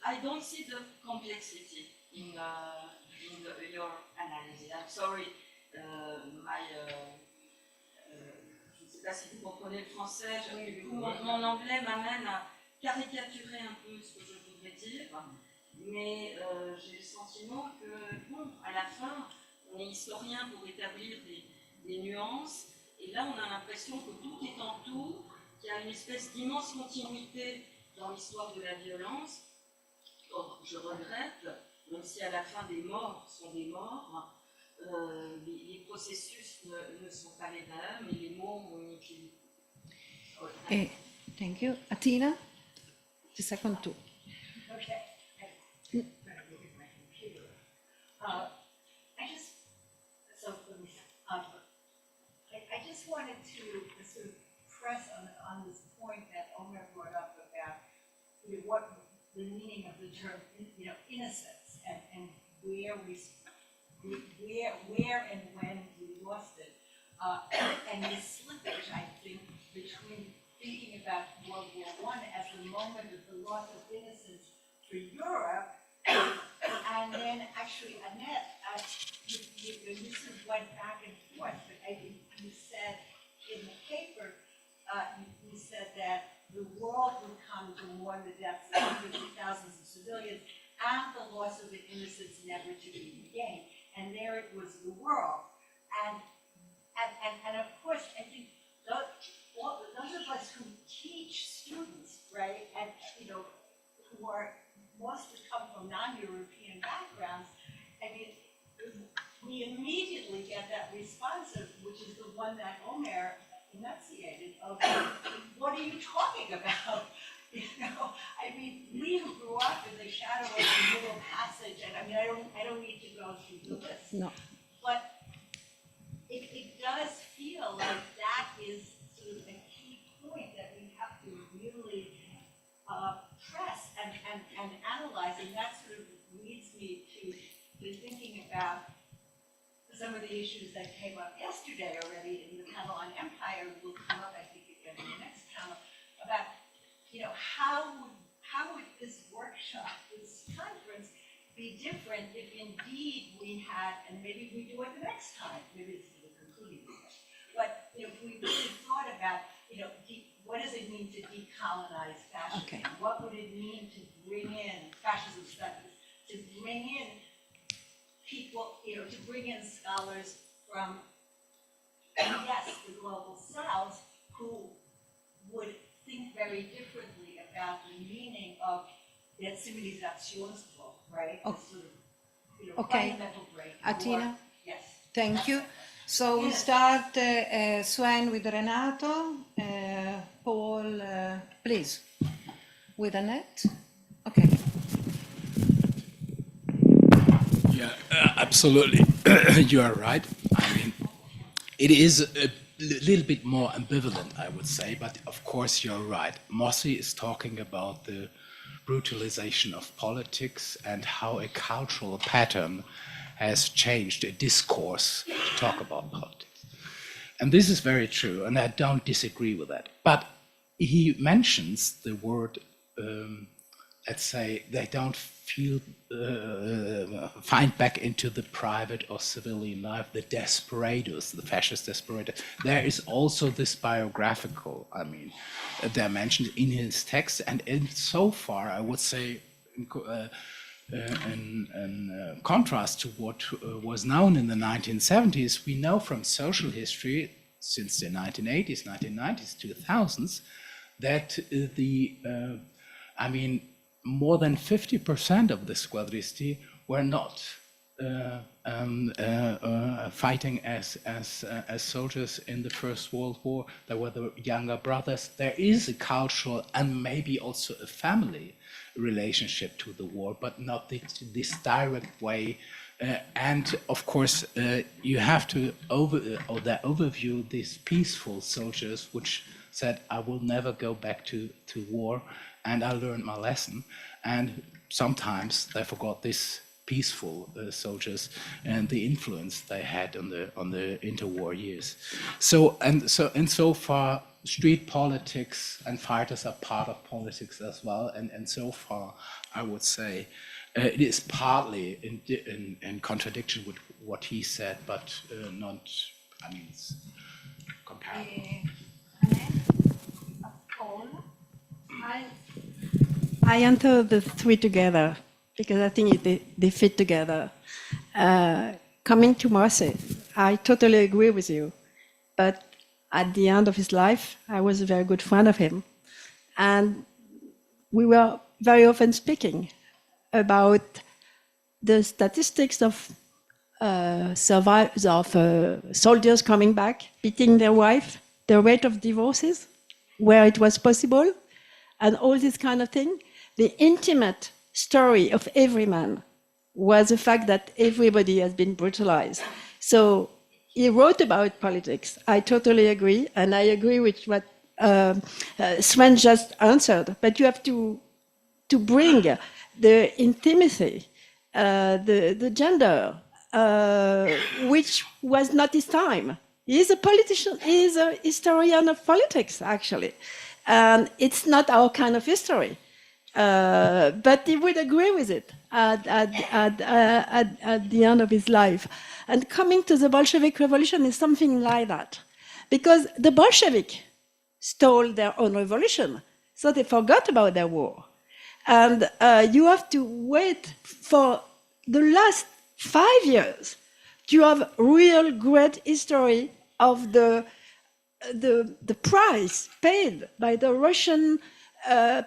I don't see the complexity in your analysis. I'm sorry, je ne sais pas si vous comprenez le français, mon anglais m'amène à caricaturer un peu ce que je voudrais dire, mais j'ai le sentiment que, bon, à la fin, on est historien pour établir des nuances, et là on a l'impression que tout est en tout, qu'il y a une espèce d'immense continuité dans l'histoire de la violence. Or, je regrette, même si à la fin des morts sont des morts, les processus ne sont pas les mêmes et les mots ont une utilité. Thank you. Atina, the second two. Okay. I just wanted to sort of press on this point that Omer brought up about what the meaning of the term, innocence, and where and when we lost it, and the slippage, I think, between thinking about World War I as the moment of the loss of innocence for Europe, and then actually, Annette, you sort of went back and forth, but I think you said in the paper, you said that the world would come to mourn the deaths of hundreds of thousands of civilians and the loss of the innocents never to be regained. and there it was the world. And of course, I think those of us who teach students, right, and who are mostly come from non-European backgrounds, I mean, we immediately get that response, which is the one that Omer enunciated, of what are you talking about? I mean, we who grew up in the shadow of the Middle Passage, and I mean, I don't need to go through the list, No. but it does feel like that is sort of a key point that we have to really press and analyze, and that sort of leads me to thinking about some of the issues that came up yesterday already in the panel on empire, will come up, I think, again in the next panel, about how would this workshop, this conference, be different if indeed we had, and maybe we do it the next time, maybe it's the concluding discussion, but if we really thought about, what does it mean to decolonize fascism? Okay. What would it mean to bring in fascism studies, to bring in people, to bring in scholars from, yes, the global south, who would think very differently about the meaning of their Zivilisationsbruch, right? Oh. This sort of, Okay. fundamental break. Atina? Yes. Thank you. So we start, Sven with Renato, Paul, please, with Annette. Okay. Yeah, absolutely. You are right. I mean, it is a little bit more ambivalent, I would say, but of course you're right. Mossi is talking about the brutalization of politics and how a cultural pattern has changed a discourse to talk about politics. And this is very true, and I don't disagree with that. But he mentions the word, let's say, they don't find back into the private or civilian life, the desperados, the fascist desperados. There is also this biographical, dimension in his text, and in so far, I would say, in contrast to what was known in the 1970s, we know from social history since the 1980s, 1990s, 2000s, that more than 50% of the squadristi were not fighting as soldiers in the First World War. There were the younger brothers. There is a cultural and maybe also a family relationship to the war, but not this direct way. And of course, you have to overview these peaceful soldiers, which said, "I will never go back to war, and I learned my lesson." And sometimes they forgot this peaceful soldiers and the influence they had on the interwar years. So far, street politics and fighters are part of politics as well. And so far, I would say it is partly in contradiction with what he said, but not. It's comparable. I enter the three together because I think they fit together. Coming to Marseille, I totally agree with you. But at the end of his life, I was a very good friend of him. And we were very often speaking about the statistics of survivors, of soldiers coming back, beating their wife, the rate of divorces, where it was possible, and all this kind of thing. The intimate story of every man was the fact that everybody has been brutalized. So he wrote about politics. I totally agree, and I agree with what Sven just answered. But you have to bring the intimacy, the gender, which was not his time. He is a politician. He is a historian of politics, actually, and it's not our kind of history. But he would agree with it at the end of his life. And coming to the Bolshevik Revolution is something like that. Because the Bolshevik stole their own revolution, so they forgot about their war. And you have to wait for the last 5 years you have real great history of the price paid by the Russian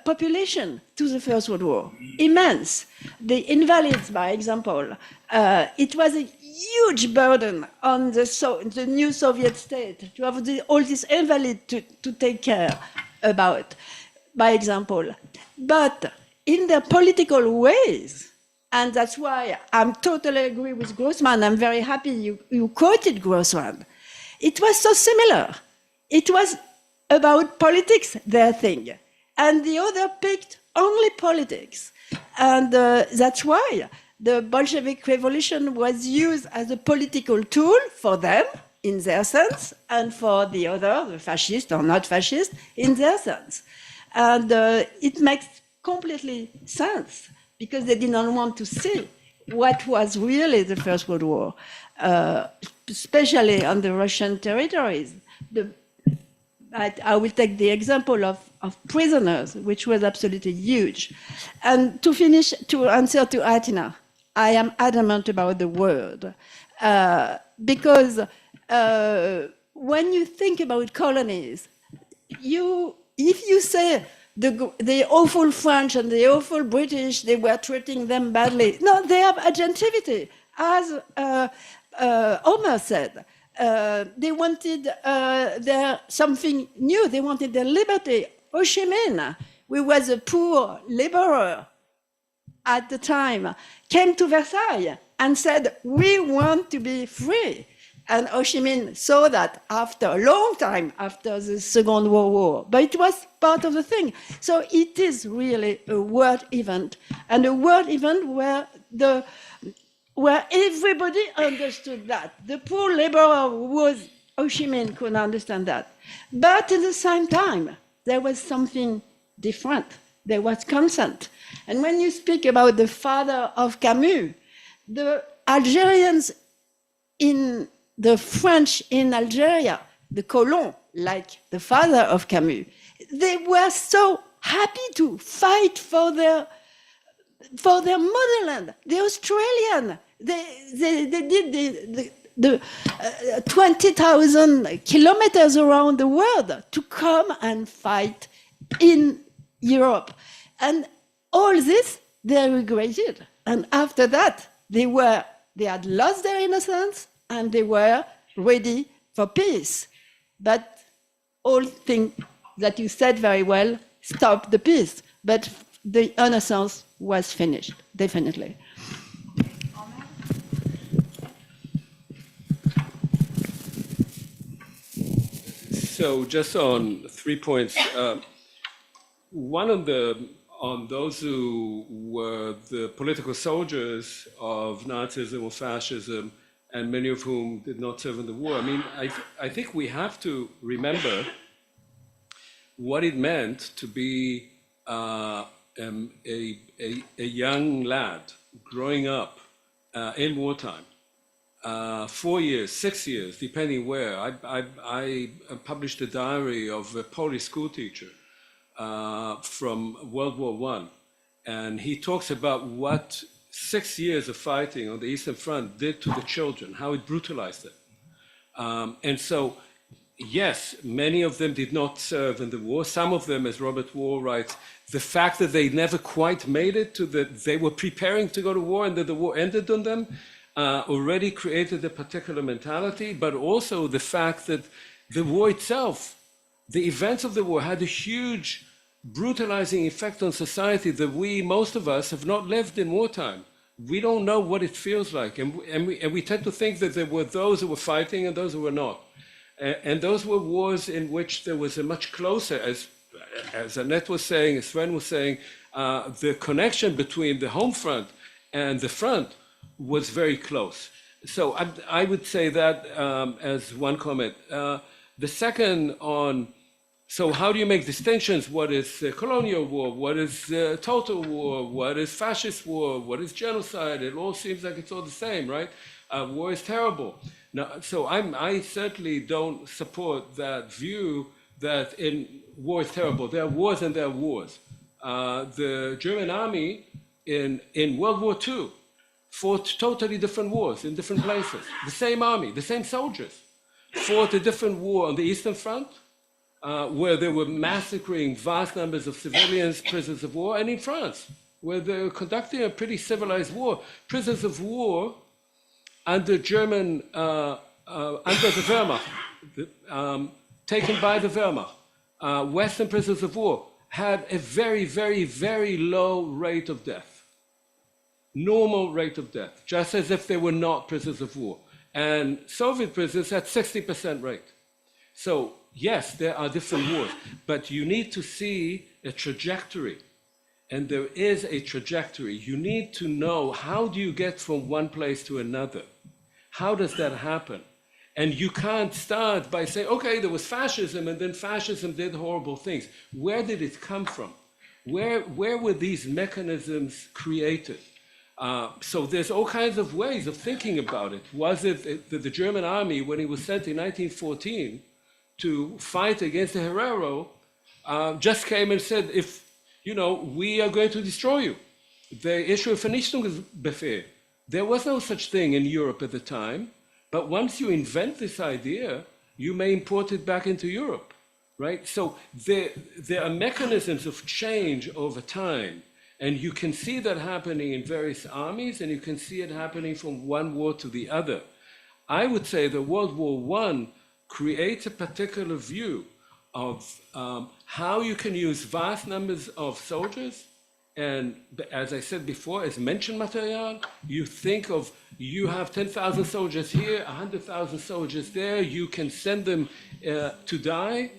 population to the First World War. Immense. The invalids, by example, it was a huge burden on the new Soviet state to have all these invalids to take care about, by example. But in their political ways, and that's why I'm totally agree with Grossman. I'm very happy you quoted Grossman. It was so similar. It was about politics, their thing. And the other picked only politics. And that's why the Bolshevik Revolution was used as a political tool for them, in their sense, and for the other, the fascist or not fascist, in their sense. And it makes completely sense, because they did not want to see what was really the First World War, especially on the Russian territories. I will take the example of prisoners, which was absolutely huge. And to finish, to answer to Atina, I am adamant about the word. Because when you think about colonies, if you say the awful French and the awful British, they were treating them badly. No, they have agentivity. As Homer said, they wanted something new. They wanted their liberty. Ho Chi Minh, who was a poor laborer at the time, came to Versailles and said, we want to be free. And Ho Chi Minh saw that after a long time, after the Second World War. But it was part of the thing. So it is really a world event, and a world event where everybody understood that. The poor laborer who was Ho Chi Minh couldn't understand that. But at the same time, there was something different. There was consent. And when you speak about the father of Camus, the Algerians the French in Algeria, the colons, like the father of Camus, they were so happy to fight for their motherland, the Australian. They did the 20,000 kilometers around the world to come and fight in Europe. And all this, they regretted. And after that, they had lost their innocence, and they were ready for peace. But all things that you said very well stopped the peace. But the innocence was finished, definitely. So just on 3 points. One on those who were the political soldiers of Nazism or fascism, and many of whom did not serve in the war. I mean, I think we have to remember what it meant to be a young lad growing up in wartime. 4 years, 6 years, depending where. I published a diary of a Polish school teacher from World War I, and he talks about what 6 years of fighting on the Eastern Front did to the children, how it brutalized them. And so, yes, many of them did not serve in the war. Some of them, as Robert Wall writes, the fact that they never quite made it to they were preparing to go to war and that the war ended on them already created a particular mentality, but also the fact that the war itself, the events of the war had a huge brutalizing effect on society that most of us have not lived in wartime. We don't know what it feels like. And we tend to think that there were those who were fighting and those who were not. And those were wars in which there was a much closer, as Annette was saying, as Sven was saying, the connection between the home front and the front was very close. So I would say that as one comment. The second on, so how do you make distinctions? What is colonial war? What is total war? What is fascist war? What is genocide? It all seems like it's all the same, right? War is terrible. Now, so I certainly don't support that view that war is terrible. There are wars and there are wars. The German army in World War II fought totally different wars in different places. The same army, the same soldiers fought a different war on the Eastern Front, where they were massacring vast numbers of civilians, prisoners of war, and in France, where they were conducting a pretty civilized war. Prisoners of war under German, under the Wehrmacht, taken by the Wehrmacht, Western prisoners of war had a very, very, very low rate of death. Normal rate of death, just as if they were not prisoners of war. And Soviet prisoners had 60% rate. So yes, there are different wars, but you need to see a trajectory. And there is a trajectory. You need to know, how do you get from one place to another? How does that happen? And you can't start by saying, okay, there was fascism, and then fascism did horrible things. Where did it come from? Where were these mechanisms created? So there's all kinds of ways of thinking about it. Was it that the German army, when it was sent in 1914 to fight against the Herero, just came and said, we are going to destroy you. They issue a Vernichtungsbefehl. There was no such thing in Europe at the time, but once you invent this idea, you may import it back into Europe, right? So there are mechanisms of change over time, and you can see that happening in various armies, and you can see it happening from one war to the other. I would say that World War I creates a particular view of how you can use vast numbers of soldiers, and as I said before, as Menschenmaterial, you think of, you have 10,000 soldiers here, 100,000 soldiers there, you can send them to die.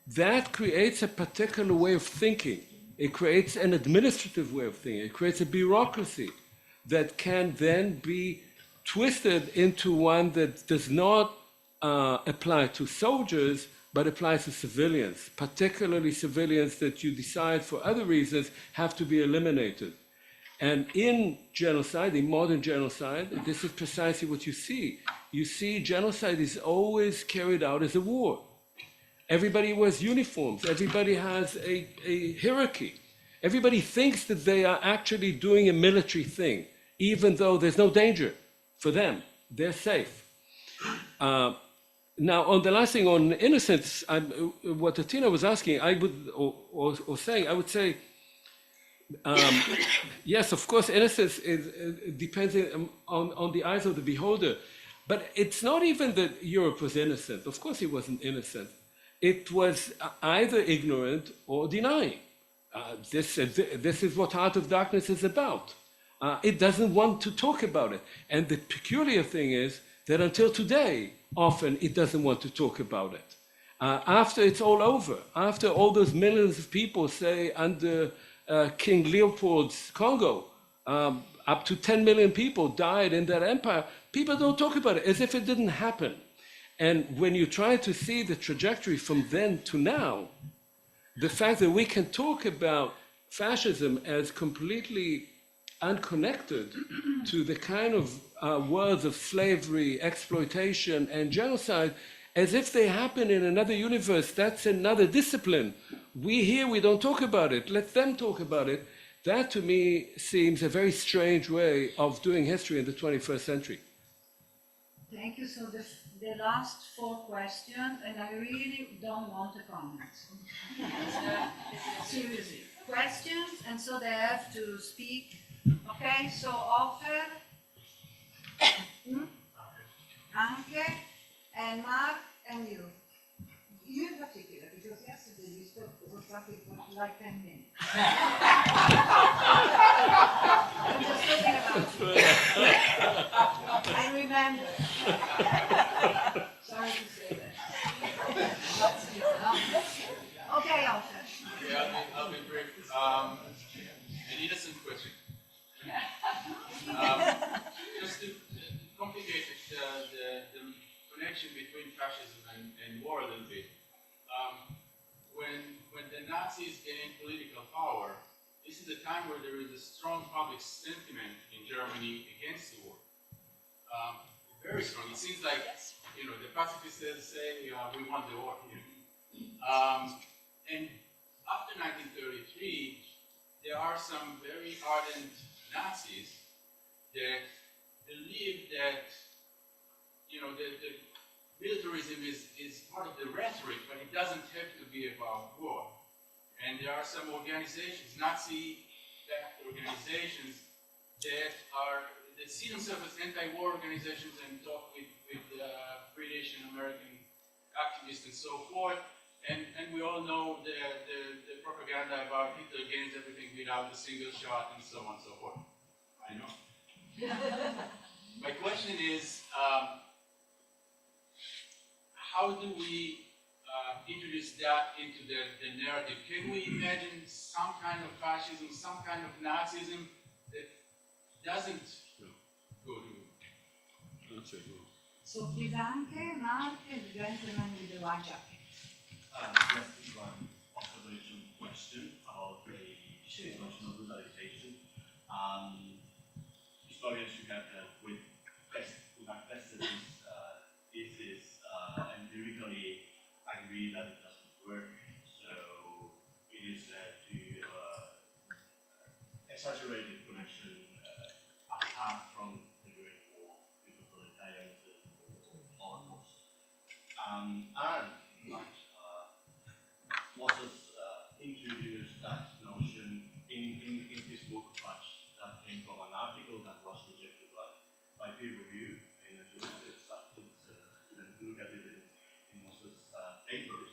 That creates a particular way of thinking. It creates an administrative way of thinking. It creates a bureaucracy that can then be twisted into one that does not apply to soldiers, but applies to civilians, particularly civilians that you decide for other reasons have to be eliminated. And in genocide, in modern genocide, this is precisely what you see. You see genocide is always carried out as a war. Everybody wears uniforms, everybody has a hierarchy. Everybody thinks that they are actually doing a military thing, even though there's no danger for them, they're safe. Now, on the last thing, on innocence, what Atina was asking, I would, or saying, I would say, yes, of course, innocence depends on the eyes of the beholder. But it's not even that Europe was innocent. Of course, it wasn't innocent. It was either ignorant or denying. This is what Heart of Darkness is about. It doesn't want to talk about it. And the peculiar thing is that until today, often it doesn't want to talk about it. After it's all over, after all those millions of people, say, under King Leopold's Congo, up to 10 million people died in that empire, people don't talk about it as if it didn't happen. And when you try to see the trajectory from then to now, the fact that we can talk about fascism as completely unconnected to the kind of words of slavery, exploitation, and genocide, as if they happen in another universe, that's another discipline. We don't talk about it, let them talk about it. That to me seems a very strange way of doing history in the 21st century. Thank you. So the last 4 questions, and I really don't want a comment. Seriously, questions, and so they have to speak. Okay, so offer, Anke, and Mark, and you. You in particular, because yesterday you spoke for something like 10 minutes. I'm just talking about you. I remember. Sorry to say that. Okay, Alfred. Okay, I'll be brief. An innocent question. Just to complicate the connection between fascism and war a little bit. When the Nazis gained political power, this is a time where there is a strong public sentiment in Germany against the war. Very strong. It seems like, the pacifists say, we want the war. And after 1933, there are some very ardent Nazis that believe that, the militarism is part of the rhetoric, but it doesn't have to be about war. And there are some organizations, Nazi-backed organizations, that see themselves as anti-war organizations and talk with British and American activists and so forth. And we all know the propaganda about Hitler gains everything without a single shot and so on and so forth. I know. My question is, how do we introduce that into the narrative? Can we imagine some kind of fascism, some kind of Nazism that doesn't go to? So please anche Mark and the gentleman with the white jacket. Yes, one observation question about the notion of brutalization. Historians who have tested this thesis empirically agree that it doesn't work. So it is to exaggerate the connection apart from the Great War with totalitarianism or Holocaust. And Moses introduced that notion in his book, that came from an article that was rejected by peer review, and if you look at it in Moses' papers.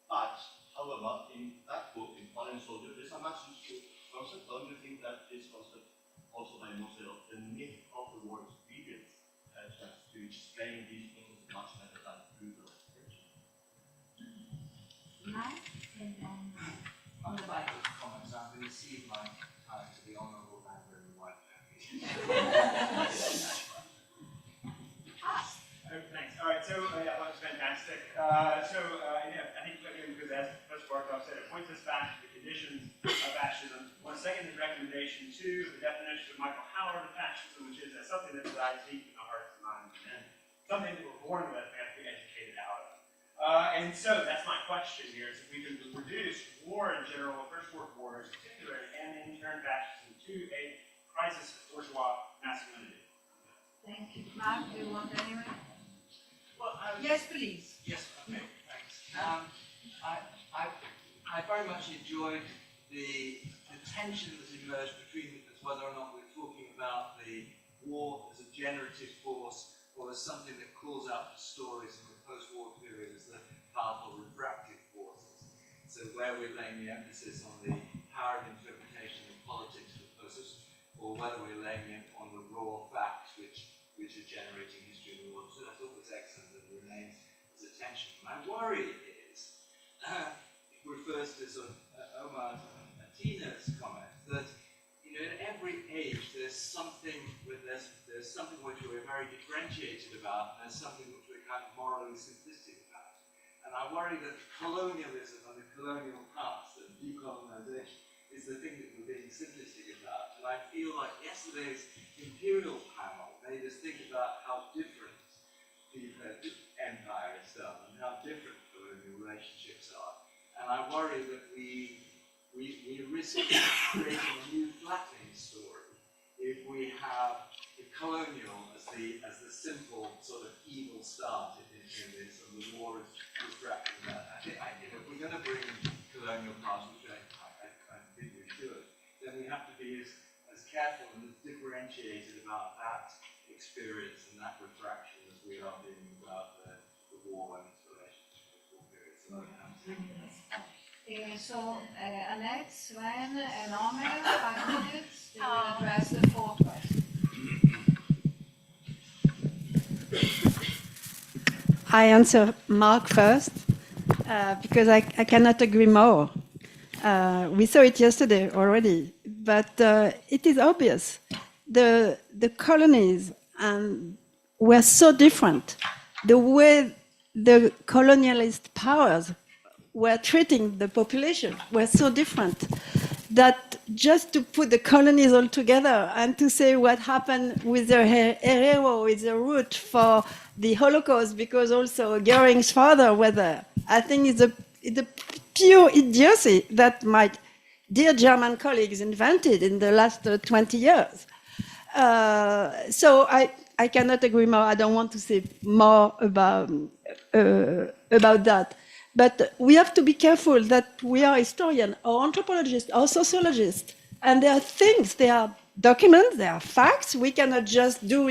But, however, in that book, in Fallen Soldier, there's a much useful concept. Don't you think that this concept, also by Moses, of the myth of the war experience, just to explain these things much better than through the description? Mike and then on the Bible. Comments. I'm going to cede my time to the Honourable Member in the White Thanks. All right, so that was fantastic. I think because as Professor Barkov said, it points us back to the conditions of fascism. One second is recommendation 2, the definition of Michael Howard of fascism, which is something that resides deep in the hearts and minds of men, something that we're born with and have to be educated out of. And so that's my question here, is if we can reduce war in general, First World War in particular, and in turn fascism to a crisis of bourgeois masculinity. Thank you. Mark, do you want anyway? Well, yes, please. Yes, okay, thanks. I very much enjoyed the tension that emerged between whether or not we're talking about the war as a generative force or as something that calls out the stories in the post-war period as the powerful refractive forces. So where we're laying the emphasis on the power of interpretation of politics of the process, or whether we're laying it on the raw facts which are generating history in the world. So I thought was excellent and remains as a tension. My worry is, it refers to sort of Omar and Tina's comment, that in every age there's something which we're very differentiated about, and there's something which we're kind of morally simplistic about. And I worry that colonialism and the colonial past and decolonization is the thing that we're being simplistic about. And I feel like yesterday's imperial panel made us think about how different the empire is done and how different colonial relationships are. And I worry that we risk creating a new flattening story if we have the colonial as the simple sort of evil start in this, and the war is refracting that. I think if we're going to bring colonial past, which I think we should, then we have to be as careful and as differentiated about that experience and that refraction as we are being about the war and its relationship to the war period. So, Annette, Sven, and Omer, 5 minutes, they will address the 4 questions. I answer Mark first, because I cannot agree more. We saw it yesterday already, but it is obvious. The colonies were so different. The way the colonialist powers were treating the population were so different that just to put the colonies all together and to say what happened with the Herero is the root for the Holocaust, because also Goering's father was there, I think it's a pure idiocy that my dear German colleagues invented in the last 20 years. So I cannot agree more. I don't want to say more about that. But we have to be careful that we are historians or anthropologists or sociologists. And there are things, there are documents, there are facts. We cannot just do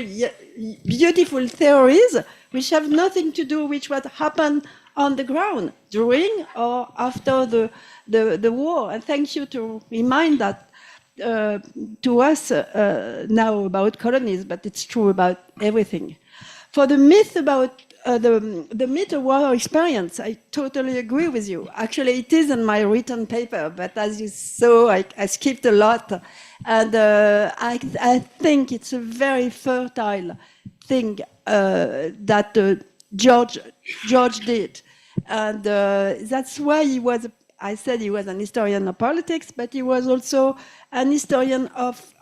beautiful theories which have nothing to do with what happened on the ground during or after the war. And thank you to remind that to us now about colonies, but it's true about everything. For the myth about the myth of war experience, I totally agree with you. Actually, it is in my written paper, but as you saw, I skipped a lot. And I think it's a very fertile thing that George did. And that's why he was, I said he was an historian of politics, but he was also an historian of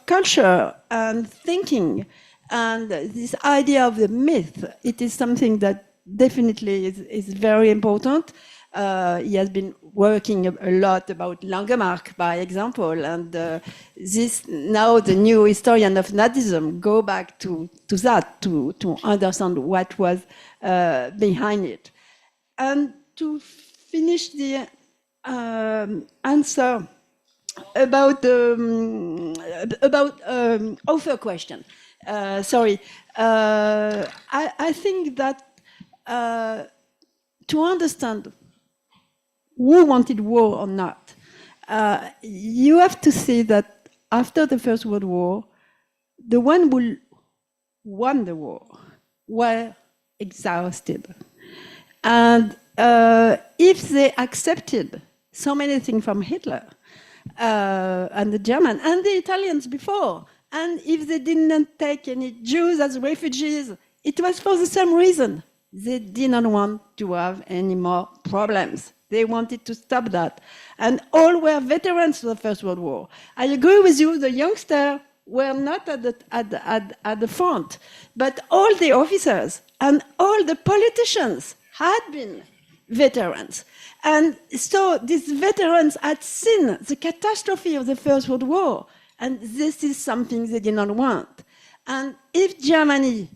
culture and thinking. And this idea of the myth, it is something that definitely is very important. He has been working a lot about Langemarck, by example, and this now the new historian of Nazism go back to that to understand what was behind it. And to finish the answer about author question. Sorry, I think that to understand who wanted war or not, you have to see that after the First World War, the one who won the war were exhausted. And if they accepted so many things from Hitler and the Germans and the Italians before, and if they didn't take any Jews as refugees, it was for the same reason. They didn't want to have any more problems. They wanted to stop that. And all were veterans of the First World War. I agree with you, the youngsters were not at the front, but all the officers and all the politicians had been veterans. And so these veterans had seen the catastrophe of the First World War, and this is something they did not want. And if Germany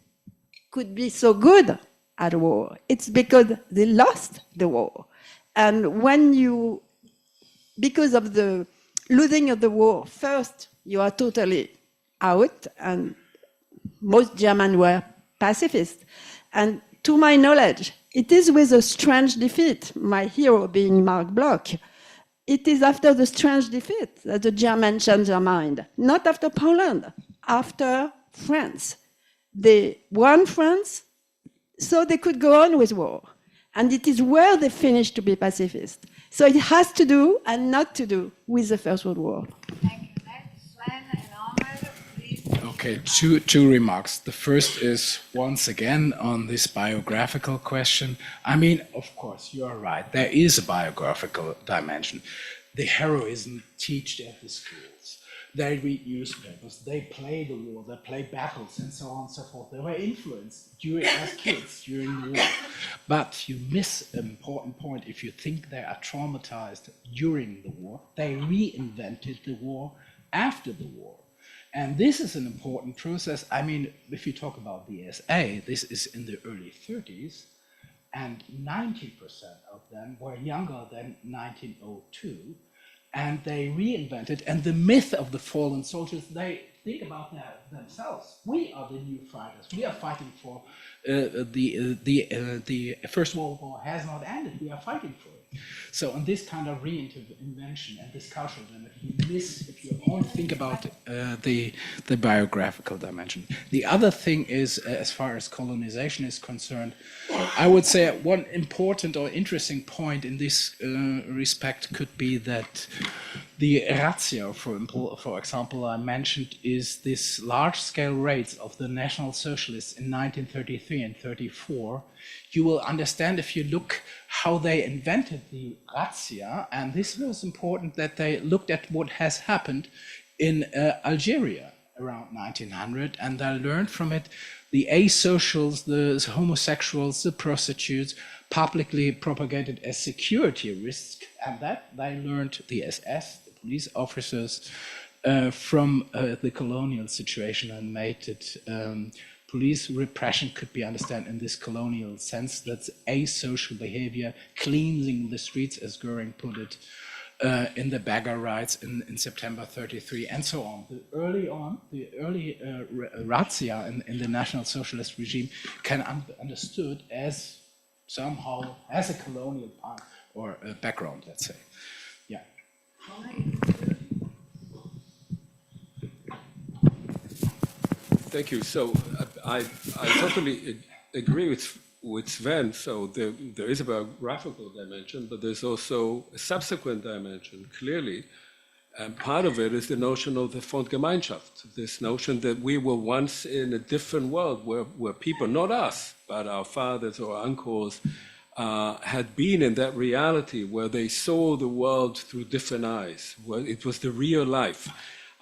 could be so good at war, it's because they lost the war. And when you, because of the losing of the war, first you are totally out, and most Germans were pacifists. And to my knowledge, it is with a strange defeat, my hero being Mark Bloch. It is after the strange defeat that the Germans changed their mind. Not after Poland, after France. They won France, so they could go on with war. And it is where they finished to be pacifist. So it has to do and not to do with the First World War. Thank you. Next, Sven and Ahmed, please. Okay, two remarks. The first is, once again, on this biographical question. I mean, of course, you are right. There is a biographical dimension. The heroism taught at the schools. They read newspapers, they play the war, they play battles, and so on and so forth. They were influenced as kids during the war. But you miss an important point. If you think they are traumatized during the war, they reinvented the war after the war. And this is an important process. I mean, if you talk about the SA, this is in the early 30s, and 90% of them were younger than 1902, and they reinvented, and the myth of the fallen soldiers, they think about that themselves. We are the new fighters. We are fighting for the First World War has not ended. We are fighting for it. So on this kind of reinvention and this cultural dimension, you miss if you only think about the biographical dimension. The other thing is, as far as colonization is concerned, I would say one important or interesting point in this respect could be that the ratio, for example, I mentioned, is this large-scale raids of the National Socialists in 1933 and 34. You will understand if you look how they invented the razzia, and this was important that they looked at what has happened in Algeria around 1900, and they learned from it the asocials, the homosexuals, the prostitutes, publicly propagated as security risks, and that they learned the SS, the police officers, from the colonial situation and made it police repression could be understood in this colonial sense. That's asocial behavior, cleansing the streets, as Goering put it, in the beggar riots in September 33, and so on. The early razzia in the National Socialist regime can be understood as somehow as a colonial part or a background, let's say. Yeah. Thank you. So I totally agree with Sven. So there is a biographical dimension, but there's also a subsequent dimension, clearly. And part of it is the notion of the Fondsgemeinschaft, this notion that we were once in a different world where people, not us, but our fathers or uncles, had been in that reality where they saw the world through different eyes, where it was the real life.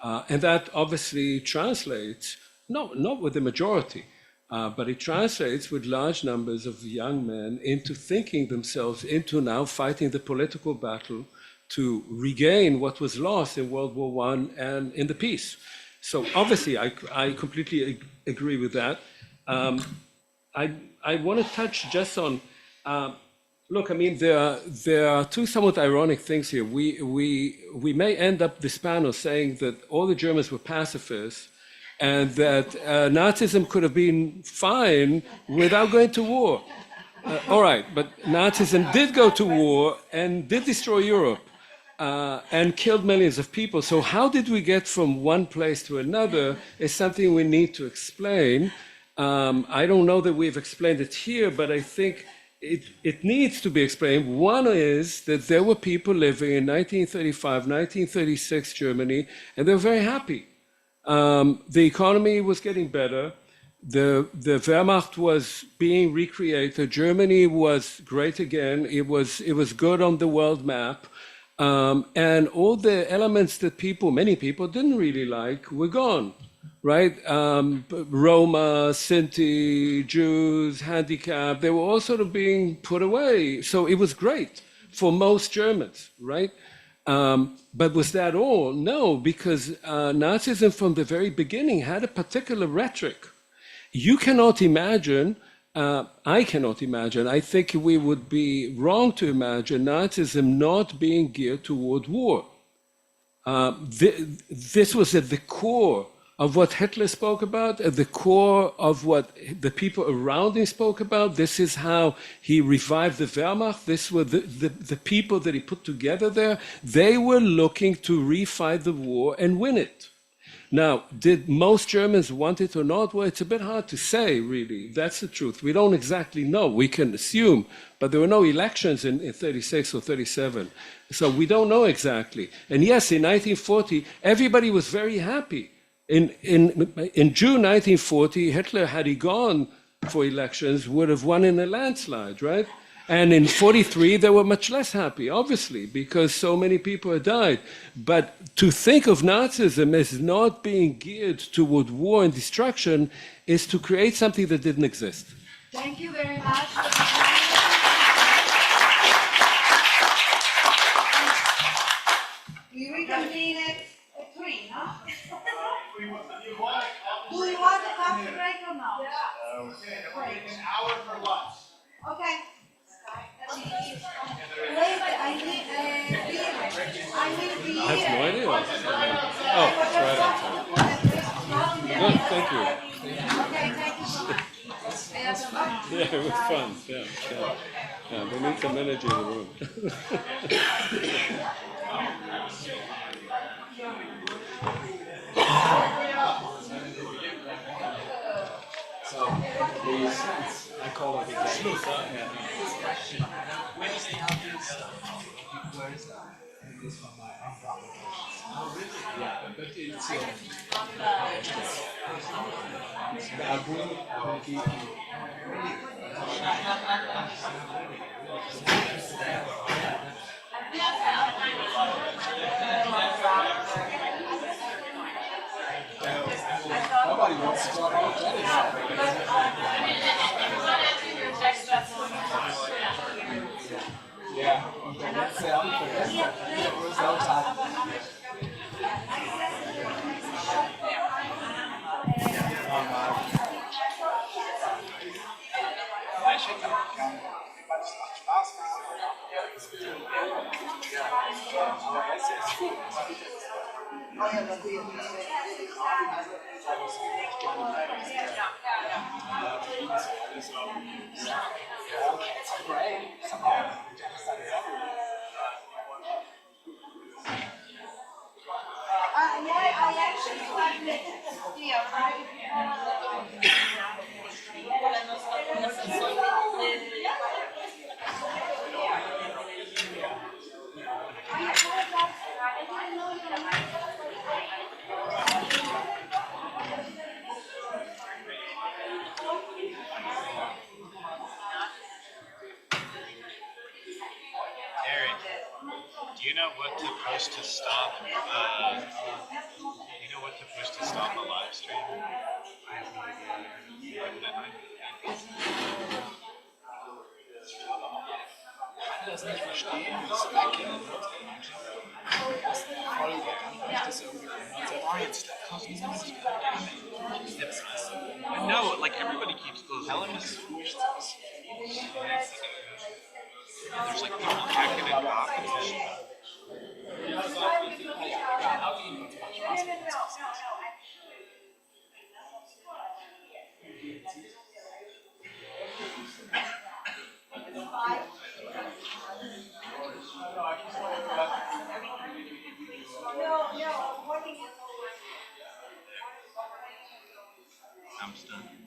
And that obviously translates, not with the majority, but it translates with large numbers of young men into thinking themselves into now fighting the political battle to regain what was lost in World War I and in the peace. So obviously, I completely agree with that. I want to touch just on, look, I mean, there are two somewhat ironic things here. We may end up this panel saying that all the Germans were pacifists and that Nazism could have been fine without going to war. All right, but Nazism did go to war and did destroy Europe and killed millions of people. So how did we get from one place to another is something we need to explain. I don't know that we've explained it here, but I think it needs to be explained. One is that there were people living in 1935, 1936 Germany, and they were very happy. The economy was getting better. The Wehrmacht was being recreated. Germany was great again. It was good on the world map. And all the elements that many people didn't really like were gone, right? Roma, Sinti, Jews, handicapped, they were all sort of being put away. So it was great for most Germans, right? But was that all? No, because Nazism from the very beginning had a particular rhetoric. You cannot imagine, I cannot imagine, I think we would be wrong to imagine Nazism not being geared toward war. This was at the core of what Hitler spoke about, at the core of what the people around him spoke about. This is how he revived the Wehrmacht. This were the people that he put together there. They were looking to refight the war and win it. Now, did most Germans want it or not? Well, it's a bit hard to say, really. That's the truth. We don't exactly know. We can assume, but there were no elections in 36 or 37. So we don't know exactly. And yes, in 1940, everybody was very happy. In June 1940, Hitler, had he gone for elections, would have won in a landslide, right? And in 43, they were much less happy, obviously, because so many people had died. But to think of Nazism as not being geared toward war and destruction is to create something that didn't exist. Thank you very much. We reconvene at 3, no? Do we want a coffee break or not? An hour for lunch. Okay. Wait, I will be I have no idea. Oh, it's right outside. Good, thank you. Okay, thank you so much. Yeah, it was fun. Yeah, we need some energy in the room. So, I call it a day. Where's the Where is that? This one, my own publications. Oh, really? Yeah, but it's I will give you. Nobody wants to talk about Yeah, okay, that's the other thing. I actually like it here, right? Eric, do you know what to push to stop? Do you know what to push to stop a live stream? I have no idea. Ich kann das nicht verstehen, das Wegkehren wird aus der Folge, nicht das irgendwie I know, like everybody keeps closing. Helen is there's like people checking and copying. I'm stunned.